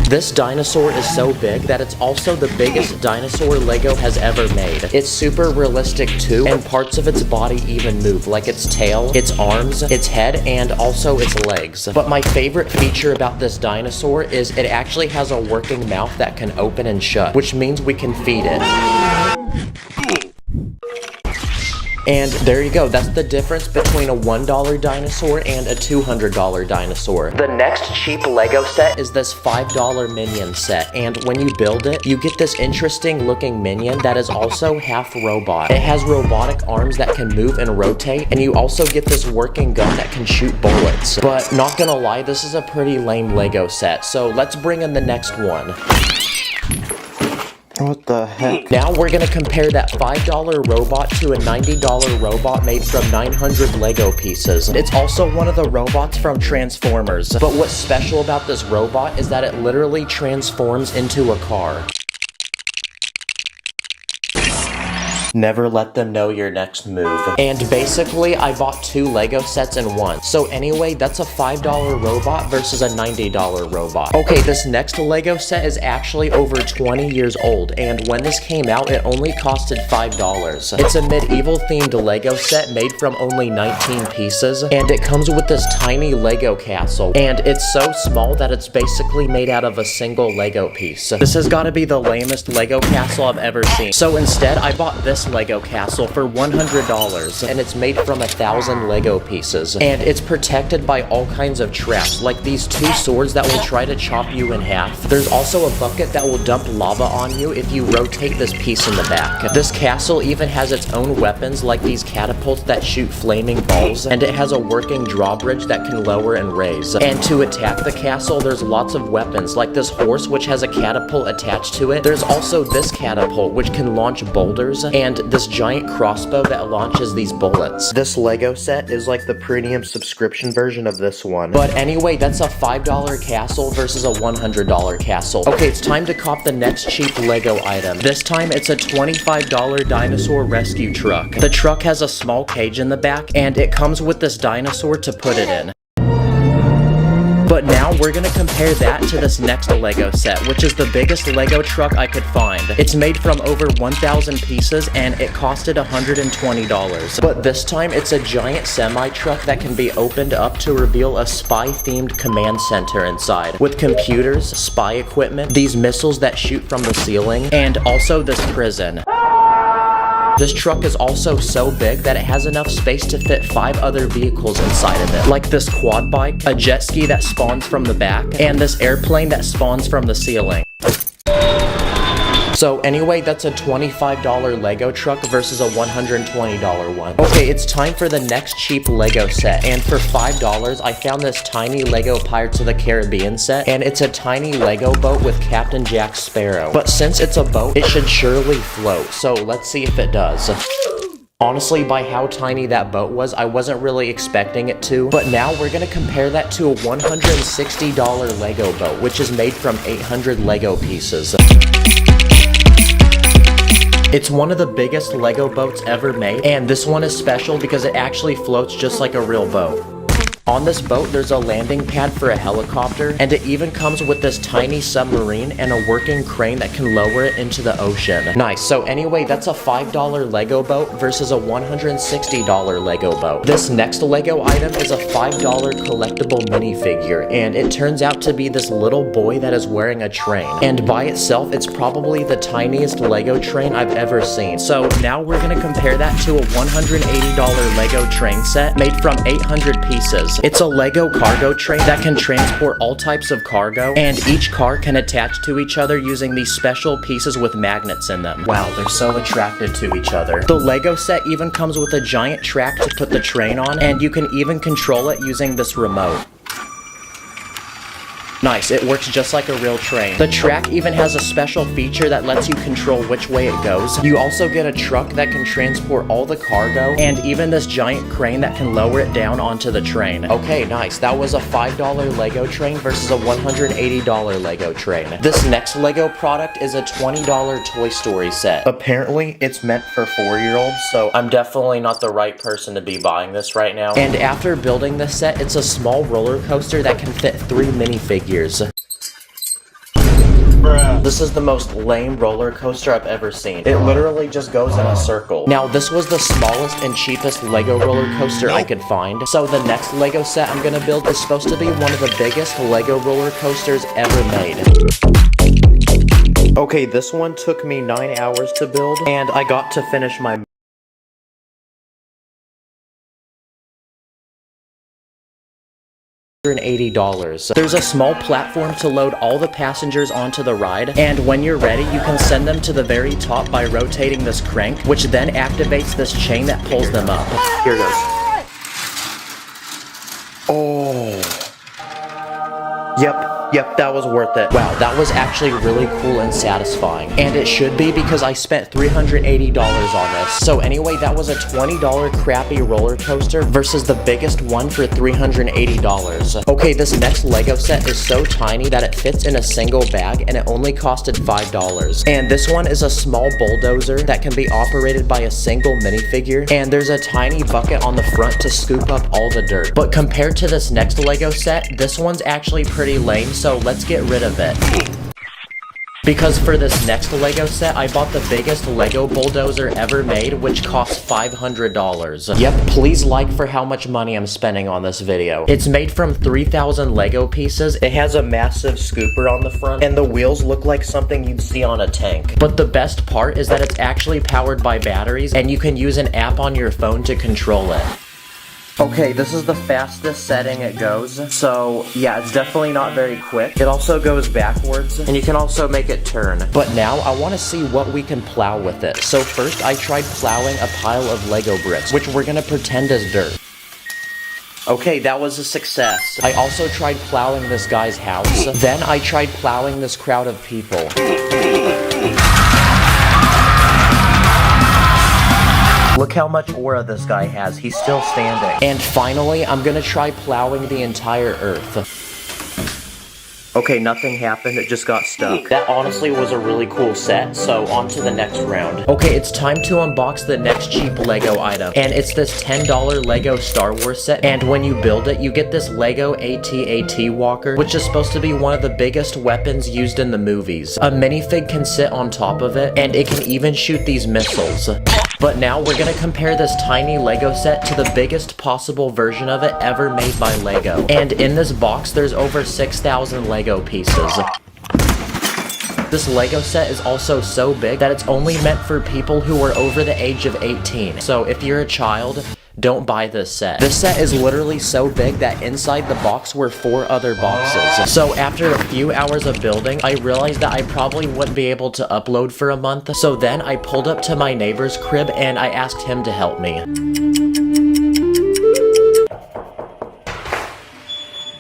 This dinosaur is so big that it's also the biggest dinosaur Lego has ever made. It's super realistic too, and parts of its body even move, like its tail, its arms, its head, and also its legs. But my favorite feature about this dinosaur is it actually has a working mouth that can open and shut, which means we can feed it. And there you go, that's the difference between a $1 dinosaur and a $200 dinosaur. The next cheap Lego set is this $5 minion set, and when you build it, you get this interesting looking minion that is also half robot. It has robotic arms that can move and rotate, and you also get this working gun that can shoot bullets. But not gonna lie, this is a pretty lame Lego set, so let's bring in the next one. What the heck? Now we're gonna compare that $5 robot to a $90 robot made from 900 Lego pieces. It's also one of the robots from Transformers. But what's special about this robot is that it literally transforms into a car. Never let them know your next move. And basically, I bought 2 Lego sets in one. So anyway, that's a $5 robot versus a $90 robot. Okay, this next Lego set is actually over 20 years old, and when this came out, it only costed $5. It's a medieval themed Lego set made from only 19 pieces, and it comes with this tiny Lego castle, and it's so small that it's basically made out of a single Lego piece. This has got to be the lamest Lego castle I've ever seen. So instead, I bought this Lego castle for $100, and it's made from 1,000 Lego pieces, and it's protected by all kinds of traps, like these 2 swords that will try to chop you in half. There's also a bucket that will dump lava on you if you rotate this piece in the back. This castle even has its own weapons, like these catapults that shoot flaming balls, and it has a working drawbridge that can lower and raise. And to attack the castle, there's lots of weapons, like this horse which has a catapult attached to it. There's also this catapult which can launch boulders, and this giant crossbow that launches these bullets. This Lego set is like the premium subscription version of this one. But anyway, that's a $5 castle versus a $100 castle. Okay, it's time to cop the next cheap Lego item. This time, it's a $25 dinosaur rescue truck. The truck has a small cage in the back, and it comes with this dinosaur to put it in. But now we're gonna compare that to this next Lego set, which is the biggest Lego truck I could find. It's made from over 1,000 pieces, and it costed $120. But this time, it's a giant semi-truck that can be opened up to reveal a spy-themed command center inside, with computers, spy equipment, these missiles that shoot from the ceiling, and also this prison. This truck is also so big that it has enough space to fit 5 other vehicles inside of it, like this quad bike, a jet ski that spawns from the back, and this airplane that spawns from the ceiling. So anyway, that's a $25 Lego truck versus a $120 one. Okay, it's time for the next cheap Lego set, and for $5, I found this tiny Lego Pirates of the Caribbean set, and it's a tiny Lego boat with Captain Jack Sparrow. But since it's a boat, it should surely float, so let's see if it does. Honestly, by how tiny that boat was, I wasn't really expecting it to. But now we're gonna compare that to a $160 Lego boat, which is made from 800 Lego pieces. It's one of the biggest Lego boats ever made, and this one is special because it actually floats just like a real boat. On this boat, there's a landing pad for a helicopter, and it even comes with this tiny submarine and a working crane that can lower it into the ocean. Nice. So anyway, that's a $5 Lego boat versus a $160 Lego boat. This next Lego item is a $5 collectible minifigure, and it turns out to be this little boy that is wearing a train. And by itself, it's probably the tiniest Lego train I've ever seen. So now we're gonna compare that to a $180 Lego train set made from 800 pieces. It's a Lego cargo train that can transport all types of cargo, and each car can attach to each other using these special pieces with magnets in them. Wow, they're so attracted to each other. The Lego set even comes with a giant track to put the train on, and you can even control it using this remote. Nice, it works just like a real train. The track even has a special feature that lets you control which way it goes. You also get a truck that can transport all the cargo, and even this giant crane that can lower it down onto the train. Okay, nice. That was a $5 Lego train versus a $180 Lego train. This next Lego product is a $20 Toy Story set. Apparently, it's meant for 4-year-olds, so I'm definitely not the right person to be buying this right now. And after building this set, it's a small roller coaster that can fit 3 minifigures. Bruh. This is the most lame roller coaster I've ever seen. It literally just goes in a circle. Now, this was the smallest and cheapest Lego roller coaster I could find. So the next Lego set I'm gonna build is supposed to be one of the biggest Lego roller coasters ever made. Okay, this one took me 9 hours to build, and I got to finish my $180. There's a small platform to load all the passengers onto the ride, and when you're ready, you can send them to the very top by rotating this crank, which then activates this chain that pulls them up. Here it goes. Oh. Yep. Yep, that was worth it. Wow, that was actually really cool and satisfying. And it should be because I spent $380 on this. So anyway, that was a $20 crappy roller coaster versus the biggest one for $380. Okay, this next Lego set is so tiny that it fits in a single bag and it only costed $5. And this one is a small bulldozer that can be operated by a single minifigure. And there's a tiny bucket on the front to scoop up all the dirt. But compared to this next Lego set, this one's actually pretty lame, so let's get rid of it. Because for this next Lego set, I bought the biggest Lego bulldozer ever made, which cost $500. Yep, please like for how much money I'm spending on this video. It's made from 3,000 Lego pieces, it has a massive scooper on the front, and the wheels look like something you'd see on a tank. But the best part is that it's actually powered by batteries, and you can use an app on your phone to control it. Okay, this is the fastest setting it goes, so yeah, it's definitely not very quick. It also goes backwards, and you can also make it turn. But now, I want to see what we can plow with it. So first, I tried plowing a pile of Lego bricks, which we're gonna pretend is dirt. Okay, that was a success. I also tried plowing this guy's house. Then I tried plowing this crowd of people. Look how much aura this guy has, he's still standing. And finally, I'm gonna try plowing the entire earth. Okay, nothing happened, it just got stuck. That honestly was a really cool set, so on to the next round. Okay, it's time to unbox the next cheap Lego item. And it's this $10 Lego Star Wars set, and when you build it, you get this Lego AT-AT walker, which is supposed to be one of the biggest weapons used in the movies. A minifig can sit on top of it, and it can even shoot these missiles. But now we're gonna compare this tiny Lego set to the biggest possible version of it ever made by Lego. And in this box, there's over 6,000 Lego pieces. This Lego set is also so big that it's only meant for people who are over the age of 18. So if you're a child, don't buy this set. This set is literally so big that inside the box were 4 other boxes. So after a few hours of building, I realized that I probably wouldn't be able to upload for a month. So then I pulled up to my neighbor's crib and I asked him to help me.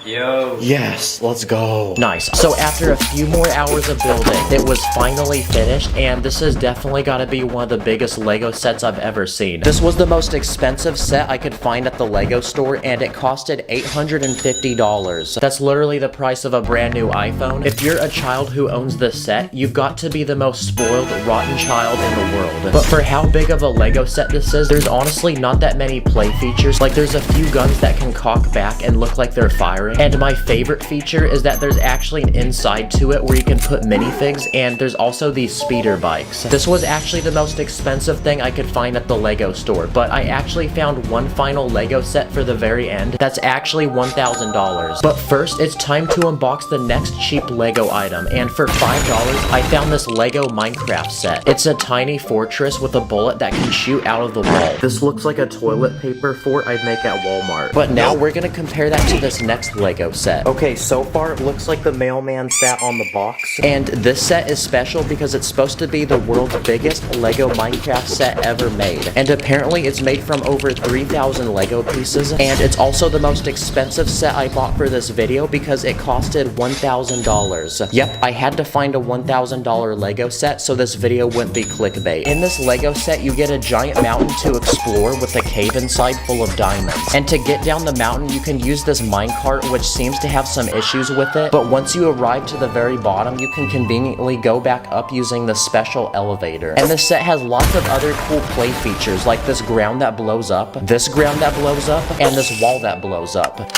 Yo. Yes, let's go. Nice. So after a few more hours of building, it was finally finished, and this has definitely got to be one of the biggest Lego sets I've ever seen. This was the most expensive set I could find at the Lego store, and it costed $850. That's literally the price of a brand new iPhone. If you're a child who owns this set, you've got to be the most spoiled, rotten child in the world. But for how big of a Lego set this is, there's honestly not that many play features. Like, there's a few guns that can cock back and look like they're firing. And my favorite feature is that there's actually an inside to it where you can put minifigs, and there's also these speeder bikes. This was actually the most expensive thing I could find at the Lego store, but I actually found one final Lego set for the very end that's actually $1,000. But first, it's time to unbox the next cheap Lego item, and for $5, I found this Lego Minecraft set. It's a tiny fortress with a bullet that can shoot out of the wall. This looks like a toilet paper fort I'd make at Walmart. But now we're gonna compare that to this next Lego set. Okay, so far it looks like the mailman sat on the box, and this set is special because it's supposed to be the world's biggest Lego Minecraft set ever made. And apparently it's made from over 3,000 Lego pieces, and it's also the most expensive set I bought for this video because it costed $1,000. Yep, I had to find a $1,000 Lego set so this video wouldn't be clickbait. In this Lego set, you get a giant mountain to explore with a cave inside full of diamonds. And to get down the mountain, you can use this minecart, which seems to have some issues with it, but once you arrive to the very bottom, you can conveniently go back up using the special elevator. And this set has lots of other cool play features, like this ground that blows up, this ground that blows up, and this wall that blows up.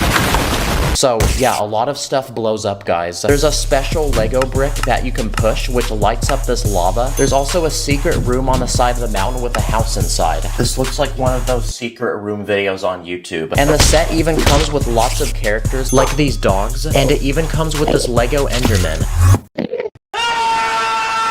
So yeah, a lot of stuff blows up, guys. There's a special Lego brick that you can push, which lights up this lava. There's also a secret room on the side of the mountain with a house inside. This looks like one of those secret room videos on YouTube. And the set even comes with lots of characters, like these dogs, and it even comes with this Lego Enderman.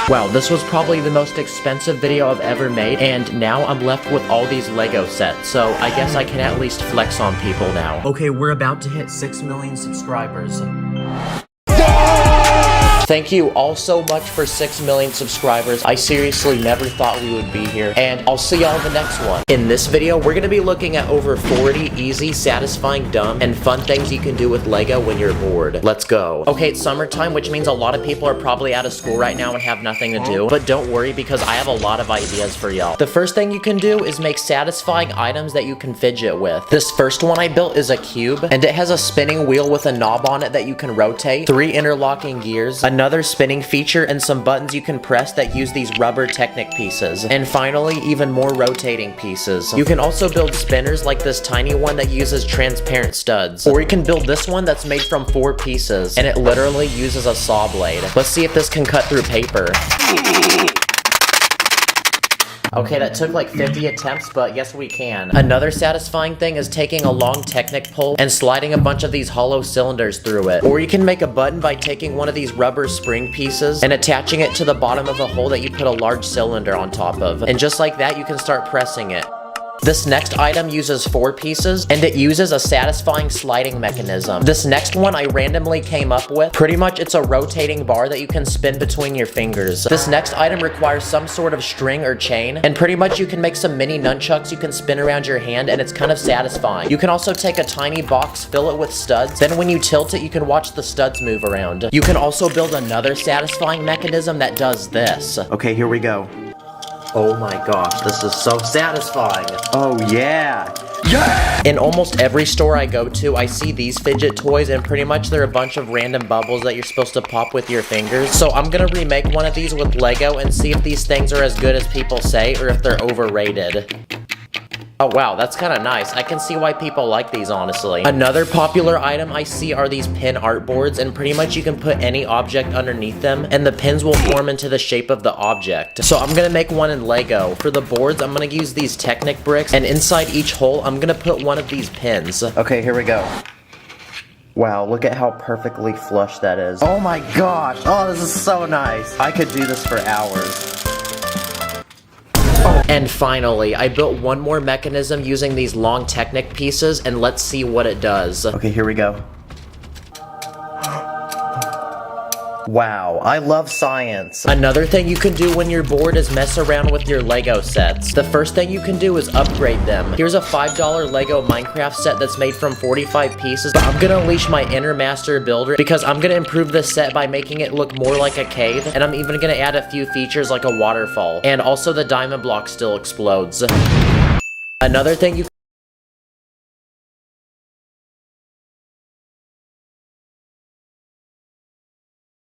Wow, this was probably the most expensive video I've ever made, and now I'm left with all these Lego sets, so I guess I can at least flex on people now. Okay, we're about to hit 6 million subscribers. Thank you all so much for 6 million subscribers. I seriously never thought we would be here, and I'll see y'all in the next one. In this video, we're gonna be looking at over 40 easy, satisfying, dumb, and fun things you can do with Lego when you're bored. Let's go. Okay, it's summertime, which means a lot of people are probably out of school right now and have nothing to do, but don't worry because I have a lot of ideas for y'all. The first thing you can do is make satisfying items that you can fidget with. This first one I built is a cube, and it has a spinning wheel with a knob on it that you can rotate, 3 interlocking gears, another spinning feature, and some buttons you can press that use these rubber Technic pieces. And finally, even more rotating pieces. You can also build spinners like this tiny one that uses transparent studs. Or you can build this one that's made from 4 pieces, and it literally uses a saw blade. Let's see if this can cut through paper. Okay, that took like 50 attempts, but yes we can. Another satisfying thing is taking a long Technic pole and sliding a bunch of these hollow cylinders through it. Or you can make a button by taking one of these rubber spring pieces and attaching it to the bottom of a hole that you put a large cylinder on top of. And just like that, you can start pressing it. This next item uses 4 pieces, and it uses a satisfying sliding mechanism. This next one I randomly came up with. Pretty much it's a rotating bar that you can spin between your fingers. This next item requires some sort of string or chain, and pretty much you can make some mini nunchucks you can spin around your hand, and it's kind of satisfying. You can also take a tiny box, fill it with studs, then when you tilt it, you can watch the studs move around. You can also build another satisfying mechanism that does this. Okay, here we go. Oh my gosh, this is so satisfying. Oh yeah. Yeah! In almost every store I go to, I see these fidget toys, and pretty much they're a bunch of random bubbles that you're supposed to pop with your fingers. So I'm gonna remake one of these with Lego and see if these things are as good as people say or if they're overrated. Oh wow, that's kind of nice. I can see why people like these, honestly. Another popular item I see are these pin art boards, and pretty much you can put any object underneath them, and the pins will form into the shape of the object. So I'm gonna make one in Lego. For the boards, I'm gonna use these Technic bricks, and inside each hole, I'm gonna put one of these pins. Okay, here we go. Wow, look at how perfectly flush that is. Oh my gosh, oh, this is so nice. I could do this for hours. And finally, I built one more mechanism using these long Technic pieces, and let's see what it does. Okay, here we go. Wow, I love science. Another thing you can do when you're bored is mess around with your Lego sets. The first thing you can do is upgrade them. Here's a $5 Lego Minecraft set that's made from 45 pieces, but I'm gonna unleash my inner master builder because I'm gonna improve this set by making it look more like a cave, and I'm even gonna add a few features like a waterfall. And also the diamond block still explodes. Another thing you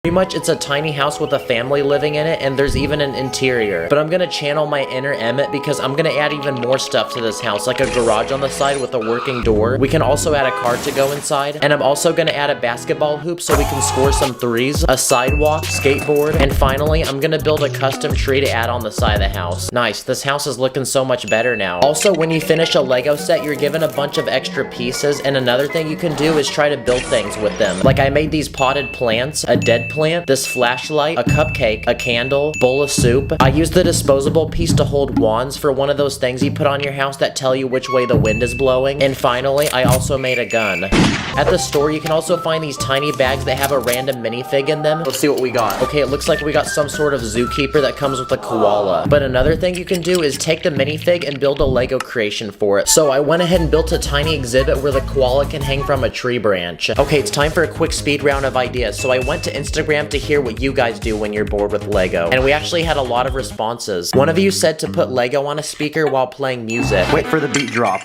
Pretty much it's a tiny house with a family living in it, and there's even an interior. But I'm gonna channel my inner Emmett because I'm gonna add even more stuff to this house, like a garage on the side with a working door. We can also add a car to go inside, and I'm also gonna add a basketball hoop so we can score some threes, a sidewalk, skateboard, and finally I'm gonna build a custom tree to add on the side of the house. Nice, this house is looking so much better now. Also, when you finish a Lego set, you're given a bunch of extra pieces, and another thing you can do is try to build things with them. Like I made these potted plants, a dead plant, this flashlight, a cupcake, a candle, bowl of soup. I used the disposable piece to hold wands for one of those things you put on your house that tell you which way the wind is blowing. And finally, I also made a gun. At the store, you can also find these tiny bags that have a random minifig in them. Let's see what we got. Okay, it looks like we got some sort of zookeeper that comes with a koala. But another thing you can do is take the minifig and build a Lego creation for it. So I went ahead and built a tiny exhibit where the koala can hang from a tree branch. Okay, it's time for a quick speed round of ideas. So I went to Instagram to hear what you guys do when you're bored with Lego, and we actually had a lot of responses. One of you said to put Lego on a speaker while playing music. Wait for the beat drop.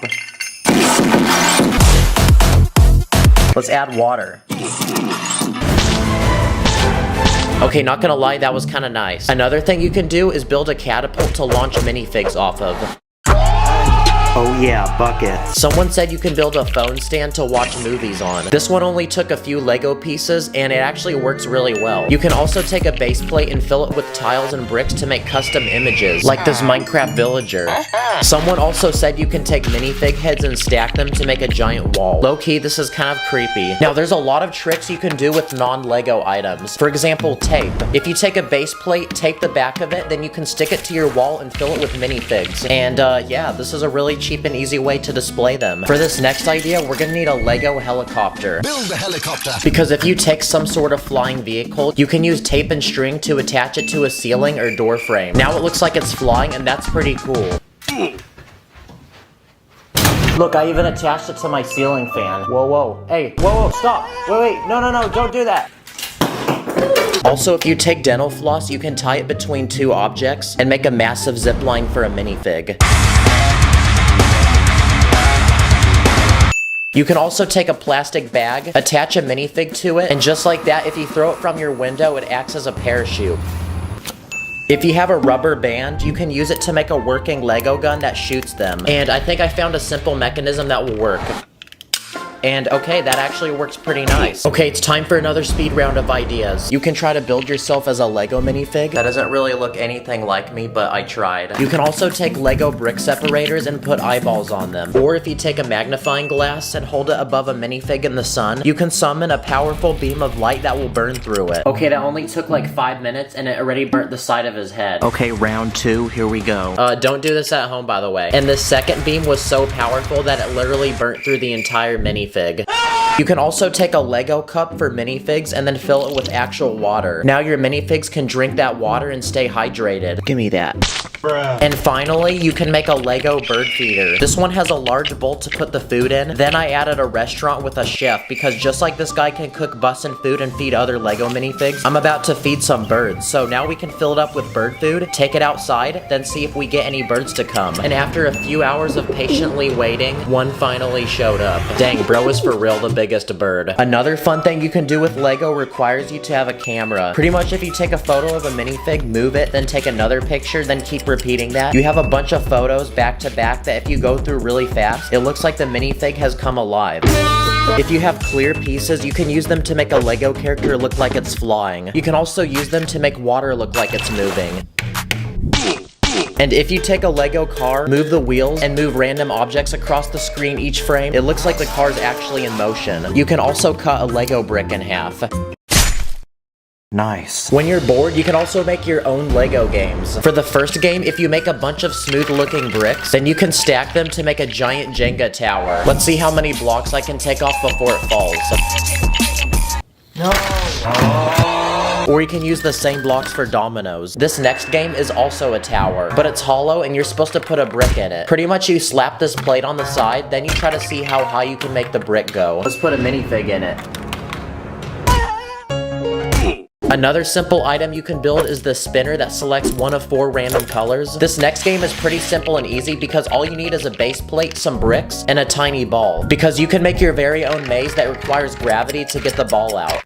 Let's add water. Okay, not gonna lie, that was kinda nice. Another thing you can do is build a catapult to launch minifigs off of. Oh yeah, buckets. Someone said you can build a phone stand to watch movies on. This one only took a few Lego pieces, and it actually works really well. You can also take a base plate and fill it with tiles and bricks to make custom images, like this Minecraft villager. Someone also said you can take minifig heads and stack them to make a giant wall. Low-key, this is kind of creepy. Now, there's a lot of tricks you can do with non-Lego items. For example, tape. If you take a base plate, tape the back of it, then you can stick it to your wall and fill it with minifigs. And yeah, this is a really cheap and easy way to display them. For this next idea, we're gonna need a Lego helicopter. Build the helicopter. Because if you take some sort of flying vehicle, you can use tape and string to attach it to a ceiling or door frame. Now it looks like it's flying, and that's pretty cool. Look, I even attached it to my ceiling fan. Whoa, whoa. Hey, whoa, stop. Wait, no, don't do that. Also, if you take dental floss, you can tie it between two objects and make a massive zip line for a minifig. You can also take a plastic bag, attach a minifig to it, and just like that, if you throw it from your window, it acts as a parachute. If you have a rubber band, you can use it to make a working Lego gun that shoots them. And I think I found a simple mechanism that will work. And okay, that actually works pretty nice. Okay, it's time for another speed round of ideas. You can try to build yourself as a Lego minifig. That doesn't really look anything like me, but I tried. You can also take Lego brick separators and put eyeballs on them. Or if you take a magnifying glass and hold it above a minifig in the sun, you can summon a powerful beam of light that will burn through it. Okay, that only took like 5 minutes and it already burnt the side of his head. Okay, round 2, here we go. Don't do this at home, by the way. And this second beam was so powerful that it literally burnt through the entire minifig. You can also take a Lego cup for minifigs and then fill it with actual water. Now your minifigs can drink that water and stay hydrated. Give me that. Bruh. And finally, you can make a Lego bird feeder. This one has a large bowl to put the food in. Then I added a restaurant with a chef because just like this guy can cook bussin' food and feed other Lego minifigs, I'm about to feed some birds. So now we can fill it up with bird food, take it outside, then see if we get any birds to come. And after a few hours of patiently waiting, one finally showed up. Dang, bro is for real the biggest bird. Another fun thing you can do with Lego requires you to have a camera. Pretty much if you take a photo of a minifig, move it, then take another picture, then keep repeating that, you have a bunch of photos back to back that if you go through really fast, it looks like the minifig has come alive. If you have clear pieces, you can use them to make a Lego character look like it's flying. You can also use them to make water look like it's moving. And if you take a Lego car, move the wheels, and move random objects across the screen each frame, it looks like the car is actually in motion. You can also cut a Lego brick in half. Nice. When you're bored, you can also make your own Lego games. For the first game, if you make a bunch of smooth-looking bricks, then you can stack them to make a giant Jenga tower. Let's see how many blocks I can take off before it falls. No. Or you can use the same blocks for dominoes. This next game is also a tower, but it's hollow and you're supposed to put a brick in it. Pretty much you slap this plate on the side, then you try to see how high you can make the brick go. Let's put a minifig in it. Another simple item you can build is the spinner that selects one of 4 random colors. This next game is pretty simple and easy because all you need is a base plate, some bricks, and a tiny ball. Because you can make your very own maze that requires gravity to get the ball out.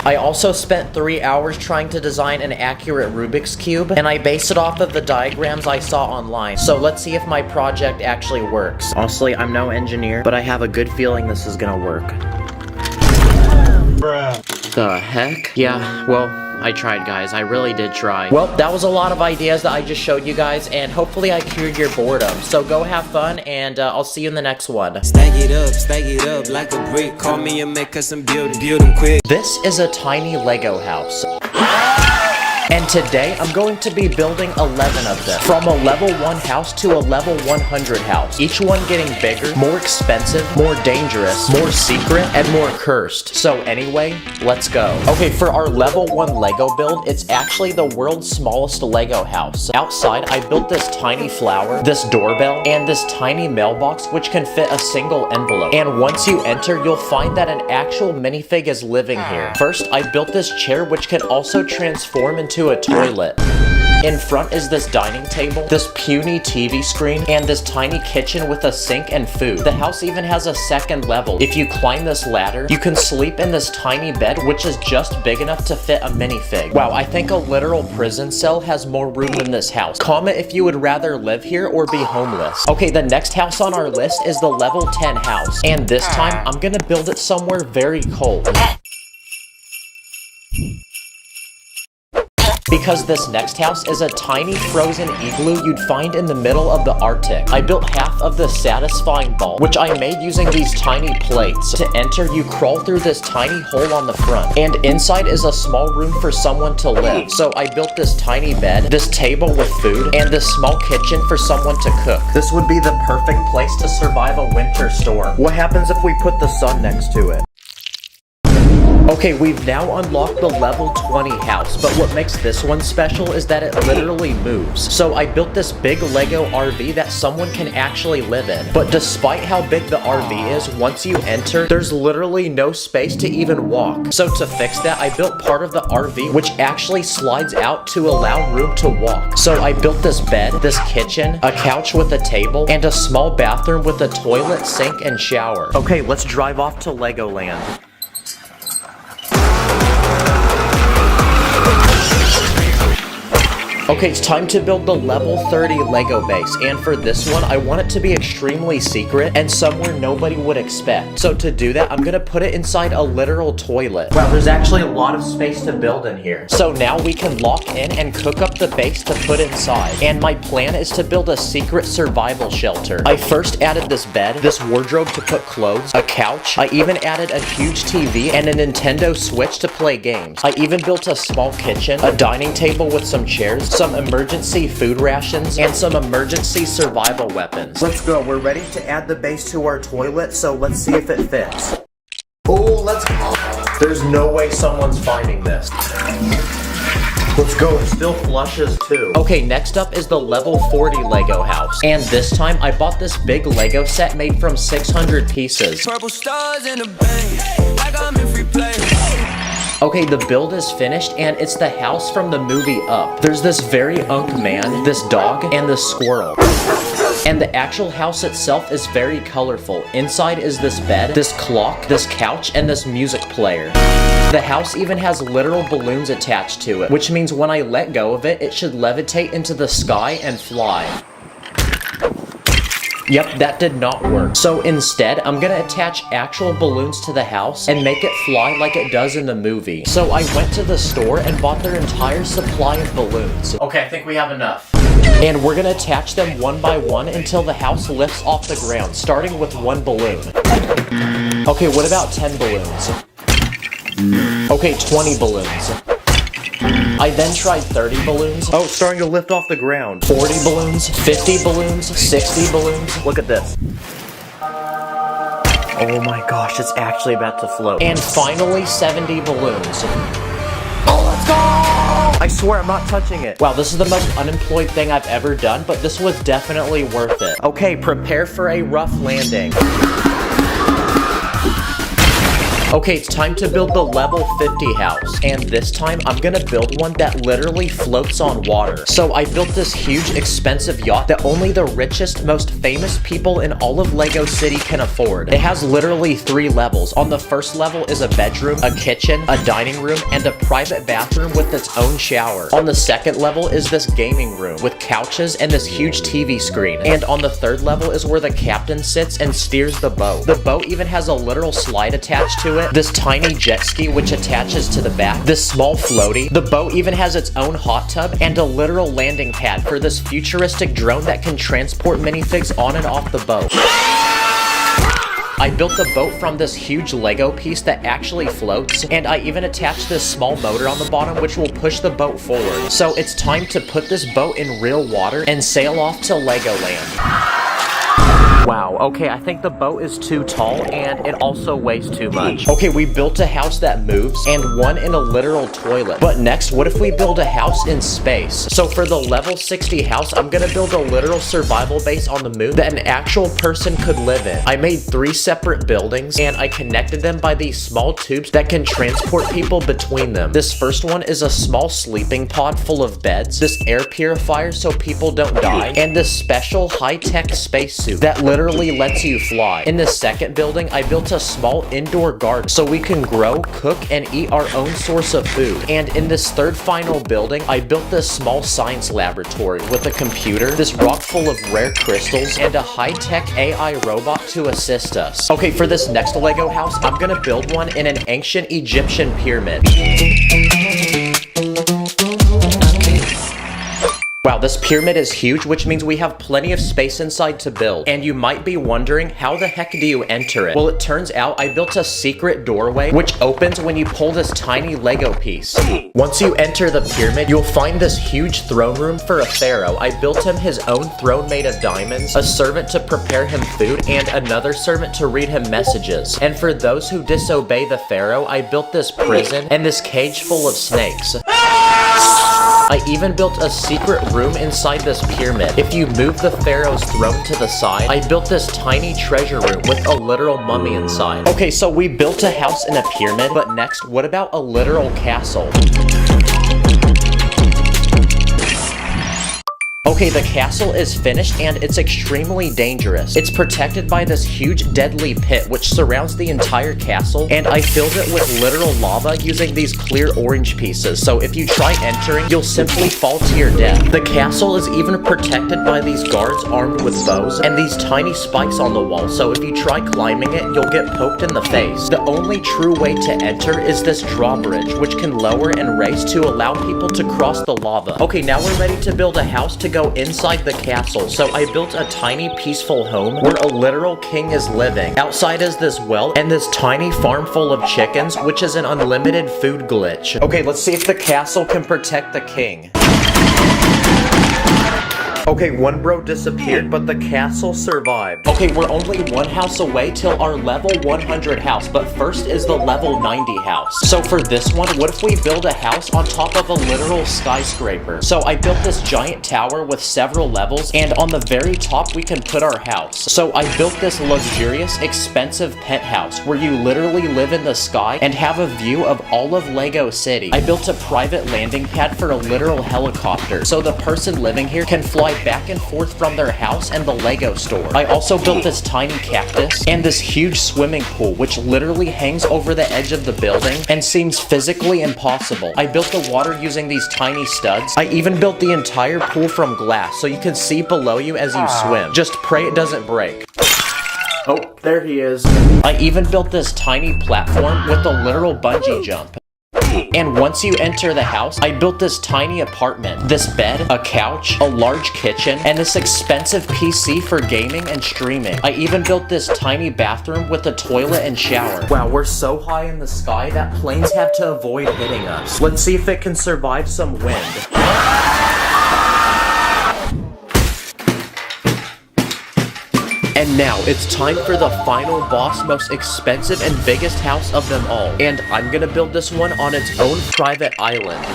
I also spent 3 hours trying to design an accurate Rubik's Cube, and I based it off of the diagrams I saw online. So let's see if my project actually works. Honestly, I'm no engineer, but I have a good feeling this is gonna work. Bruh. The heck? Yeah, well, I tried, guys. I really did try. Well, that was a lot of ideas that I just showed you guys, and hopefully I cured your boredom. So go have fun, and I'll see you in the next one. Stack it up like a brick. Call me and make us some build them quick. This is a tiny Lego house. And today, I'm going to be building 11 of them. From a level 1 house to a level 100 house. Each one getting bigger, more expensive, more dangerous, more secret, and more cursed. So anyway, let's go. Okay, for our level 1 Lego build, it's actually the world's smallest Lego house. Outside, I built this tiny flower, this doorbell, and this tiny mailbox, which can fit a single envelope. And once you enter, you'll find that an actual minifig is living here. First, I built this chair, which can also transform into a toilet. In front is this dining table, this puny TV screen, and this tiny kitchen with a sink and food. The house even has a second level. If you climb this ladder, you can sleep in this tiny bed, which is just big enough to fit a minifig. Wow, I think a literal prison cell has more room than this house. Comment if you would rather live here or be homeless. Okay, the next house on our list is the level 10 house, and this time, I'm gonna build it somewhere very cold. because this next house is a tiny frozen igloo you'd find in the middle of the Arctic. I built half of the satisfying ball, which I made using these tiny plates. To enter, you crawl through this tiny hole on the front, and inside is a small room for someone to live. So I built this tiny bed, this table with food, and this small kitchen for someone to cook. This would be the perfect place to survive a winter storm. What happens if we put the sun next to it? Okay, we've now unlocked the level 20 house, but what makes this one special is that it literally moves. So I built this big Lego RV that someone can actually live in. But despite how big the RV is, once you enter, there's literally no space to even walk. So to fix that, I built part of the RV which actually slides out to allow room to walk. So I built this bed, this kitchen, a couch with a table, and a small bathroom with a toilet, sink, and shower. Okay, let's drive off to Legoland. Okay, it's time to build the level 30 Lego base, and for this one, I want it to be extremely secret and somewhere nobody would expect. So to do that, I'm gonna put it inside a literal toilet. Wow, there's actually a lot of space to build in here. So now we can lock in and cook up the base to put inside. And my plan is to build a secret survival shelter. I first added this bed, this wardrobe to put clothes, a couch. I even added a huge TV and a Nintendo Switch to play games. I even built a small kitchen, a dining table with some chairs, some emergency food rations, and some emergency survival weapons. Let's go. We're ready to add the base to our toilet, so let's see if it fits. Oh, let's go. There's no way someone's finding this. Let's go, it still flushes too. Okay, next up is the level 40 Lego house. And this time, I bought this big Lego set made from 600 pieces. Purple stars in the bank, like I'm in free play. Okay, the build is finished, and it's the house from the movie Up. There's this very unk man, this dog, and this squirrel. And the actual house itself is very colorful. Inside is this bed, this clock, this couch, and this music player. The house even has literal balloons attached to it, which means when I let go of it, it should levitate into the sky and fly. Yep, that did not work. So instead, I'm gonna attach actual balloons to the house and make it fly like it does in the movie. So I went to the store and bought their entire supply of balloons. Okay, I think we have enough. And we're gonna attach them one by one until the house lifts off the ground, starting with one balloon. Okay, what about 10 balloons? Okay, 20 balloons. I then tried 30 balloons. Oh, it's starting to lift off the ground. 40 balloons, 50 balloons, 60 balloons. Look at this. Oh my gosh, it's actually about to float. And finally, 70 balloons. Oh, let's go! I swear I'm not touching it. Wow, this is the most unemployed thing I've ever done, but this was definitely worth it. Okay, prepare for a rough landing. Okay, it's time to build the level 50 house, and this time I'm gonna build one that literally floats on water. So I built this huge expensive yacht that only the richest, most famous people in all of Lego City can afford. It has literally 3 levels. On the first level is a bedroom, a kitchen, a dining room, and a private bathroom with its own shower. On the second level is this gaming room with couches and this huge TV screen. And on the third level is where the captain sits and steers the boat. The boat even has a literal slide attached to it. This tiny jet ski which attaches to the back, this small floaty. The boat even has its own hot tub and a literal landing pad for this futuristic drone that can transport minifigs on and off the boat. I built the boat from this huge Lego piece that actually floats, and I even attached this small motor on the bottom which will push the boat forward. So it's time to put this boat in real water and sail off to Legoland. Wow, okay, I think the boat is too tall and it also weighs too much. Okay, we built a house that moves and one in a literal toilet. But next, what if we build a house in space? So for the level 60 house, I'm gonna build a literal survival base on the moon that an actual person could live in. I made 3 separate buildings and I connected them by these small tubes that can transport people between them. This first one is a small sleeping pod full of beds, this air purifier so people don't die, and this special high-tech spacesuit that literally lets you fly. In the second building, I built a small indoor garden so we can grow, cook, and eat our own source of food. And in this third final building, I built this small science laboratory with a computer, this rock full of rare crystals, and a high-tech AI robot to assist us. Okay, for this next Lego house, I'm gonna build one in an ancient Egyptian pyramid. this pyramid is huge, which means we have plenty of space inside to build. And you might be wondering, how the heck do you enter it? Well, it turns out I built a secret doorway, which opens when you pull this tiny Lego piece. Once you enter the pyramid, you'll find this huge throne room for a pharaoh. I built him his own throne made of diamonds, a servant to prepare him food, and another servant to read him messages. And for those who disobey the pharaoh, I built this prison and this cage full of snakes. I even built a secret room inside this pyramid. If you move the pharaoh's throne to the side, I built this tiny treasure room with a literal mummy inside. Okay, so we built a house in a pyramid, but next, what about a literal castle? Okay, the castle is finished and it's extremely dangerous. It's protected by this huge deadly pit which surrounds the entire castle, and I filled it with literal lava using these clear orange pieces, so if you try entering, you'll simply fall to your death. The castle is even protected by these guards armed with bows and these tiny spikes on the wall, so if you try climbing it, you'll get poked in the face. The only true way to enter is this drawbridge, which can lower and raise to allow people to cross the lava. Okay, now we're ready to build a house to go inside the castle, so I built a tiny peaceful home where a literal king is living. Outside is this well and this tiny farm full of chickens, which is an unlimited food glitch. Okay, let's see if the castle can protect the king. Okay, one bro disappeared, but the castle survived. Okay, we're only one house away till our level 100 house, but first is the level 90 house. So for this one, what if we build a house on top of a literal skyscraper? So I built this giant tower with several levels, and on the very top, we can put our house. So I built this luxurious, expensive penthouse where you literally live in the sky and have a view of all of Lego City. I built a private landing pad for a literal helicopter, so the person living here can fly back and forth from their house and the Lego store. I also built this tiny cactus and this huge swimming pool, which literally hangs over the edge of the building and seems physically impossible. I built the water using these tiny studs. I even built the entire pool from glass so you can see below you as you swim. Just pray it doesn't break. Oh, there he is. I even built this tiny platform with a literal bungee jump. And once you enter the house, I built this tiny apartment, this bed, a couch, a large kitchen, and this expensive PC for gaming and streaming. I even built this tiny bathroom with a toilet and shower. Wow, we're so high in the sky that planes have to avoid hitting us. Let's see if it can survive some wind. And now, it's time for the final boss, most expensive and biggest house of them all. And I'm gonna build this one on its own private island.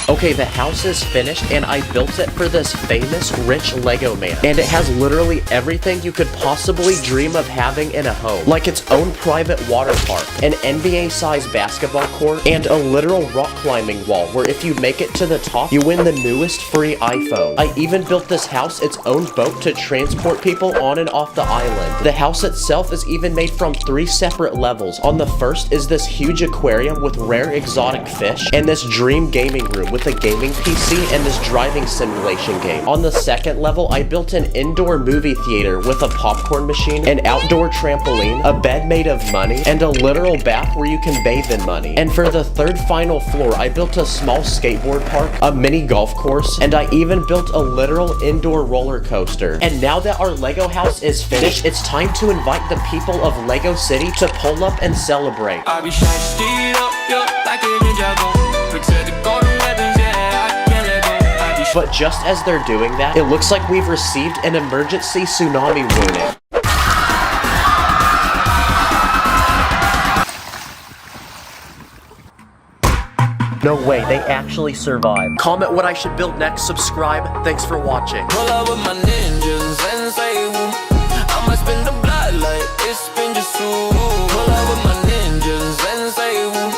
Okay, the house is finished and I built it for this famous rich Lego man. And it has literally everything you could possibly dream of having in a home. Like its own private water park, an NBA-sized basketball court, and a literal rock climbing wall where if you make it to the top, you win the newest free iPhone. I even built this house its own boat to transport people on and off the island. The house itself is even made from 3 separate levels. On the first is this huge aquarium with rare exotic fish, and this dream gaming room with a gaming PC and this driving simulation game. On the second level, I built an indoor movie theater with a popcorn machine, an outdoor trampoline, a bed made of money, and a literal bath where you can bathe in money. And for the third final floor, I built a small skateboard park, a mini golf course, and I even built a literal indoor roller coaster. And now that our Lego house is finished, it's time to invite the people of Lego City to pull up and celebrate. I be shining street up, yeah, like a ninja go. Protect the golden weapons, yeah, I can't let go. But just as they're doing that, it looks like we've received an emergency tsunami warning. No way, they actually survived. Comment what I should build next, subscribe, thanks for watching. Pull up with my ninjas and say woo. I'ma spin the blood like it's been just soon. Pull up with my ninjas and say woo.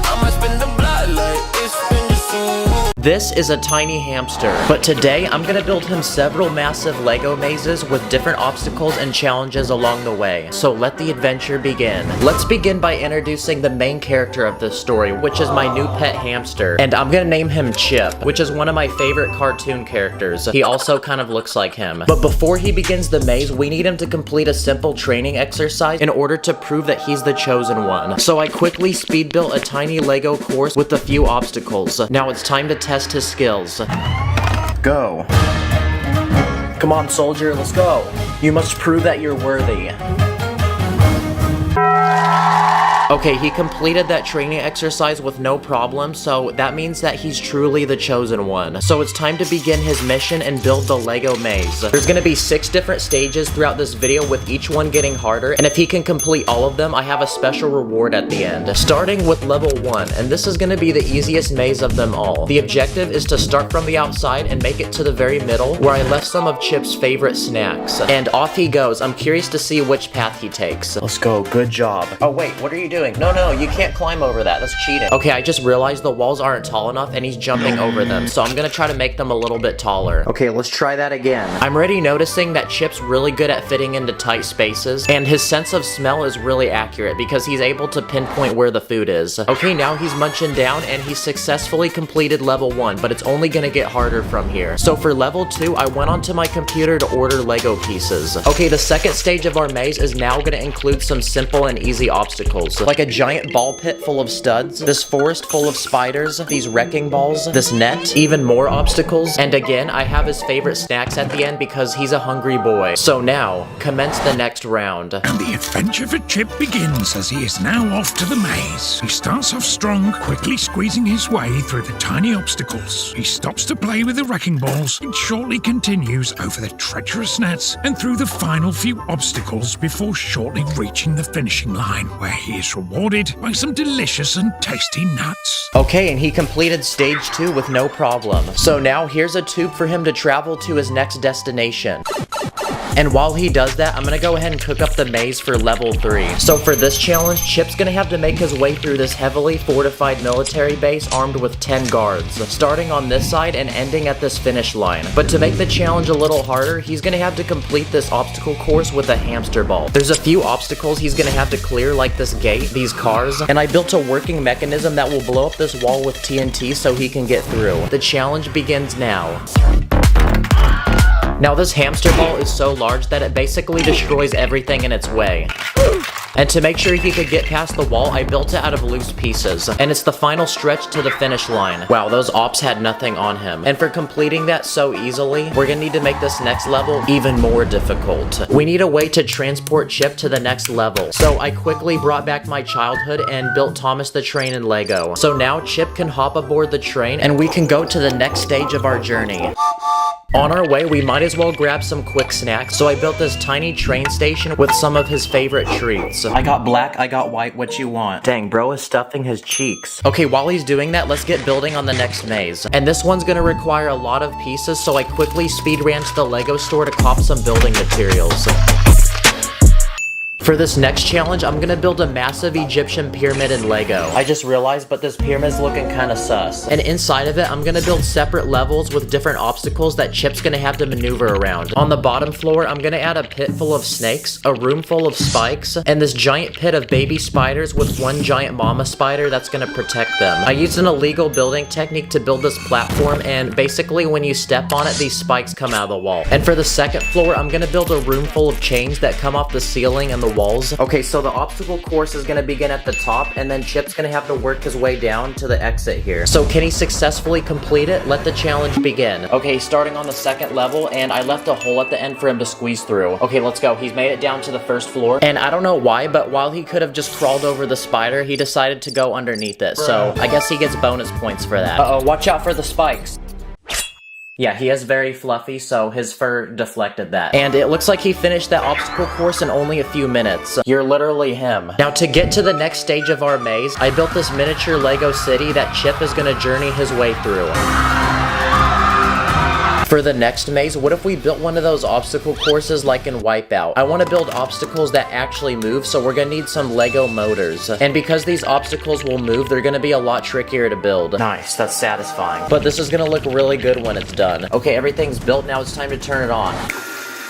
I'ma spin the blood like it's been just soon. This is a tiny hamster, but today I'm gonna build him several massive Lego mazes with different obstacles and challenges along the way. So let the adventure begin. Let's begin by introducing the main character of this story, which is my new pet hamster. And I'm gonna name him Chip, which is one of my favorite cartoon characters. He also kind of looks like him. But before he begins the maze, we need him to complete a simple training exercise in order to prove that he's the chosen one. So I quickly speed built a tiny Lego course with a few obstacles. Now it's time to test his skills. Go. Come on, soldier, let's go. You must prove that you're worthy. Okay, he completed that training exercise with no problem, so that means that he's truly the chosen one. So it's time to begin his mission and build the Lego maze. There's gonna be 6 different stages throughout this video, with each one getting harder, and if he can complete all of them, I have a special reward at the end. Starting with level 1, and this is gonna be the easiest maze of them all. The objective is to start from the outside and make it to the very middle, where I left some of Chip's favorite snacks. And off he goes. I'm curious to see which path he takes. Let's go, good job. Oh wait, what are you doing? No, you can't climb over that. That's cheating. Okay, I just realized the walls aren't tall enough and he's jumping over them, so I'm gonna try to make them a little bit taller. Okay, let's try that again. I'm already noticing that Chip's really good at fitting into tight spaces, and his sense of smell is really accurate because he's able to pinpoint where the food is. Okay, now he's munching down and he successfully completed level 1, but it's only gonna get harder from here. So for level 2, I went onto my computer to order Lego pieces. Okay, the second stage of our maze is now gonna include some simple and easy obstacles, like a giant ball pit full of studs, this forest full of spiders, these wrecking balls, this net, even more obstacles, and again, I have his favorite snacks at the end because he's a hungry boy. So now, commence the next round. And the adventure for Chip begins as he is now off to the maze. He starts off strong, quickly squeezing his way through the tiny obstacles. He stops to play with the wrecking balls and shortly continues over the treacherous nets and through the final few obstacles before shortly reaching the finishing line, where he is rewarded by some delicious and tasty nuts. Okay, and he completed stage 2 with no problem. So now here's a tube for him to travel to his next destination. And while he does that, I'm gonna go ahead and cook up the maze for level 3. So for this challenge, Chip's gonna have to make his way through this heavily fortified military base armed with 10 guards, starting on this side and ending at this finish line. But to make the challenge a little harder, he's gonna have to complete this obstacle course with a hamster ball. There's a few obstacles he's gonna have to clear, like this gate, these cars, and I built a working mechanism that will blow up this wall with TNT so he can get through. The challenge begins now. Now this hamster ball is so large that it basically destroys everything in its way. And to make sure he could get past the wall, I built it out of loose pieces. And it's the final stretch to the finish line. Wow, those ops had nothing on him. And for completing that so easily, we're gonna need to make this next level even more difficult. We need a way to transport Chip to the next level. So I quickly brought back my childhood and built Thomas the Train in Lego. So now Chip can hop aboard the train and we can go to the next stage of our journey. On our way, we might as well grab some quick snacks, so I built this tiny train station with some of his favorite treats. I got black, I got white, what you want? Dang, bro is stuffing his cheeks. Okay, while he's doing that, let's get building on the next maze. And this one's gonna require a lot of pieces, so I quickly speed ran to the Lego store to cop some building materials. For this next challenge, I'm gonna build a massive Egyptian pyramid in Lego. I just realized, but this pyramid's looking kinda sus. And inside of it, I'm gonna build separate levels with different obstacles that Chip's gonna have to maneuver around. On the bottom floor, I'm gonna add a pit full of snakes, a room full of spikes, and this giant pit of baby spiders with one giant mama spider that's gonna protect them. I used an illegal building technique to build this platform, and basically when you step on it, these spikes come out of the wall. And for the second floor, I'm gonna build a room full of chains that come off the ceiling and the walls. Okay, so the obstacle course is gonna begin at the top, and then Chip's gonna have to work his way down to the exit here. So can he successfully complete it? Let the challenge begin. Okay, starting on the second level, and I left a hole at the end for him to squeeze through. Okay, let's go. He's made it down to the first floor, and I don't know why, but while he could have just crawled over the spider, he decided to go underneath it. So I guess he gets bonus points for that. Uh-oh, watch out for the spikes. Yeah, he is very fluffy, so his fur deflected that. And it looks like he finished that obstacle course in only a few minutes. You're literally him. Now, to get to the next stage of our maze, I built this miniature Lego city that Chip is gonna journey his way through. For the next maze, what if we built one of those obstacle courses like in Wipeout? I want to build obstacles that actually move, so we're gonna need some Lego motors. And because these obstacles will move, they're gonna be a lot trickier to build. Nice, that's satisfying. But this is gonna look really good when it's done. Okay, everything's built, now it's time to turn it on.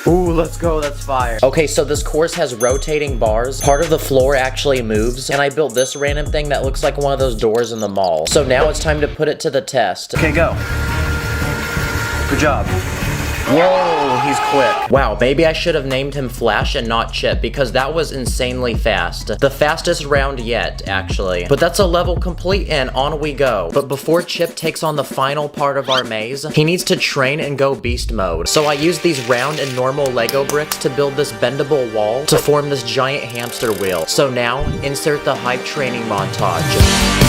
Ooh, let's go, that's fire. Okay, so this course has rotating bars. Part of the floor actually moves, and I built this random thing that looks like one of those doors in the mall. So now it's time to put it to the test. Okay, go. Good job. Whoa, he's quick. Wow, maybe I should have named him Flash and not Chip, because that was insanely fast. The fastest round yet, actually. But that's a level complete, and on we go. But before Chip takes on the final part of our maze, he needs to train and go beast mode. So I used these round and normal Lego bricks to build this bendable wall to form this giant hamster wheel. So now, insert the hype training montage.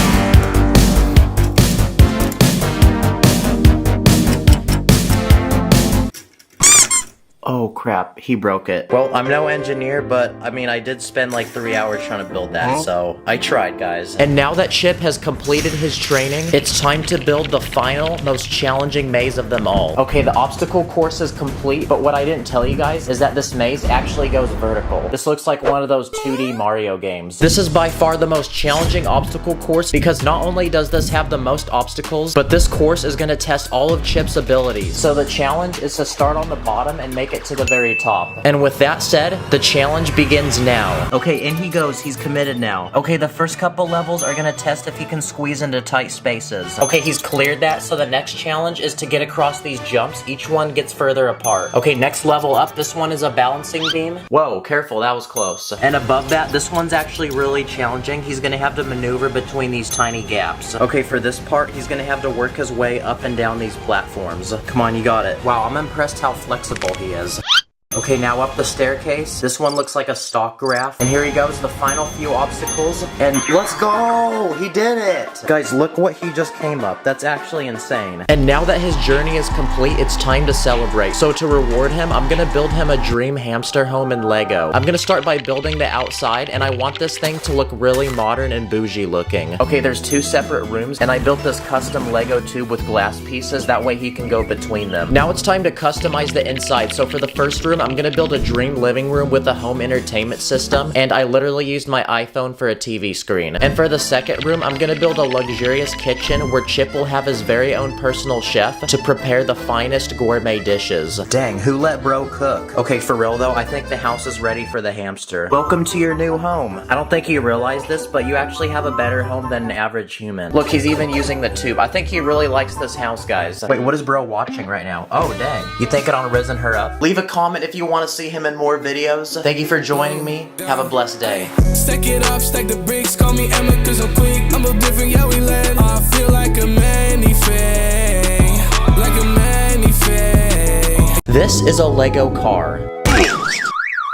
Oh crap, he broke it. Well, I'm no engineer, but I mean, I did spend like 3 hours trying to build that, so I tried, guys. And now that Chip has completed his training, it's time to build the final, most challenging maze of them all. Okay, the obstacle course is complete, but what I didn't tell you guys is that this maze actually goes vertical. This looks like one of those 2D Mario games. This is by far the most challenging obstacle course because not only does this have the most obstacles, but this course is gonna test all of Chip's abilities. So the challenge is to start on the bottom and make it to the very top. And with that said, the challenge begins now. Okay, in he goes. He's committed now. Okay, the first couple levels are gonna test if he can squeeze into tight spaces. Okay, he's cleared that, so the next challenge is to get across these jumps. Each one gets further apart. Okay, next level up, this one is a balancing beam. Whoa, careful, that was close. And above that, this one's actually really challenging. He's gonna have to maneuver between these tiny gaps. Okay, for this part, he's gonna have to work his way up and down these platforms. Come on, you got it. Wow, I'm impressed how flexible he is. Okay, now up the staircase. This one looks like a stock graph. And here he goes, the final few obstacles. And let's go! He did it! Guys, look what he just came up. That's actually insane. And now that his journey is complete, it's time to celebrate. So to reward him, I'm gonna build him a dream hamster home in Lego. I'm gonna start by building the outside, and I want this thing to look really modern and bougie looking. Okay, there's 2 separate rooms, and I built this custom Lego tube with glass pieces. That way he can go between them. Now it's time to customize the inside. So for the first room, I'm gonna build a dream living room with a home entertainment system, and I literally used my iPhone for a TV screen. And for the second room, I'm gonna build a luxurious kitchen where Chip will have his very own personal chef to prepare the finest gourmet dishes. Dang, who let bro cook? Okay, for real though, I think the house is ready for the hamster. Welcome to your new home. I don't think you realize this, but you actually have a better home than an average human. Look, he's even using the tube. I think he really likes this house, guys. Wait, what is bro watching right now? Oh, dang. You thinking on Risen Her Up? Leave a comment if you want to see him in more videos. Thank you for joining me. Have a blessed day. Stack it up, stack the bricks, call me Emma cause I'm quick. I'm a different, yeah we land. I feel like a manifest, like a manifest. This is a Lego car.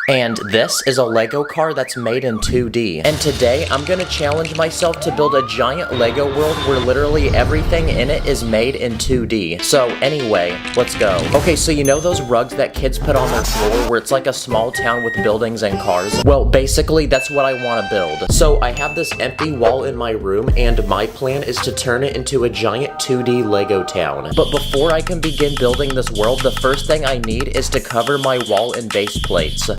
And this is a Lego car that's made in 2D. And today, I'm gonna challenge myself to build a giant Lego world where literally everything in it is made in 2D. So anyway, let's go. Okay, so you know those rugs that kids put on their floor where it's like a small town with buildings and cars? Well, basically, that's what I wanna build. So I have this empty wall in my room, and my plan is to turn it into a giant 2D Lego town. But before I can begin building this world, the first thing I need is to cover my wall in base plates.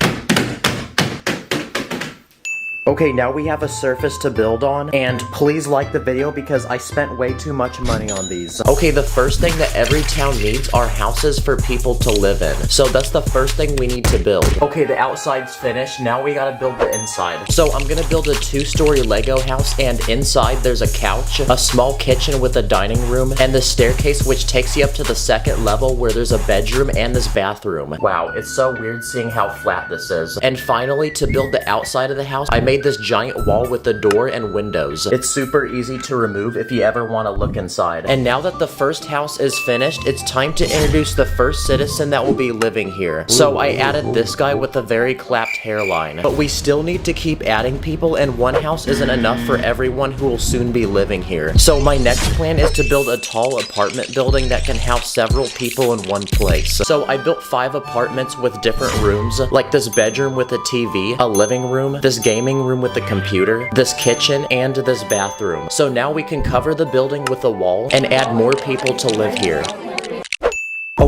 Okay, now we have a surface to build on, and please like the video because I spent way too much money on these. Okay, the first thing that every town needs are houses for people to live in. So that's the first thing we need to build. Okay, the outside's finished, now we gotta build the inside. So I'm gonna build a 2-story Lego house, and inside there's a couch, a small kitchen with a dining room, and the staircase which takes you up to the second level where there's a bedroom and this bathroom. Wow, it's so weird seeing how flat this is. And finally, to build the outside of the house, I made this giant wall with a door and windows. It's super easy to remove if you ever want to look inside. And now that the first house is finished, it's time to introduce the first citizen that will be living here. So I added this guy with a very clapped hairline. But we still need to keep adding people, and one house isn't enough for everyone who will soon be living here. So my next plan is to build a tall apartment building that can house several people in one place. So I built 5 apartments with different rooms, like this bedroom with a TV, a living room, this gaming room with a computer, this kitchen, and this bathroom. So now we can cover the building with a wall and add more people to live here.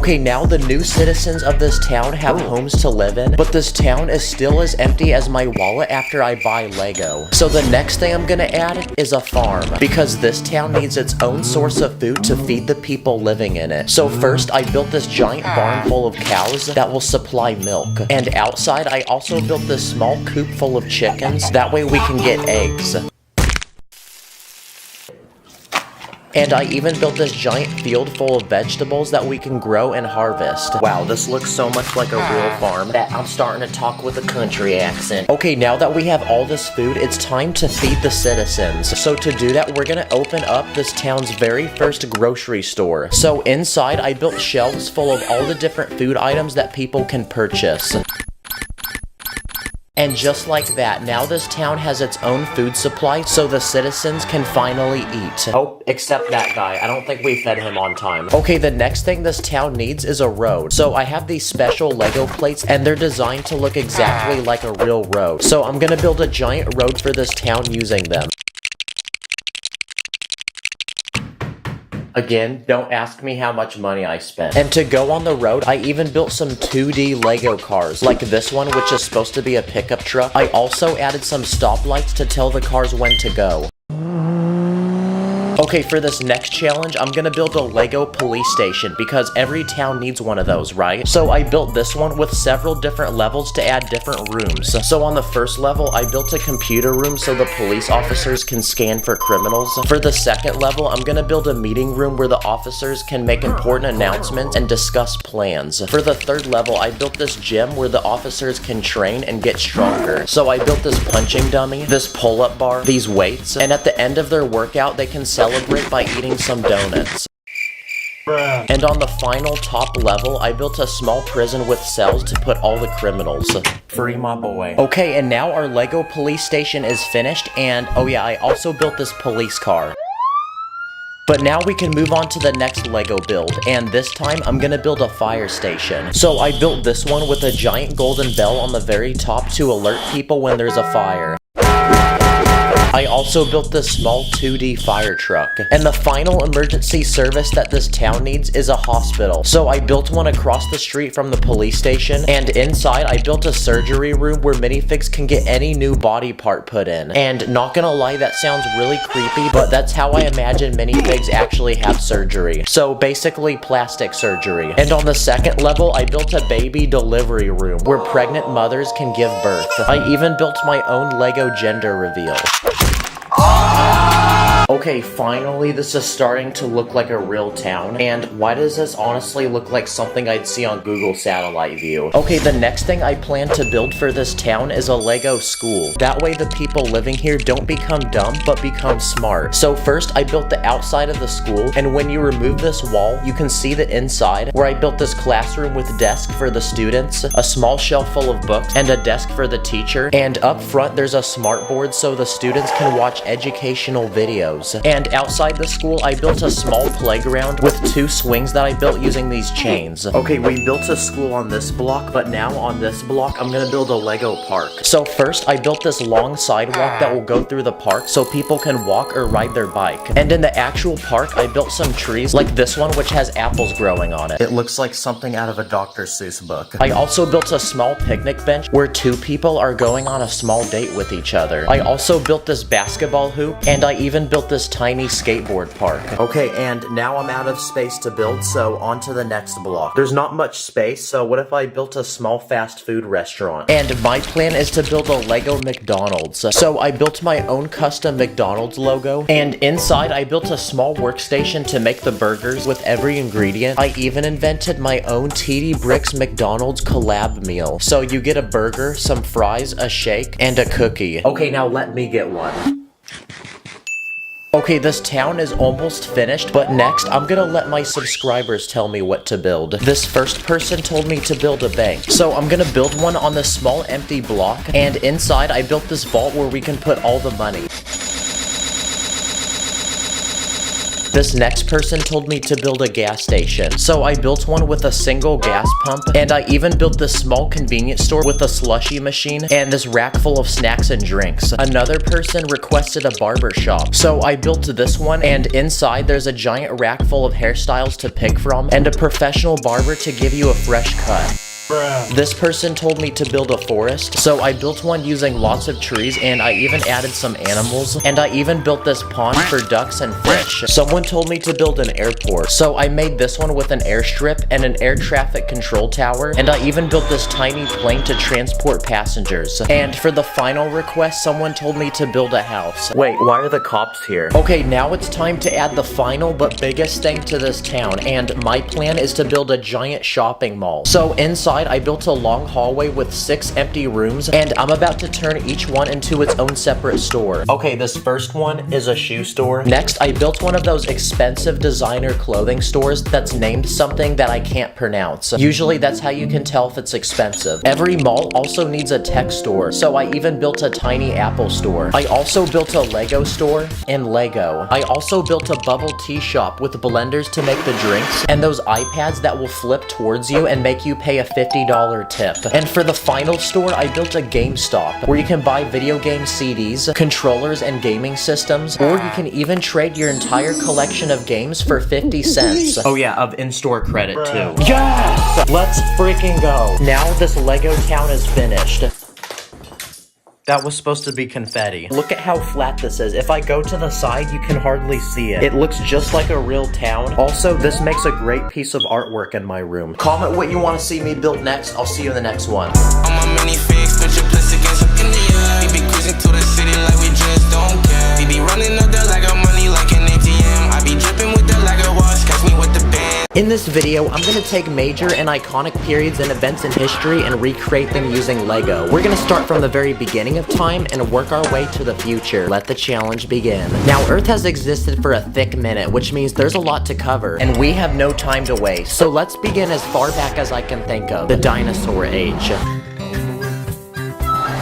Okay, now the new citizens of this town have homes to live in, but this town is still as empty as my wallet after I buy Lego. So the next thing I'm gonna add is a farm, because this town needs its own source of food to feed the people living in it. So first, I built this giant barn full of cows that will supply milk. And outside, I also built this small coop full of chickens. That way we can get eggs. And I even built this giant field full of vegetables that we can grow and harvest. Wow, this looks so much like a real farm that I'm starting to talk with a country accent. Okay, now that we have all this food, it's time to feed the citizens. So to do that, we're gonna open up this town's very first grocery store. So inside, I built shelves full of all the different food items that people can purchase. And just like that, now this town has its own food supply, so the citizens can finally eat. Oh, except that guy. I don't think we fed him on time. Okay, the next thing this town needs is a road. So I have these special Lego plates, and they're designed to look exactly like a real road. So I'm gonna build a giant road for this town using them. Again, don't ask me how much money I spent. And to go on the road, I even built some 2D Lego cars, like this one, which is supposed to be a pickup truck. I also added some stoplights to tell the cars when to go. Okay, for this next challenge, I'm gonna build a Lego police station because every town needs one of those, right? So I built this one with several different levels to add different rooms. So on the first level, I built a computer room so the police officers can scan for criminals. For the second level, I'm gonna build a meeting room where the officers can make important announcements and discuss plans. For the third level, I built this gym where the officers can train and get stronger. So I built this punching dummy, this pull-up bar, these weights, and at the end of their workout, they can celebrate by eating some donuts. And on the final top level, I built a small prison with cells to put all the criminals. Free my boy. Okay, and now our Lego police station is finished, and oh yeah, I also built this police car. But now we can move on to the next Lego build, and this time I'm gonna build a fire station. So I built this one with a giant golden bell on the very top to alert people when there's a fire. I also built this small 2D fire truck. And the final emergency service that this town needs is a hospital. So I built one across the street from the police station, and inside I built a surgery room where minifigs can get any new body part put in. And not gonna lie, that sounds really creepy, but that's how I imagine minifigs actually have surgery. So basically plastic surgery. And on the second level, I built a baby delivery room where pregnant mothers can give birth. I even built my own Lego gender reveal. Okay, finally this is starting to look like a real town, and why does this honestly look like something I'd see on Google Satellite View? Okay, the next thing I plan to build for this town is a Lego school. That way the people living here don't become dumb, but become smart. So first I built the outside of the school, and when you remove this wall, you can see the inside, where I built this classroom with desk for the students, a small shelf full of books, and a desk for the teacher, and up front there's a smart board so the students can watch educational videos. And outside the school, I built a small playground with 2 swings that I built using these chains. Okay, we built a school on this block, but now on this block, I'm gonna build a Lego park. So first, I built this long sidewalk that will go through the park so people can walk or ride their bike. And in the actual park, I built some trees like this one, which has apples growing on it. It looks like something out of a Dr. Seuss book. I also built a small picnic bench where 2 people are going on a small date with each other. I also built this basketball hoop, and I even built this tiny skateboard park. Okay, and now I'm out of space to build, so on to the next block. There's not much space, so what if I built a small fast food restaurant? And my plan is to build a Lego McDonald's. So I built my own custom McDonald's logo, and inside I built a small workstation to make the burgers with every ingredient. I even invented my own TD Bricks McDonald's collab meal. So you get a burger, some fries, a shake, and a cookie. Okay, now let me get one. Okay, this town is almost finished, but next, I'm gonna let my subscribers tell me what to build. This first person told me to build a bank, so I'm gonna build one on this small empty block, and inside I built this vault where we can put all the money. This next person told me to build a gas station. So I built one with a single gas pump, and I even built this small convenience store with a slushy machine and this rack full of snacks and drinks. Another person requested a barber shop. So I built this one, and inside there's a giant rack full of hairstyles to pick from and a professional barber to give you a fresh cut. This person told me to build a forest, so I built one using lots of trees, and I even added some animals, and I even built this pond for ducks and fish. Someone told me to build an airport, so I made this one with an airstrip and an air traffic control tower, and I even built this tiny plane to transport passengers. And for the final request, someone told me to build a house. Wait, why are the cops here? Okay, now it's time to add the final but biggest thing to this town, and my plan is to build a giant shopping mall. So inside, I built a long hallway with 6 empty rooms, and I'm about to turn each one into its own separate store. Okay, this first one is a shoe store. Next, I built one of those expensive designer clothing stores that's named something that I can't pronounce. Usually that's how you can tell if it's expensive. Every mall also needs a tech store, so I even built a tiny Apple store. I also built a Lego store and Lego. I also built a bubble tea shop with blenders to make the drinks, and those iPads that will flip towards you and make you pay a $50 tip. And for the final store, I built a GameStop where you can buy video game CDs, controllers, and gaming systems, or you can even trade your entire collection of games for 50 cents. Oh yeah, of in-store credit too. Yes! Let's freaking go. Now this Lego town is finished. That was supposed to be confetti. Look at how flat this is. If I go to the side, you can hardly see it. It looks just like a real town. Also, this makes a great piece of artwork in my room. Comment what you want to see me build next. I'll see you in the next one. On my mini fix, put your plus against up in the air. We be cruising to the city like we just don't care. We be running up there like our money like an ATM. I be dripping with the Lego watch, catch me with the band. In this video, I'm gonna take major and iconic periods and events in history and recreate them using Lego. We're gonna start from the very beginning of time and work our way to the future. Let the challenge begin. Now, Earth has existed for a thick minute, which means there's a lot to cover, and we have no time to waste. So let's begin as far back as I can think of, the dinosaur age.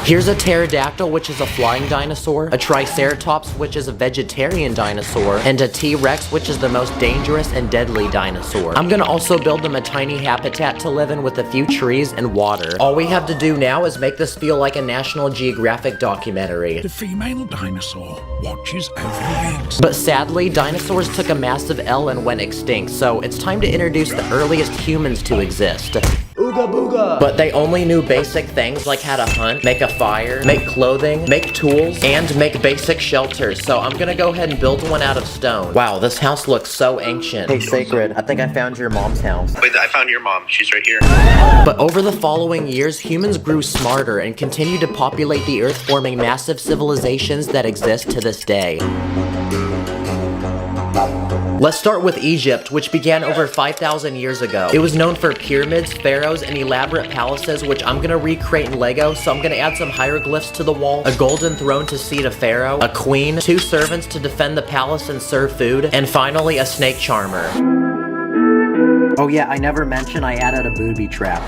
Here's a pterodactyl, which is a flying dinosaur, a triceratops, which is a vegetarian dinosaur, and a T-Rex, which is the most dangerous and deadly dinosaur. I'm gonna also build them a tiny habitat to live in with a few trees and water. All we have to do now is make this feel like a National Geographic documentary. The female dinosaur watches over the eggs. But sadly, dinosaurs took a massive L and went extinct, so it's time to introduce the earliest humans to exist. Ooga booga! But they only knew basic things like how to hunt, make a fire, make clothing, make tools, and make basic shelters, so I'm gonna go ahead and build one out of stone. Wow, this house looks so ancient. Hey, Sacred, I think I found your mom's house. Wait, I found your mom. She's right here. But over the following years, humans grew smarter and continued to populate the earth, forming massive civilizations that exist to this day. Let's start with Egypt, which began over 5,000 years ago. It was known for pyramids, pharaohs, and elaborate palaces, which I'm gonna recreate in Lego, so I'm gonna add some hieroglyphs to the wall, a golden throne to seat a pharaoh, a queen, 2 servants to defend the palace and serve food, and finally a snake charmer. Oh yeah, I never mentioned I added a booby trap.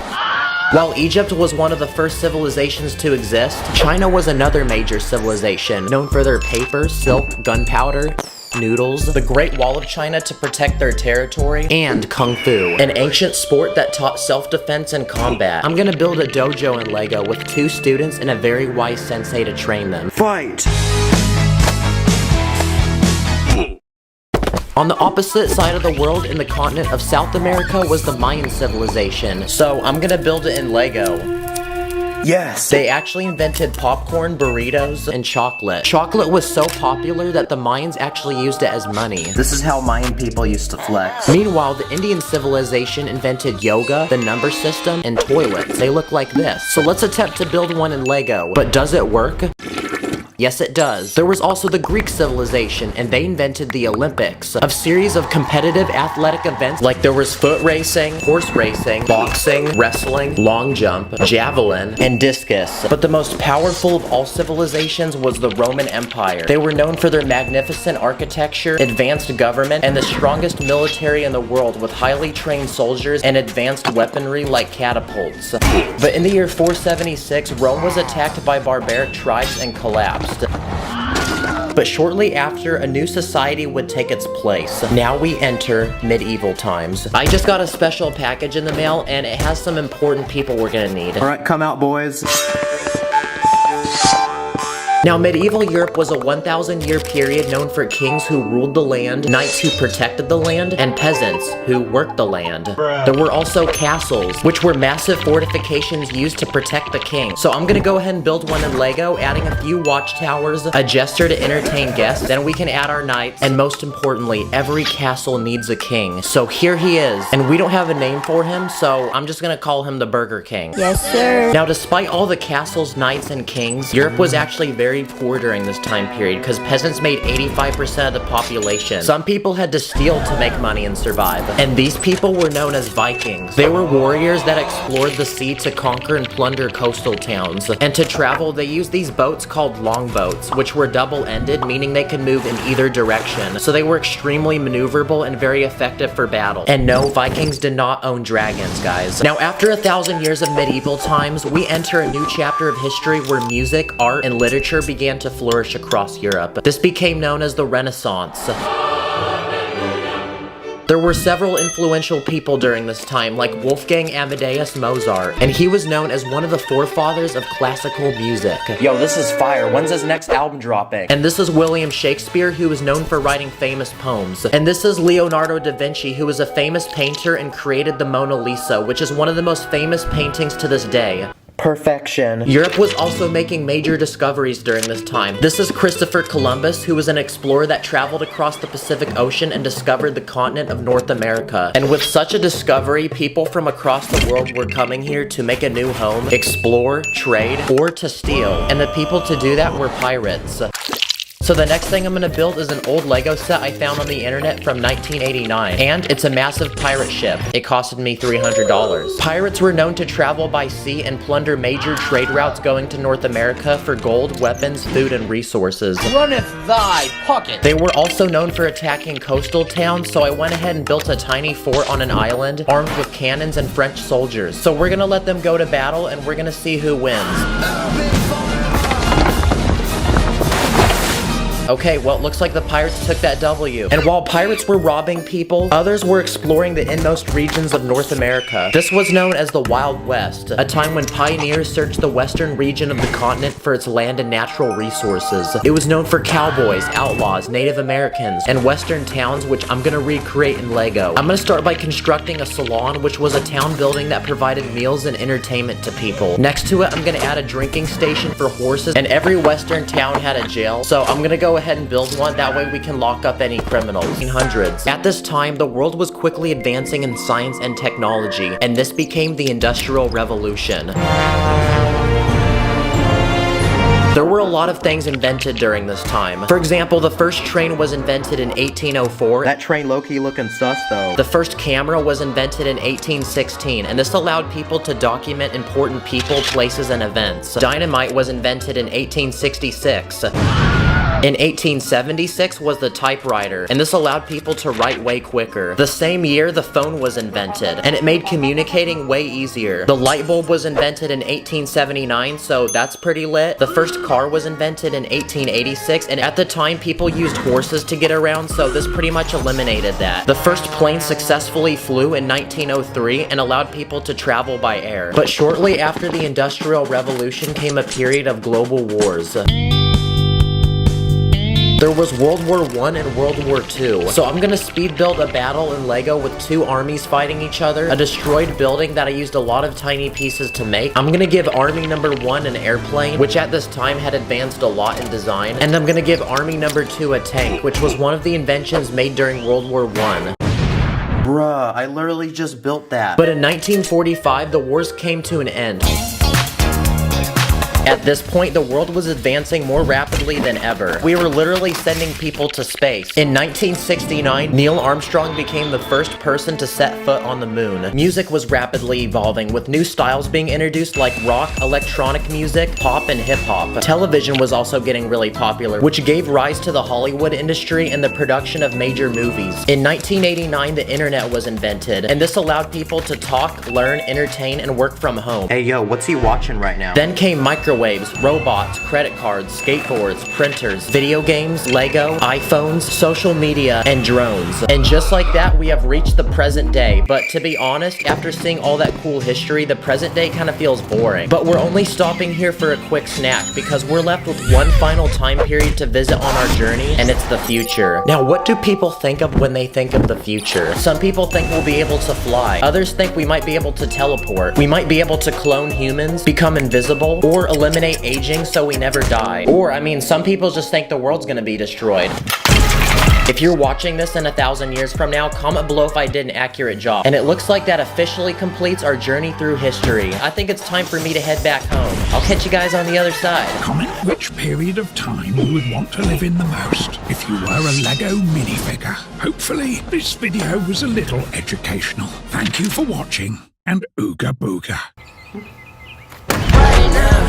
While Egypt was one of the first civilizations to exist, China was another major civilization, known for their paper, silk, gunpowder, noodles, the Great Wall of China to protect their territory, and Kung Fu, an ancient sport that taught self-defense and combat. I'm gonna build a dojo in Lego with 2 students and a very wise sensei to train them. Fight! On the opposite side of the world, in the continent of South America, was the Mayan civilization, so I'm gonna build it in Lego. Yes! They actually invented popcorn, burritos, and chocolate. Chocolate was so popular that the Mayans actually used it as money. This is how Mayan people used to flex. Meanwhile, the Indian civilization invented yoga, the number system, and toilets. They look like this. So let's attempt to build one in Lego. But does it work? Yes, it does. There was also the Greek civilization, and they invented the Olympics, a series of competitive athletic events like there was foot racing, horse racing, boxing, wrestling, long jump, javelin, and discus. But the most powerful of all civilizations was the Roman Empire. They were known for their magnificent architecture, advanced government, and the strongest military in the world with highly trained soldiers and advanced weaponry like catapults. But in the year 476, Rome was attacked by barbaric tribes and collapsed. But shortly after, a new society would take its place. Now we enter medieval times. I just got a special package in the mail, and it has some important people we're gonna need. Alright, come out, boys. Now, medieval Europe was a 1,000-year period known for kings who ruled the land, knights who protected the land, and peasants who worked the land. There were also castles, which were massive fortifications used to protect the king. So I'm gonna go ahead and build one in Lego, adding a few watchtowers, a jester to entertain guests, then we can add our knights, and most importantly, every castle needs a king. So here he is, and we don't have a name for him, so I'm just gonna call him the Burger King. Yes, sir. Now, despite all the castles, knights, and kings, Europe was actually very poor during this time period because peasants made 85% of the population. Some people had to steal to make money and survive, and these people were known as Vikings. They were warriors that explored the sea to conquer and plunder coastal towns. And to travel, they used these boats called longboats, which were double-ended, meaning they could move in either direction. So they were extremely maneuverable and very effective for battle. And no, Vikings did not own dragons, guys. Now, after 1,000 years of medieval times, we enter a new chapter of history where music, art, and literature began to flourish across Europe. This became known as the Renaissance. There were several influential people during this time, like Wolfgang Amadeus Mozart, and he was known as one of the forefathers of classical music. Yo, this is fire. When's his next album dropping? And this is William Shakespeare, who was known for writing famous poems. And this is Leonardo da Vinci, who was a famous painter and created the Mona Lisa, which is one of the most famous paintings to this day. Perfection. Europe was also making major discoveries during this time. This is Christopher Columbus, who was an explorer that traveled across the Pacific Ocean and discovered the continent of North America. And with such a discovery, people from across the world were coming here to make a new home, explore, trade, or to steal. And the people to do that were pirates. So the next thing I'm gonna build is an old Lego set I found on the internet from 1989. And it's a massive pirate ship. It costed me $300. Pirates were known to travel by sea and plunder major trade routes going to North America for gold, weapons, food, and resources. Runneth thy pocket. They were also known for attacking coastal towns, so I went ahead and built a tiny fort on an island, armed with cannons and French soldiers. So we're gonna let them go to battle, and we're gonna see who wins. Okay, well, it looks like the pirates took that W. And while pirates were robbing people, others were exploring the inmost regions of North America. This was known as the Wild West, a time when pioneers searched the western region of the continent for its land and natural resources. It was known for cowboys, outlaws, Native Americans, and western towns, which I'm gonna recreate in Lego. I'm gonna start by constructing a salon, which was a town building that provided meals and entertainment to people. Next to it, I'm gonna add a drinking station for horses, and every western town had a jail, so I'm gonna go ahead and build one, that way we can lock up any criminals. 1800s. At this time, the world was quickly advancing in science and technology, and this became the Industrial Revolution. There were a lot of things invented during this time. For example, the first train was invented in 1804. That train low-key looking sus though. The first camera was invented in 1816, and this allowed people to document important people, places, and events. Dynamite was invented in 1866. In 1876 was the typewriter, and this allowed people to write way quicker. The same year, the phone was invented, and it made communicating way easier. The light bulb was invented in 1879, so that's pretty lit. The first car was invented in 1886, and at the time, people used horses to get around, so this pretty much eliminated that. The first plane successfully flew in 1903 and allowed people to travel by air. But shortly after the Industrial Revolution came a period of global wars. There was World War I and World War II. So I'm gonna speed build a battle in Lego with two armies fighting each other, a destroyed building that I used a lot of tiny pieces to make. I'm gonna give Army number 1 an airplane, which at this time had advanced a lot in design. And I'm gonna give Army number 2 a tank, which was one of the inventions made during World War I. Bruh, I literally just built that. But in 1945, the wars came to an end. At this point, the world was advancing more rapidly than ever. We were literally sending people to space. In 1969, Neil Armstrong became the first person to set foot on the moon. Music was rapidly evolving, with new styles being introduced like rock, electronic music, pop, and hip-hop. Television was also getting really popular, which gave rise to the Hollywood industry and the production of major movies. In 1989, the internet was invented, and this allowed people to talk, learn, entertain, and work from home. Hey yo, what's he watching right now? Then came microwaves, microwaves, robots, credit cards, skateboards, printers, video games, Lego, iPhones, social media, and drones. And just like that, we have reached the present day. But to be honest, after seeing all that cool history, the present day kind of feels boring. But we're only stopping here for a quick snack because we're left with one final time period to visit on our journey, and it's the future. Now, what do people think of when they think of the future? Some people think we'll be able to fly. Others think we might be able to teleport. We might be able to clone humans, become invisible, or eliminate aging so we never die. Or, I mean, some people just think the world's gonna be destroyed. If you're watching this in 1,000 years from now, comment below if I did an accurate job. And it looks like that officially completes our journey through history. I think it's time for me to head back home. I'll catch you guys on the other side. Comment which period of time you would want to live in the most if you were a Lego minifigure. Hopefully, this video was a little educational. Thank you for watching, and Ooga Booga.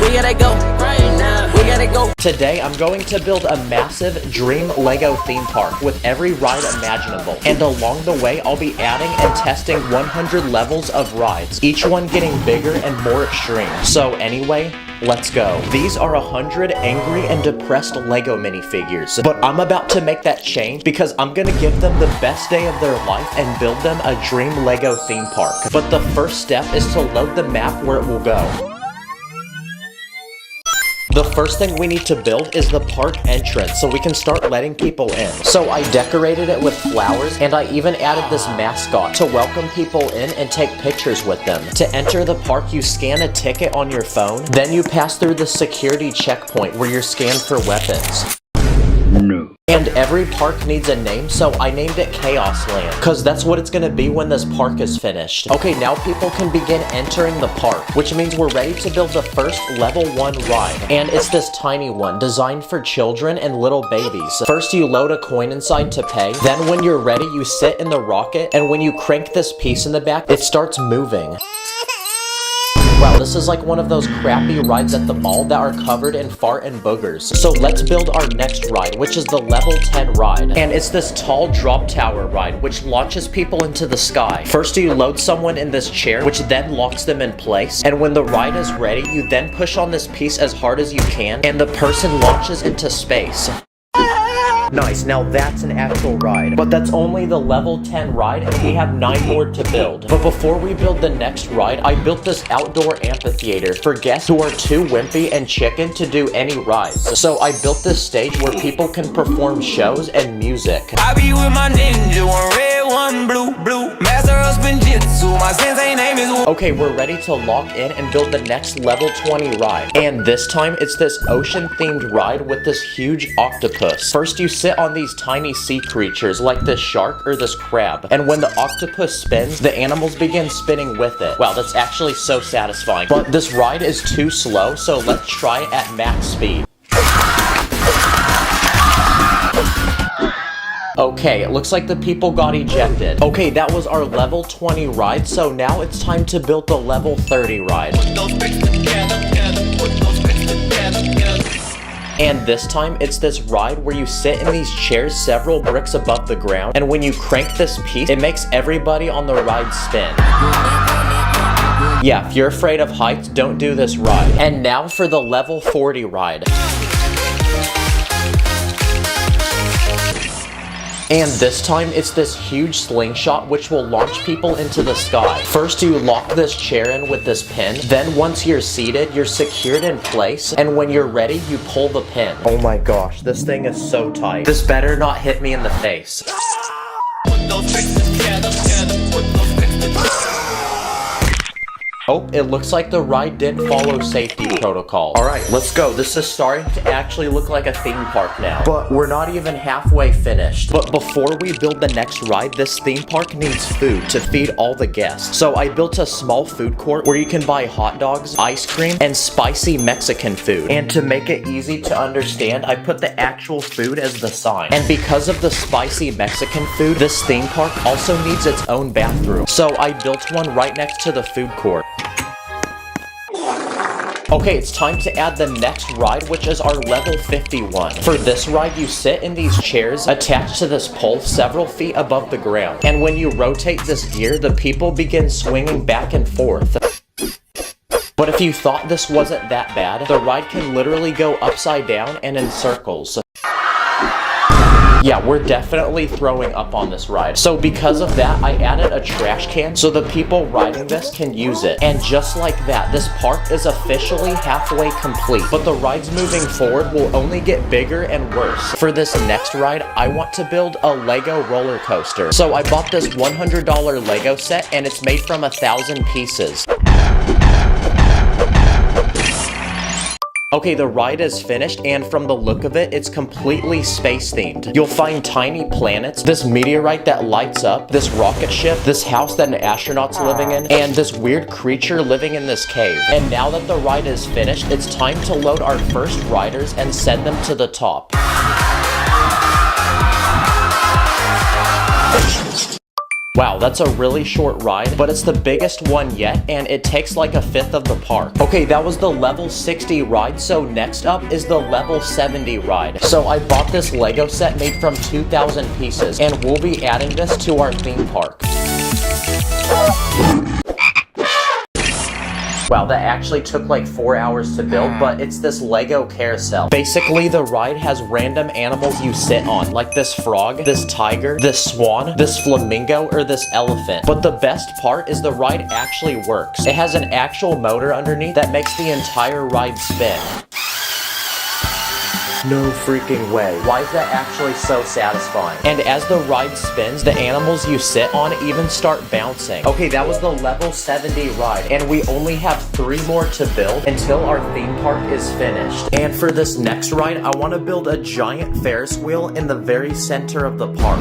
We gotta go right now. We gotta go. Today, I'm going to build a massive dream Lego theme park with every ride imaginable. And along the way, I'll be adding and testing 100 levels of rides, each one getting bigger and more extreme. So anyway, let's go. These are 100 angry and depressed Lego minifigures, but I'm about to make that change because I'm gonna give them the best day of their life and build them a dream Lego theme park. But the first step is to load the map where it will go. The first thing we need to build is the park entrance so we can start letting people in. So I decorated it with flowers, and I even added this mascot to welcome people in and take pictures with them. To enter the park, you scan a ticket on your phone, then you pass through the security checkpoint where you're scanned for weapons. No. And every park needs a name, so I named it Chaos Land, cause that's what it's gonna be when this park is finished. Okay, now people can begin entering the park, which means we're ready to build the first level 1 ride. And it's this tiny one, designed for children and little babies. First you load a coin inside to pay, then when you're ready you sit in the rocket, and when you crank this piece in the back, it starts moving. Wow, this is like one of those crappy rides at the mall that are covered in fart and boogers. So let's build our next ride, which is the level 10 ride. And it's this tall drop tower ride, which launches people into the sky. First you load someone in this chair, which then locks them in place. And when the ride is ready, you then push on this piece as hard as you can, and the person launches into space. Nice, now that's an actual ride. But that's only the level 10 ride, and we have 9 more to build. But before we build the next ride, I built this outdoor amphitheater for guests who are too wimpy and chicken to do any rides. So I built this stage where people can perform shows and music. I be with my ninja, one red, one blue. Master of spinjitzu, my sensei name is... Okay, we're ready to lock in and build the next level 20 ride. And this time, it's this ocean-themed ride with this huge octopus. First, you sit on these tiny sea creatures like this shark or this crab. And when the octopus spins, the animals begin spinning with it. Wow, that's actually so satisfying. But this ride is too slow, so let's try it at max speed. Okay, it looks like the people got ejected. Okay, that was our level 20 ride, so now it's time to build the level 30 ride. And this time, it's this ride where you sit in these chairs several bricks above the ground, and when you crank this piece, it makes everybody on the ride spin. Yeah, if you're afraid of heights, don't do this ride. And now for the level 40 ride. And this time, it's this huge slingshot which will launch people into the sky. First, you lock this chair in with this pin. Then once you're seated, you're secured in place. And when you're ready, you pull the pin. Oh my gosh, this thing is so tight. This better not hit me in the face. Oh, it looks like the ride didn't follow safety protocol. Alright, let's go. This is starting to actually look like a theme park now. But we're not even halfway finished. But before we build the next ride, this theme park needs food to feed all the guests. So I built a small food court where you can buy hot dogs, ice cream, and spicy Mexican food. And to make it easy to understand, I put the actual food as the sign. And because of the spicy Mexican food, this theme park also needs its own bathroom. So I built one right next to the food court. Okay, it's time to add the next ride, which is our level 51. For this ride, you sit in these chairs attached to this pole several feet above the ground. And when you rotate this gear, the people begin swinging back and forth. But if you thought this wasn't that bad, the ride can literally go upside down and in circles. Yeah, we're definitely throwing up on this ride. So because of that, I added a trash can so the people riding this can use it. And just like that, this park is officially halfway complete. But the rides moving forward will only get bigger and worse. For this next ride, I want to build a Lego roller coaster. So I bought this $100 Lego set and it's made from 1,000 pieces. Okay, the ride is finished, and from the look of it, it's completely space-themed. You'll find tiny planets, this meteorite that lights up, this rocket ship, this house that an astronaut's living in, and this weird creature living in this cave. And now that the ride is finished, it's time to load our first riders and send them to the top. Wow, that's a really short ride, but it's the biggest one yet, and it takes like 1/5 of the park. Okay, that was the level 60 ride, so next up is the level 70 ride. So I bought this Lego set made from 2,000 pieces, and we'll be adding this to our theme park. Wow, that actually took like 4 hours to build, but it's this Lego carousel. Basically, the ride has random animals you sit on, like this frog, this tiger, this swan, this flamingo, or this elephant. But the best part is the ride actually works. It has an actual motor underneath that makes the entire ride spin. No freaking way. Why is that actually so satisfying? And as the ride spins, the animals you sit on even start bouncing. Okay, that was the level 70 ride, and we only have 3 more to build until our theme park is finished. And for this next ride, I want to build a giant Ferris wheel in the very center of the park.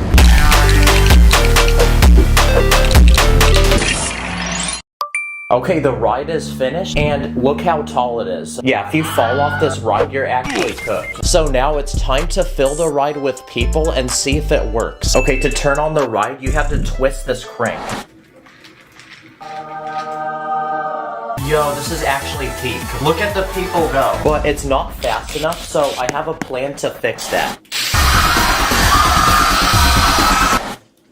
Okay, the ride is finished, and look how tall it is. Yeah, if you fall off this ride, you're actually cooked. So now it's time to fill the ride with people and see if it works. Okay, to turn on the ride, you have to twist this crank. Yo, this is actually peak. Look at the people go. But it's not fast enough, so I have a plan to fix that.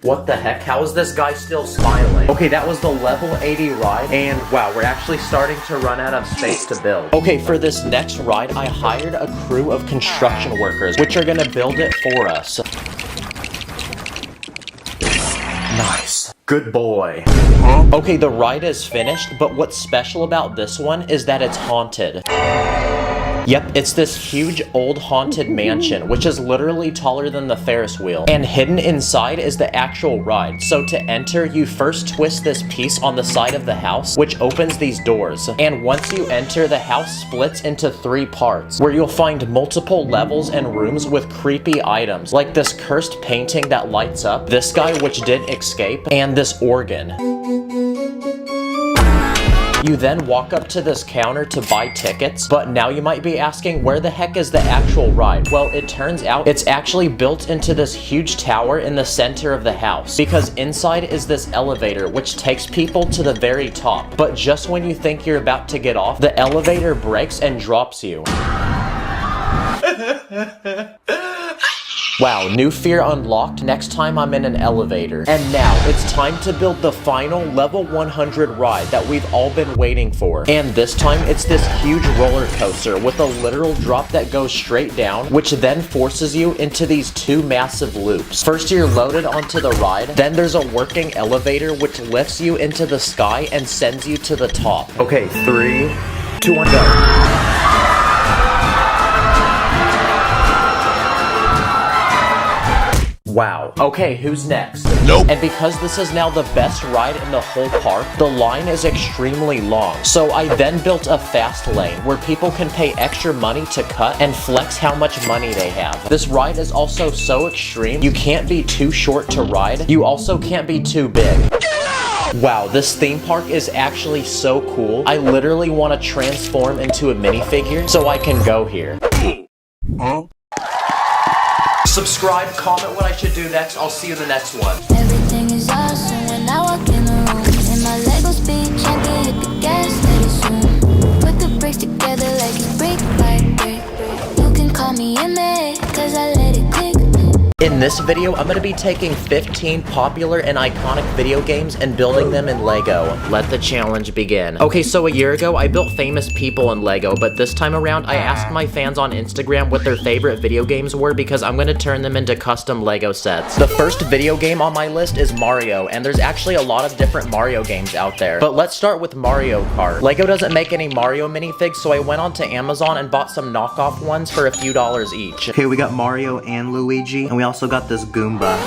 What the heck? How is this guy still smiling? Okay, that was the level 80 ride, and wow, we're actually starting to run out of space to build. Okay, for this next ride, I hired a crew of construction workers, which are gonna build it for us. Nice. Good boy. Okay, the ride is finished, but what's special about this one is that it's haunted. Yep, it's this huge old haunted mansion, which is literally taller than the Ferris wheel. And hidden inside is the actual ride. So to enter, you first twist this piece on the side of the house, which opens these doors. And once you enter, the house splits into 3 parts, where you'll find multiple levels and rooms with creepy items, like this cursed painting that lights up, this guy which didn't escape, and this organ. You then walk up to this counter to buy tickets, but now you might be asking, where the heck is the actual ride? Well, it turns out it's actually built into this huge tower in the center of the house, because inside is this elevator which takes people to the very top. But just when you think you're about to get off, the elevator breaks and drops you. Wow, new fear unlocked. Next time I'm in an elevator. And now, it's time to build the final level 100 ride that we've all been waiting for. And this time, it's this huge roller coaster with a literal drop that goes straight down, which then forces you into these 2 massive loops. First, you're loaded onto the ride, then there's a working elevator which lifts you into the sky and sends you to the top. Okay, 3, 2, 1, go. Wow. Okay, who's next? Nope. And because this is now the best ride in the whole park, the line is extremely long. So I then built a fast lane where people can pay extra money to cut and flex how much money they have. This ride is also so extreme, you can't be too short to ride. You also can't be too big. Wow, this theme park is actually so cool. I literally want to transform into a minifigure so I can go here. Huh? Subscribe, comment what I should do next. I'll see you in the next one. Everything is awesome when I walk in the room. In my Lego speed, champion, hit the gas, let it zoom. Put the bricks together like it's brick by brick. You can call me a man, cause I let it click. In this video, I'm gonna be taking 15 popular and iconic video games and building them in Lego. Let the challenge begin. Okay, so a year ago, I built famous people in Lego, but this time around, I asked my fans on Instagram what their favorite video games were because I'm gonna turn them into custom Lego sets. The first video game on my list is Mario, and there's actually a lot of different Mario games out there. But let's start with Mario Kart. Lego doesn't make any Mario minifigs, so I went onto Amazon and bought some knockoff ones for a few dollars each. Okay, we got Mario and Luigi, and we also got this Goomba.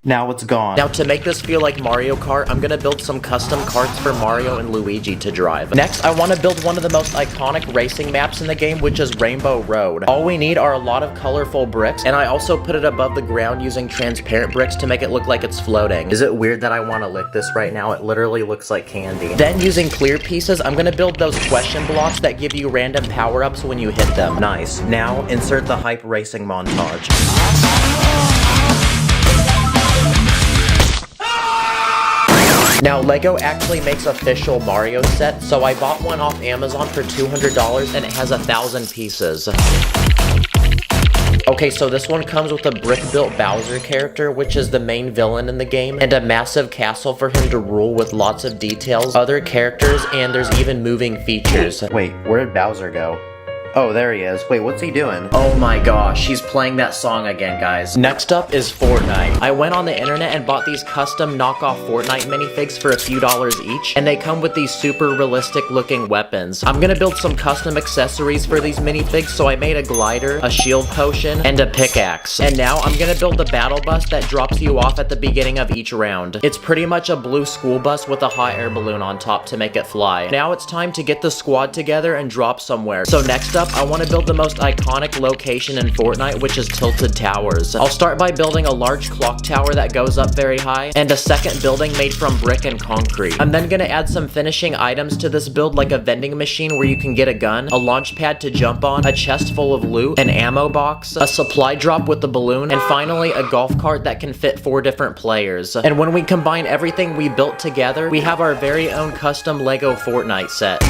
Now it's gone. Now to make this feel like Mario Kart, I'm gonna build some custom karts for Mario and Luigi to drive. Next, I want to build one of the most iconic racing maps in the game, which is Rainbow Road. All we need are a lot of colorful bricks, and I also put it above the ground using transparent bricks to make it look like it's floating. Is it weird that I want to lick this right now? It literally looks like candy. Then using clear pieces, I'm gonna build those question blocks that give you random power-ups when you hit them. Nice. Now, insert the hype racing montage. Now, Lego actually makes official Mario set, so I bought one off Amazon for $200 and it has 1,000 pieces. Okay, so this one comes with a brick-built Bowser character, which is the main villain in the game, and a massive castle for him to rule with lots of details, other characters, and there's even moving features. Wait, where did Bowser go? Oh, there he is. Wait, what's he doing? Oh my gosh, he's playing that song again, guys. Next up is Fortnite. I went on the internet and bought these custom knockoff Fortnite minifigs for a few dollars each, and they come with these super realistic looking weapons. I'm gonna build some custom accessories for these minifigs, so I made a glider, a shield potion, and a pickaxe. And now I'm gonna build a battle bus that drops you off at the beginning of each round. It's pretty much a blue school bus with a hot air balloon on top to make it fly. Now it's time to get the squad together and drop somewhere. So next up, I want to build the most iconic location in Fortnite, which is Tilted Towers. I'll start by building a large clock tower that goes up very high, and a second building made from brick and concrete. I'm then going to add some finishing items to this build, like a vending machine where you can get a gun, a launch pad to jump on, a chest full of loot, an ammo box, a supply drop with the balloon, and finally a golf cart that can fit 4 different players. And when we combine everything we built together, we have our very own custom Lego Fortnite set.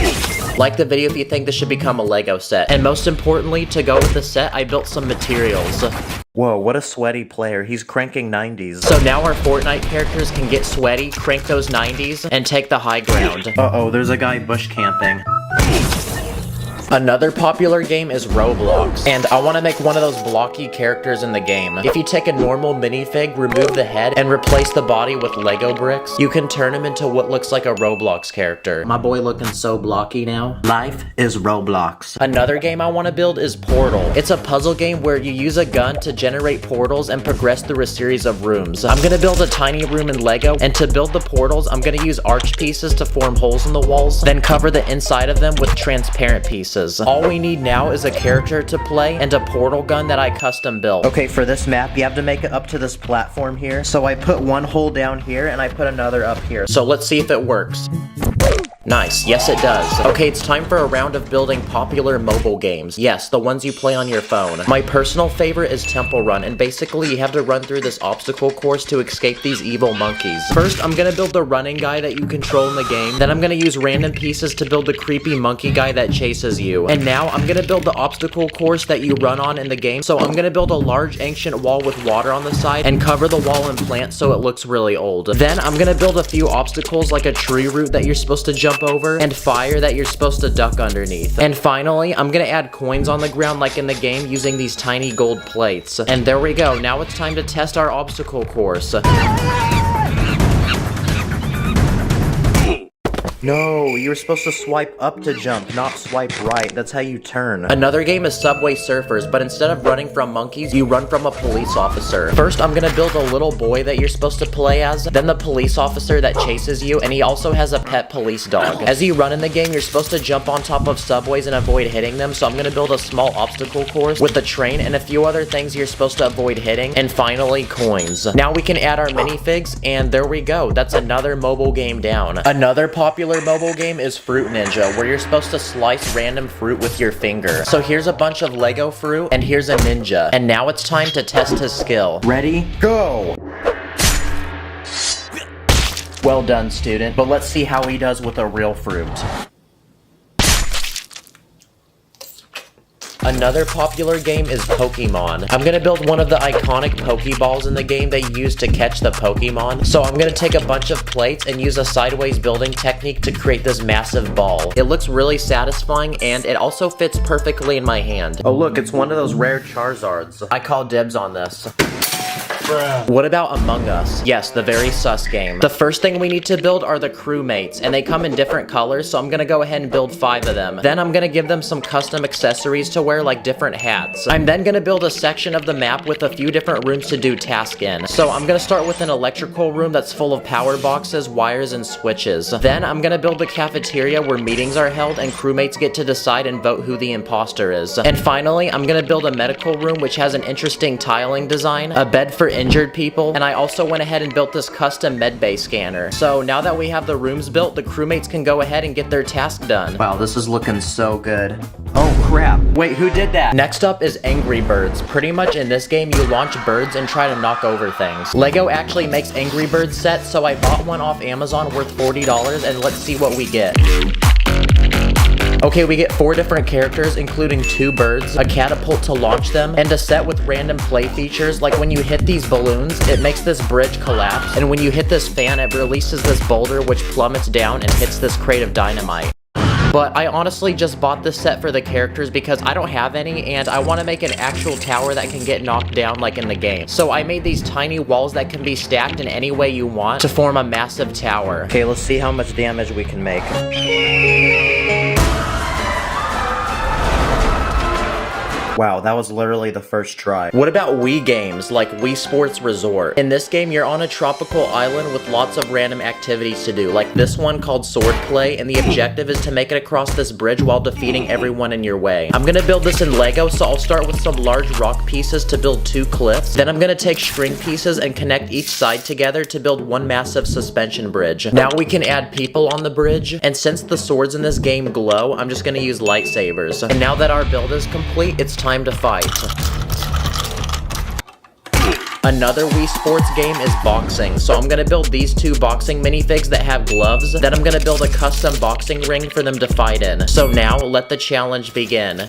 Like the video if you think this should become a Lego set. And most importantly, to go with the set, I built some materials. Whoa, what a sweaty player. He's cranking 90s. So now our Fortnite characters can get sweaty, crank those 90s, and take the high ground. Uh-oh, there's a guy bush camping. Another popular game is Roblox, and I want to make one of those blocky characters in the game. If you take a normal minifig, remove the head, and replace the body with Lego bricks, you can turn him into what looks like a Roblox character. My boy looking so blocky now. Life is Roblox. Another game I want to build is Portal. It's a puzzle game where you use a gun to generate portals and progress through a series of rooms. I'm going to build a tiny room in Lego, and to build the portals, I'm going to use arch pieces to form holes in the walls, then cover the inside of them with transparent pieces. All we need now is a character to play and a portal gun that I custom built. Okay, for this map, you have to make it up to this platform here. So I put one hole down here and I put another up here. So let's see if it works. Nice, yes it does. Okay, it's time for a round of building popular mobile games. Yes, the ones you play on your phone. My personal favorite is Temple Run, and basically you have to run through this obstacle course to escape these evil monkeys. First, I'm gonna build the running guy that you control in the game, then I'm gonna use random pieces to build the creepy monkey guy that chases you. And now, I'm gonna build the obstacle course that you run on in the game, so I'm gonna build a large ancient wall with water on the side, and cover the wall in plants so it looks really old. Then, I'm gonna build a few obstacles like a tree root that you're supposed to jump over, and fire that you're supposed to duck underneath. And finally, I'm gonna add coins on the ground like in the game using these tiny gold plates. And there we go, now it's time to test our obstacle course. No, you were supposed to swipe up to jump, not swipe right. That's how you turn. Another game is Subway Surfers, but instead of running from monkeys, you run from a police officer. First, I'm gonna build a little boy that you're supposed to play as, then the police officer that chases you, and he also has a pet police dog. As you run in the game, you're supposed to jump on top of subways and avoid hitting them, so I'm gonna build a small obstacle course with a train and a few other things you're supposed to avoid hitting, and finally, coins. Now we can add our minifigs, and there we go. That's another mobile game down. Another popular mobile game is Fruit Ninja, where you're supposed to slice random fruit with your finger. So here's a bunch of Lego fruit, and here's a ninja. And now it's time to test his skill. Ready? Go! Well done, student, but let's see how he does with a real fruit. Another popular game is Pokemon. I'm gonna build one of the iconic Pokeballs in the game they use to catch the Pokemon. So I'm gonna take a bunch of plates and use a sideways building technique to create this massive ball. It looks really satisfying and it also fits perfectly in my hand. Oh look, it's one of those rare Charizards. I call dibs on this. What about Among Us? Yes, the very sus game. The first thing we need to build are the crewmates, and they come in different colors, so I'm gonna go ahead and build 5 of them. Then I'm gonna give them some custom accessories to wear, like different hats. I'm then gonna build a section of the map with a few different rooms to do tasks in. So I'm gonna start with an electrical room that's full of power boxes, wires, and switches. Then I'm gonna build the cafeteria where meetings are held and crewmates get to decide and vote who the imposter is. And finally, I'm gonna build a medical room which has an interesting tiling design, a bed for injured people, and I also went ahead and built this custom medbay scanner. So now that we have the rooms built, the crewmates can go ahead and get their task done. Wow, this is looking so good. Oh crap. Wait, who did that? Next up is Angry Birds. Pretty much in this game, you launch birds and try to knock over things. Lego actually makes Angry Birds sets, so I bought one off Amazon worth $40, and let's see what we get. Okay, we get 4 different characters, including 2 birds, a catapult to launch them, and a set with random play features, like when you hit these balloons, it makes this bridge collapse, and when you hit this fan, it releases this boulder which plummets down and hits this crate of dynamite. But I honestly just bought this set for the characters because I don't have any, and I want to make an actual tower that can get knocked down like in the game. So I made these tiny walls that can be stacked in any way you want to form a massive tower. Okay, let's see how much damage we can make. Wow, that was literally the first try. What about Wii games like Wii Sports Resort? In this game, you're on a tropical island with lots of random activities to do, like this one called Swordplay, and the objective is to make it across this bridge while defeating everyone in your way. I'm gonna build this in Lego, so I'll start with some large rock pieces to build 2 cliffs. Then I'm gonna take string pieces and connect each side together to build one massive suspension bridge. Now we can add people on the bridge, and since the swords in this game glow, I'm just gonna use lightsabers. And now that our build is complete, it's time to fight. Another Wii Sports game is boxing, so I'm gonna build these 2 boxing minifigs that have gloves. Then I'm gonna build a custom boxing ring for them to fight in. So now, let the challenge begin.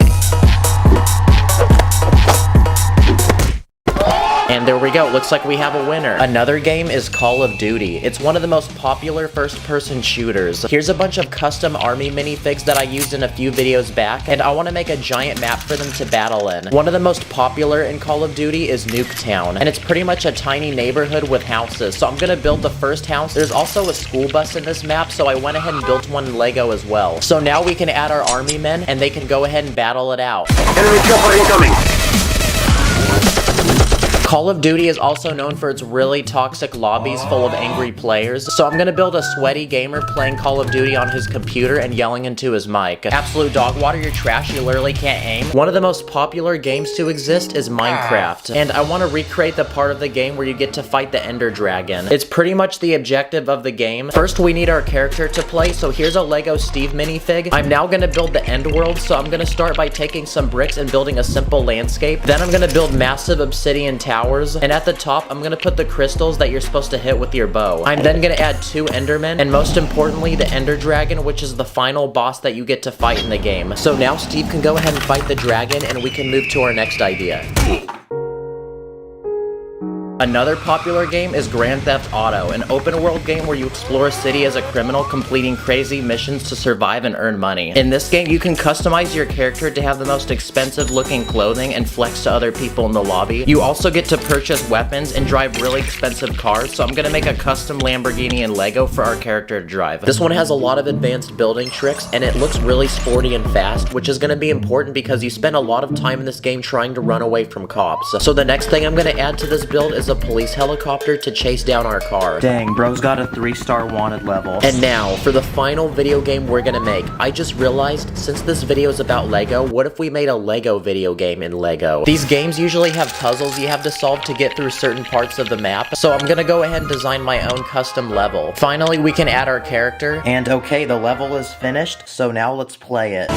And there we go, looks like we have a winner. Another game is Call of Duty. It's one of the most popular first-person shooters. Here's a bunch of custom army minifigs that I used in a few videos back, and I want to make a giant map for them to battle in. One of the most popular in Call of Duty is Nuketown, and it's pretty much a tiny neighborhood with houses. So I'm gonna build the first house. There's also a school bus in this map, so I went ahead and built one in Lego as well. So now we can add our army men, and they can go ahead and battle it out. Enemy chopper incoming! Call of Duty is also known for its really toxic lobbies full of angry players, so I'm gonna build a sweaty gamer playing Call of Duty on his computer and yelling into his mic. Absolute dog water, you're trash, you literally can't aim. One of the most popular games to exist is Minecraft, and I want to recreate the part of the game where you get to fight the Ender Dragon. It's pretty much the objective of the game. First, we need our character to play, so here's a Lego Steve minifig. I'm now gonna build the end world, so I'm gonna start by taking some bricks and building a simple landscape. Then I'm gonna build massive obsidian towers, and at the top, I'm gonna put the crystals that you're supposed to hit with your bow. I'm then gonna add 2 Endermen, and most importantly, the Ender Dragon, which is the final boss that you get to fight in the game. So now Steve can go ahead and fight the dragon, and we can move to our next idea. Another popular game is Grand Theft Auto, an open-world game where you explore a city as a criminal, completing crazy missions to survive and earn money. In this game, you can customize your character to have the most expensive-looking clothing and flex to other people in the lobby. You also get to purchase weapons and drive really expensive cars, so I'm gonna make a custom Lamborghini in Lego for our character to drive. This one has a lot of advanced building tricks, and it looks really sporty and fast, which is gonna be important because you spend a lot of time in this game trying to run away from cops. So the next thing I'm gonna add to this build is a police helicopter to chase down our car. Dang, bro's got a 3-star wanted level. And now, for the final video game we're gonna make. I just realized, since this video is about Lego, what if we made a Lego video game in Lego? These games usually have puzzles you have to solve to get through certain parts of the map, so I'm gonna go ahead and design my own custom level. Finally, we can add our character. And okay, the level is finished, so now let's play it.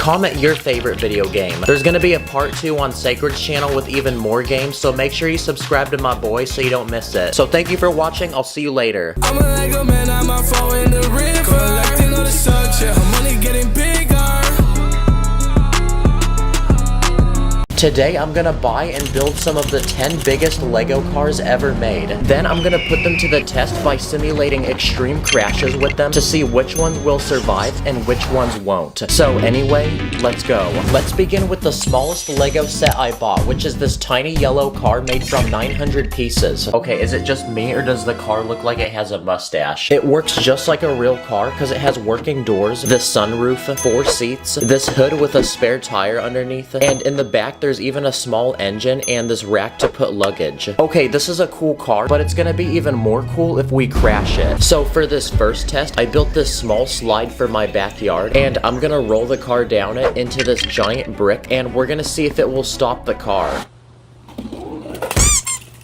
comment your favorite video game. There's gonna be a part 2 on Sacred's channel with even more games, so make sure you subscribe to my boy so you don't miss it. So thank you for watching, I'll see you later. I'm a Lego man, I'm a fall in the river. Collecting all the such, yeah, money getting bigger. Today I'm gonna buy and build some of the 10 biggest Lego cars ever made. Then I'm gonna put them to the test by simulating extreme crashes with them to see which ones will survive and which ones won't. So anyway, let's go. Let's begin with the smallest Lego set I bought, which is this tiny yellow car made from 900 pieces. Okay, is it just me or does the car look like it has a mustache? It works just like a real car because it has working doors, this sunroof, 4 seats, this hood with a spare tire underneath, and in the back there's even a small engine and this rack to put luggage. Okay, this is a cool car, but it's gonna be even more cool if we crash it. So for this first test, I built this small slide for my backyard, and I'm gonna roll the car down it into this giant brick, and we're gonna see if it will stop the car.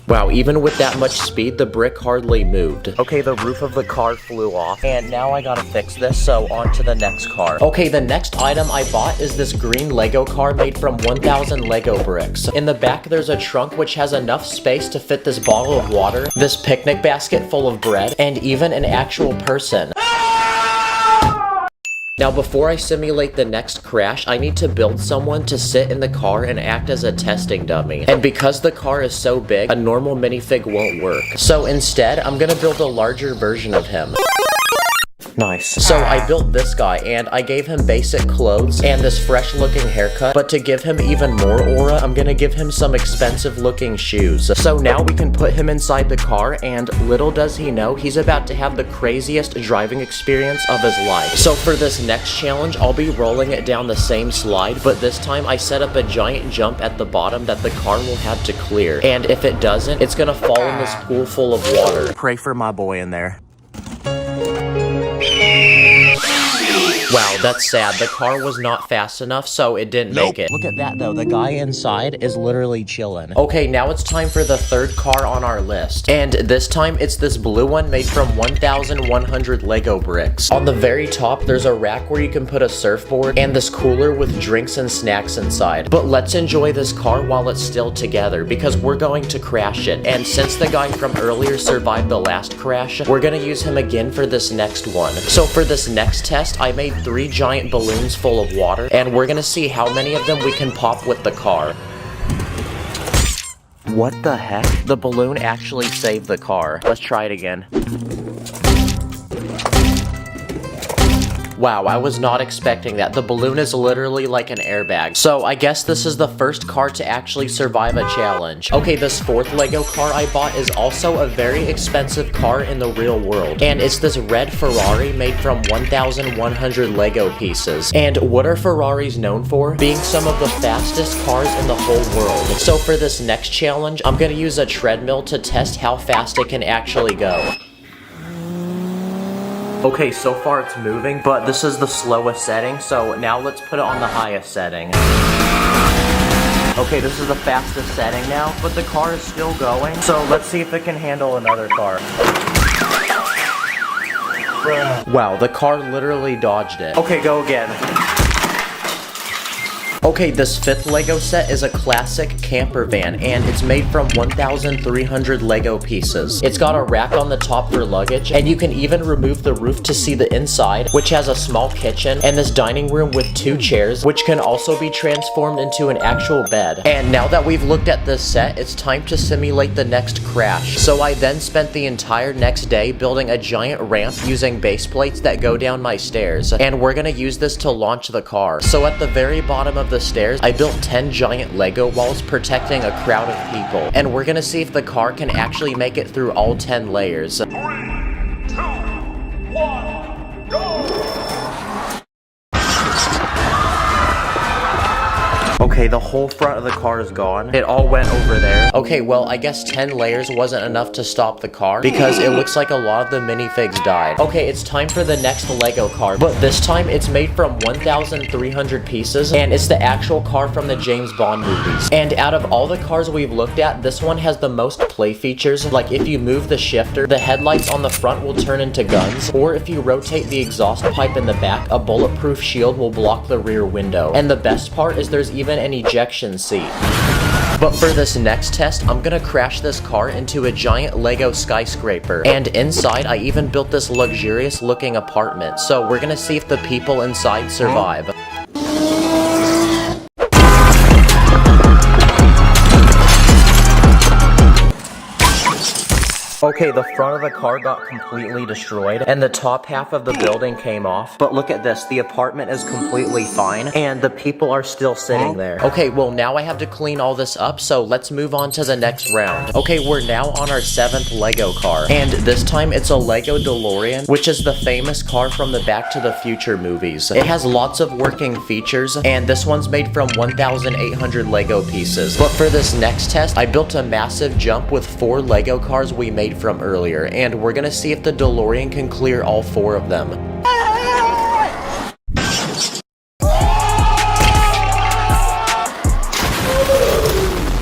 Wow, even with that much speed, the brick hardly moved. Okay, the roof of the car flew off, and now I gotta fix this, so on to the next car. Okay, the next item I bought is this green Lego car made from 1,000 Lego bricks. In the back, there's a trunk which has enough space to fit this bottle of water, this picnic basket full of bread, and even an actual person. Now before I simulate the next crash, I need to build someone to sit in the car and act as a testing dummy. And because the car is so big, a normal minifig won't work. So instead, I'm gonna build a larger version of him. Nice. So I built this guy, and I gave him basic clothes and this fresh looking haircut, but to give him even more aura, I'm gonna give him some expensive looking shoes. So now we can put him inside the car, and little does he know, he's about to have the craziest driving experience of his life. So for this next challenge, I'll be rolling it down the same slide, but this time I set up a giant jump at the bottom that the car will have to clear. And if it doesn't, it's gonna fall in this pool full of water. Pray for my boy in there. Wow, that's sad. The car was not fast enough, so it didn't make it. Look at that, though. The guy inside is literally chilling. Okay, now it's time for the third car on our list. And this time, it's this blue one made from 1,100 Lego bricks. On the very top, there's a rack where you can put a surfboard and this cooler with drinks and snacks inside. But let's enjoy this car while it's still together, because we're going to crash it. And since the guy from earlier survived the last crash, we're gonna use him again for this next one. So for this next test, I made 3 giant balloons full of water, and we're gonna see how many of them we can pop with the car. What the heck? The balloon actually saved the car. Let's try it again. Wow, I was not expecting that. The balloon is literally like an airbag. So I guess this is the first car to actually survive a challenge. Okay, this fourth Lego car I bought is also a very expensive car in the real world. And it's this red Ferrari made from 1,100 Lego pieces. And what are Ferraris known for? Being some of the fastest cars in the whole world. So for this next challenge, I'm gonna use a treadmill to test how fast it can actually go. Okay, so far it's moving, but this is the slowest setting, so now let's put it on the highest setting. Okay, this is the fastest setting now, but the car is still going, so let's see if it can handle another car. Wow, the car literally dodged it. Okay, go again. Okay, this fifth Lego set is a classic camper van, and it's made from 1,300 Lego pieces. It's got a rack on the top for luggage, and you can even remove the roof to see the inside, which has a small kitchen, and this dining room with 2 chairs, which can also be transformed into an actual bed. And now that we've looked at this set, it's time to simulate the next crash. So I then spent the entire next day building a giant ramp using base plates that go down my stairs, and we're gonna use this to launch the car. So at the very bottom of the stairs, I built 10 giant Lego walls protecting a crowd of people, and we're gonna see if the car can actually make it through all 10 layers. 3, 2, 1, go! Okay, the whole front of the car is gone. It all went over there. Okay, well, I guess 10 layers wasn't enough to stop the car because it looks like a lot of the minifigs died. Okay, it's time for the next Lego car, but this time it's made from 1,300 pieces, and it's the actual car from the James Bond movies. And out of all the cars we've looked at, this one has the most play features. Like if you move the shifter, the headlights on the front will turn into guns, or if you rotate the exhaust pipe in the back, a bulletproof shield will block the rear window. And the best part is there's even an ejection seat. But for this next test, I'm gonna crash this car into a giant Lego skyscraper. And inside, I even built this luxurious looking apartment. So we're gonna see if the people inside survive. Okay, the front of the car got completely destroyed, and the top half of the building came off. But look at this, the apartment is completely fine, and the people are still sitting there. Okay, well now I have to clean all this up, so let's move on to the next round. Okay, we're now on our 7th Lego car, and this time it's a Lego DeLorean, which is the famous car from the Back to the Future movies. It has lots of working features, and this one's made from 1,800 Lego pieces. But for this next test, I built a massive jump with 4 Lego cars we made from earlier, and we're gonna see if the DeLorean can clear all 4 of them.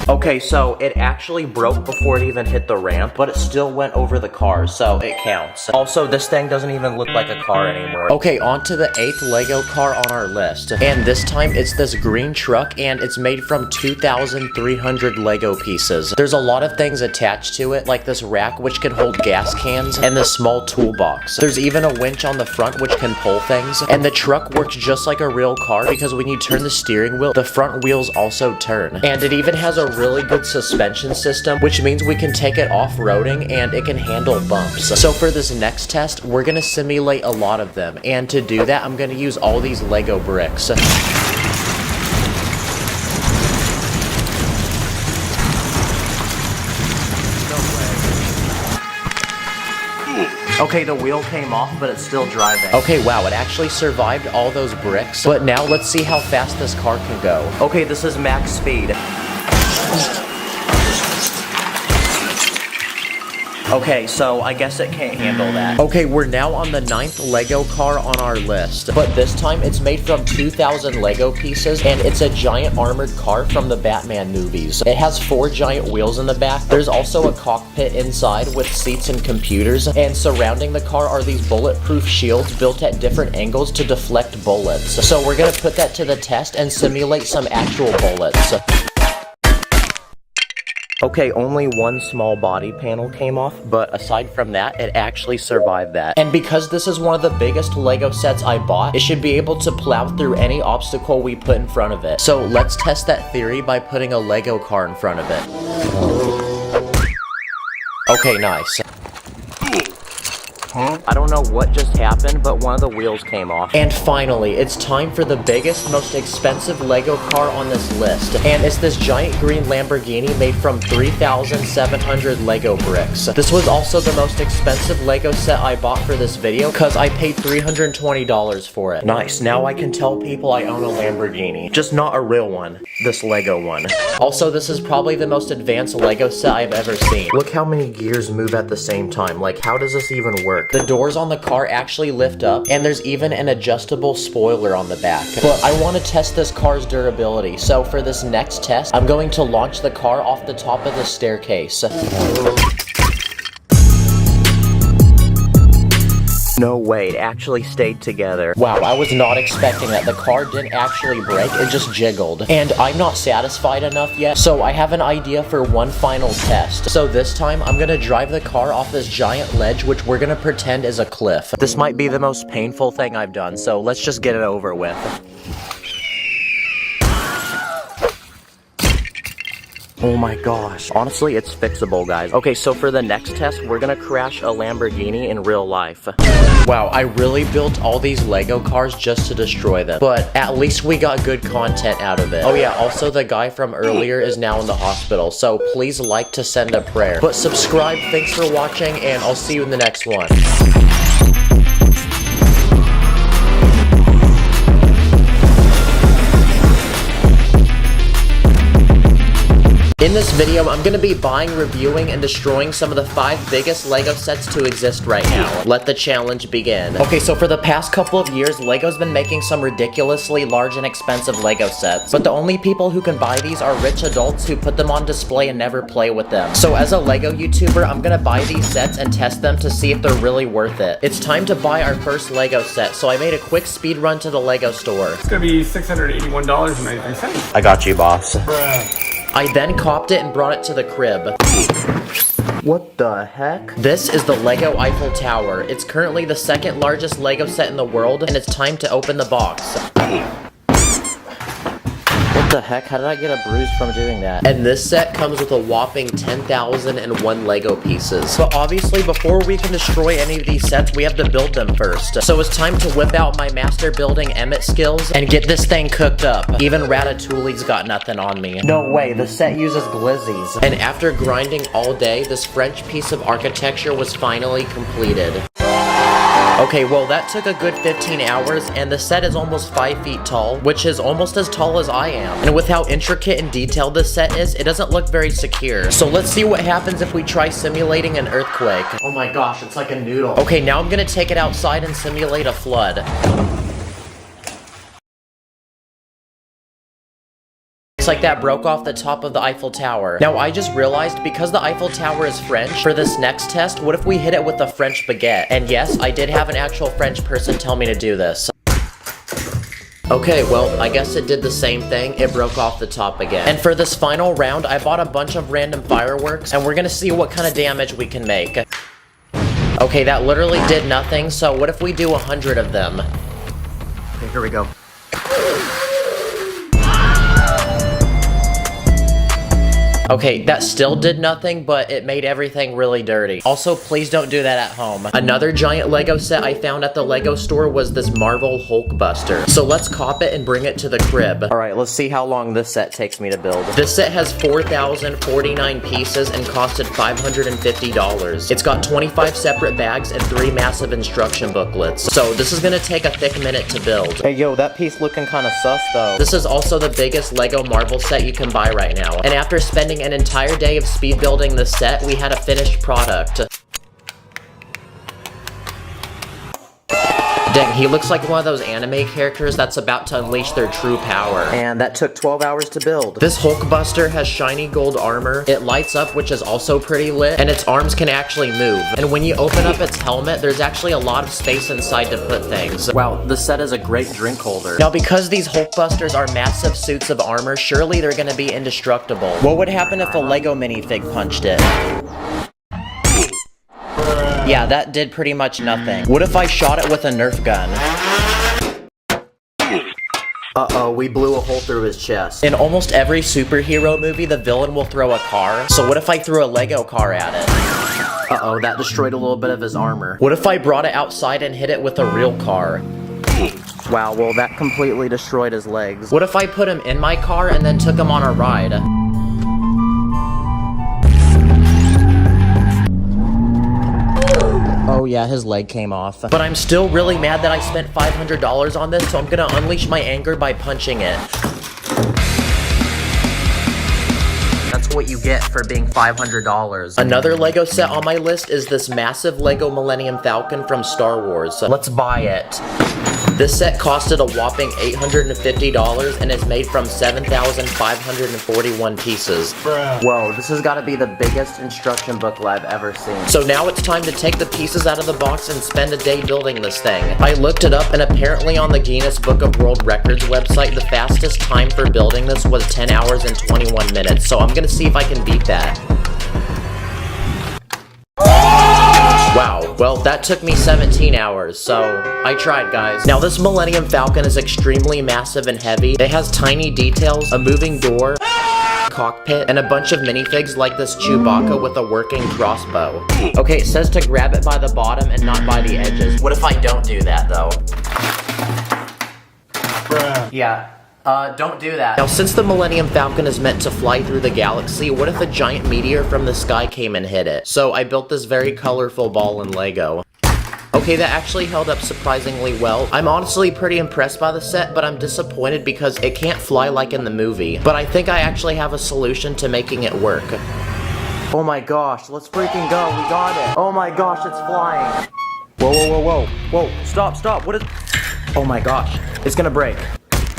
Okay, so it actually broke before it even hit the ramp, but it still went over the car, so it counts. Also, this thing doesn't even look like a car anymore. Okay, on to the 8th Lego car on our list. And this time, it's this green truck, and it's made from 2,300 Lego pieces. There's a lot of things attached to it, like this rack, which can hold gas cans, and this small toolbox. There's even a winch on the front, which can pull things. And the truck works just like a real car, because when you turn the steering wheel, the front wheels also turn. And it even has a really good suspension system, which means we can take it off-roading and it can handle bumps. So for this next test, we're gonna simulate a lot of them, and to do that, I'm gonna use all these Lego bricks. Okay, the wheel came off, but it's still driving. Okay, wow, it actually survived all those bricks. But now let's see how fast this car can go. Okay, this is max speed. Okay, so I guess it can't handle that. Okay, we're now on the 9th Lego car on our list, but this time it's made from 2,000 Lego pieces, and it's a giant armored car from the Batman movies. It has 4 giant wheels in the back. There's also a cockpit inside with seats and computers, and surrounding the car are these bulletproof shields built at different angles to deflect bullets. So we're gonna put that to the test and simulate some actual bullets. Okay, only one small body panel came off, but aside from that, it actually survived that. And because this is one of the biggest Lego sets I bought, it should be able to plow through any obstacle we put in front of it. So let's test that theory by putting a Lego car in front of it. Okay, nice. I don't know what just happened, but one of the wheels came off. And finally, it's time for the biggest, most expensive Lego car on this list. And it's this giant green Lamborghini made from 3,700 Lego bricks. This was also the most expensive Lego set I bought for this video, because I paid $320 for it. Nice, now I can tell people I own a Lamborghini. Just not a real one. This Lego one. Also, this is probably the most advanced Lego set I've ever seen. Look how many gears move at the same time. Like, how does this even work? The doors on the car actually lift up, and there's even an adjustable spoiler on the back. But I want to test this car's durability, so for this next test, I'm going to launch the car off the top of the staircase. No way, it actually stayed together. Wow, I was not expecting that. The car didn't actually break, it just jiggled. And I'm not satisfied enough yet, so I have an idea for one final test. So this time, I'm gonna drive the car off this giant ledge, which we're gonna pretend is a cliff. This might be the most painful thing I've done, so let's just get it over with. Oh my gosh. Honestly, it's fixable, guys. Okay, so for the next test, we're gonna crash a Lamborghini in real life. Wow, I really built all these Lego cars just to destroy them. But at least we got good content out of it. Oh yeah, also the guy from earlier is now in the hospital, so please like to send a prayer. But subscribe, thanks for watching, and I'll see you in the next one. In this video, I'm gonna be buying, reviewing, and destroying some of the 5 biggest LEGO sets to exist right now. Let the challenge begin. Okay, so for the past couple of years, LEGO's been making some ridiculously large and expensive LEGO sets, but the only people who can buy these are rich adults who put them on display and never play with them. So as a LEGO YouTuber, I'm gonna buy these sets and test them to see if they're really worth it. It's time to buy our first LEGO set, so I made a quick speed run to the LEGO store. It's gonna be $681.93. I got you, boss. I then copped it and brought it to the crib. What the heck? This is the LEGO Eiffel Tower. It's currently the 2nd largest LEGO set in the world, and it's time to open the box. What the heck? How did I get a bruise from doing that? And this set comes with a whopping 10,001 LEGO pieces. But obviously, before we can destroy any of these sets, we have to build them first. So it's time to whip out my master building Emmett skills and get this thing cooked up. Even Ratatouille's got nothing on me. No way, the set uses glizzies. And after grinding all day, this French piece of architecture was finally completed. Okay, well that took a good 15 hours, and the set is almost 5 feet tall, which is almost as tall as I am. And with how intricate and detailed this set is, it doesn't look very secure. So let's see what happens if we try simulating an earthquake. Oh my gosh, it's like a noodle. Okay, now I'm gonna take it outside and simulate a flood. It's like that broke off the top of the Eiffel Tower. Now I just realized, because the Eiffel Tower is French, for this next test, what if we hit it with a French baguette? And yes, I did have an actual French person tell me to do this. Okay, well, I guess it did the same thing. It broke off the top again. And for this final round, I bought a bunch of random fireworks, and we're gonna see what kind of damage we can make. Okay, that literally did nothing, so what if we do 100 of them? Okay, here we go. Okay, that still did nothing, but it made everything really dirty. Also, please don't do that at home. Another giant LEGO set I found at the LEGO store was this Marvel Hulkbuster. So let's cop it and bring it to the crib. Alright, let's see how long this set takes me to build. This set has 4,049 pieces and costed $550. It's got 25 separate bags and 3 massive instruction booklets. So this is gonna take a thick minute to build. Hey yo, that piece looking kinda sus though. This is also the biggest LEGO Marvel set you can buy right now. And after spending an entire day of speed building the set, we had a finished product. Dang, he looks like one of those anime characters that's about to unleash their true power. And that took 12 hours to build. This Hulkbuster has shiny gold armor, it lights up, which is also pretty lit, and its arms can actually move. And when you open up its helmet, there's actually a lot of space inside to put things. Wow, this set is a great drink holder. Now, because these Hulkbusters are massive suits of armor, surely they're gonna be indestructible. What would happen if a LEGO minifig punched it? Yeah, that did pretty much nothing. What if I shot it with a Nerf gun? Uh-oh, we blew a hole through his chest. In almost every superhero movie, the villain will throw a car. So what if I threw a LEGO car at it? Uh-oh, that destroyed a little bit of his armor. What if I brought it outside and hit it with a real car? Wow, well that completely destroyed his legs. What if I put him in my car and then took him on a ride? Oh yeah, his leg came off. But I'm still really mad that I spent $500 on this, so I'm gonna unleash my anger by punching it. That's what you get for being $500. Another LEGO set on my list is this massive LEGO Millennium Falcon from Star Wars. Let's buy it. This set costed a whopping $850 and is made from 7,541 pieces. Whoa, this has got to be the biggest instruction booklet I've ever seen. So now it's time to take the pieces out of the box and spend a day building this thing. I looked it up, and apparently on the Guinness Book of World Records website, the fastest time for building this was 10 hours and 21 minutes. So I'm gonna see if I can beat that. Wow, well that took me 17 hours, so I tried, guys. Now this Millennium Falcon is extremely massive and heavy. It has tiny details, a moving door, cockpit, and a bunch of minifigs like this Chewbacca with a working crossbow. Okay, it says to grab it by the bottom and not by the edges. What if I don't do that, though? Yeah. Don't do that. Now, since the Millennium Falcon is meant to fly through the galaxy, what if a giant meteor from the sky came and hit it? So I built this very colorful ball in LEGO. Okay, that actually held up surprisingly well. I'm honestly pretty impressed by the set, but I'm disappointed because it can't fly like in the movie. But I think I actually have a solution to making it work. Oh my gosh, let's freaking go, we got it. Oh my gosh, it's flying. Whoa, whoa, whoa, whoa, whoa, stop, what is... Oh my gosh, it's gonna break.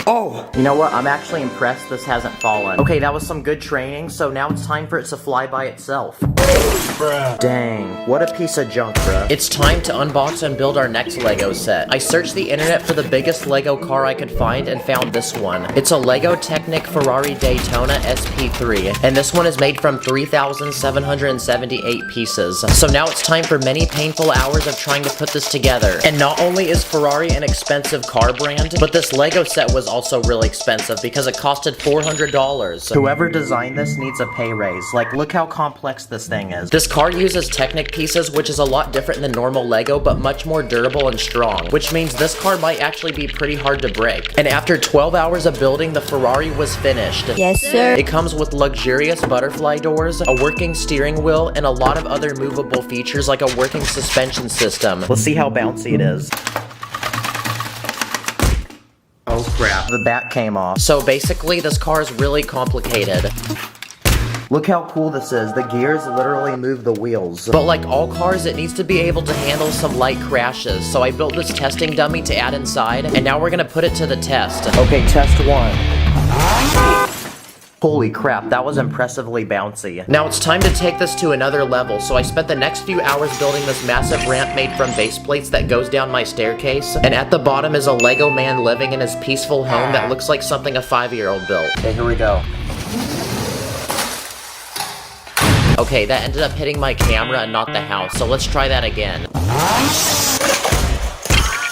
Oh! You know what? I'm actually impressed this hasn't fallen. Okay, that was some good training, so now it's time for it to fly by itself. Bruh. Dang, what a piece of junk, bruh. It's time to unbox and build our next Lego set. I searched the internet for the biggest Lego car I could find and found this one. It's a Lego Technic Ferrari Daytona SP3, and this one is made from 3,778 pieces. So now it's time for many painful hours of trying to put this together. And not only is Ferrari an expensive car brand, but this Lego set was also really expensive because it costed $400. Whoever designed this needs a pay raise. Like, look how complex this thing is. This car uses Technic pieces, which is a lot different than normal Lego, but much more durable and strong, which means this car might actually be pretty hard to break. And after 12 hours of building, the Ferrari was finished. Yes, sir. It comes with luxurious butterfly doors, a working steering wheel, and a lot of other movable features like a working suspension system. Let's see how bouncy it is. Oh crap, the back came off. So basically, this car is really complicated. Look how cool this is. The gears literally move the wheels. But like all cars, it needs to be able to handle some light crashes. So I built this testing dummy to add inside, and now we're gonna put it to the test. Okay, test one. Holy crap, that was impressively bouncy. Now it's time to take this to another level, so I spent the next few hours building this massive ramp made from base plates that goes down my staircase, and at the bottom is a Lego man living in his peaceful home that looks like something a 5-year-old built. Okay, here we go. Okay, that ended up hitting my camera and not the house, so let's try that again.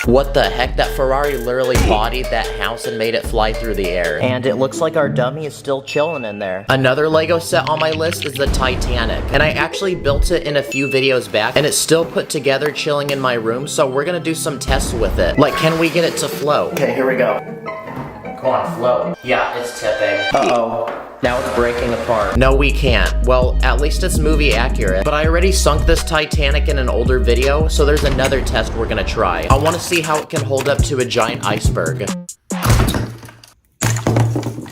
What the heck? That Ferrari literally bodied that house and made it fly through the air. And it looks like our dummy is still chilling in there. Another Lego set on my list is the Titanic. And I actually built it in a few videos back, and it's still put together chilling in my room, so we're gonna do some tests with it. Like, can we get it to float? Okay, here we go. Come on, float. Yeah, it's tipping. Uh-oh. Now it's breaking apart. No, we can't. Well, at least it's movie accurate. But I already sunk this Titanic in an older video, so there's another test we're gonna try. I want to see how it can hold up to a giant iceberg.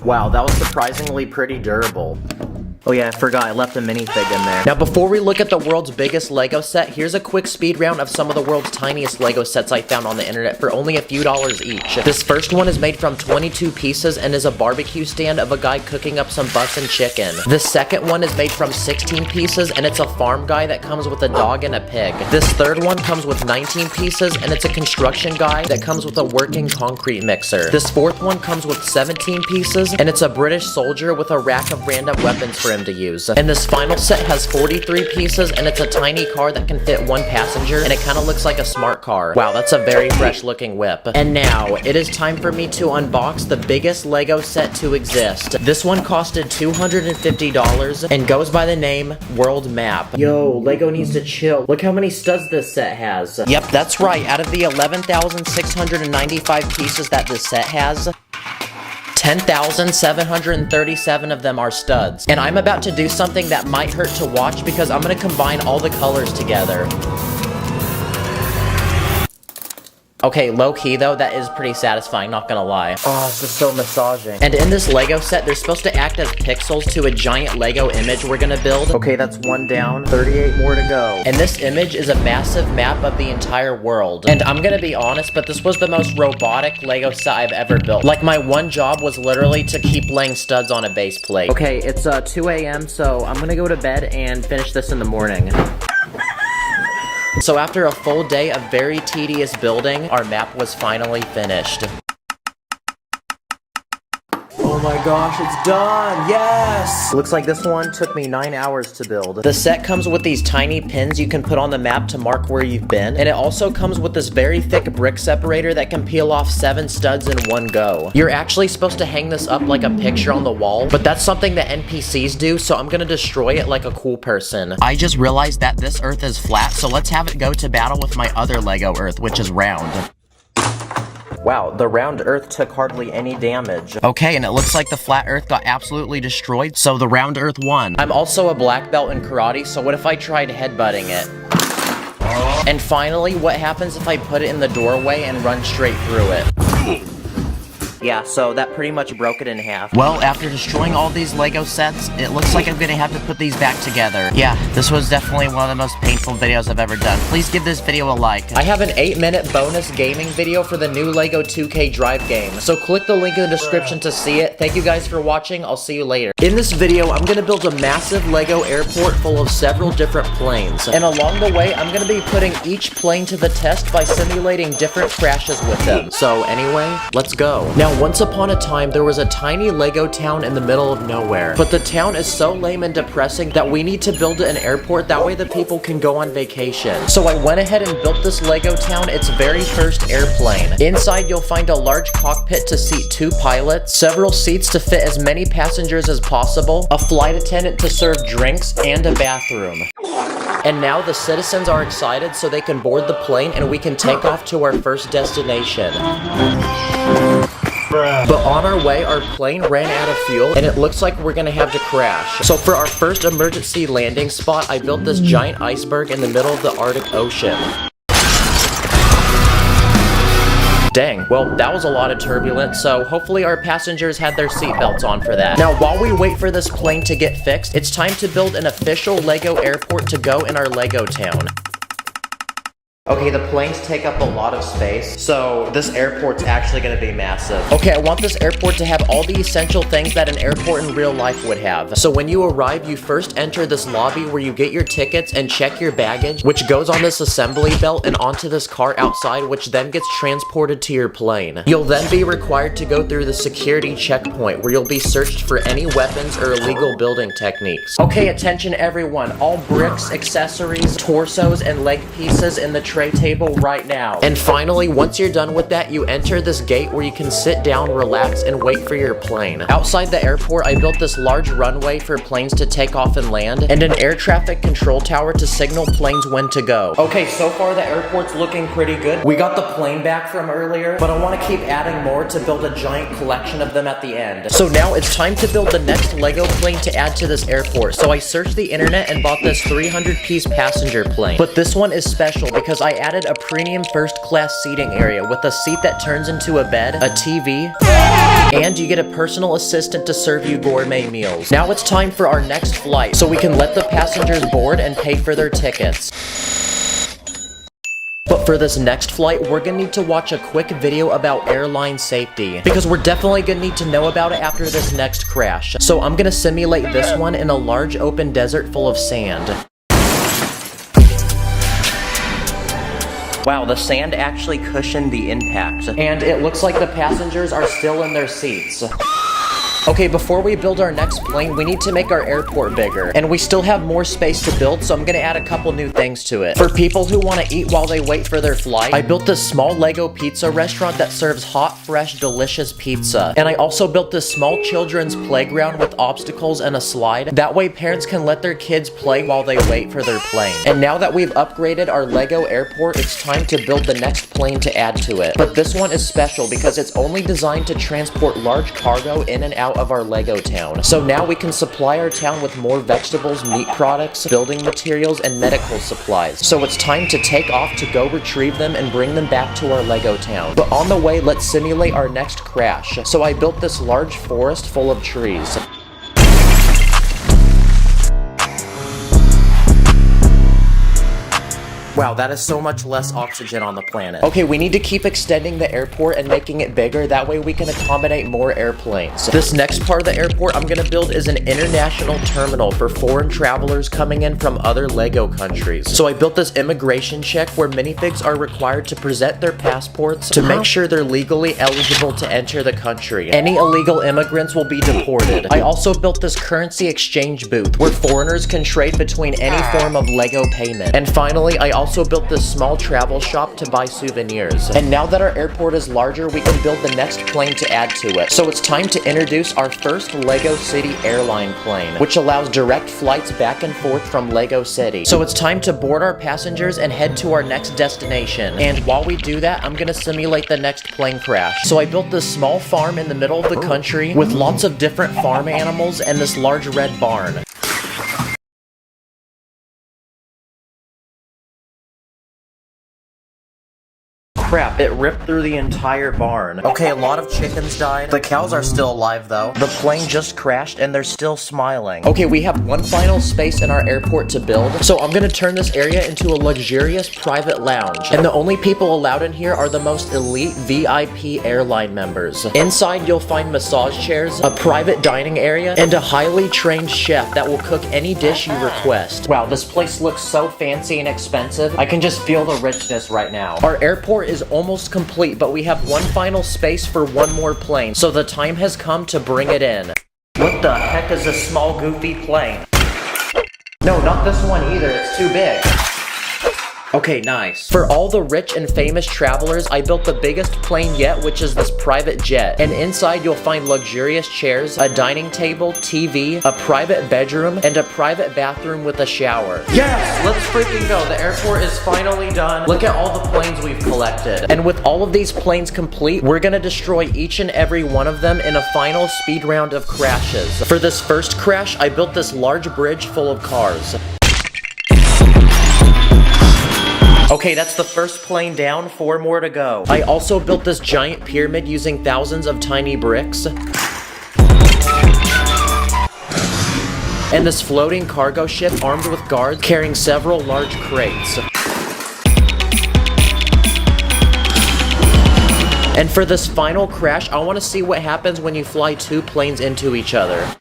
Wow, that was surprisingly pretty durable. Oh yeah, I forgot, I left a minifig in there. Now before we look at the world's biggest Lego set, here's a quick speed round of some of the world's tiniest Lego sets I found on the internet for only a few dollars each. This first one is made from 22 pieces and is a barbecue stand of a guy cooking up some bussin' chicken. The second one is made from 16 pieces and it's a farm guy that comes with a dog and a pig. This third one comes with 19 pieces and it's a construction guy that comes with a working concrete mixer. This fourth one comes with 17 pieces and it's a British soldier with a rack of random weapons for him to use. And this final set has 43 pieces and it's a tiny car that can fit one passenger and it kind of looks like a smart car. Wow, that's a very fresh looking whip. And now, it is time for me to unbox the biggest Lego set to exist. This one costed $250 and goes by the name World Map. Yo, Lego needs to chill. Look how many studs this set has. Yep, that's right. Out of the 11,695 pieces that this set has, 10,737 of them are studs. And I'm about to do something that might hurt to watch because I'm gonna combine all the colors together. Okay, low-key though, that is pretty satisfying, not gonna lie. Oh, this is so massaging. And in this Lego set, they're supposed to act as pixels to a giant Lego image we're gonna build. Okay, that's one down, 38 more to go. And this image is a massive map of the entire world. And I'm gonna be honest, but this was the most robotic Lego set I've ever built. Like, my one job was literally to keep laying studs on a base plate. Okay, it's 2 a.m., so I'm gonna go to bed and finish this in the morning. So after a full day of very tedious building, our map was finally finished. Oh my gosh, it's done! Yes! Looks like this one took me 9 hours to build. The set comes with these tiny pins you can put on the map to mark where you've been, and it also comes with this very thick brick separator that can peel off 7 studs in one go. You're actually supposed to hang this up like a picture on the wall, but that's something that NPCs do, so I'm gonna destroy it like a cool person. I just realized that this Earth is flat, so let's have it go to battle with my other Lego Earth, which is round. Wow, the round Earth took hardly any damage. Okay, and it looks like the flat Earth got absolutely destroyed, so the round Earth won. I'm also a black belt in karate, so what if I tried headbutting it? And finally, what happens if I put it in the doorway and run straight through it? Yeah, so that pretty much broke it in half. Well, after destroying all these Lego sets, it looks like I'm gonna have to put these back together. Yeah, this was definitely one of the most painful videos I've ever done. Please give this video a like. I have an 8-minute bonus gaming video for the new Lego 2K Drive game, so click the link in the description to see it. Thank you guys for watching. I'll see you later. In this video, I'm gonna build a massive Lego airport full of several different planes. And along the way, I'm gonna be putting each plane to the test by simulating different crashes with them. So anyway, let's go. Now, once upon a time, there was a tiny Lego town in the middle of nowhere. But the town is so lame and depressing that we need to build an airport, that way the people can go on vacation. So I went ahead and built this Lego town, its very first airplane. Inside, you'll find a large cockpit to seat 2 pilots, several seats to fit as many passengers as possible, a flight attendant to serve drinks, and a bathroom. And now the citizens are excited so they can board the plane and we can take off to our first destination. But on our way, our plane ran out of fuel, and it looks like we're gonna have to crash. So for our first emergency landing spot, I built this giant iceberg in the middle of the Arctic Ocean. Dang, well, that was a lot of turbulence, so hopefully our passengers had their seatbelts on for that. Now, while we wait for this plane to get fixed, it's time to build an official Lego airport to go in our Lego town. Okay, the planes take up a lot of space, so this airport's actually gonna be massive. Okay, I want this airport to have all the essential things that an airport in real life would have. So when you arrive, you first enter this lobby where you get your tickets and check your baggage, which goes on this assembly belt and onto this cart outside, which then gets transported to your plane. You'll then be required to go through the security checkpoint, where you'll be searched for any weapons or illegal building techniques. Okay, attention everyone, all bricks, accessories, torsos, and leg pieces in the tray table right now. And finally, once you're done with that, you enter this gate where you can sit down, relax, and wait for your plane. Outside the airport, I built this large runway for planes to take off and land, and an air traffic control tower to signal planes when to go. Okay, so far the airport's looking pretty good. We got the plane back from earlier, but I want to keep adding more to build a giant collection of them at the end. So now it's time to build the next Lego plane to add to this airport. So I searched the internet and bought this 300-piece passenger plane. But this one is special because I added a premium first-class seating area with a seat that turns into a bed, a TV, and you get a personal assistant to serve you gourmet meals. Now it's time for our next flight, so we can let the passengers board and pay for their tickets. But for this next flight, we're gonna need to watch a quick video about airline safety, because we're definitely gonna need to know about it after this next crash. So I'm gonna simulate this one in a large open desert full of sand. Wow, the sand actually cushioned the impact. And it looks like the passengers are still in their seats. Okay, before we build our next plane, we need to make our airport bigger. And we still have more space to build, so I'm gonna add a couple new things to it. For people who want to eat while they wait for their flight, I built this small Lego pizza restaurant that serves hot, fresh, delicious pizza. And I also built this small children's playground with obstacles and a slide. That way parents can let their kids play while they wait for their plane. And now that we've upgraded our Lego airport, it's time to build the next plane to add to it. But this one is special because it's only designed to transport large cargo in and out of our Lego town. So now we can supply our town with more vegetables, meat products, building materials, and medical supplies. So it's time to take off to go retrieve them and bring them back to our Lego town. But on the way, let's simulate our next crash. So I built this large forest full of trees. Wow, that is so much less oxygen on the planet. Okay, we need to keep extending the airport and making it bigger. That way we can accommodate more airplanes. This next part of the airport I'm gonna build is an international terminal for foreign travelers coming in from other Lego countries. So I built this immigration check where minifigs are required to present their passports to make sure they're legally eligible to enter the country. Any illegal immigrants will be deported. I also built this currency exchange booth where foreigners can trade between any form of Lego payment. And finally, I also built this small travel shop to buy souvenirs. And now that our airport is larger, we can build the next plane to add to it. So it's time to introduce our first Lego City airline plane, which allows direct flights back and forth from Lego City. So it's time to board our passengers and head to our next destination. And while we do that, I'm gonna simulate the next plane crash. So I built this small farm in the middle of the country with lots of different farm animals and this large red barn. crap, it ripped through the entire barn. Okay, a lot of chickens died. The cows are still alive though. The plane just crashed and they're still smiling. Okay, we have one final space in our airport to build. So I'm gonna turn this area into a luxurious private lounge. And the only people allowed in here are the most elite VIP airline members. Inside you'll find massage chairs, a private dining area, and a highly trained chef that will cook any dish you request. Wow, this place looks so fancy and expensive. I can just feel the richness right now. Our airport is almost complete, but we have one final space for one more plane, so the time has come to bring it in. What the heck is this small goofy plane? No, not this one either, it's too big. Okay, nice. For all the rich and famous travelers, I built the biggest plane yet, which is this private jet. And inside you'll find luxurious chairs, a dining table, TV, a private bedroom, and a private bathroom with a shower. Yes! Let's freaking go. The airport is finally done. Look at all the planes we've collected. And with all of these planes complete, we're gonna destroy each and every one of them in a final speed round of crashes. For this first crash, I built this large bridge full of cars. Okay, that's the first plane down, 4 more to go. I also built this giant pyramid using thousands of tiny bricks. And this floating cargo ship armed with guards carrying several large crates. And for this final crash, I want to see what happens when you fly 2 planes into each other.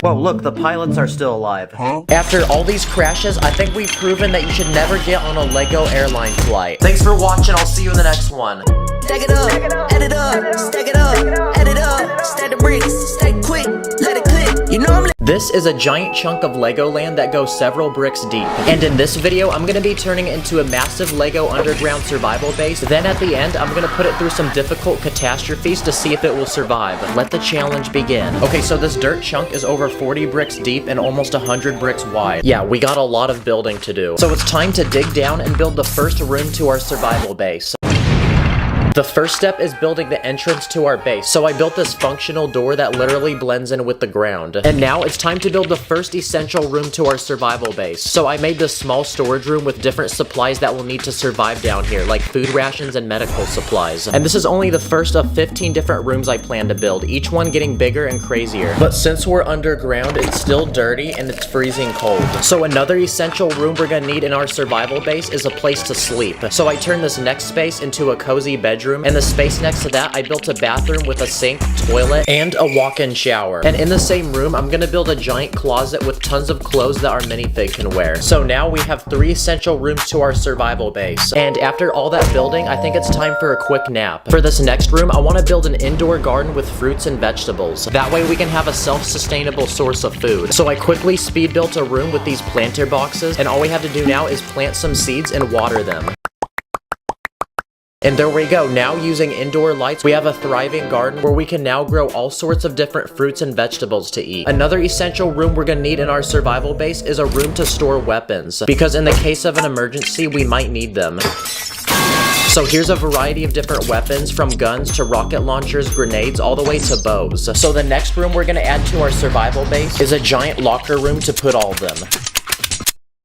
Whoa, look, the pilots are still alive. Huh? After all these crashes, I think we've proven that you should never get on a Lego airline flight. Thanks for watching, I'll see you in the next one. Stack it up, add it up, stack it up, add it up, stack the bricks, stack quick, let it click, you know I'm This is a giant chunk of Legoland that goes several bricks deep. And in this video, I'm gonna be turning it into a massive Lego underground survival base. Then at the end, I'm gonna put it through some difficult catastrophes to see if it will survive. Let the challenge begin. Okay, so this dirt chunk is over 40 bricks deep and almost 100 bricks wide. Yeah, we got a lot of building to do. So it's time to dig down and build the first room to our survival base. The first step is building the entrance to our base, so I built this functional door that literally blends in with the ground. And now it's time to build the first essential room to our survival base. So I made this small storage room with different supplies that we'll need to survive down here, like food rations and medical supplies. And this is only the first of 15 different rooms I plan to build, each one getting bigger and crazier. But since we're underground, it's still dirty and it's freezing cold. So another essential room we're gonna need in our survival base is a place to sleep. So I turned this next space into a cozy bedroom. And the space next to that, I built a bathroom with a sink, toilet, and a walk-in shower. And in the same room, I'm gonna build a giant closet with tons of clothes that our minifig can wear. So now we have 3 essential rooms to our survival base. And after all that building, I think it's time for a quick nap. For this next room, I wanna build an indoor garden with fruits and vegetables. That way we can have a self-sustainable source of food. So I quickly speed built a room with these planter boxes, and all we have to do now is plant some seeds and water them. And there we go, now using indoor lights, we have a thriving garden where we can now grow all sorts of different fruits and vegetables to eat. Another essential room we're gonna need in our survival base is a room to store weapons, because in the case of an emergency, we might need them. So here's a variety of different weapons, from guns to rocket launchers, grenades, all the way to bows. So the next room we're gonna add to our survival base is a giant locker room to put all of them.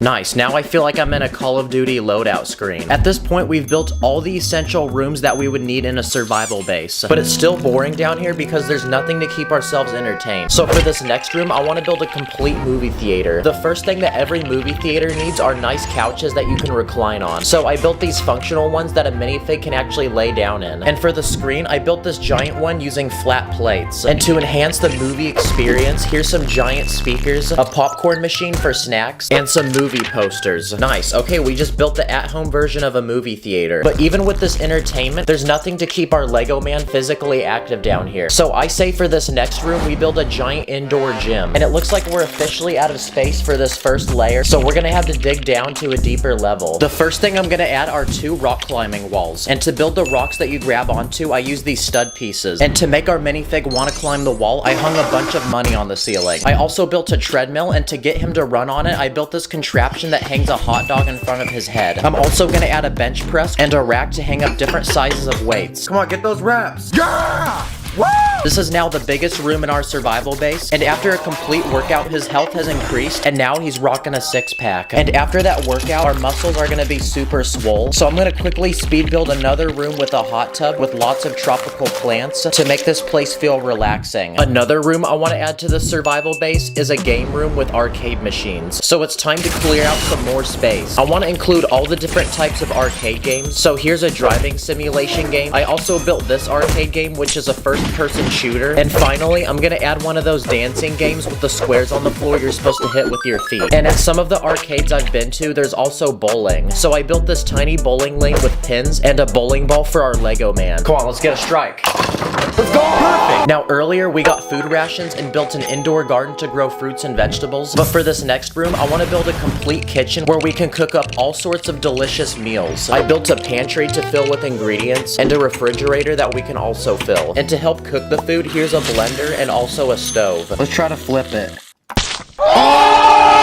Nice, now I feel like I'm in a Call of Duty loadout screen. At this point, we've built all the essential rooms that we would need in a survival base. But it's still boring down here because there's nothing to keep ourselves entertained. So for this next room, I want to build a complete movie theater. The first thing that every movie theater needs are nice couches that you can recline on. So I built these functional ones that a minifig can actually lay down in. And for the screen, I built this giant one using flat plates. And to enhance the movie experience, here's some giant speakers, a popcorn machine for snacks, and some movie posters. Nice. Okay, we just built the at-home version of a movie theater. But even with this entertainment, there's nothing to keep our Lego man physically active down here. So I say for this next room, we build a giant indoor gym. And it looks like we're officially out of space for this first layer, so we're gonna have to dig down to a deeper level. The first thing I'm gonna add are 2 rock climbing walls. And to build the rocks that you grab onto, I use these stud pieces. And to make our minifig want to climb the wall, I hung a bunch of money on the ceiling. I also built a treadmill, and to get him to run on it, I built this contraption that hangs a hot dog in front of his head. I'm also gonna add a bench press and a rack to hang up different sizes of weights. Come on, get those reps. Yeah! Woo! This is now the biggest room in our survival base, and after a complete workout, his health has increased, and now he's rocking a six-pack. And after that workout, our muscles are gonna be super swole, so I'm gonna quickly speed build another room with a hot tub with lots of tropical plants to make this place feel relaxing. Another room I want to add to the survival base is a game room with arcade machines, so it's time to clear out some more space. I want to include all the different types of arcade games, so here's a driving simulation game. I also built this arcade game, which is a first-person shooter, and finally I'm gonna add one of those dancing games with the squares on the floor you're supposed to hit with your feet. And at some of the arcades I've been to, there's also bowling, so I built this tiny bowling lane with pins and a bowling ball for our Lego man. Come on, let's get a strike. Let's go! Perfect! Now earlier we got food rations and built an indoor garden to grow fruits and vegetables, but for this next room I want to build a complete kitchen where we can cook up all sorts of delicious meals. I built a pantry to fill with ingredients and a refrigerator that we can also fill. And to help cook the food, here's a blender and also a stove. Let's try to flip it.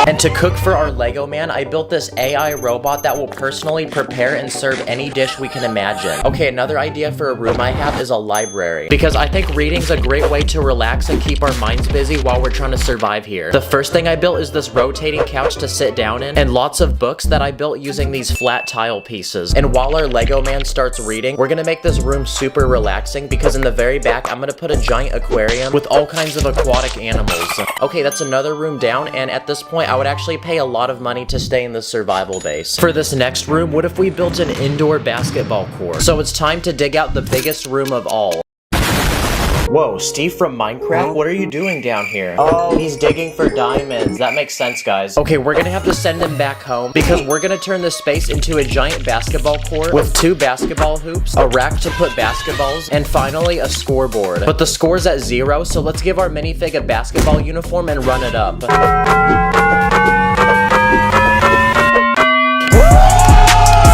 And to cook for our Lego man, I built this AI robot that will personally prepare and serve any dish we can imagine. Okay, another idea for a room I have is a library, because I think reading's a great way to relax and keep our minds busy while we're trying to survive here. The first thing I built is this rotating couch to sit down in, and lots of books that I built using these flat tile pieces. And while our Lego man starts reading, we're gonna make this room super relaxing, because in the very back, I'm gonna put a giant aquarium with all kinds of aquatic animals. Okay, that's another room down, and at this point, I would actually pay a lot of money to stay in the survival base. For this next room, what if we built an indoor basketball court? So it's time to dig out the biggest room of all. Whoa, Steve from Minecraft? What are you doing down here? Oh, he's digging for diamonds. That makes sense, guys. Okay, we're gonna have to send him back home because we're gonna turn this space into a giant basketball court with 2 basketball hoops, a rack to put basketballs, and finally a scoreboard. But the score's at 0, so let's give our minifig a basketball uniform and run it up.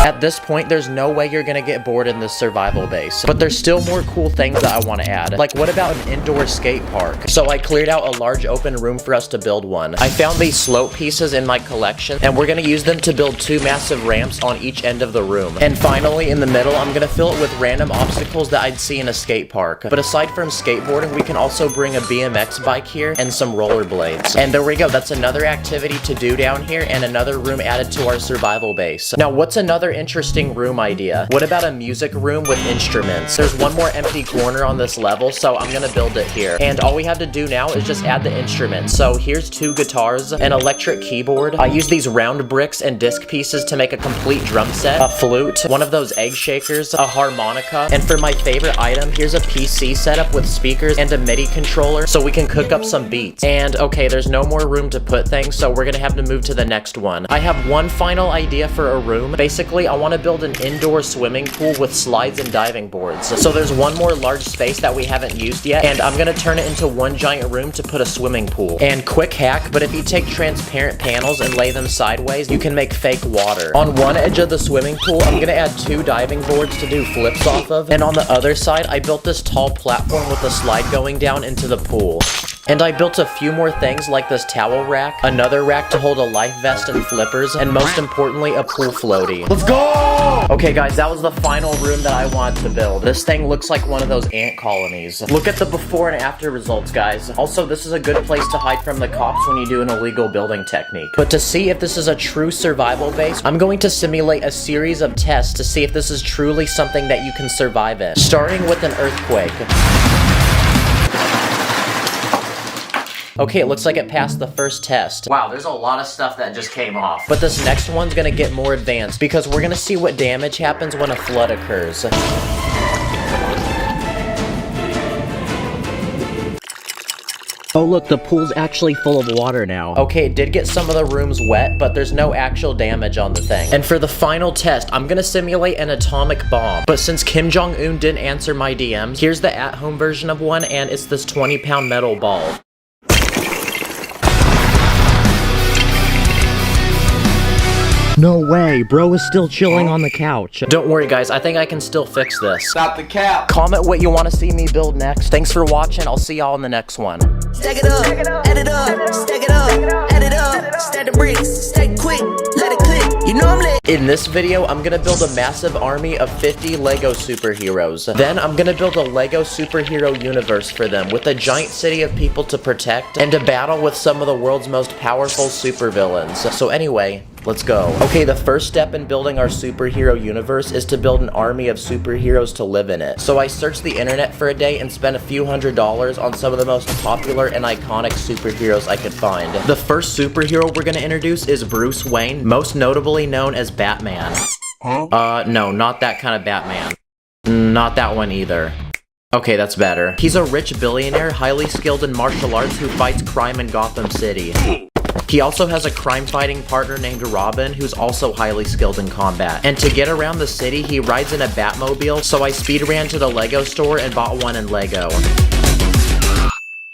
At this point, there's no way you're gonna get bored in this survival base. But there's still more cool things that I want to add. Like, what about an indoor skate park? So I cleared out a large open room for us to build one. I found these slope pieces in my collection, and we're gonna use them to build 2 massive ramps on each end of the room. And finally, in the middle, I'm gonna fill it with random obstacles that I'd see in a skate park. But aside from skateboarding, we can also bring a BMX bike here and some rollerblades. And there we go, that's another activity to do down here and another room added to our survival base. Now, what's another interesting room idea? What about a music room with instruments? There's one more empty corner on this level, so I'm gonna build it here. And all we have to do now is just add the instruments. So here's 2 guitars, an electric keyboard. I use these round bricks and disc pieces to make a complete drum set, a flute, one of those egg shakers, a harmonica, and for my favorite item, here's a PC setup with speakers and a MIDI controller so we can cook up some beats. And okay, there's no more room to put things, so we're gonna have to move to the next one. I have one final idea for a room. Basically, I want to build an indoor swimming pool with slides and diving boards. So there's one more large space that we haven't used yet, and I'm gonna turn it into one giant room to put a swimming pool. And quick hack, but if you take transparent panels and lay them sideways, you can make fake water. On one edge of the swimming pool, I'm gonna add 2 diving boards to do flips off of, and on the other side, I built this tall platform with a slide going down into the pool. And I built a few more things like this towel rack, another rack to hold a life vest and flippers, and most importantly, a pool floaty. Let's go! Okay guys, that was the final room that I wanted to build. This thing looks like one of those ant colonies. Look at the before and after results, guys. Also, this is a good place to hide from the cops when you do an illegal building technique. But to see if this is a true survival base, I'm going to simulate a series of tests to see if this is truly something that you can survive in. Starting with an earthquake. Okay, it looks like it passed the first test. Wow, there's a lot of stuff that just came off. But this next one's gonna get more advanced because we're gonna see what damage happens when a flood occurs. Oh look, the pool's actually full of water now. Okay, it did get some of the rooms wet, but there's no actual damage on the thing. And for the final test, I'm gonna simulate an atomic bomb. But since Kim Jong-un didn't answer my DM, here's the at-home version of one, and it's this 20-pound metal ball. No way, bro is still chilling on the couch. Don't worry guys, I think I can still fix this. Stop the cap. Comment what you want to see me build next. Thanks for watching, I'll see y'all in the next one. Stack it up, add it up, stack it up, add it up, stack the bricks, stack quick, let it click, you know I'm lit. In this video, I'm gonna build a massive army of 50 LEGO superheroes. Then I'm gonna build a LEGO superhero universe for them with a giant city of people to protect and to battle with some of the world's most powerful supervillains. So anyway, let's go. Okay, the first step in building our superhero universe is to build an army of superheroes to live in it. So I searched the internet for a day and spent a few $100s on some of the most popular and iconic superheroes I could find. The first superhero we're gonna introduce is Bruce Wayne, most notably known as Batman. No, not that kind of Batman. Not that one either. Okay, that's better. He's a rich billionaire, highly skilled in martial arts who fights crime in Gotham City. He also has a crime-fighting partner named Robin, who's also highly skilled in combat. And to get around the city, he rides in a Batmobile, so I speed ran to the LEGO store and bought one in LEGO.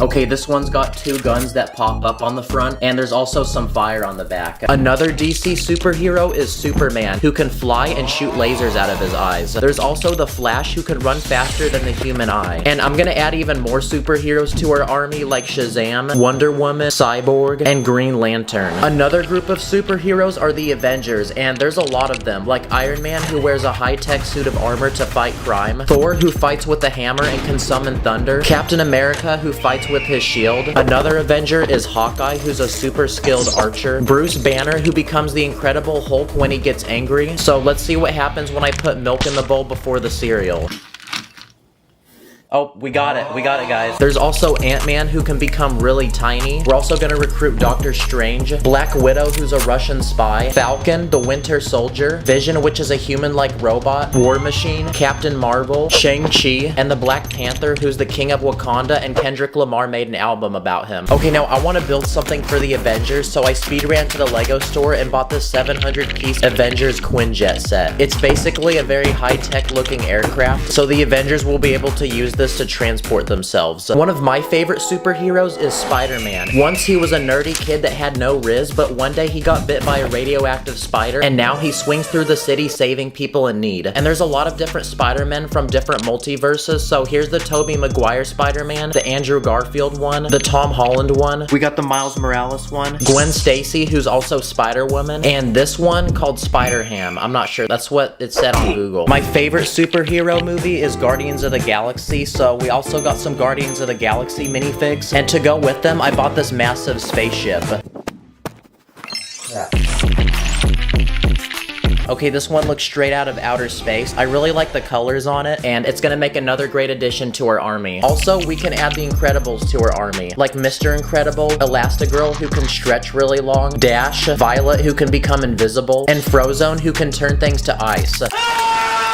Okay, this one's got two guns that pop up on the front, and there's also some fire on the back. Another DC superhero is Superman, who can fly and shoot lasers out of his eyes. There's also the Flash, who can run faster than the human eye. And I'm gonna add even more superheroes to our army, like Shazam, Wonder Woman, Cyborg, and Green Lantern. Another group of superheroes are the Avengers, and there's a lot of them, like Iron Man, who wears a high-tech suit of armor to fight crime, Thor, who fights with a hammer and can summon thunder, Captain America, who fights with his shield. Another Avenger is Hawkeye, who's a super skilled archer. Bruce Banner, who becomes the Incredible Hulk when he gets angry. So let's see what happens when I put milk in the bowl before the cereal. Oh, we got it, guys. There's also Ant-Man, who can become really tiny. We're also gonna recruit Doctor Strange, Black Widow, who's a Russian spy, Falcon, the Winter Soldier, Vision, which is a human-like robot, War Machine, Captain Marvel, Shang-Chi, and the Black Panther, who's the King of Wakanda, and Kendrick Lamar made an album about him. Okay, now I want to build something for the Avengers, so I speed ran to the LEGO store and bought this 700-piece Avengers Quinjet set. It's basically a very high-tech looking aircraft, so the Avengers will be able to use this to transport themselves. One of my favorite superheroes is Spider-Man. Once he was a nerdy kid that had no riz, but one day he got bit by a radioactive spider, and now he swings through the city saving people in need. And there's a lot of different Spider-Men from different multiverses, so here's the Tobey Maguire Spider-Man, the Andrew Garfield one, the Tom Holland one, we got the Miles Morales one, Gwen Stacy, who's also Spider-Woman, and this one called Spider-Ham. I'm not sure, that's what it said on Google. My favorite superhero movie is Guardians of the Galaxy, so we also got some Guardians of the Galaxy minifigs, and to go with them, I bought this massive spaceship. Okay, this one looks straight out of outer space. I really like the colors on it, and it's gonna make another great addition to our army. Also, we can add the Incredibles to our army, like Mr. Incredible, Elastigirl, who can stretch really long, Dash, Violet, who can become invisible, and Frozone, who can turn things to ice.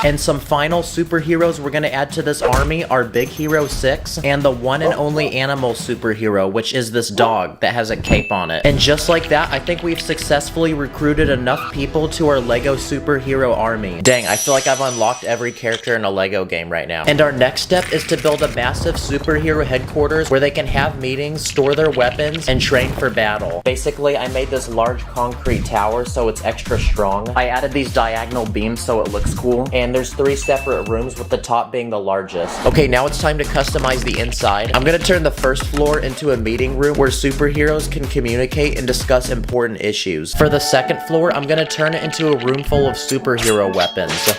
And some final superheroes we're gonna add to this army are Big Hero 6 and the one and only animal superhero, which is this dog that has a cape on it. And just like that, I think we've successfully recruited enough people to our LEGO superhero army. Dang, I feel like I've unlocked every character in a LEGO game right now. And our next step is to build a massive superhero headquarters where they can have meetings, store their weapons, and train for battle. Basically, I made this large concrete tower so it's extra strong. I added these diagonal beams so it looks cool, and there's 3 separate rooms with the top being the largest. Okay, now it's time to customize the inside. I'm gonna turn the first floor into a meeting room where superheroes can communicate and discuss important issues. For the second floor, I'm gonna turn it into a room full of superhero weapons.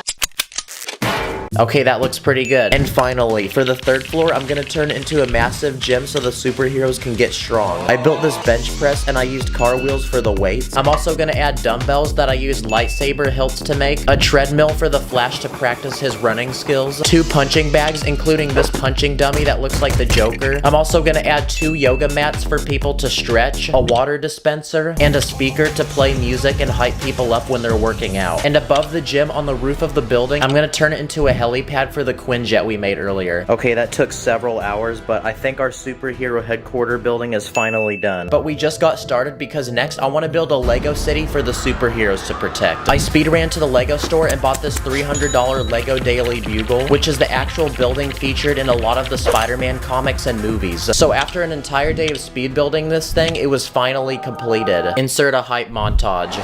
Okay, that looks pretty good. And finally, for the third floor, I'm gonna turn it into a massive gym so the superheroes can get strong. I built this bench press and I used car wheels for the weights. I'm also gonna add dumbbells that I used lightsaber hilts to make, a treadmill for the Flash to practice his running skills, 2 punching bags, including this punching dummy that looks like the Joker. I'm also gonna add 2 yoga mats for people to stretch, a water dispenser, and a speaker to play music and hype people up when they're working out. And above the gym on the roof of the building, I'm gonna turn it into a helipad for the Quinjet we made earlier. Okay, that took several hours, but I think our superhero headquarter building is finally done. But we just got started because next I want to build a Lego city for the superheroes to protect. I speed ran to the Lego store and bought this $300 Lego Daily Bugle, which is the actual building featured in a lot of the Spider-Man comics and movies. So after an entire day of speed building this thing, it was finally completed. Insert a hype montage.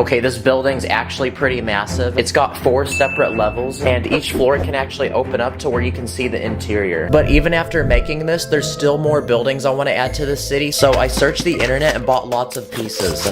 Okay, this building's actually pretty massive. It's got 4 separate levels, and each floor can actually open up to where you can see the interior. But even after making this, there's still more buildings I want to add to the city, so I searched the internet and bought lots of pieces.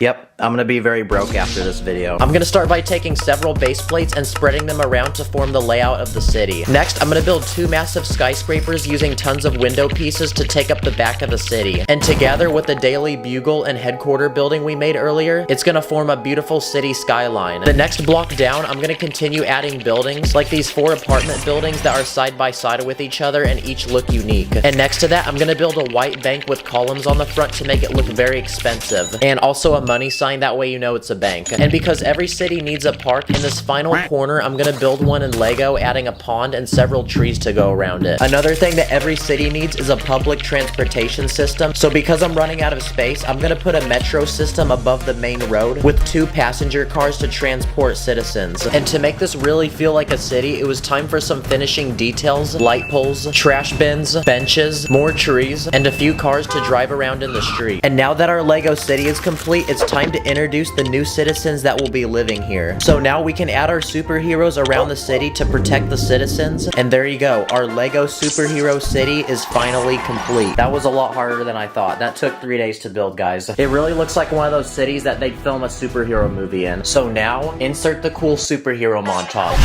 Yep, I'm gonna be very broke after this video. I'm gonna start by taking several base plates and spreading them around to form the layout of the city. Next, I'm gonna build 2 massive skyscrapers using tons of window pieces to take up the back of the city. And together with the Daily Bugle and headquarter building we made earlier, it's gonna form a beautiful city skyline. The next block down, I'm gonna continue adding buildings, like these 4 apartment buildings that are side by side with each other and each look unique. And next to that, I'm gonna build a white bank with columns on the front to make it look very expensive. And also a money sign, that way you know it's a bank. And because every city needs a park, in this final corner I'm gonna build one in Lego, adding a pond and several trees to go around it. Another thing that every city needs is a public transportation system, so because I'm running out of space, I'm gonna put a metro system above the main road with 2 passenger cars to transport citizens. And to make this really feel like a city, it was time for some finishing details, light poles, trash bins, benches, more trees, and a few cars to drive around in the street. And now that our Lego city is complete, it's time to introduce the new citizens that will be living here. So now we can add our superheroes around the city to protect the citizens. And there you go, our Lego superhero city is finally complete. That was a lot harder than I thought. That took 3 days to build, guys. It really looks like one of those cities that they'd film a superhero movie in. So now, insert the cool superhero montage.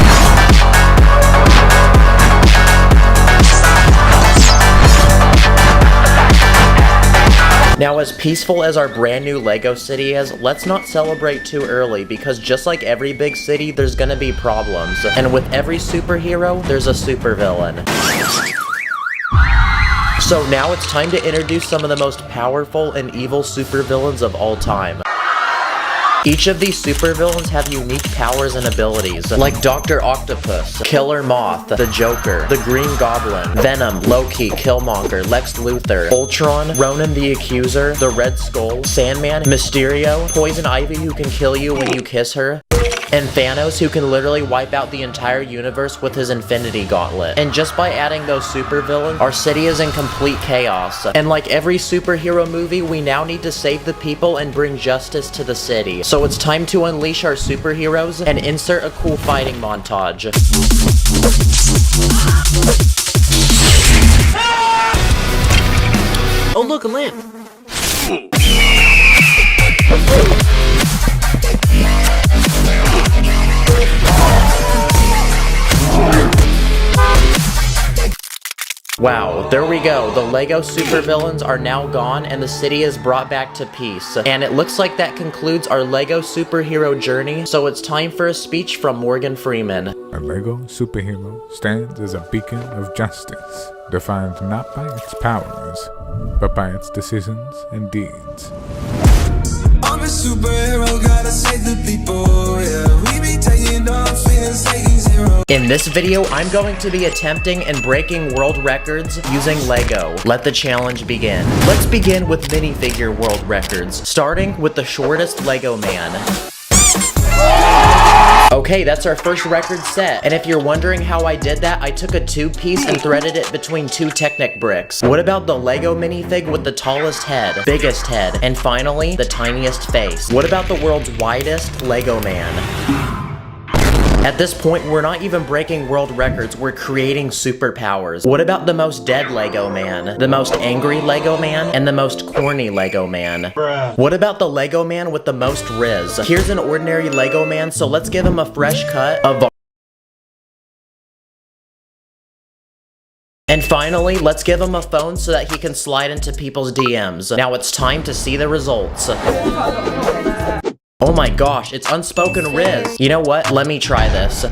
Now, as peaceful as our brand new Lego city is, let's not celebrate too early, because just like every big city, there's gonna be problems. And with every superhero, there's a supervillain. So now it's time to introduce some of the most powerful and evil supervillains of all time. Each of these supervillains have unique powers and abilities, like Dr. Octopus, Killer Moth, the Joker, the Green Goblin, Venom, Loki, Killmonger, Lex Luthor, Ultron, Ronan the Accuser, the Red Skull, Sandman, Mysterio, Poison Ivy who can kill you when you kiss her, and Thanos who can literally wipe out the entire universe with his Infinity Gauntlet. And just by adding those supervillains, our city is in complete chaos. And like every superhero movie, we now need to save the people and bring justice to the city. So it's time to unleash our superheroes and insert a cool fighting montage. Oh, look, a lamp. Wow, there we go. The Lego supervillains are now gone and the city is brought back to peace. And it looks like that concludes our Lego superhero journey, so it's time for a speech from Morgan Freeman. A Lego superhero stands as a beacon of justice, defined not by its powers, but by its decisions and deeds. I'm a superhero, gotta save the people, yeah. We be taking off, feeling taking zero. In this video, I'm going to be attempting and breaking world records using Lego. Let the challenge begin. Let's begin with minifigure world records, starting with the shortest Lego man. Okay, that's our first record set. And if you're wondering how I did that, I took a 2-piece and threaded it between 2 Technic bricks. What about the Lego minifig with the tallest head, biggest head, and finally, the tiniest face? What about the world's widest Lego man? At this point, we're not even breaking world records, we're creating superpowers. What about the most dead Lego man, the most angry Lego man, and the most corny Lego man? Bruh. What about the Lego man with the most Riz? Here's an ordinary Lego man, so let's give him a fresh cut of... And finally, let's give him a phone so that he can slide into people's DMs. Now it's time to see the results. Oh my gosh, it's unspoken Riz. You know what? Let me try this.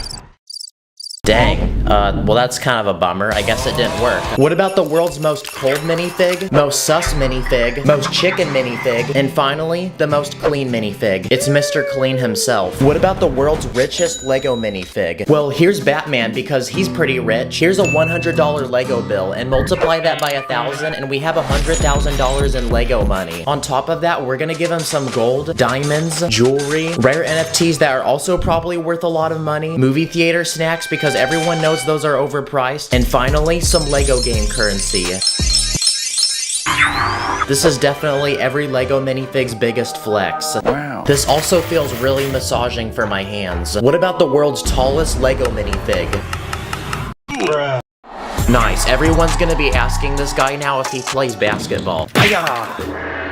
Dang. Well that's kind of a bummer. I guess it didn't work. What about the world's most cold minifig, most sus minifig, most chicken minifig, and finally, the most clean minifig? It's Mr. Clean himself. What about the world's richest Lego minifig? Well, here's Batman because he's pretty rich. Here's a $100 Lego bill and multiply that by 1,000 and we have $100,000 in Lego money. On top of that, we're gonna give him some gold, diamonds, jewelry, rare NFTs that are also probably worth a lot of money, movie theater snacks because everyone knows those are overpriced, and finally, some Lego game currency. This is definitely every LEGO minifig's biggest flex. Wow. This also feels really massaging for my hands. What about the world's tallest LEGO minifig? Bruh. Nice. Everyone's gonna be asking this guy now if he plays basketball.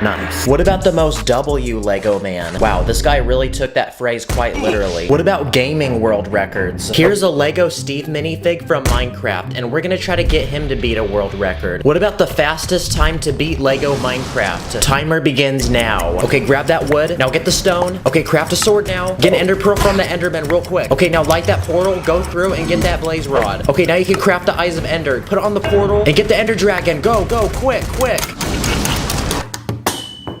Nice. What about the most W LEGO man? Wow, this guy really took that phrase quite literally. What about gaming world records? Here's a LEGO Steve minifig from Minecraft, and we're gonna try to get him to beat a world record. What about the fastest time to beat LEGO Minecraft? Timer begins now. Okay, grab that wood. Now get the stone. Okay, craft a sword now. Get an ender pearl from the enderman real quick. Okay, now light that portal, go through, and get that blaze rod. Okay, now you can craft the eyes of ender. Put it on the portal, and get the ender dragon. Go, go, quick, quick.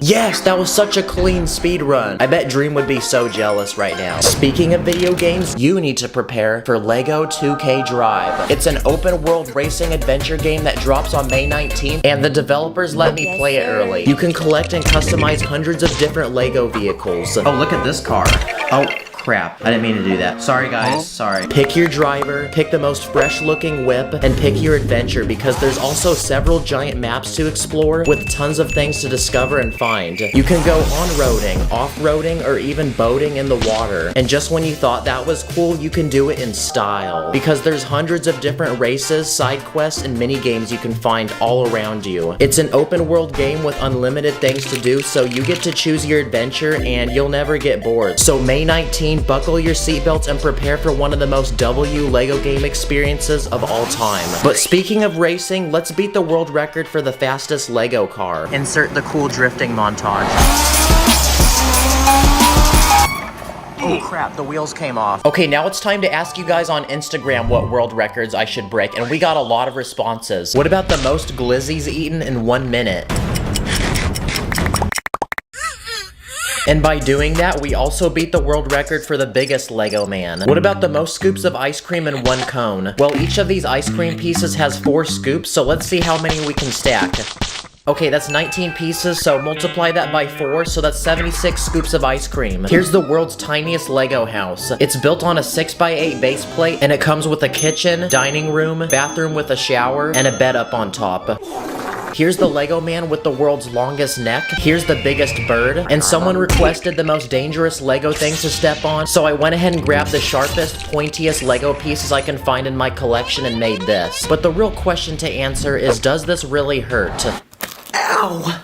Yes, that was such a clean speed run. I bet Dream would be so jealous right now. Speaking of video games, you need to prepare for LEGO 2K Drive. It's an open world racing adventure game that drops on May 19th, and the developers let me play it early. You can collect and customize hundreds of different LEGO vehicles. Oh, look at this car. Oh. Crap, I didn't mean to do that. Sorry guys, sorry. Pick your driver, pick the most fresh looking whip, and pick your adventure because there's also several giant maps to explore with tons of things to discover and find. You can go on-roading, off-roading, or even boating in the water. And just when you thought that was cool, you can do it in style. Because there's hundreds of different races, side quests, and mini games you can find all around you. It's an open world game with unlimited things to do, so you get to choose your adventure and you'll never get bored. So May 19th, buckle your seatbelts and prepare for one of the most W LEGO game experiences of all time. But speaking of racing, let's beat the world record for the fastest LEGO car. Insert the cool drifting montage. Oh crap, the wheels came off. Okay, now it's time to ask you guys on Instagram what world records I should break, and we got a lot of responses. What about the most glizzies eaten in 1 minute? And by doing that, we also beat the world record for the biggest LEGO man. What about the most scoops of ice cream in 1 cone? Well, each of these ice cream pieces has 4 scoops, so let's see how many we can stack. Okay, that's 19 pieces, so multiply that by 4, so that's 76 scoops of ice cream. Here's the world's tiniest LEGO house. It's built on a 6x8 base plate, and it comes with a kitchen, dining room, bathroom with a shower, and a bed up on top. Here's the LEGO man with the world's longest neck. Here's the biggest bird. And someone requested the most dangerous LEGO thing to step on, so I went ahead and grabbed the sharpest, pointiest LEGO pieces I can find in my collection and made this. But the real question to answer is, does this really hurt? Ow!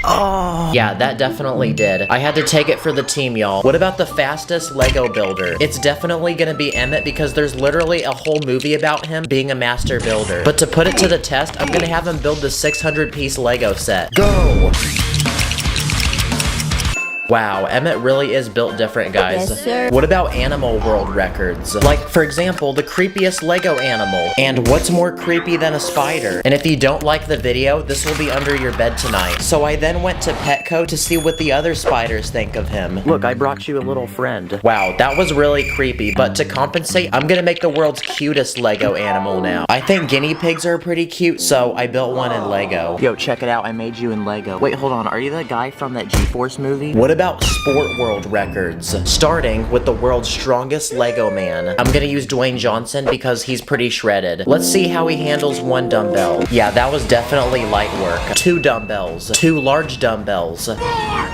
Oh. Yeah, that definitely did. I had to take it for the team, y'all. What about the fastest LEGO builder? It's definitely gonna be Emmett because there's literally a whole movie about him being a master builder. But to put it to the test, I'm gonna have him build the 600-piece LEGO set. Go! Wow, Emmett really is built different, guys. Yes, sir. What about animal world records? Like, for example, the creepiest LEGO animal. And what's more creepy than a spider? And if you don't like the video, this will be under your bed tonight. So I then went to Petco to see what the other spiders think of him. Look, I brought you a little friend. Wow, that was really creepy, but to compensate, I'm gonna make the world's cutest LEGO animal now. I think guinea pigs are pretty cute, so I built one in LEGO. Yo, check it out, I made you in LEGO. Wait, hold on, are you that guy from that G-Force movie? What about sport world records? Starting with the world's strongest LEGO man. I'm gonna use Dwayne Johnson because he's pretty shredded. Let's see how he handles 1 dumbbell. Yeah, that was definitely light work. 2 dumbbells. 2 large dumbbells.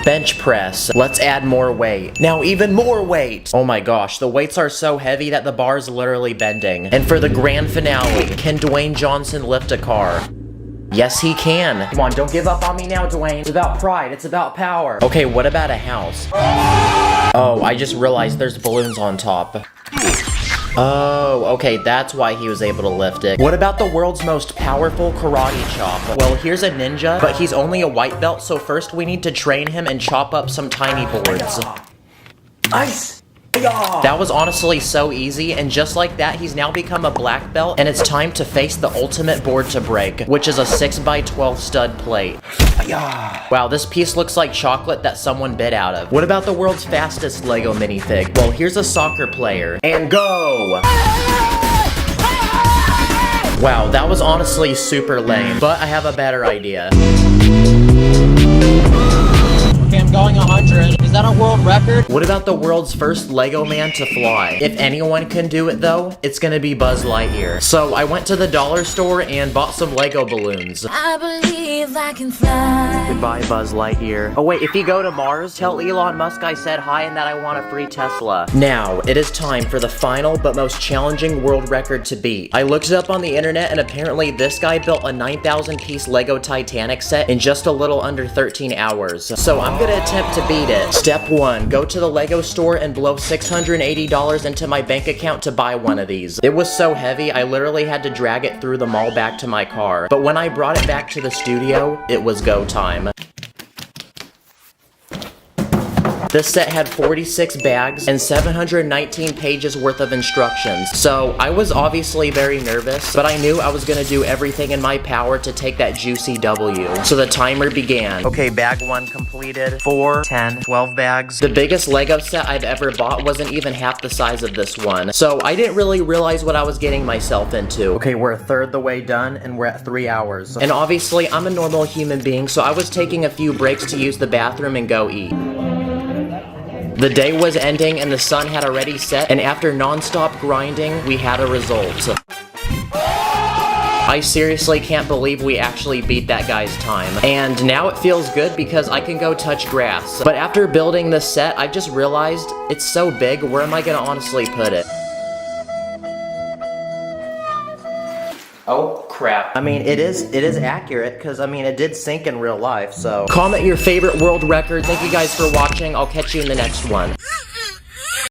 Bench press. Let's add more weight. Now even more weight! Oh my gosh, the weights are so heavy that the bar's literally bending. And for the grand finale, can Dwayne Johnson lift a car? Yes, he can. Come on, don't give up on me now, Dwayne. It's about pride. It's about power. Okay, what about a house? Oh, I just realized there's balloons on top. Oh, okay, that's why he was able to lift it. What about the world's most powerful karate chop? Well, here's a ninja, but he's only a white belt, so first we need to train him and chop up some tiny boards. Ice! That was honestly so easy, and just like that, he's now become a black belt, and it's time to face the ultimate board to break, which is a 6x12 stud plate. Wow, this piece looks like chocolate that someone bit out of. What about the world's fastest LEGO minifig? Well, here's a soccer player. And go! Wow, that was honestly super lame, but I have a better idea. Okay, I'm going 100. Is that a world record? What about the world's first Lego man to fly? If anyone can do it though, it's gonna be Buzz Lightyear. So I went to the dollar store and bought some Lego balloons. I believe I can fly. Goodbye, Buzz Lightyear. Oh wait, if you go to Mars, tell Elon Musk I said hi and that I want a free Tesla. Now, it is time for the final but most challenging world record to beat. I looked it up on the internet and apparently this guy built a 9,000 piece Lego Titanic set in just a little under 13 hours. So I'm gonna attempt to beat it. Step 1, go to the Lego store and blow $680 into my bank account to buy one of these. It was so heavy, I literally had to drag it through the mall back to my car. But when I brought it back to the studio, it was go time. This set had 46 bags and 719 pages worth of instructions. So I was obviously very nervous, but I knew I was gonna do everything in my power to take that juicy W. So the timer began. Okay, bag 1 completed. 4, 10, 12 bags. The biggest Lego set I've ever bought wasn't even half the size of this one. So I didn't really realize what I was getting myself into. Okay, we're a third the way done and we're at 3 hours. And obviously I'm a normal human being, so I was taking a few breaks to use the bathroom and go eat. The day was ending and the sun had already set, and after non-stop grinding, we had a result. I seriously can't believe we actually beat that guy's time. And now it feels good because I can go touch grass. But after building this set, I just realized it's so big, where am I gonna honestly put it? Oh crap. I mean, it is accurate, because I mean, it did sink in real life, so. Comment your favorite world record. Thank you guys for watching. I'll catch you in the next one.